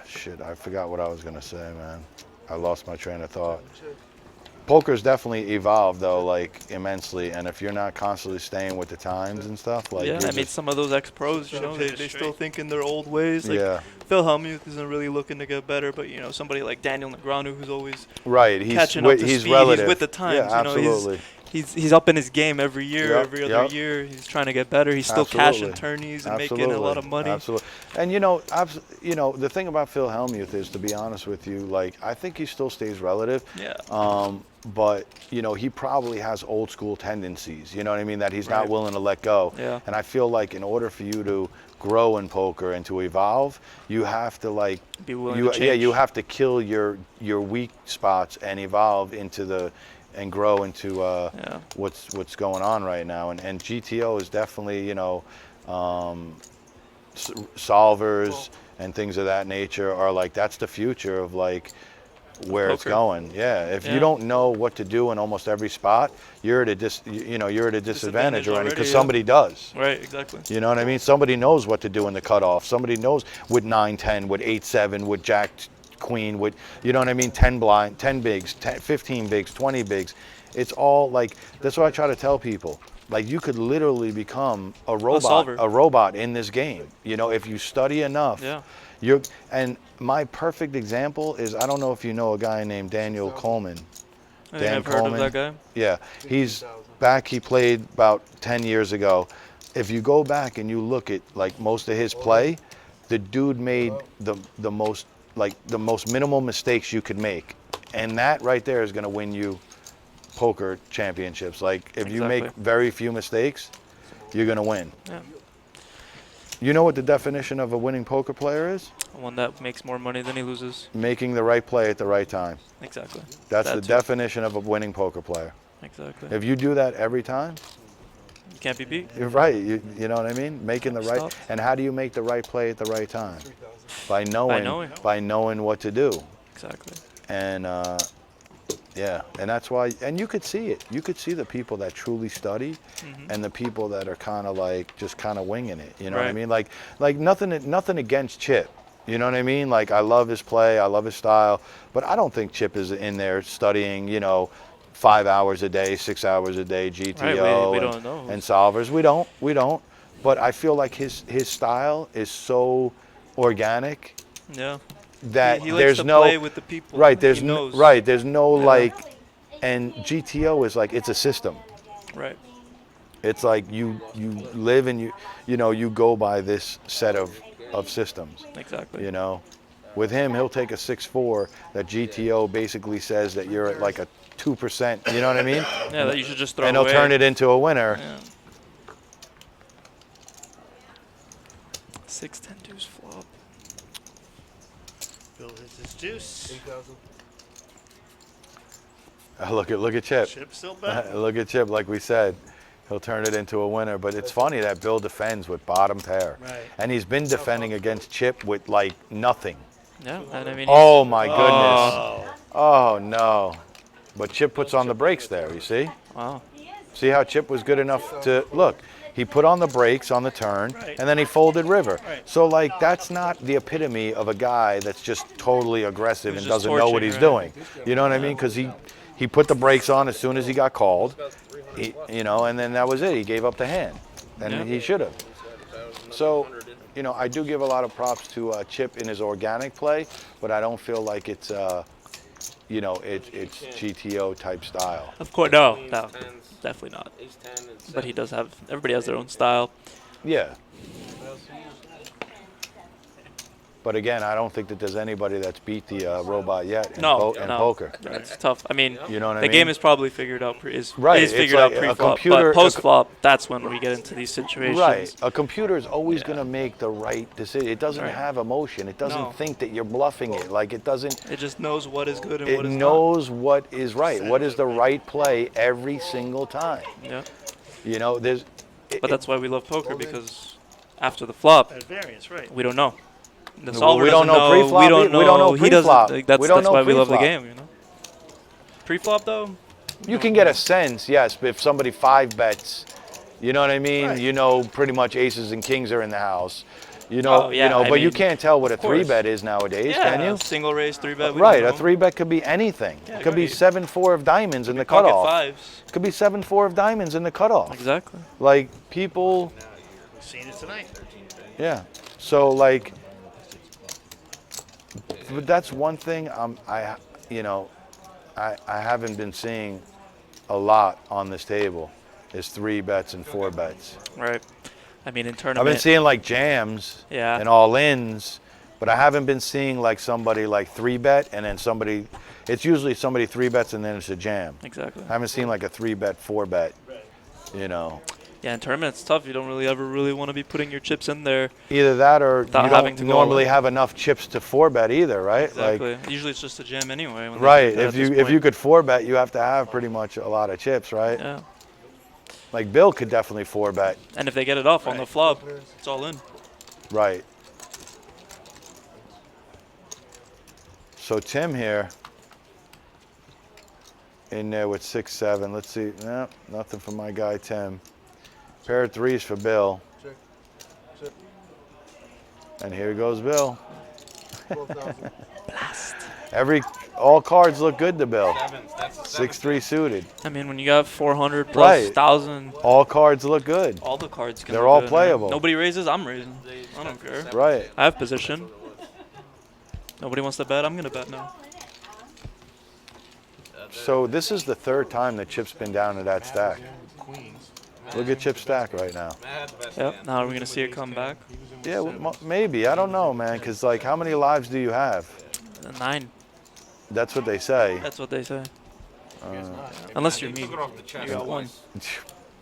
shit, I forgot what I was gonna say, man. I lost my train of thought. Poker's definitely evolved though, like immensely, and if you're not constantly staying with the times and stuff, like yeah, you're I mean, just- some of those ex-pros, you know, they still think in their old ways. Like, Yeah. Phil Hellmuth isn't really looking to get better, but, you know, somebody like Daniel Negreanu, who's always right, he's catching up to he's speed, relative. he's with the times. Yeah, you know, absolutely. he's up in his game every year, Yep, every other yep. year. He's trying to get better. He's still cashing tourneys and making a lot of money. Absolutely. And you know, the thing about Phil Hellmuth is, to be honest with you, like I think he still stays relative. Yeah. But you know, he probably has old school tendencies. You know what I mean? That he's not willing to let go. Yeah. And I feel like in order for you to grow in poker and to evolve, you have to like Be willing to change. yeah, you have to kill your weak spots and evolve into and grow into what's going on right now. And GTO is definitely, you know, solvers and things of that nature are like, that's the future of like where it's Poker. going. Yeah, if you don't know what to do in almost every spot, you're at a disadvantage already, because somebody does. Right, exactly. You know what I mean? Somebody knows what to do in the cutoff. Somebody knows with 9-10, with 8-7, with Jack Queen, with, you know what I mean, 10 blind, 10 bigs, 15 bigs, 20 bigs. It's all like, that's what I try to tell people. Like, you could literally become a robot in this game. You know, if you study enough. Yeah. And my perfect example is, I don't know if you know a guy named Daniel Coleman. I think I've heard of that guy. Yeah, he's back. He played about 10 years ago. If you go back and you look at like most of his play, the dude made the most minimal mistakes you could make, and that right there is going to win you poker championships. Like if you make very few mistakes, you're going to win. Yeah. You know what the definition of a winning poker player is? One that makes more money than he loses. Making the right play at the right time. Exactly. That's the definition of a winning poker player. Exactly. If you do that every time, you can't be beat. You're right. You know what I mean? Making the right. And how do you make the right play at the right time? By knowing what to do. Exactly. And yeah, and that's why. And you could see it. You could see the people that truly study, and the people that are kind of like just kind of winging it. You know what I mean? Like nothing against Chip. You know what I mean? Like, I love his play, I love his style, but I don't think Chip is in there studying, you know, 5 hours a day, 6 hours a day, GTO we don't know. and solvers. We don't. But I feel like his style is so organic. Yeah. That he likes there's to no play with the people. Right. There's no like, and GTO is like, it's a system. Right. It's like you live and you go by this set of systems. Exactly. You know, with him, he'll take a 6-4 that GTO basically says that you're at like a 2%. You know what I mean? Yeah, that you should just throw and he'll away. turn it into a winner. Yeah. 6-10 deuce flop. Bill hits his deuce. 8,000. Look at Chip. Chip still back. Look at Chip, like we said. He'll turn it into a winner. But it's funny that Bill defends with bottom pair. Right. And he's been defending against Chip with like nothing. Yeah, and I mean. Oh my goodness. Oh no. But Chip puts on the brakes there, you see? Wow. See how Chip was good enough to look. He put on the brakes on the turn, and then he folded river. So like, that's not the epitome of a guy that's just totally aggressive and doesn't know what he's doing. You know what I mean? Because he put the brakes on as soon as he got called. And then that was it. He gave up the hand, and he should have. So, I do give a lot of props to Chip in his organic play, but I don't feel like it's, it's GTO type style. Of course, no, definitely not. But he does have. Everybody has their own style. Yeah. But again, I don't think that there's anybody that's beat the robot yet in poker. That's tough. I mean, you know what I the mean? game is probably figured out. Is It's figured like out pre-flop, but post-flop, that's when we get into these situations. Right. A computer is always going to make the right decision. It doesn't have emotion. It doesn't think that you're bluffing it. Like, it doesn't. It just knows what is good and what is not. It knows what is right. What is the right play every single time. Yeah. But that's why we love poker, because after the flop, At variance, right. we don't know. The Well, solver we don't doesn't know pre-flop. We don't know. We don't know He doesn't. pre-flop. Like, that's We don't know why we love the pre-flop. game. You know. Pre-flop though. You can get a sense, yes, but if somebody 5-bets, you know what I mean? Right. You know pretty much aces and kings are in the house. You know, Oh, yeah, I but you mean, can't tell what a of course. 3-bet is nowadays, Yeah. can you? Single raise, 3-bet. Right, a 3-bet could be anything. Yeah, it could be right. 7-4 of diamonds in the Pocket cutoff. fives. It could be 7-4 of diamonds in the cutoff. Exactly. Like people, We've seen it tonight. yeah. So like, but that's one thing I haven't been seeing a lot on this table is 3-bets and 4-bets. Right. I mean, in I've tournament. been seeing like jams Yeah. and all-ins, but I haven't been seeing like somebody like 3-bet and then somebody. It's usually somebody 3-bets and then it's a jam. Exactly. I haven't seen like a 3-bet, 4-bet. You know, Yeah, in tournament it's tough. You don't really ever want to be putting your chips in there. either that or Without you having don't to go all normally in. have enough chips to 4-bet either, right? Exactly. Like, Usually it's just a jam anyway. When they right. do that If at you this if you point. could 4-bet, you have to have pretty much a lot of chips, right? Yeah. Like Bill could definitely 4-bet. And if they get it off on the flop, it's all in. Right. So Tim here in there with 6-7. Let's see. No, nothing for my guy Tim. Pair of 3s for Bill. Check. Check. And here goes Bill. 12,000. All cards look good to Bill. Sevens. That's a seven. 6-3 suited. I mean, when you got 400 plus Right. 1,000, All cards look good. all the cards can They're look all good. playable. Nobody raises, I'm raising. I don't care. Right. I have position. Nobody wants to bet, I'm going to bet now. So this is the 3rd time that Chip's been down to that stack. Queens. Look at Chip's stack right now. Matt had the best Yep, hand. now are we going to see it come back? Yeah, well, maybe. I don't know, man. Because, like, how many lives do you have? 9, That's what they say. that's what they say. Unless you're me. Took it off the chest. You got one.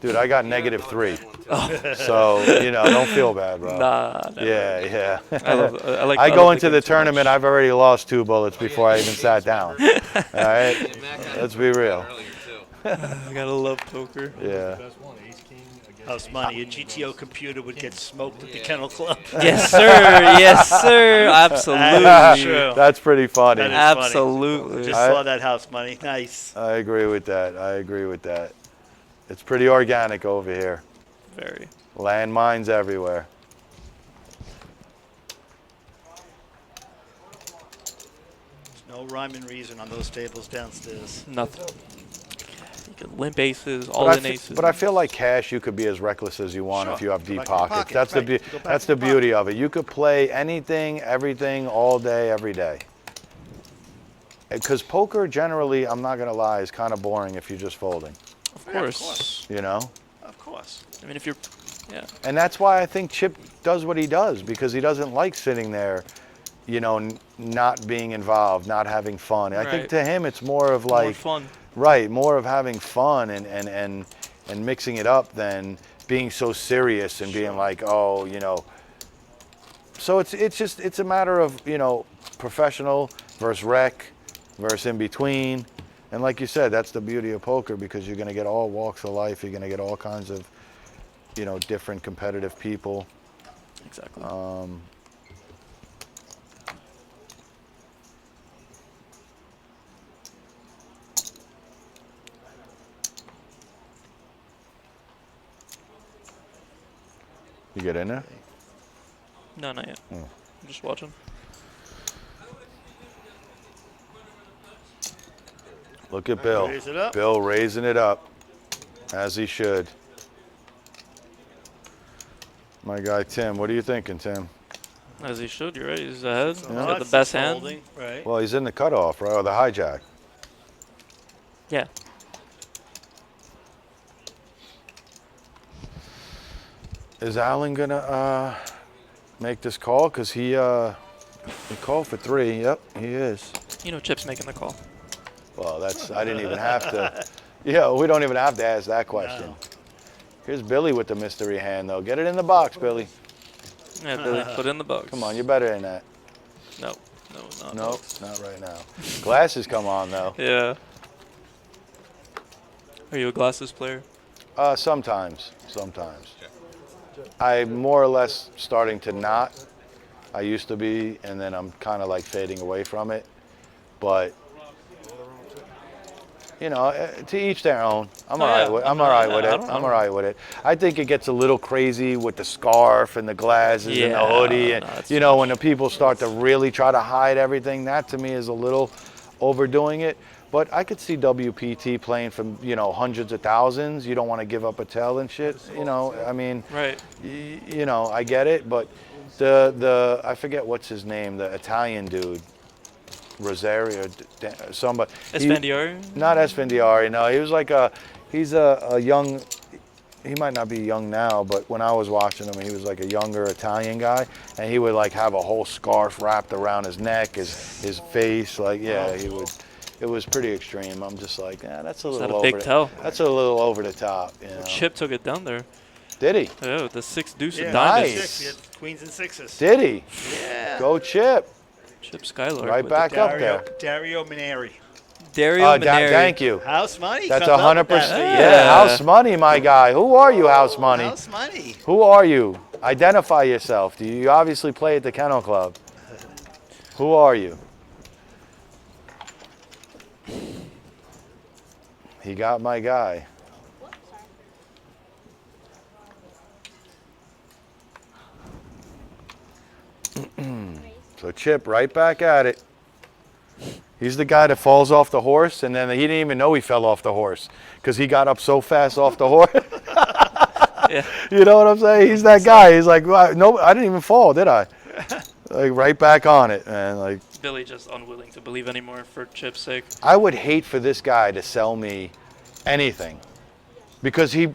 Dude, I got -3. So, don't feel bad, bro. Nah, never. Yeah. I like I the go other into game the too tournament, much. I've already lost 2 bullets before I even sat down. All right? Let's be real. Earlier, too. I gotta love poker. Yeah. Best one, ace king against House money. Your GTO computer would get smoked at the Kennel Club. Yes, sir. Yes, sir. Absolutely. That's true. That's pretty funny. That is funny. Absolutely. Just saw that house money. Nice. I agree with that. It's pretty organic over here. Very. Landmines everywhere. No rhyme and reason on those tables downstairs. Nothing. You can limp aces, all in aces. But I feel like cash, you could be as reckless as you want if you have deep back in your pockets. pocket, That's right. the Go back that's in the your beauty of it. You could play anything, everything, all day, every day. Because poker, generally, I'm not gonna lie, is kind of boring if you're just folding. Of course. You know. Of course. I mean, if you're, yeah. And that's why I think Chip does what he does, because he doesn't like sitting there, not being involved, not having fun. I think Right. to him it's more of More like, fun. right, more of having fun and mixing it up than being so serious and being like, oh, So it's a matter of, professional versus rec versus in between. And like you said, that's the beauty of poker, because you're going to get all walks of life. You're going to get all kinds of, different competitive people. Exactly. You get in there? No, not yet. Oh. I'm just watching. Look at Bill. Raise it up. Bill raising it up, as he should. My guy Tim, what are you thinking, Tim? As he should, you're right. He's ahead. He's got the Lots best of hand. folding, right? Well, he's in the cutoff, right? Or the hijack. Yeah. Is Alan gonna make this call? Cause he called for 3. Yep, he is. Chip's making the call. Well, I didn't even have to. Yeah, we don't even have to ask that question. No. Here's Billy with the mystery hand, though. Get it in the box, Billy. Yeah, Billy, put it in the box. Come on, you're better than that. No, not. Nope, not right now. Glasses come on, though. Yeah. Are you a glasses player? Sometimes. I'm more or less starting to not. I used to be, and then I'm kind of like fading away from it. But you know, to each their own. I'm all right with it. I'm all right with it. I think it gets a little crazy with the scarf and the glasses and the hoodie, and you know, when the people start to really try to hide everything. That to me is a little overdoing it. But I could see WPT playing from, you know, hundreds of thousands. You don't want to give up a tail and shit. You know, I mean, right. You know, I get it. But the I forget what's his name, the Italian dude, Rosario, somebody. Esfandiari? Not Esfandiari. No, he was like he's a young. He might not be young now, but when I was watching him, he was like a younger Italian guy, and he would like have a whole scarf wrapped around his neck, his face, like he would. It was pretty extreme. I'm just like, that's a little over. That's a little over the top. You know? Chip took it down there. Did he? Yeah, with the 6 deuce of nice. diamonds. He had queens and sixes. Did he? Yeah. Go Chip. Chip Skylark. Right back up there. Dario Maneri. Dario Maneri. Thank you. House money. That's comes up 100%. with that. Yeah, House Money, my guy. Who are you, House Money? House money. Who are you? Identify yourself. You obviously play at the Kennel Club. Who are you? He got my guy. So Chip, right back at it. He's the guy that falls off the horse, and then he didn't even know he fell off the horse because he got up so fast off the horse. Yeah. You know what I'm saying? He's that guy. He's like, well, no, I didn't even fall, did I? Like right back on it, man. Like Billy just unwilling to believe anymore for Chip's sake. I would hate for this guy to sell me anything because you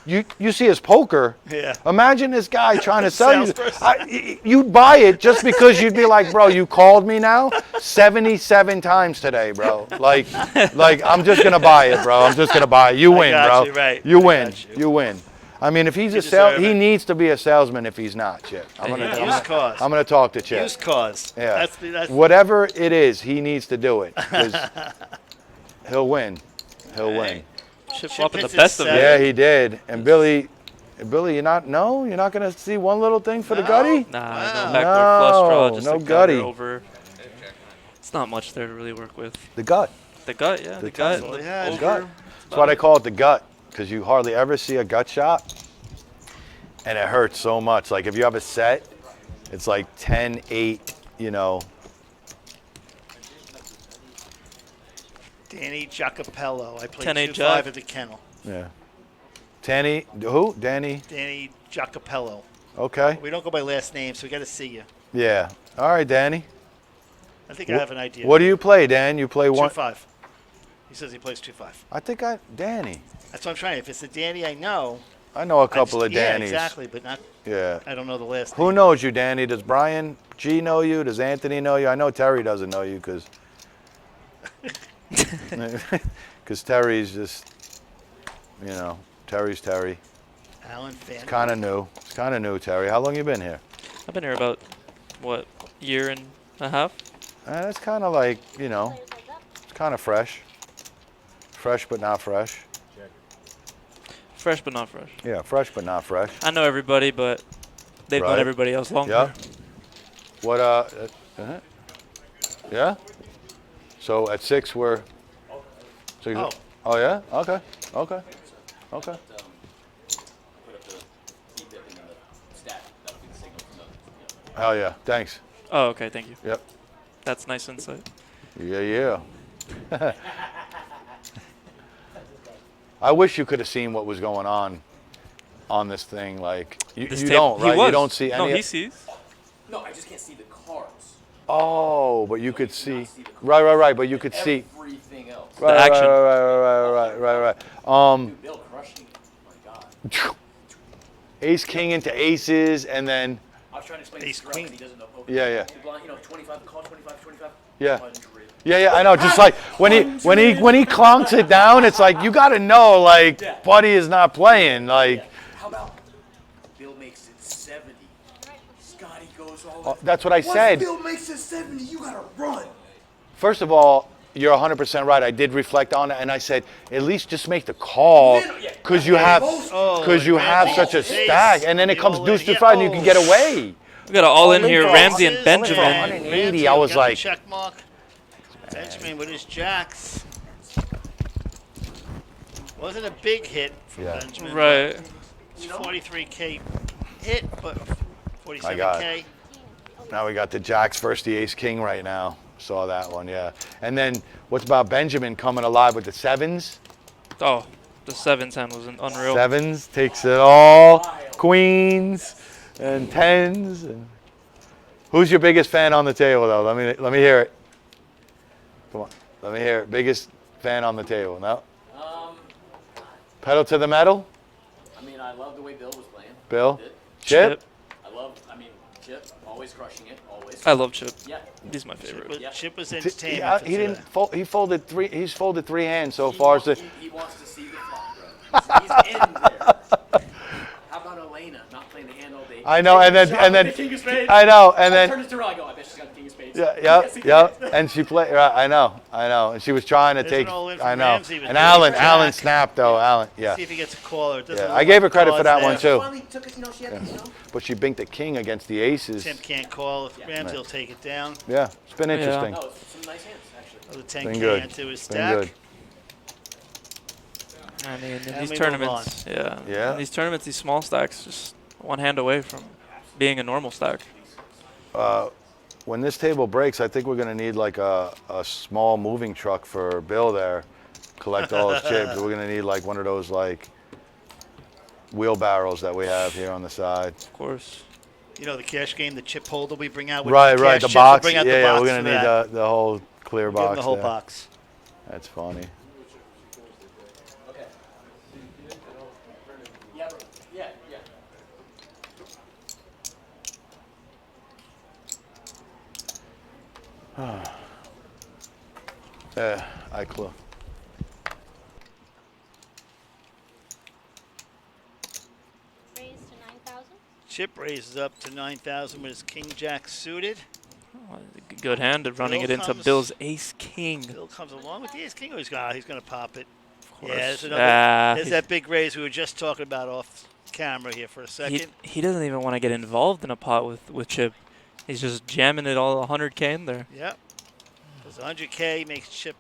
see his poker. Yeah. Imagine this guy trying to sell you. You'd buy it just because you'd be like, bro, you called me now 77 times today, bro. Like I'm just gonna buy it, bro. I'm just gonna buy it. You win, bro. You, right. You win. You win. I mean, if he's he it. needs to be a salesman if he's not, Chip. I'm gonna talk to Chip. Used cause. Yeah. That's Whatever it is, he needs to do it because he'll win. He'll win. Chip flopping the best of it. Yeah, he did. And Billy, you're not gonna see one little thing for the gutty. Nah, no backdoor flush draw, just no a gutty. over. It's not much there to really work with. The gut. The gut, yeah. The gut. all he had. The gut. That's why they call it the gut, because you hardly ever see a gut shot, and it hurts so much. Like if you have a set, it's like 10-8, you know. Danny Giacopello. I played 10-8 2-5 Jack. at the kennel. Yeah. Danny, who? Danny. Danny Giacopello. Okay. We don't go by last name, so we got to see you. Yeah. All right, Danny. I think I have an idea. What do you play, Dan? You play one? 2-5. He says he plays 2-5. I think Danny. That's what I'm trying. If it's the Danny I know. I know a couple of Yeah, Dannys. exactly, but not. Yeah. I don't know the last Who name. knows you, Danny? Does Brian G know you? Does Anthony know you? I know Terry doesn't know you because Terry's just, you know, Terry's Terry. Alan Fan. It's kind of new. It's kind of new, Terry. How long you been here? I've been here about, what, year and a half? That's kind of like, you know, it's kind of fresh. Fresh but not fresh. Fresh but not fresh. Yeah, fresh but not fresh. I know everybody, but they've known Right. everybody else longer. Yeah. What, yeah? So at 6 we're... So oh, yeah? Okay. Okay. Okay. Hell yeah. Thanks. Oh, okay, thank you. Yep. That's nice insight. Yeah. I wish you could have seen what was going on this thing. Like, you don't, right? You don't see any. No, he sees. No, I just can't see the cards. Oh, but you could see. Right. But you could see. Everything else. Right. action. Right. Bill crushing. My God. Ace king into aces, and then I was trying to explain Ace this to queen. Ralph, and he doesn't know poker. yeah. The blind, 25, call 25. Yeah. 100. Yeah, I know. Just like when he clunks it down, it's like you got to know, like, Buddy is not playing. Like, How about Bill makes it 70? Scotty goes all that's what I said. Bill makes it 70, you gotta run. First of all, you're 100% right. I did reflect on it, and I said, at least just make the call, because you have such a stack, and then it comes deuce to five, and you can get away. We got an all in All in here. for Ramsey and for Benjamin. 180, I was got the like, check mark. Benjamin with his jacks. Wasn't a big hit from Yeah. Benjamin. Right. It's 43K hit, but I got 47K. it. Now we got the jacks versus the ace king right now. Saw that one, yeah. And then what's about Benjamin coming alive with the sevens? Oh, the 7-10 was unreal. Sevens takes it all. Queens and tens. And who's your biggest fan on the table though? Let me hear it. Come on, let me hear it. Biggest fan on the table? No. Pedal to the metal. I mean, I love the way Bill was playing. Bill. Chip. Chip, always crushing it, always. I love Chip. Yeah. He's my favorite. Chip was entertaining. He didn't. He folded three. He's folded three hands so far. As He wants to see the flop, bro. He's in there. How about Elena not playing the hand all day? I know, and then The king of spades. I know, and then turn it to her, I go, I bet she's got the king of spades. yeah, and she played. Right, I know, and she was trying to There's take. an all-in from I know, Ramsey with and the Alan jack. snapped though. Alan, yeah. See if he gets a call or it doesn't. Yeah, look I gave her like credit cards for that there. one too. Finally took it, she had But she binked the king against the aces. Tim can't call. If Ramsey will take it down. Yeah, it's been interesting. No, it's some nice hands, actually. Another Been 10K good. into his Been stack. good. I mean, in And these we move tournaments, Yeah. in these tournaments, these small stacks, just one hand away from being a normal stack. When this table breaks, I think we're gonna need like a small moving truck for Bill there, collect all his chips. We're gonna need like one of those like wheelbarrows that we have here on the side. Of course. You know the cash game, the chip holder we bring out with Right, the right, cash the chips, we'll box. bring out the Yeah, box we're for gonna need that. the whole clear Give him box. the whole there. box. That's funny. Okay. Yeah, bro. Yeah. I clue. Raised to 9,000. Chip raises up to 9,000 with his king jack suited. Good hand at running Bill it into comes- Bill's ace king. Bill comes along with the ace king. Oh, he's gonna pop it. course. Yeah, there's another. There's he's- that big raise we were just talking about off camera here for a second. He doesn't even want to get involved in a pot with Chip. He's just jamming it all 100K in there. Yep. Because 100K makes Chip.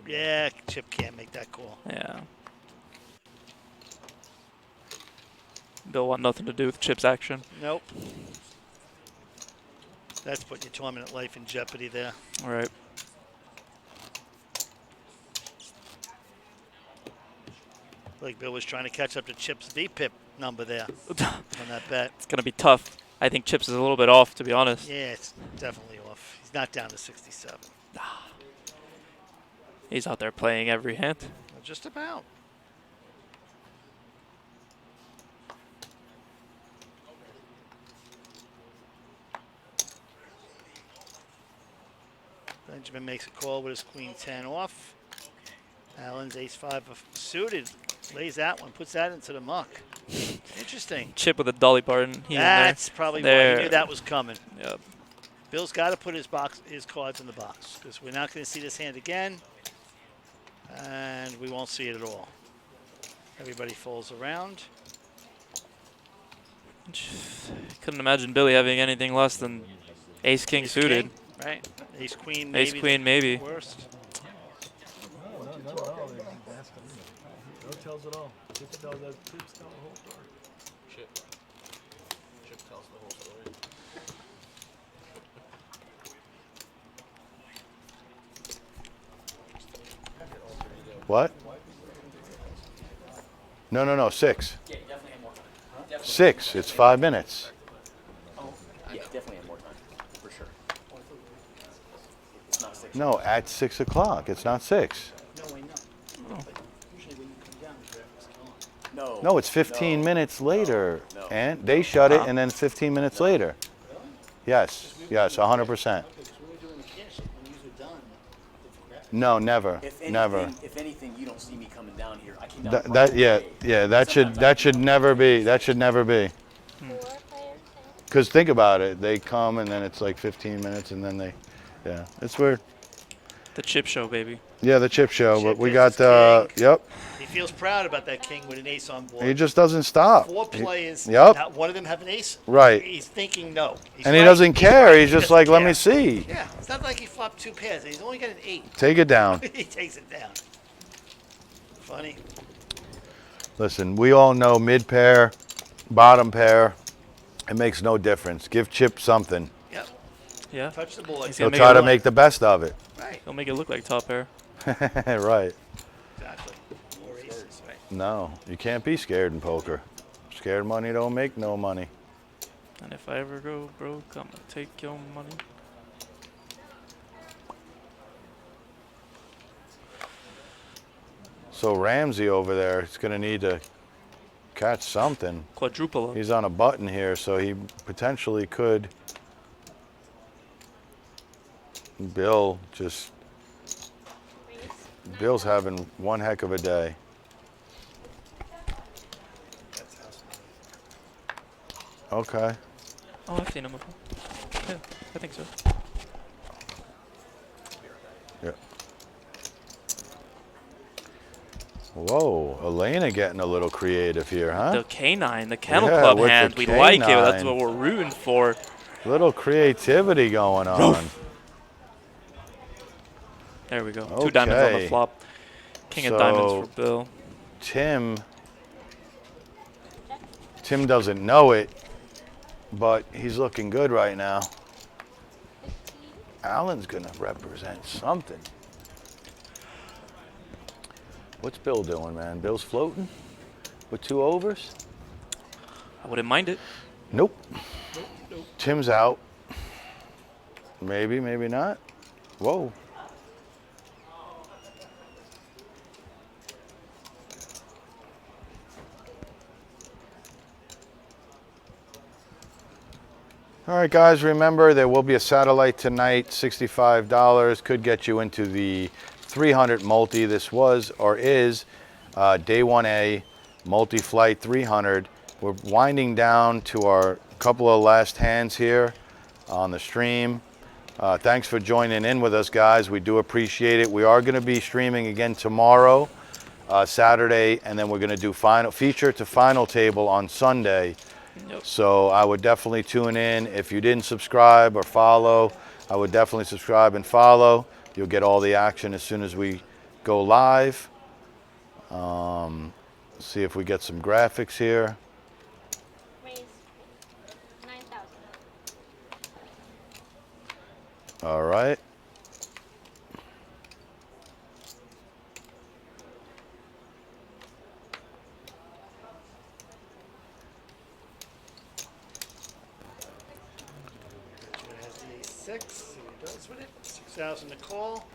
Yeah, Chip can't make that call. Yeah. Bill want nothing to do with Chip's action. Nope. That's putting your tournament life in jeopardy there. All right. Like Bill was trying to catch up to Chip's VPIP number there on that bet. It's gonna be tough. I think Chips is a little bit off, to be honest. Yeah, it's definitely off. He's not down to 67. He's out there playing every hand. Just about. Benjamin makes a call with his queen 10 off. Allen's ace 5 of suited. Lays that one, puts that into the muck. Interesting. Chip with a dolly pardon. That's probably why he knew that was coming. Yep. Bill's got to put his cards in the box because we're not going to see this hand again, and we won't see it at all. Everybody falls around. Couldn't imagine Billy having anything less than ace king suited. King, right? Ace queen. Maybe Ace queen maybe. Worst. No. Bill tells it all. Chips tells the whole story. Chip tells the whole story. What? No, 6. Yeah, definitely have more time. Definitely. 6. It's 5 minutes. Yeah, definitely have more time, for sure. It's not 6. No, at 6 o'clock. It's not 6. No, wait, no. Usually when you come down, it's gone. No, it's 15 minutes later. And they shut it, and then 15 minutes later. Yes, 100%. No, never, never. If anything, you don't see me coming down here. I came down. That should never be. That should never be. Because think about it, they come and then it's like 15 minutes, and then it's weird. The Chip show, baby. Yeah, the chip show. Chip But we is got king. yep. He feels proud about that king with an ace on board. He just doesn't stop. 4 players. Yep. Not one of them have an ace. Right. He's thinking no. He's And he right. doesn't care. right. He's just doesn't like, let care. me see. Yeah, it's not like he flopped 2 pairs. He's only got an 8. Take it down. He takes it down. Funny. Listen, we all know mid pair, bottom pair. It makes no difference. Give Chip something. Yep. Yeah. Touch the board. He'll try to make the best of it. Right. He'll make it look like top pair. Right. Exactly. More aces, right? No, you can't be scared in poker. Scared money don't make no money. And if I ever go broke, I'm gonna take your money. So Ramsey over there is going to need to catch something. Quadruple up. He's on a button here, so he potentially could. Bill's having one heck of a day. Okay. Oh, I've seen him before. Yeah, I think so. Yeah. Whoa, Elena getting a little creative here, huh? The canine, the kennel Yeah, club with the hand. We like it. That's canine. what we're rooting for. Little creativity going on. There we go. 2 diamonds on the Okay. flop. King of diamonds So, for Bill. Tim doesn't know it, but he's looking good right now. Alan's gonna represent something. What's Bill doing, man? Bill's floating with 2 overs? I wouldn't mind it. Nope. Tim's out. Maybe, maybe not. Whoa. All right, guys, remember there will be a satellite tonight, $65. Could get you into the 300 multi. This was or is day 1A multi-flight 300. We're winding down to our couple of last hands here on the stream. Thanks for joining in with us, guys. We do appreciate it. We are going to be streaming again tomorrow, Saturday, and then we're going to do feature to final table on Sunday. Yep. So I would definitely tune in. If you didn't subscribe or follow, I would definitely subscribe and follow. You'll get all the action as soon as we go live. See if we get some graphics here. Raise 9,000. All right. Benjamin has the ace 6. See what he does with it. 6,000 to call.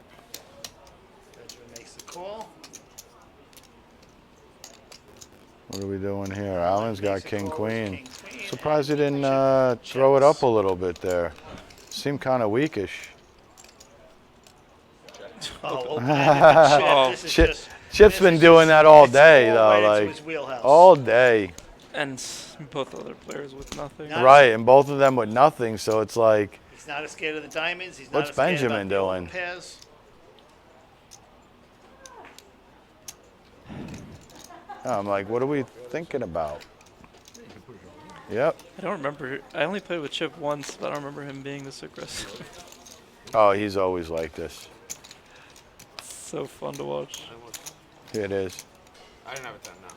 Benjamin makes the call. What are we doing here? Alan's got king queen. King, queen. Surprised he didn't throw it up a little bit there. Seemed kind of weakish. Oh, open-handed Oh, Chip. This is Chip, just- Chip's this been is doing just- that all it's day, all though. right into Like his wheelhouse. all day. And both other players with nothing. Not- Right, and both of them with nothing. So it's like, He's not as scared of the diamonds. He's not What's as scared Benjamin about the open doing? pairs. I'm like, what are we thinking about? Yep. I don't remember. I only played with Chip once, but I don't remember him being this aggressive. Oh, he's always like this. It's so fun to watch. It is. I didn't have it done now.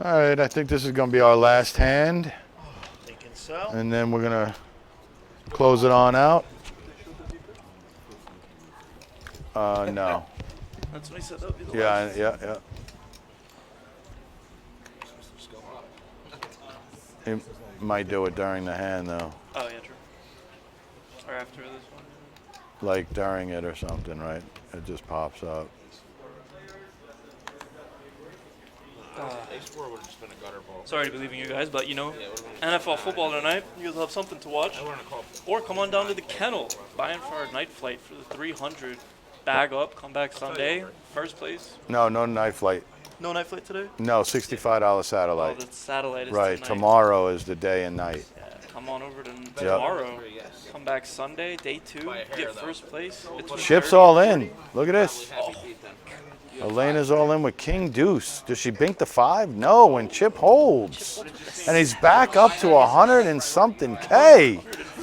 All right, I think this is going to be our last hand, Thinking so. and then we're going to close it on out. No. That's what he said. That would be the Yeah, last. yeah. He might do it during the hand, though. Oh, yeah, true. Or after this one. Like during it or something, right? It just pops up. Ace 4 would have just been a gutter ball. Sorry to be leaving you guys, but you know, Yeah, it would've been- NFL football tonight. You guys will have something to watch. I wouldn't have called. Or come on down to the kennel. Buying for our night flight for the 300. Bag up, come back Sunday. First place. No night flight. No night flight today? No, $65 Oh, satellite. the satellite is Right, tonight. tomorrow is the day and night. Yeah, come come on over to tomorrow. Come back Sunday, day 2, get first place. Chip's all in. Look at this. Elena's all in with king deuce. Does she bink the 5? No, and Chip holds. And he's back up to 100 and something K.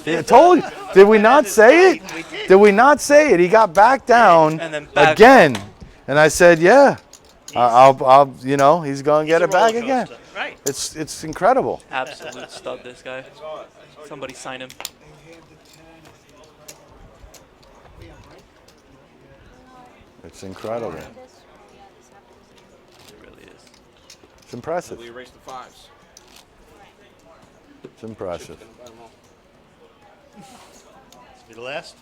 I told you. Did we not say it? Did we not say it? He got back down and then back again. And I said, yeah. I'll you know, he's going to get it back again. Right. It's incredible. Absolute stud, this guy. Somebody sign him. It's incredible. It really is. It's impressive. We erased the 5s. It's impressive. Be the last.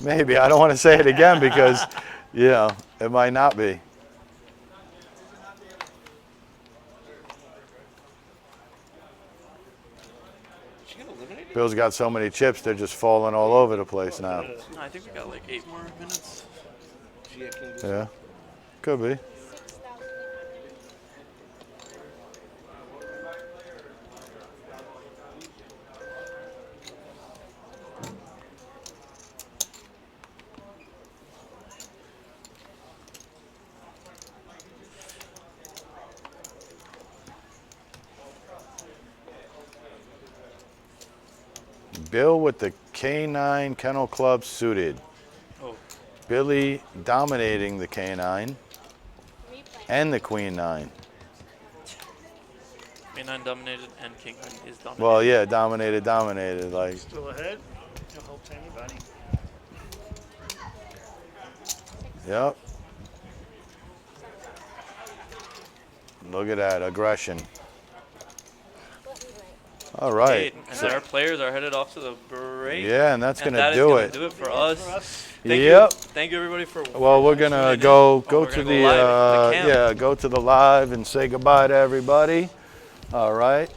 Maybe. I don't want to say it again because, you know, it might not be. Bill's got so many chips, they're just falling all over the place now. No, I think we got like 8 more minutes. Yeah, could be. Bill with the K9 Kennel Club suited. Oh. Billy dominating the K9 and the Queen 9. Queen 9 dominated and King 9 is dominated. Well, yeah, dominated. Like, Still ahead. No hope to anybody. yep. Look at that aggression. All right. And our players are headed off to the break. Yeah, and that's gonna that is do gonna it. do it for us. Yep. You. Thank you everybody for. Well, we're gonna go we're to gonna the go live at the camp. go to the live and say goodbye to everybody. All right.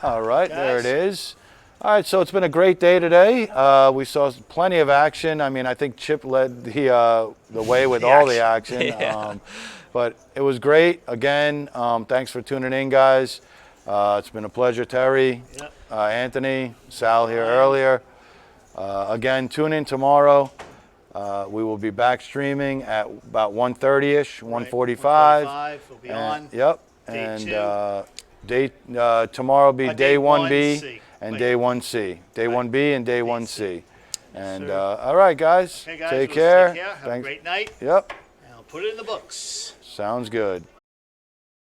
There it is. All right, so it's been a great day today. We saw plenty of action. I mean, I think Chip led the way with all the action. Yeah. But it was great. Again, thanks for tuning in, guys. It's been a pleasure, Terry, Anthony, Sal here earlier. Again, tune in tomorrow. We will be back streaming at about 1:30ish, 1:45. We'll be on. Yep. Tomorrow will be day 1B and day 1C. Day 1B and day 1C. And all right, guys. Okay, guys, Take we'll care. Have Thanks. a great night. Yep. And I'll put it in the books. Sounds good.